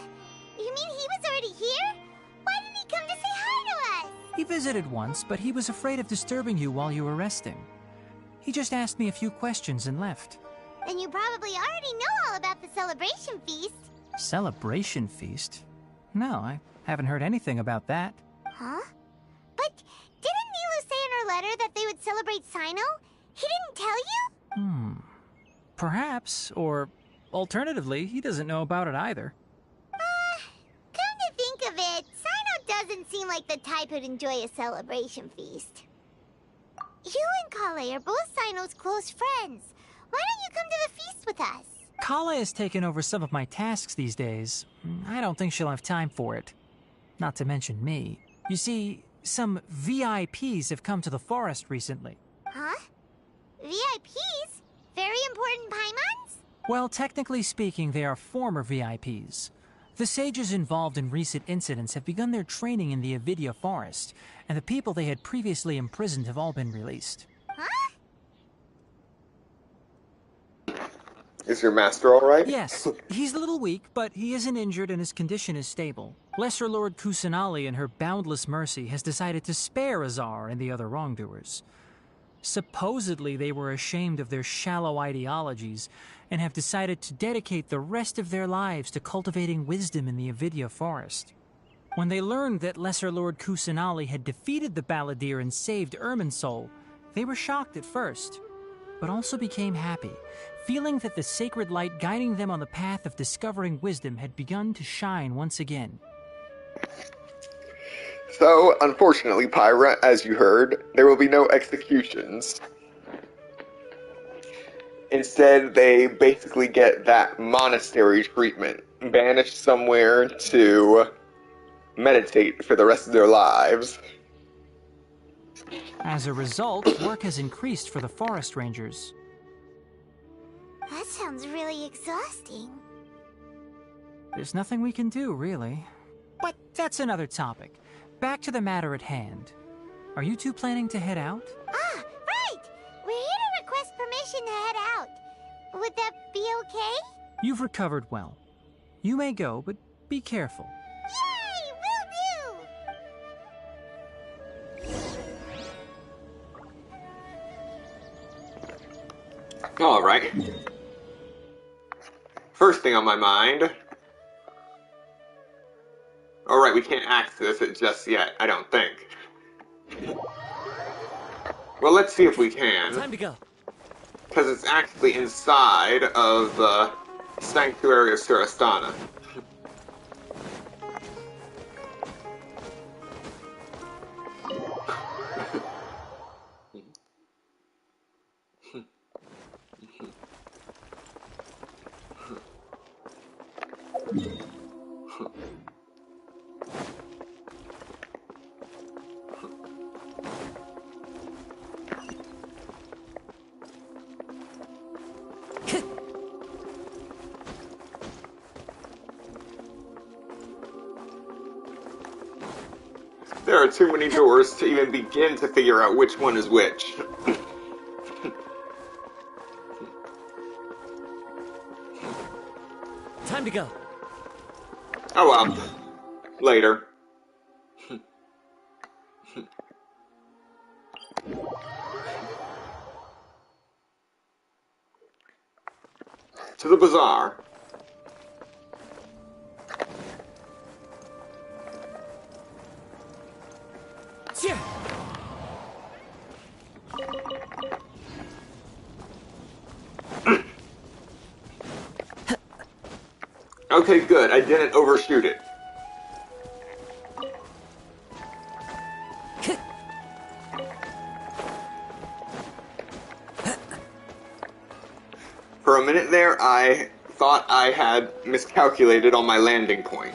Speaker 14: You mean he was already here? Why didn't he come to say hi to us?
Speaker 7: He visited once, but he was afraid of disturbing you while you were resting. He just asked me a few questions and left.
Speaker 14: Then you probably already know all about the celebration feast.
Speaker 7: Celebration feast? No, I haven't heard anything about that.
Speaker 14: Huh? But didn't Nilu say in her letter that they would celebrate Sino? He didn't tell you?
Speaker 7: Perhaps, or alternatively, he doesn't know about it either.
Speaker 14: Come to think of it, Sino doesn't seem like the type who'd enjoy a celebration feast. You and Kale are both Sino's close friends. Why don't you come to the feast with us?
Speaker 7: Kala has taken over some of my tasks these days. I don't think she'll have time for it. Not to mention me. You see, some VIPs have come to the forest recently.
Speaker 14: Huh? VIPs? Very important Paimons?
Speaker 7: Well, technically speaking, they are former VIPs. The sages involved in recent incidents have begun their training in the Avidya forest, and the people they had previously imprisoned have all been released.
Speaker 14: Huh?
Speaker 16: Is your master alright?
Speaker 7: Yes, he's a little weak, but he isn't injured and his condition is stable. Lesser Lord Kusanali, in her boundless mercy, has decided to spare Azar and the other wrongdoers. Supposedly, they were ashamed of their shallow ideologies and have decided to dedicate the rest of their lives to cultivating wisdom in the Avidya forest. When they learned that Lesser Lord Kusanali had defeated the Balladeer and saved Irminsul, they were shocked at first, but also became happy, feeling that the sacred light guiding them on the path of discovering wisdom had begun to shine once again.
Speaker 16: So, unfortunately, Pyra, as you heard, there will be no executions. Instead, they basically get that monastery treatment, banished somewhere to meditate for the rest of their lives.
Speaker 7: As a result, work has increased for the forest rangers.
Speaker 14: That sounds really exhausting.
Speaker 7: There's nothing we can do, really. But that's another topic. Back to the matter at hand. Are you two planning to head out?
Speaker 14: Ah, right! We're here to request permission to head out. Would that be okay?
Speaker 7: You've recovered well. You may go, but be careful.
Speaker 14: Yay! Will do!
Speaker 16: Alright. First thing on my mind. Alright, we can't access it just yet, I don't think. Well, let's see if we can.
Speaker 13: Time to go.
Speaker 16: Because it's actually inside of the Sanctuary of Surastana. There are too many doors to even begin to figure out which one is which.
Speaker 10: Time to go.
Speaker 16: Oh well. Later. To the bazaar. Okay, good. I didn't overshoot it. For a minute there, I thought I had miscalculated on my landing point.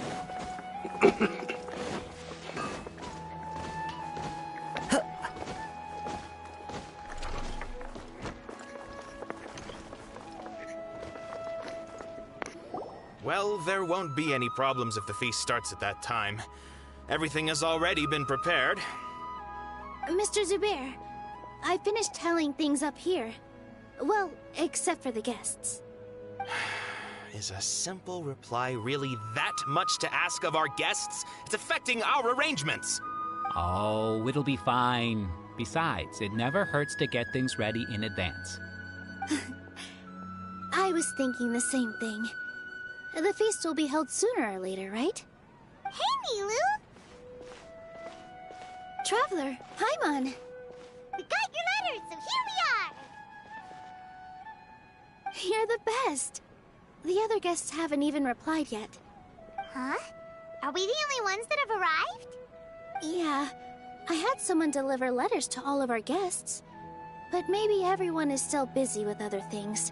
Speaker 11: Well, there won't be any problems if the feast starts at that time. Everything has already been prepared.
Speaker 9: Mr. Zubair, I finished tallying things up here. Well, except for the guests.
Speaker 11: Is a simple reply really that much to ask of our guests? It's affecting our arrangements.
Speaker 19: Oh, it'll be fine. Besides, it never hurts to get things ready in advance.
Speaker 9: I was thinking the same thing. The feast will be held sooner or later, right?
Speaker 14: Hey, Nilou!
Speaker 9: Traveler, Paimon!
Speaker 14: We got your letters, so here we are!
Speaker 9: You're the best! The other guests haven't even replied yet.
Speaker 14: Huh? Are we the only ones that have arrived?
Speaker 9: Yeah, I had someone deliver letters to all of our guests. But maybe everyone is still busy with other things.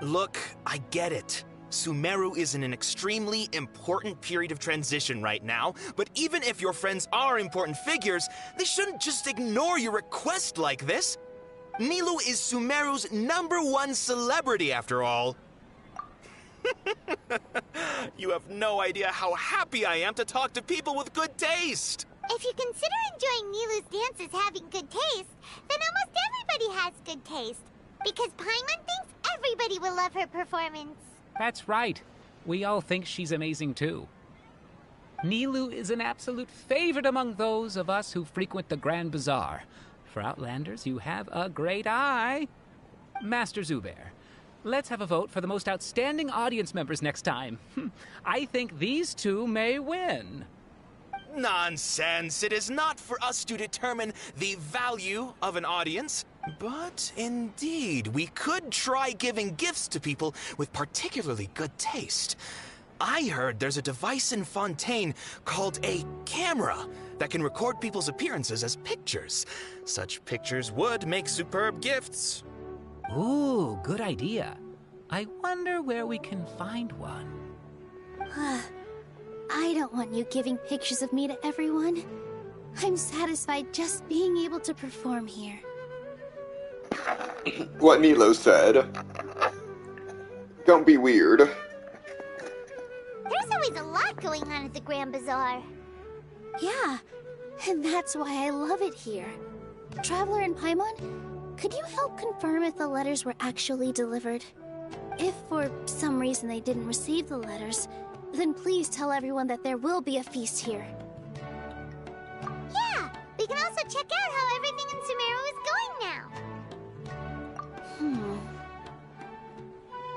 Speaker 11: Look, I get it. Sumeru is in an extremely important period of transition right now, but even if your friends are important figures, they shouldn't just ignore your request like this. Nilou is Sumeru's #1 celebrity, after all. You have no idea how happy I am to talk to people with good taste.
Speaker 14: If you consider enjoying Nilou's dances having good taste, then almost everybody has good taste. Because Paimon thinks everybody will love her performance.
Speaker 19: That's right. We all think she's amazing too. Nilou is an absolute favorite among those of us who frequent the Grand Bazaar. For Outlanders, you have a great eye. Master Zubair, let's have a vote for the most outstanding audience members next time. I think these two may win.
Speaker 11: Nonsense! It is not for us to determine the value of an audience. But indeed, we could try giving gifts to people with particularly good taste. I heard there's a device in Fontaine called a camera that can record people's appearances as pictures. Such pictures would make superb gifts.
Speaker 19: Ooh, good idea. I wonder where we can find one.
Speaker 9: I don't want you giving pictures of me to everyone. I'm satisfied just being able to perform here.
Speaker 16: What Nilou said. Don't be weird.
Speaker 14: There's always a lot going on at the Grand Bazaar.
Speaker 9: Yeah, and that's why I love it here. Traveler and Paimon, could you help confirm if the letters were actually delivered? If for some reason they didn't receive the letters, then please tell everyone that there will be a feast here.
Speaker 14: Yeah, we can also check out how everything in Sumeru is going now.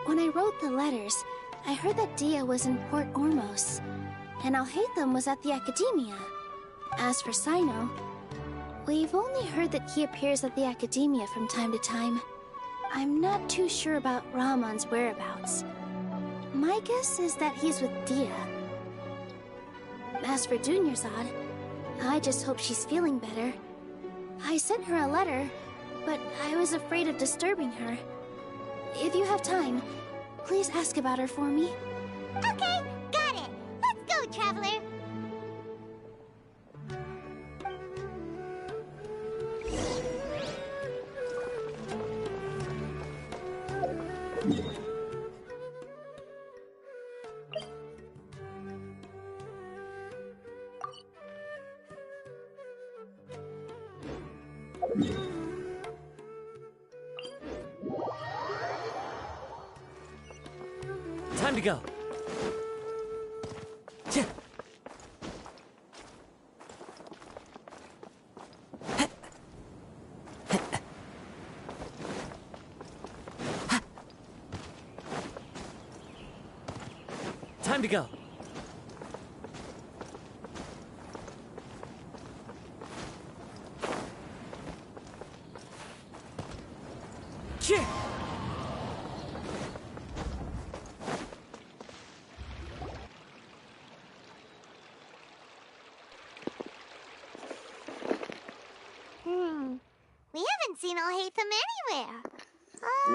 Speaker 9: When I wrote the letters, I heard that Dia was in Port Ormos, and Alhaitham was at the Akademiya. As for Sino, we've only heard that he appears at the Akademiya from time to time. I'm not too sure about Rahman's whereabouts. My guess is that he's with Dia. As for Dunyarzad, I just hope she's feeling better. I sent her a letter, but I was afraid of disturbing her. If you have time, please ask about her for me.
Speaker 14: Okay, got it. Let's go, Traveler.
Speaker 10: Time to go. Time to go.
Speaker 14: We haven't seen Alhaitham anywhere.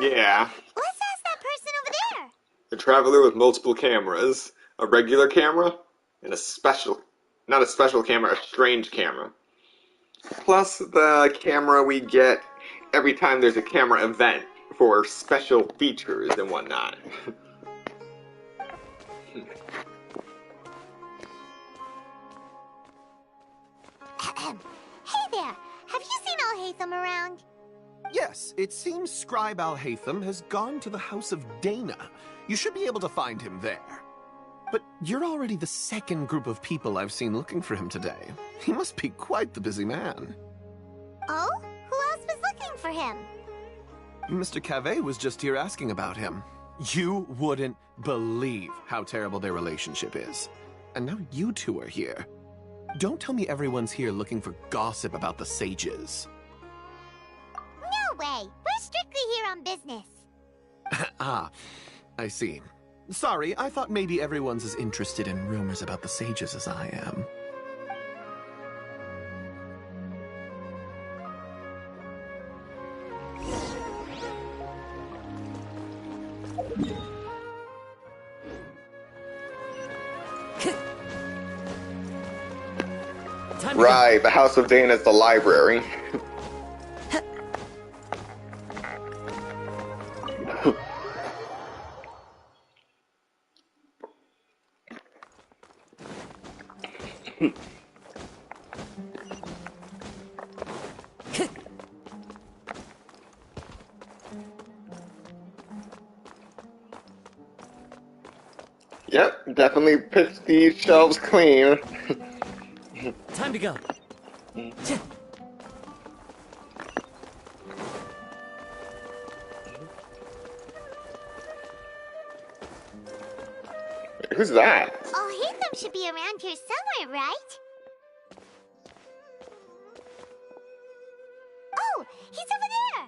Speaker 16: Yeah.
Speaker 14: Let's ask that person over there.
Speaker 16: A traveler with multiple cameras. A regular camera, and a special... Not a special camera, a strange camera. Plus the camera we get every time there's a camera event for special features and whatnot.
Speaker 14: Hey there, have you seen Alhaitham around?
Speaker 6: Yes, it seems Scribe Alhaitham has gone to the House of Dana. You should be able to find him there. But you're already the second group of people I've seen looking for him today. He must be quite the busy man.
Speaker 14: Oh? Who else was looking for him?
Speaker 6: Mr. Cavey was just here asking about him. You wouldn't believe how terrible their relationship is. And now you two are here. Don't tell me everyone's here looking for gossip about the Sages.
Speaker 14: No way! We're strictly here on business.
Speaker 6: Ah, I see. Sorry, I thought maybe everyone's as interested in rumors about the Sages as I am.
Speaker 16: Right, the House of Dana is the library. Yep, definitely pitched these shelves clean.
Speaker 10: Time to go.
Speaker 16: Who's that?
Speaker 14: Alhaitham should be around here somewhere, right? Oh, he's over there!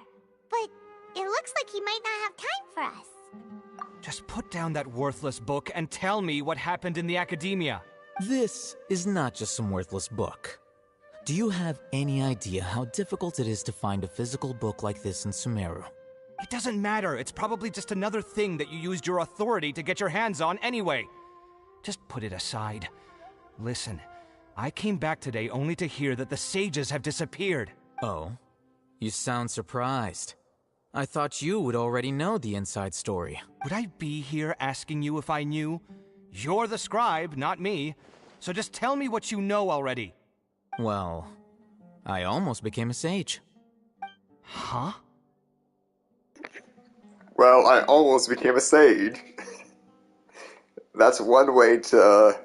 Speaker 14: But it looks like he might not have time for us.
Speaker 15: Just put down that worthless book and tell me what happened in the Akademiya.
Speaker 22: This is not just some worthless book. Do you have any idea how difficult it is to find a physical book like this in Sumeru?
Speaker 15: It doesn't matter. It's probably just another thing that you used your authority to get your hands on anyway. Just put it aside. Listen, I came back today only to hear that the Sages have disappeared.
Speaker 22: Oh? You sound surprised. I thought you would already know the inside story.
Speaker 15: Would I be here asking you if I knew? You're the scribe, not me. So just tell me what you know already.
Speaker 22: Well, I almost became a sage.
Speaker 15: Huh?
Speaker 16: Well, I almost became a sage. That's one way to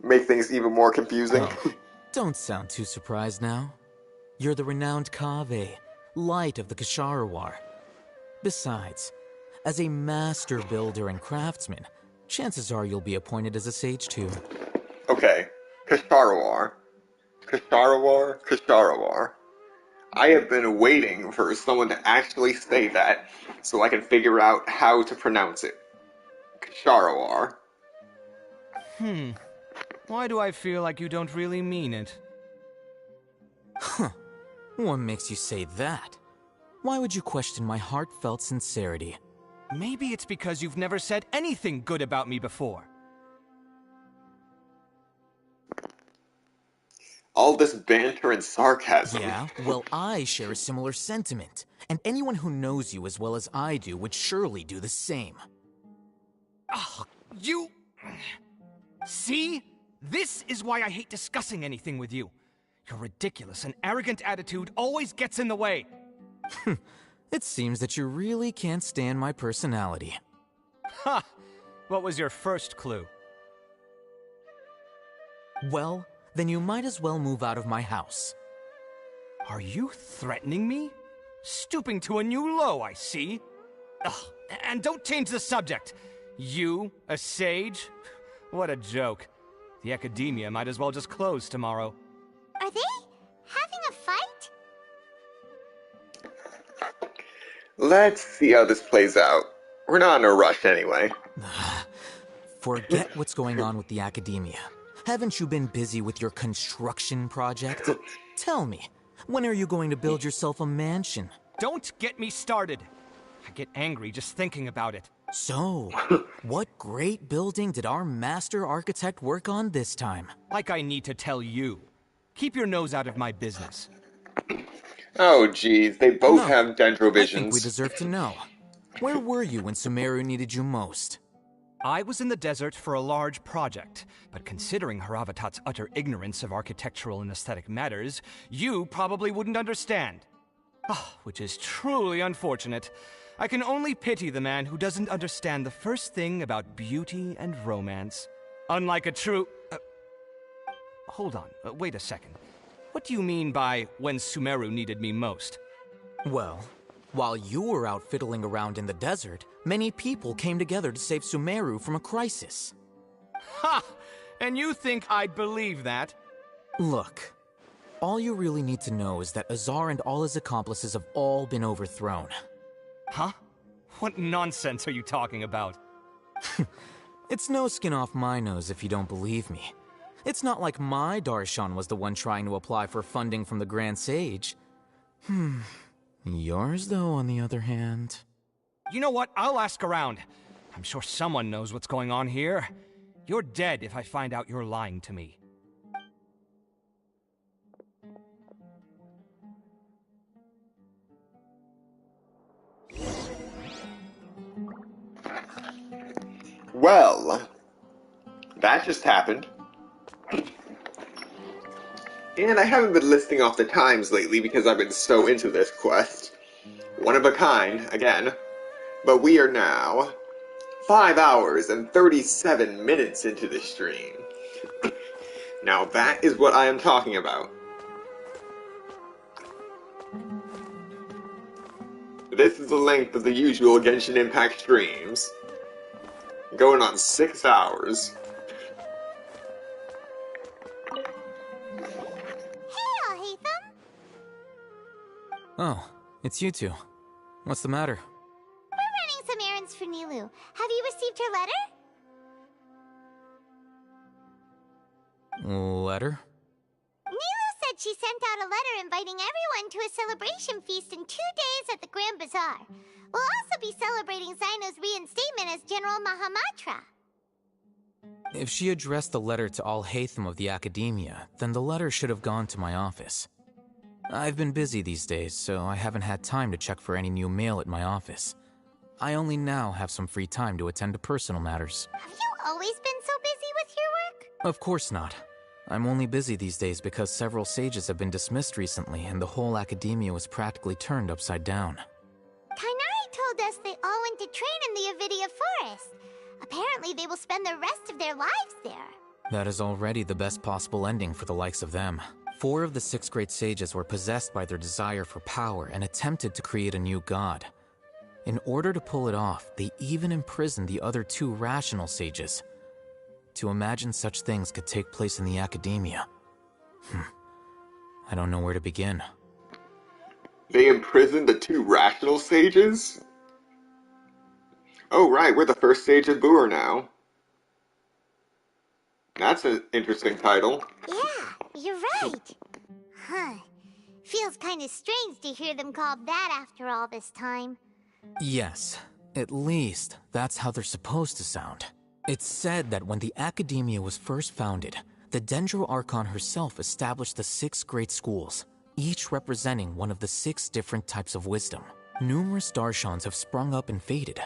Speaker 16: make things even more confusing.
Speaker 22: Oh, don't sound too surprised now. You're the renowned Kaveh, light of the Ksharawar. Besides, as a master builder and craftsman, chances are you'll be appointed as a sage too.
Speaker 16: Okay, Ksharawar. Ksharawar. I have been waiting for someone to actually say that so I can figure out how to pronounce it. Ksharawar.
Speaker 15: Why do I feel like you don't really mean it?
Speaker 22: Huh. What makes you say that? Why would you question my heartfelt sincerity?
Speaker 15: Maybe it's because you've never said anything good about me before.
Speaker 16: All this banter and sarcasm.
Speaker 22: Yeah, well, I share a similar sentiment. And anyone who knows you as well as I do would surely do the same.
Speaker 15: Oh, you... See? This is why I hate discussing anything with you. Your ridiculous and arrogant attitude always gets in the way.
Speaker 22: It seems that you really can't stand my personality.
Speaker 15: Ha! What was your first clue?
Speaker 22: Well, then you might as well move out of my house.
Speaker 15: Are you threatening me? Stooping to a new low, I see. Ugh, and don't change the subject. You, a sage? What a joke. The Akademiya might as well just close tomorrow.
Speaker 14: Are they having a fight?
Speaker 16: Let's see how this plays out. We're not in a rush anyway.
Speaker 22: Forget what's going on with the Akademiya. Haven't you been busy with your construction project? Tell me, when are you going to build yourself a mansion?
Speaker 15: Don't get me started. I get angry just thinking about it.
Speaker 22: So, what great building did our master architect work on this time?
Speaker 15: Like I need to tell you. Keep your nose out of my business.
Speaker 16: Oh geez, they both have dendrovisions.
Speaker 22: I think we deserve to know. Where were you when Sumeru needed you most?
Speaker 15: I was in the desert for a large project, but considering Haravatat's utter ignorance of architectural and aesthetic matters, you probably wouldn't understand. Which is truly unfortunate. I can only pity the man who doesn't understand the first thing about beauty and romance. Unlike a true... hold on, wait a second. What do you mean by when Sumeru needed me most?
Speaker 22: Well, while you were out fiddling around in the desert, many people came together to save Sumeru from a crisis.
Speaker 15: Ha! And you think I'd believe that?
Speaker 22: Look, all you really need to know is that Azar and all his accomplices have all been overthrown.
Speaker 15: Huh? What nonsense are you talking about?
Speaker 22: It's no skin off my nose if you don't believe me. It's not like my Darshan was the one trying to apply for funding from the Grand Sage. Yours, though, on the other hand...
Speaker 15: You know what? I'll ask around. I'm sure someone knows what's going on here. You're dead if I find out you're lying to me.
Speaker 16: Well, that just happened. And I haven't been listing off the times lately because I've been so into this quest. One of a kind, again. But we are now 5 hours and 37 minutes into the stream. Now that is what I am talking about. This is the length of the usual Genshin Impact streams. Going on 6 hours.
Speaker 14: Hey, Hatham!
Speaker 22: Oh, it's you two. What's the matter?
Speaker 14: We're running some errands for Nilou. Have you received her letter?
Speaker 22: Letter?
Speaker 14: Nilou said she sent out a letter inviting everyone to a celebration feast in 2 days at the Grand Bazaar. We'll also be celebrating Zaino's reinstatement as General Mahamatra.
Speaker 22: If she addressed the letter to all Hatham of the Akademiya, then the letter should have gone to my office. I've been busy these days, so I haven't had time to check for any new mail at my office. I only now have some free time to attend to personal matters.
Speaker 14: Have you always been so busy with your work?
Speaker 22: Of course not. I'm only busy these days because several sages have been dismissed recently and the whole Akademiya was practically turned upside down.
Speaker 14: Kainari told us they all went to train in the Avidia Forest. Apparently they will spend the rest of their lives there.
Speaker 22: That is already the best possible ending for the likes of them. 4 of the 6 great sages were possessed by their desire for power and attempted to create a new god. In order to pull it off, they even imprisoned the other 2 rational sages. To imagine such things could take place in the Akademiya. I don't know where to begin.
Speaker 16: They imprisoned the 2 rational sages? Oh right, we're the first sage of Boor now. That's an interesting title.
Speaker 14: Yeah, you're right. Huh. Feels kinda strange to hear them called that after all this time.
Speaker 22: Yes, at least that's how they're supposed to sound. It's said that when the Akademiya was first founded, the Dendro Archon herself established the 6 great schools, each representing one of the 6 different types of wisdom. Numerous Darshans have sprung up and faded.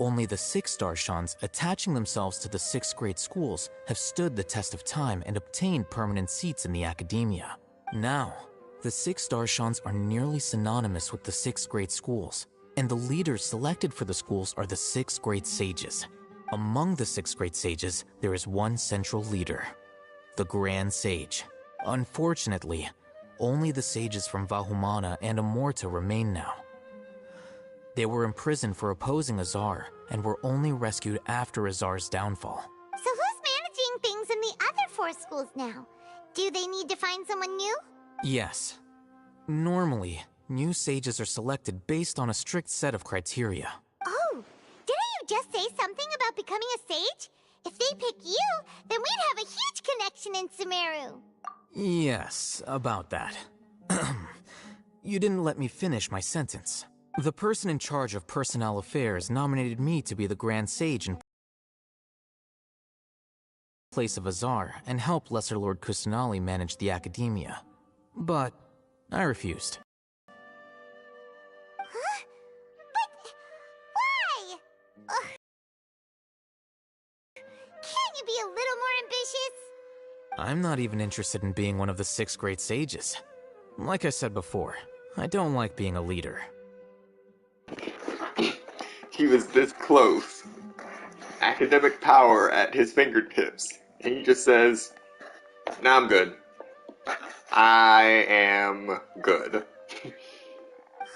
Speaker 22: Only the 6 Darshans, attaching themselves to the 6 great schools, have stood the test of time and obtained permanent seats in the Akademiya. Now, the 6 Darshans are nearly synonymous with the 6 great schools, and the leaders selected for the schools are the 6 great sages. Among the 6 great sages, there is one central leader, the Grand Sage. Unfortunately, only the sages from Vahumana and Amorta remain now. They were imprisoned for opposing Azar, and were only rescued after Azar's downfall.
Speaker 14: So who's managing things in the other 4 schools now? Do they need to find someone new?
Speaker 22: Yes. Normally, new sages are selected based on a strict set of criteria.
Speaker 14: Oh, didn't you just say something about becoming a sage? If they pick you, then we'd have a huge connection in Sumeru.
Speaker 22: Yes, about that. You didn't let me finish my sentence. The person in charge of personnel affairs nominated me to be the Grand Sage in place of Azar and help Lesser Lord Kusanali manage the Akademiya. But I refused.
Speaker 14: Huh? But why? Ugh. Can't you be a little more ambitious?
Speaker 22: I'm not even interested in being one of the 6 great sages. Like I said before, I don't like being a leader.
Speaker 16: He was this close. Academic power at his fingertips. And he just says, nah, I'm good. I am good.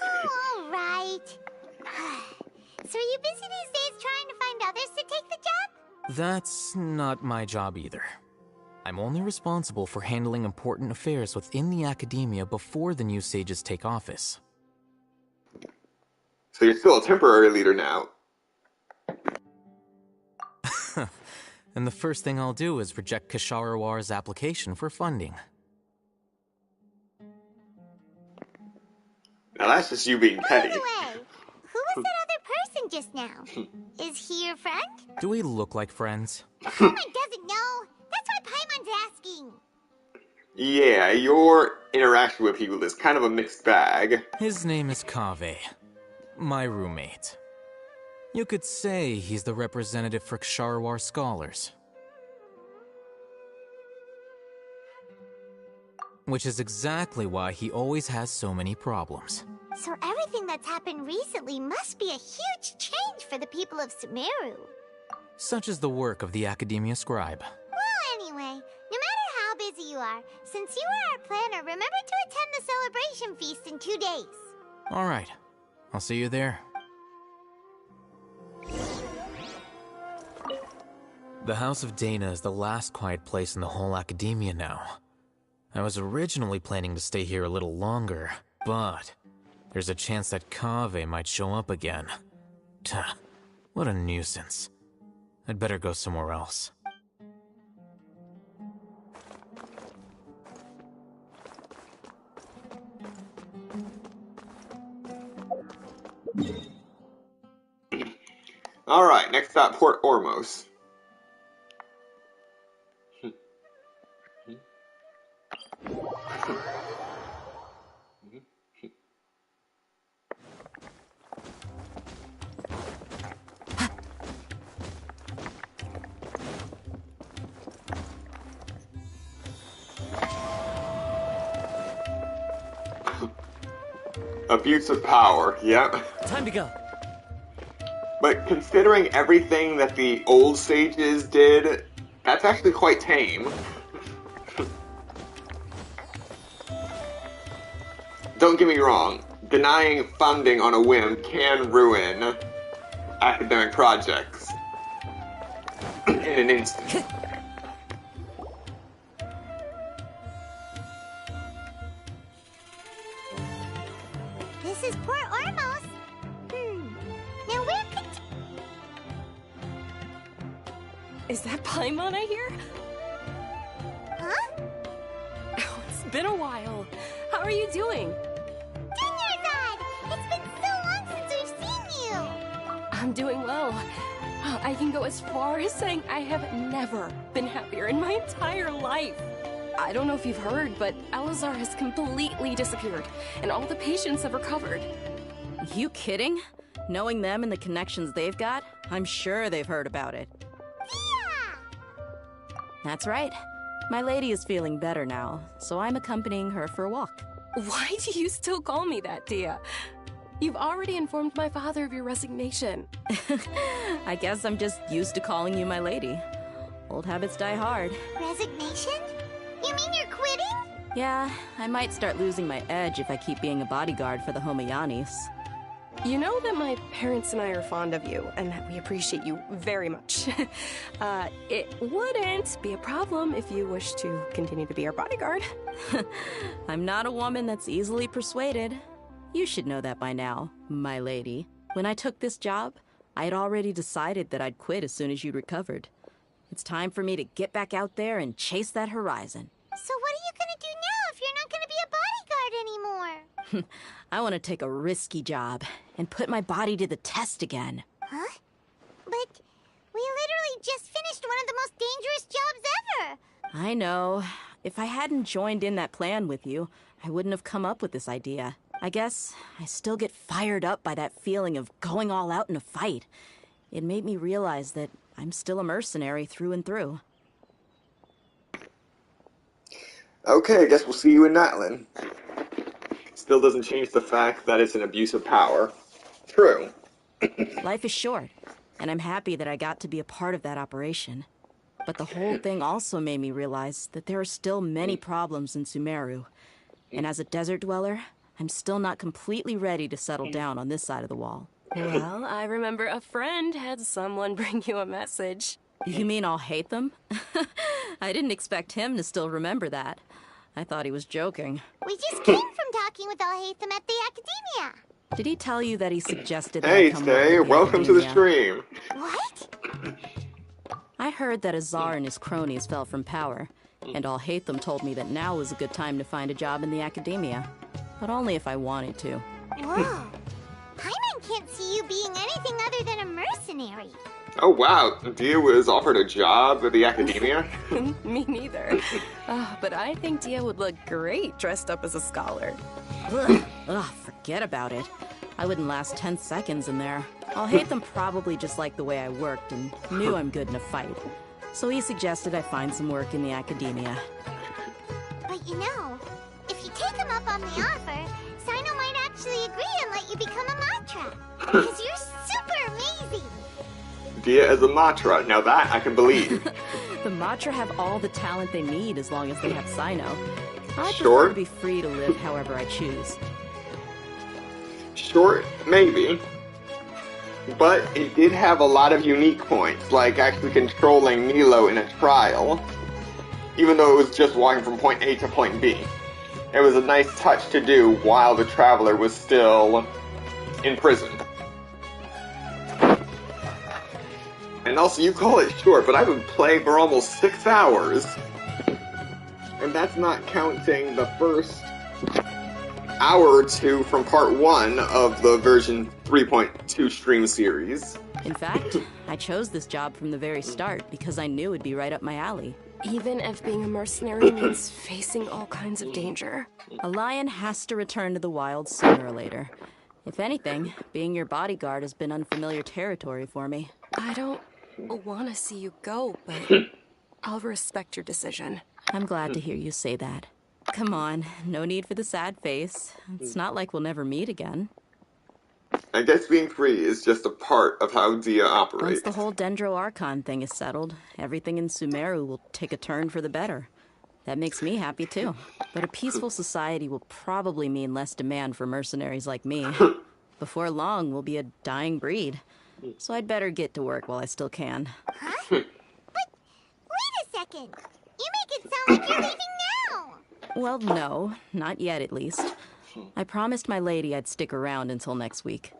Speaker 14: Oh, alright. So are you busy these days trying to find others to take the job?
Speaker 22: That's not my job either. I'm only responsible for handling important affairs within the Akademiya before the new sages take office.
Speaker 16: So you're still a temporary leader now.
Speaker 22: And the first thing I'll do is reject Kasharawar's application for funding.
Speaker 16: Now that's just you being petty.
Speaker 14: By the way, who was that other person just now? Is he your friend?
Speaker 22: Do we look like friends?
Speaker 14: Paimon doesn't know. That's why Paimon's asking.
Speaker 16: Yeah, your interaction with people is kind of a mixed bag.
Speaker 22: His name is Kaveh, my roommate. You could say he's the representative for Ksharawar scholars. Which is exactly why he always has so many problems.
Speaker 14: So everything that's happened recently must be a huge change for the people of Sumeru.
Speaker 22: Such is the work of the Akademiya Scribe.
Speaker 14: Well, anyway, no matter how busy you are, since you are our planner, remember to attend the celebration feast in 2 days.
Speaker 22: Alright, I'll see you there. The House of Dana is the last quiet place in the whole Akademiya now. I was originally planning to stay here a little longer, but there's a chance that Kaveh might show up again. Tuh, what a nuisance. I'd better go somewhere else.
Speaker 16: Alright, next stop, Port Ormos. Abuse of power, yep.
Speaker 10: Time to go.
Speaker 16: But considering everything that the old sages did, that's actually quite tame. Don't get me wrong, denying funding on a whim can ruin academic projects in an instant.
Speaker 14: This is Port Ormos. Now where could...
Speaker 13: Is that Paimon I hear?
Speaker 14: Huh?
Speaker 13: Oh, it's been a while. How are you doing?
Speaker 14: Dinyarzad! It's been so long since we've seen you!
Speaker 13: I'm doing well. I can go as far as saying I have never been happier in my entire life. I don't know if you've heard, but Elazar has completely disappeared, and all the patients have recovered.
Speaker 8: You kidding? Knowing them and the connections they've got, I'm sure they've heard about it.
Speaker 14: Yeah!
Speaker 8: That's right. My lady is feeling better now, so I'm accompanying her for a walk.
Speaker 13: Why do you still call me that, Dia? You've already informed my father of your resignation.
Speaker 8: I guess I'm just used to calling you my lady. Old habits die hard.
Speaker 14: Resignation? You mean you're quitting?
Speaker 8: Yeah, I might start losing my edge if I keep being a bodyguard for the Homayanis.
Speaker 13: You know that my parents and I are fond of you, and that we appreciate you very much. It wouldn't be a problem if you wish to continue to be our bodyguard.
Speaker 8: I'm not a woman that's easily persuaded. You should know that by now, my lady. When I took this job, I had already decided that I'd quit as soon as you'd recovered. It's time for me to get back out there and chase that horizon.
Speaker 14: So what are you gonna do now if you're not gonna be a bodyguard anymore?
Speaker 8: I want to take a risky job and put my body to the test again.
Speaker 14: Huh? But we literally just finished one of the most dangerous jobs ever!
Speaker 8: I know. If I hadn't joined in that plan with you, I wouldn't have come up with this idea. I guess I still get fired up by that feeling of going all out in a fight. It made me realize that I'm still a mercenary through and through.
Speaker 16: Okay, I guess we'll see you in Natlin. Still doesn't change the fact that it's an abuse of power. True.
Speaker 8: Life is short, and I'm happy that I got to be a part of that operation. But the whole thing also made me realize that there are still many problems in Sumeru. And as a desert dweller, I'm still not completely ready to settle down on this side of the wall.
Speaker 13: Well, I remember a friend had someone bring you a message.
Speaker 8: You mean I'll hate them? I didn't expect him to still remember that. I thought he was joking.
Speaker 14: We just came from talking with Alhaitham at the Akademiya.
Speaker 8: Did he tell you that he suggested that
Speaker 16: Hey,
Speaker 8: I come
Speaker 16: Stay,
Speaker 8: work at the
Speaker 16: welcome to the
Speaker 8: Akademiya?
Speaker 16: stream.
Speaker 14: What?
Speaker 8: I heard that Azar and his cronies fell from power, and Alhaitham told me that now was a good time to find a job in the Akademiya. But only if I wanted to.
Speaker 14: Whoa. Paimon can't see you being anything other than a mercenary.
Speaker 16: Oh wow, Dia was offered a job at the Akademiya?
Speaker 13: Me neither. But I think Dia would look great dressed up as a scholar.
Speaker 8: Ugh, forget about it. I wouldn't last 10 seconds in there. Alhaitham probably just liked the way I worked and knew I'm good in a fight. So he suggested I find some work in the Akademiya.
Speaker 14: But you know, if you take him up on the offer, Sino might actually agree and let you become a Matra. Because you're super amazing.
Speaker 16: Dia as a Matra, now that I can believe.
Speaker 8: The Matra have all the talent they need as long as they have Sino. I
Speaker 16: Sure.
Speaker 8: prefer to be free to live however I choose.
Speaker 16: Short, maybe. But it did have a lot of unique points, like actually controlling Nilo in a trial. Even though it was just walking from point A to point B. It was a nice touch to do while the Traveler was still in prison. And also, you call it short, but I've been playing for almost 6 hours. And that's not counting the first hour or two from part 1 of the version 3.2 stream series.
Speaker 8: In fact, I chose this job from the very start because I knew it'd be right up my alley.
Speaker 13: Even if being a mercenary means facing all kinds of danger.
Speaker 8: A lion has to return to the wild sooner or later. If anything, being your bodyguard has been unfamiliar territory for me.
Speaker 13: I don't want to see you go, but I'll respect your decision.
Speaker 8: I'm glad to hear you say that. Come on, no need for the sad face. It's not like we'll never meet again.
Speaker 16: I guess being free is just a part of how Dia operates.
Speaker 8: Once the whole Dendro Archon thing is settled, everything in Sumeru will take a turn for the better. That makes me happy too. But a peaceful society will probably mean less demand for mercenaries like me. Before long, we'll be a dying breed. So I'd better get to work while I still can.
Speaker 14: Huh? But wait a second. You make it sound like you're leaving now.
Speaker 8: Well, no, not yet at least. I promised my lady I'd stick around until next week.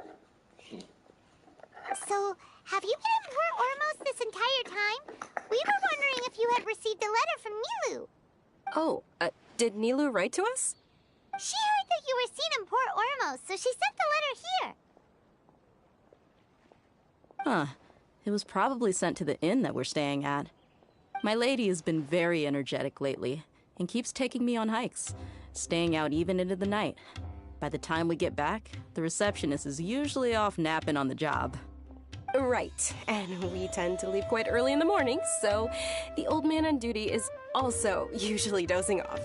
Speaker 14: So, have you been in Port Ormos this entire time? We were wondering if you had received a letter from Nilu.
Speaker 13: Oh, did Nilu write to us?
Speaker 14: She heard that you were seen in Port Ormos, so she sent the letter here.
Speaker 8: Huh. It was probably sent to the inn that we're staying at. My lady has been very energetic lately and keeps taking me on hikes, staying out even into the night. By the time we get back, the receptionist is usually off napping on the job.
Speaker 13: Right, and we tend to leave quite early in the morning, so the old man on duty is also usually dozing off.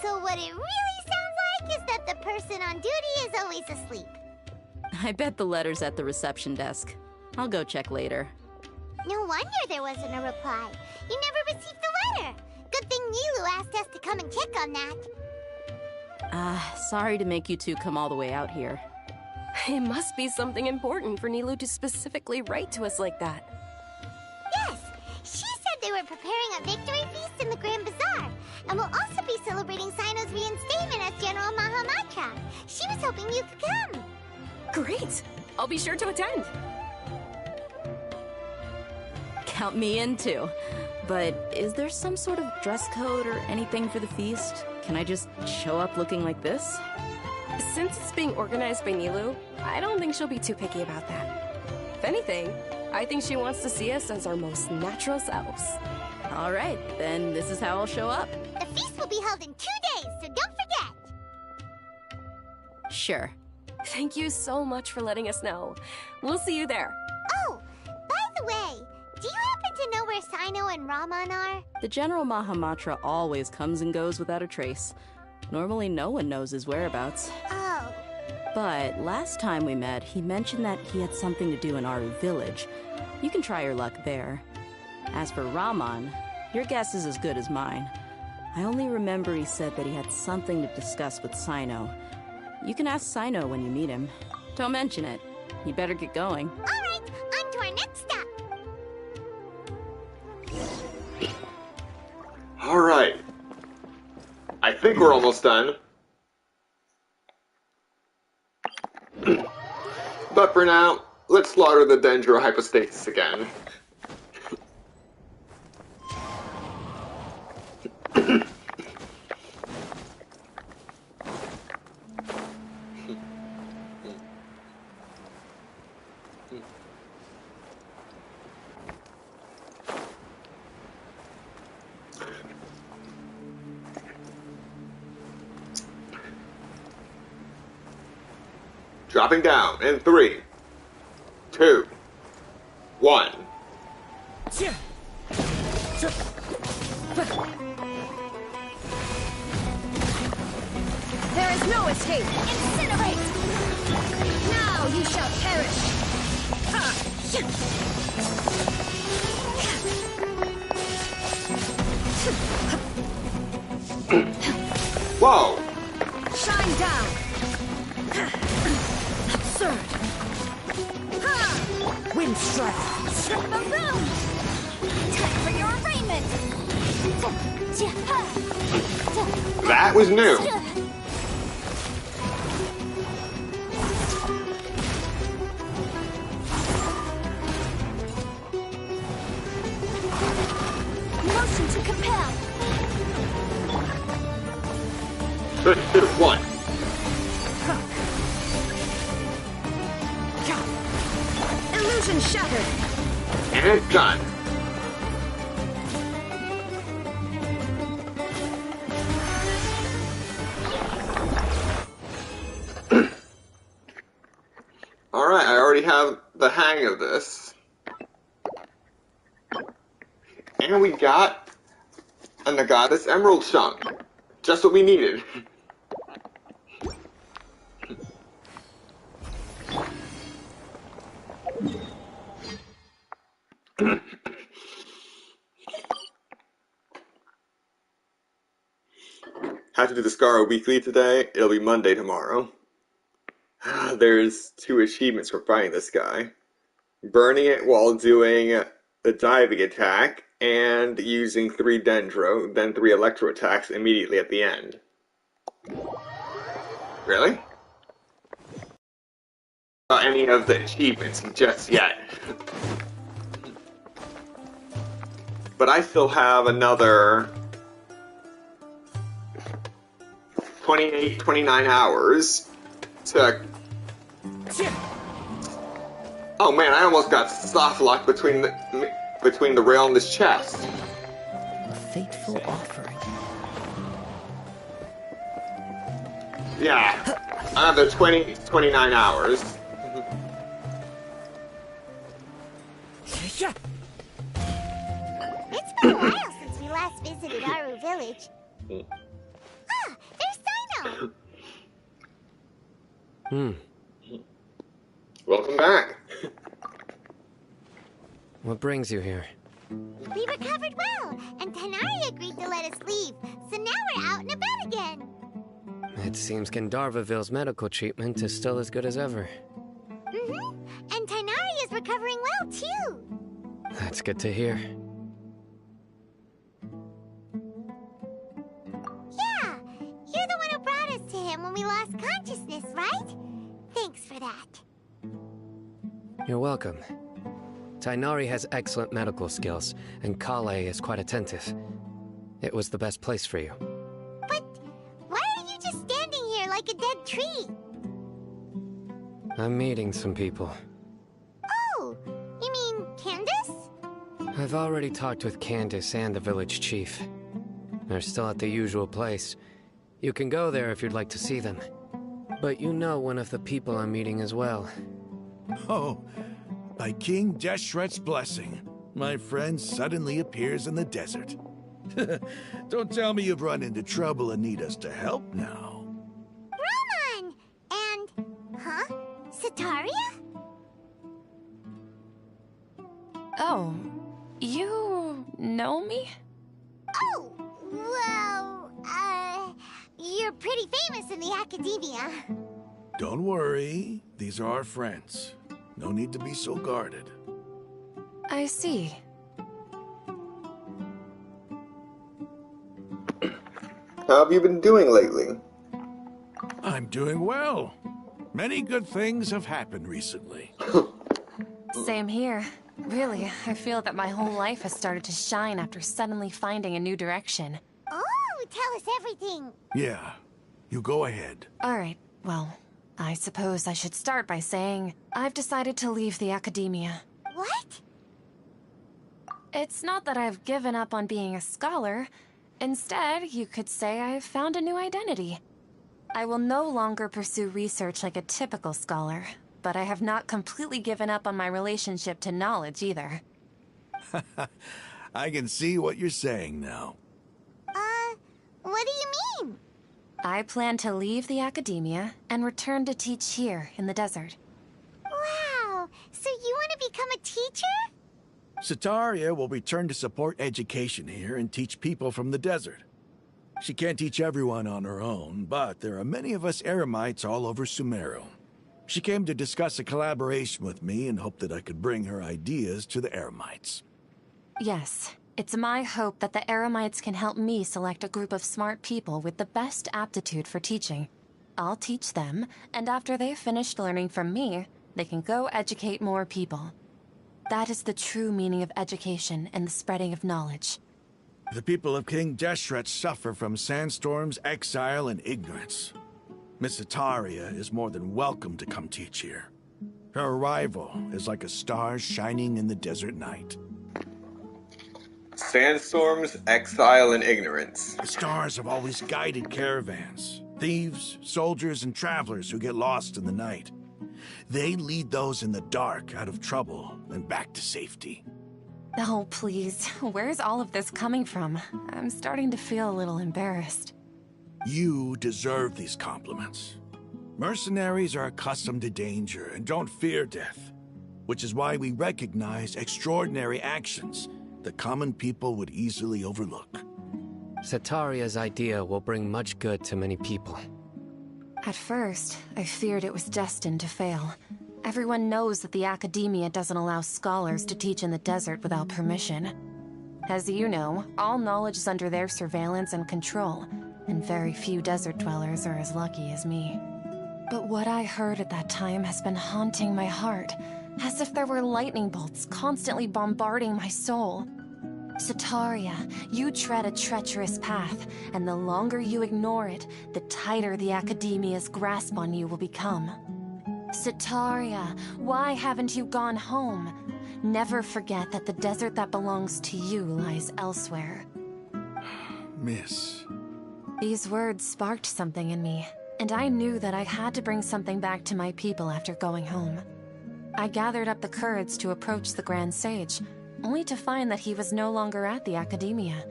Speaker 14: So what it really sounds like is that the person on duty is always asleep.
Speaker 8: I bet the letter's at the reception desk. I'll go check later.
Speaker 14: No wonder there wasn't a reply. You never received the letter. Good thing Nilu asked us to come and check on that.
Speaker 8: Sorry to make you two come all the way out here.
Speaker 13: It must be something important for Nilu to specifically write to us like that.
Speaker 14: Yes, she said they were preparing a victory feast in the Grand Bazaar, and will also be celebrating Sino's reinstatement as General Mahamatra. She was hoping you could come.
Speaker 13: Great! I'll be sure to attend.
Speaker 8: Count me in too. But is there some sort of dress code or anything for the feast? Can I just show up looking like this?
Speaker 13: Since it's being organized by Nilu, I don't think she'll be too picky about that. If anything, I think she wants to see us as our most natural selves.
Speaker 8: All right, then this is how I'll show up.
Speaker 14: The feast will be held in 2 days, so don't forget.
Speaker 8: Sure.
Speaker 13: Thank you so much for letting us know. We'll see you there.
Speaker 14: Oh, by the way, do you happen to know where Sino and Raman are?
Speaker 8: The General Mahamatra always comes and goes without a trace. Normally no one knows his whereabouts.
Speaker 14: Oh.
Speaker 8: But last time we met, he mentioned that he had something to do in Aru village. You can try your luck there. As for Raman, your guess is as good as mine. I only remember he said that he had something to discuss with Sino. You can ask Sino when you meet him. Don't mention it. You better get going.
Speaker 14: All right, on to our next stop.
Speaker 16: All right. I think we're almost done. But for now, let's slaughter the Dendro hypostasis again. Dropping down in 3, 2, 1.
Speaker 3: There is no escape! Incinerate! Now you shall perish!
Speaker 16: Whoa!
Speaker 3: Shine down! Absurd! Wind strike! Maroon! Time for your arraignment!
Speaker 16: That was new.
Speaker 3: Motion to compel!
Speaker 16: 3, 2, 1.
Speaker 3: Illusion shattered!
Speaker 16: And it's done. Alright, I already have the hang of this. And we got a Nagatis Emerald chunk. Just what we needed. Have to do the Scar weekly today. It'll be Monday tomorrow. There's 2 achievements for fighting this guy. Burning it while doing the diving attack, and using 3 Dendro, then 3 Electro attacks immediately at the end. Really? Not any of the achievements just yet. But I still have another 28, 29 hours to... Oh man, I almost got soft locked between the rail and this chest.
Speaker 2: A fateful offering.
Speaker 16: Yeah, another 29 hours.
Speaker 14: It's been a while since we last visited Aru village. Ah, there's Sino!
Speaker 16: Welcome back.
Speaker 4: What brings you here?
Speaker 14: We recovered well, and Tanari agreed to let us leave, so now we're out and about again.
Speaker 4: It seems Gandharvaville's medical treatment is still as good as ever.
Speaker 14: And Tanari is recovering well, too.
Speaker 4: That's good to hear.
Speaker 14: Yeah, you're the one who brought us to him when we lost consciousness, right? Thanks for that.
Speaker 4: You're welcome. Tainari has excellent medical skills, and Kale is quite attentive. It was the best place for you.
Speaker 14: But why are you just standing here like a dead tree?
Speaker 4: I'm meeting some people.
Speaker 14: Oh, you mean Candace?
Speaker 4: I've already talked with Candace and the village chief. They're still at the usual place. You can go there if you'd like to see them. But you know one of the people I'm meeting as well.
Speaker 17: Oh, by King Deshret's blessing, my friend suddenly appears in the desert. Don't tell me you've run into trouble and need us to help now.
Speaker 14: Roman! And... huh? Sataria?
Speaker 13: Oh, you know me?
Speaker 14: Oh, well, you're pretty famous in the Akademiya.
Speaker 17: Don't worry, these are our friends. No need to be so guarded.
Speaker 13: I see.
Speaker 16: How have you been doing lately?
Speaker 17: I'm doing well. Many good things have happened recently.
Speaker 13: Same here. Really, I feel that my whole life has started to shine after suddenly finding a new direction.
Speaker 14: Oh, tell us everything.
Speaker 17: Yeah, you go ahead.
Speaker 13: Alright, well, I suppose I should start by saying I've decided to leave the Akademiya.
Speaker 14: What?
Speaker 13: It's not that I've given up on being a scholar. Instead, you could say I've found a new identity. I will no longer pursue research like a typical scholar, but I have not completely given up on my relationship to knowledge either.
Speaker 17: I can see what you're saying now.
Speaker 14: What do you mean?
Speaker 13: I plan to leave the Akademiya and return to teach here in the desert.
Speaker 14: Wow, so you want to become a teacher?
Speaker 17: Sataria will return to support education here and teach people from the desert. She can't teach everyone on her own, but there are many of us Eremites all over Sumeru. She came to discuss a collaboration with me and hoped that I could bring her ideas to the Eremites.
Speaker 13: Yes, it's my hope that the Eremites can help me select a group of smart people with the best aptitude for teaching. I'll teach them, and after they've finished learning from me, they can go educate more people. That is the true meaning of education and the spreading of knowledge.
Speaker 17: The people of King Deshret suffer from sandstorms, exile, and ignorance. Miss Ataria is more than welcome to come teach here. Her arrival is like a star shining in the desert night.
Speaker 16: Sandstorms, exile, and ignorance.
Speaker 17: The stars have always guided caravans, thieves, soldiers, and travelers who get lost in the night. They lead those in the dark out of trouble and back to safety.
Speaker 13: Oh, please. Where's all of this coming from? I'm starting to feel a little embarrassed.
Speaker 17: You deserve these compliments. Mercenaries are accustomed to danger and don't fear death, which is why we recognize extraordinary actions that common people would easily overlook.
Speaker 4: Sataria's idea will bring much good to many people.
Speaker 13: At first, I feared it was destined to fail. Everyone knows that the Akademiya doesn't allow scholars to teach in the desert without permission. As you know, all knowledge is under their surveillance and control, and very few desert dwellers are as lucky as me. But what I heard at that time has been haunting my heart, as if there were lightning bolts constantly bombarding my soul. Sataria, you tread a treacherous path, and the longer you ignore it, the tighter the Akademiya's grasp on you will become. Sataria, why haven't you gone home? Never forget that the desert that belongs to you lies elsewhere.
Speaker 17: Miss.
Speaker 13: These words sparked something in me, and I knew that I had to bring something back to my people after going home. I gathered up the courage to approach the Grand Sage, only to find that he was no longer at the Akademiya.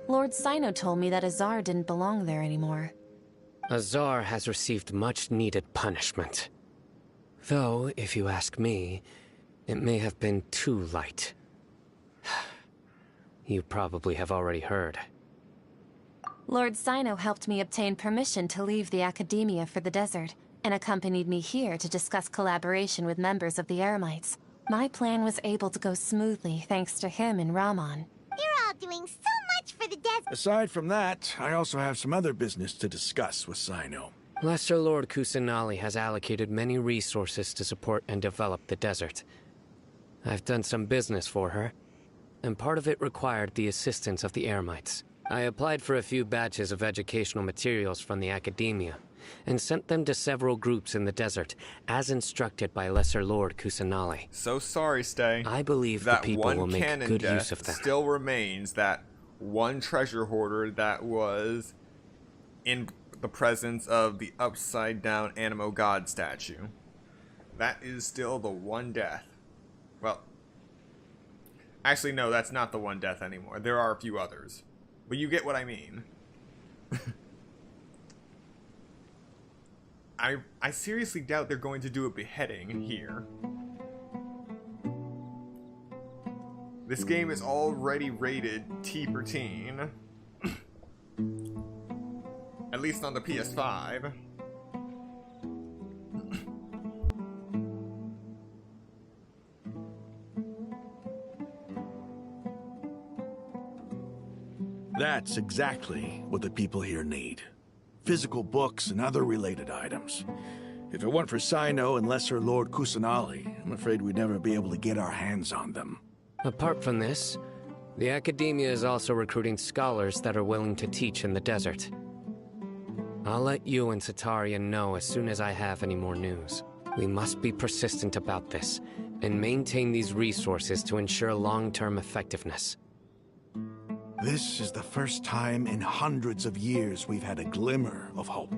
Speaker 13: Lord Sino told me that Azar didn't belong there anymore.
Speaker 4: Azar has received much-needed punishment. Though, if you ask me, it may have been too light. You probably have already heard.
Speaker 12: Lord Sino helped me obtain permission to leave the Akademiya for the desert, and accompanied me here to discuss collaboration with members of the Eremites. My plan was able to go smoothly thanks to him and Rahman.
Speaker 14: You're all doing so much for the desert.
Speaker 17: Aside from that, I also have some other business to discuss with Sino.
Speaker 4: Lesser Lord Kusanali has allocated many resources to support and develop the desert. I've done some business for her, and part of it required the assistance of the Eremites. I applied for a few batches of educational materials from the Akademiya, and sent them to several groups in the desert, as instructed by Lesser Lord Kusanali.
Speaker 16: So sorry, Stay.
Speaker 4: I believe
Speaker 16: that
Speaker 4: the people
Speaker 16: one
Speaker 4: will make
Speaker 16: canon
Speaker 4: good
Speaker 16: death
Speaker 4: use of them.
Speaker 16: Still remains that one treasure hoarder that was in the presence of the upside-down Animo God statue. That is still the one death. Well, actually, no, that's not the one death anymore. There are a few others. But you get what I mean. I seriously doubt they're going to do a beheading here. This game is already rated T for teen. At least on the PS5.
Speaker 17: That's exactly what the people here need. Physical books and other related items. If it weren't for Sino and Lesser Lord Kusanali, I'm afraid we'd never be able to get our hands on them.
Speaker 4: Apart from this, the Akademiya is also recruiting scholars that are willing to teach in the desert. I'll let you and Satarian know as soon as I have any more news. We must be persistent about this, and maintain these resources to ensure long-term effectiveness.
Speaker 17: This is the first time in hundreds of years we've had a glimmer of hope.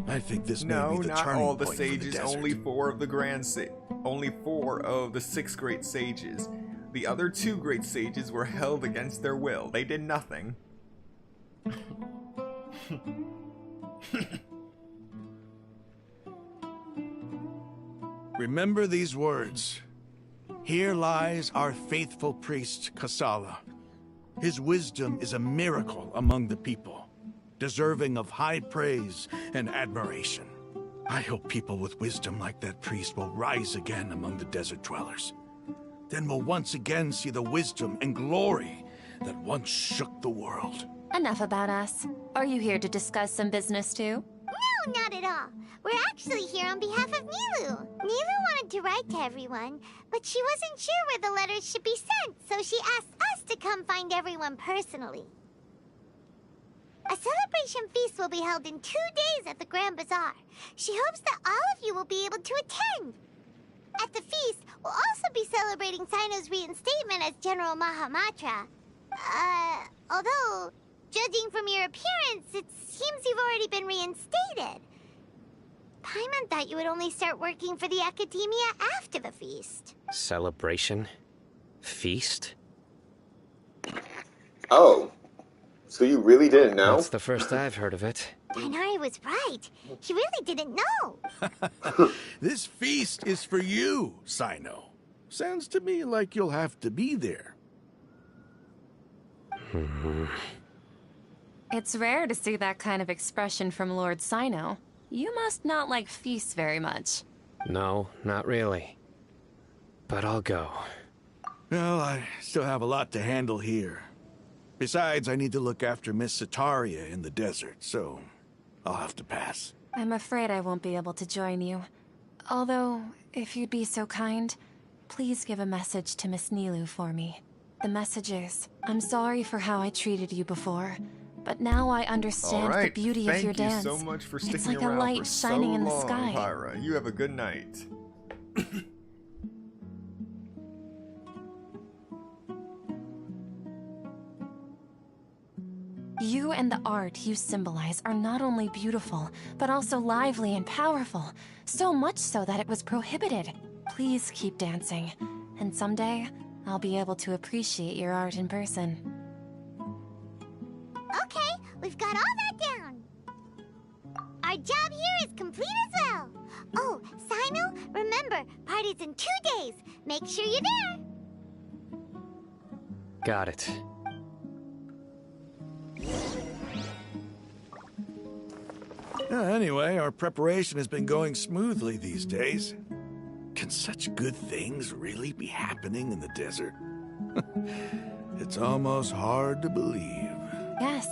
Speaker 17: I think this may be the
Speaker 16: not
Speaker 17: turning
Speaker 16: all the
Speaker 17: point for
Speaker 16: sages,
Speaker 17: desert.
Speaker 16: only 4 of the only 4 of the 6 great sages. The other 2 great sages were held against their will. They did nothing.
Speaker 17: Remember these words. Here lies our faithful priest, Kasala. His wisdom is a miracle among the people, deserving of high praise and admiration. I hope people with wisdom like that priest will rise again among the desert dwellers. Then we'll once again see the wisdom and glory that once shook the world.
Speaker 12: Enough about us. Are you here to discuss some business too?
Speaker 14: No, not at all. We're actually here on behalf of Nilu. Nilu wanted to write to everyone, but she wasn't sure where the letters should be sent, so she asked us to come find everyone personally. A celebration feast will be held in 2 days at the Grand Bazaar. She hopes that all of you will be able to attend. At the feast, we'll also be celebrating Sino's reinstatement as General Mahamatra. Although, judging from your appearance, it seems you've already been reinstated. Paimon thought you would only start working for the Akademiya after the feast.
Speaker 4: Celebration? Feast?
Speaker 16: Oh. So you really didn't know?
Speaker 4: That's the first I've heard of it.
Speaker 14: Dainari was right. He really didn't know.
Speaker 17: This feast is for you, Sino. Sounds to me like you'll have to be there.
Speaker 12: It's rare to see that kind of expression from Lord Sino. You must not like feasts very much.
Speaker 4: No, not really. But I'll go.
Speaker 17: Well, I still have a lot to handle here. Besides, I need to look after Miss Sataria in the desert, so I'll have to pass.
Speaker 12: I'm afraid I won't be able to join you. Although, if you'd be so kind, please give a message to Miss Nilu for me. The message is, I'm sorry for how I treated you before, but now I understand the beauty of your dance.
Speaker 16: Thank you so much for sticking
Speaker 12: it's like
Speaker 16: around
Speaker 12: a light
Speaker 16: for
Speaker 12: shining
Speaker 16: so
Speaker 12: in the
Speaker 16: long,
Speaker 12: sky.
Speaker 16: Pyra. You have a good night.
Speaker 12: You and the art you symbolize are not only beautiful, but also lively and powerful. So much so that it was prohibited. Please keep dancing, and someday I'll be able to appreciate your art in person.
Speaker 14: Okay, we've got all that down. Our job here is complete as well. Oh, Sino, Remember, party's in 2 days. Make sure you're there.
Speaker 4: Got it.
Speaker 17: Anyway, our preparation has been going smoothly these days. Can such good things really be happening in the desert? It's almost hard to believe.
Speaker 12: Yes,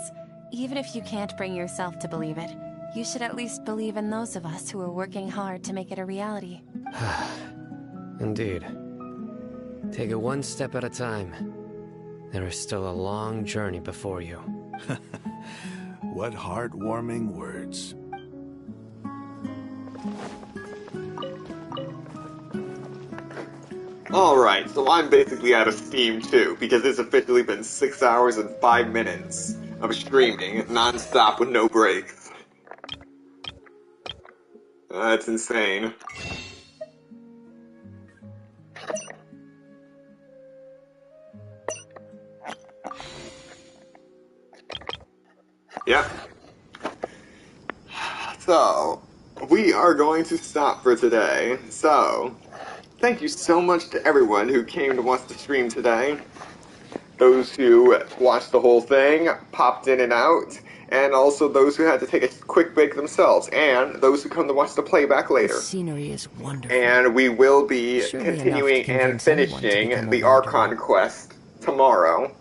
Speaker 12: even if you can't bring yourself to believe it, you should at least believe in those of us who are working hard to make it a reality.
Speaker 4: Indeed. Take it one step at a time. There is still a long journey before you.
Speaker 17: What heartwarming words.
Speaker 16: Alright, so I'm basically out of steam too, because it's officially been 6 hours and 5 minutes of streaming, non-stop with no breaks. That's insane. Yep. So, we are going to stop for today. So, thank you so much to everyone who came to watch the stream today. Those who watched the whole thing, popped in and out, and also those who had to take a quick break themselves, and those who come to watch the playback later.
Speaker 10: The scenery is wonderful.
Speaker 16: And we will be
Speaker 10: Surely
Speaker 16: continuing
Speaker 10: enough to
Speaker 16: and
Speaker 10: convince anyone to
Speaker 16: finishing
Speaker 10: become a
Speaker 16: the
Speaker 10: wanderer.
Speaker 16: Archon quest tomorrow.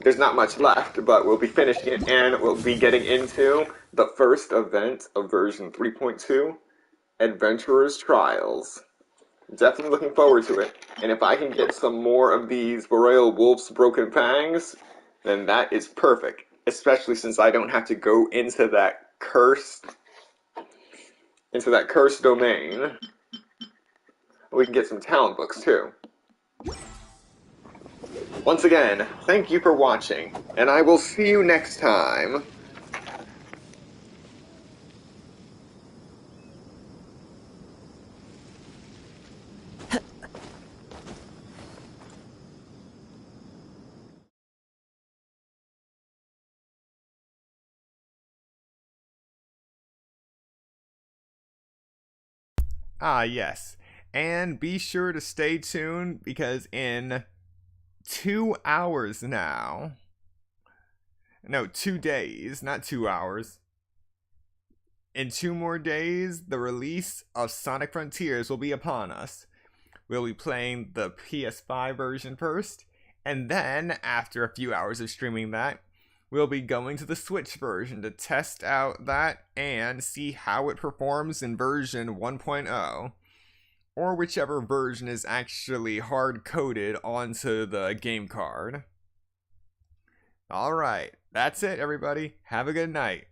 Speaker 16: There's not much left, but we'll be finishing it, and we'll be getting into the first event of version 3.2, Adventurer's Trials. Definitely looking forward to it, and if I can get some more of these Boreal Wolf's Broken Fangs, then that is perfect, especially since I don't have to go into that cursed domain. We can get some talent books too. Once again, thank you for watching, and I will see you next time.
Speaker 1: Ah, yes. And be sure to stay tuned because in 2 hours now. No, 2 days, not 2 hours. In 2 more days, the release of Sonic Frontiers will be upon us. We'll be playing the PS5 version first, and then, after a few hours of streaming that, we'll be going to the Switch version to test out that and see how it performs in version 1.0, or whichever version is actually hard-coded onto the game card. Alright, that's it everybody. Have a good night.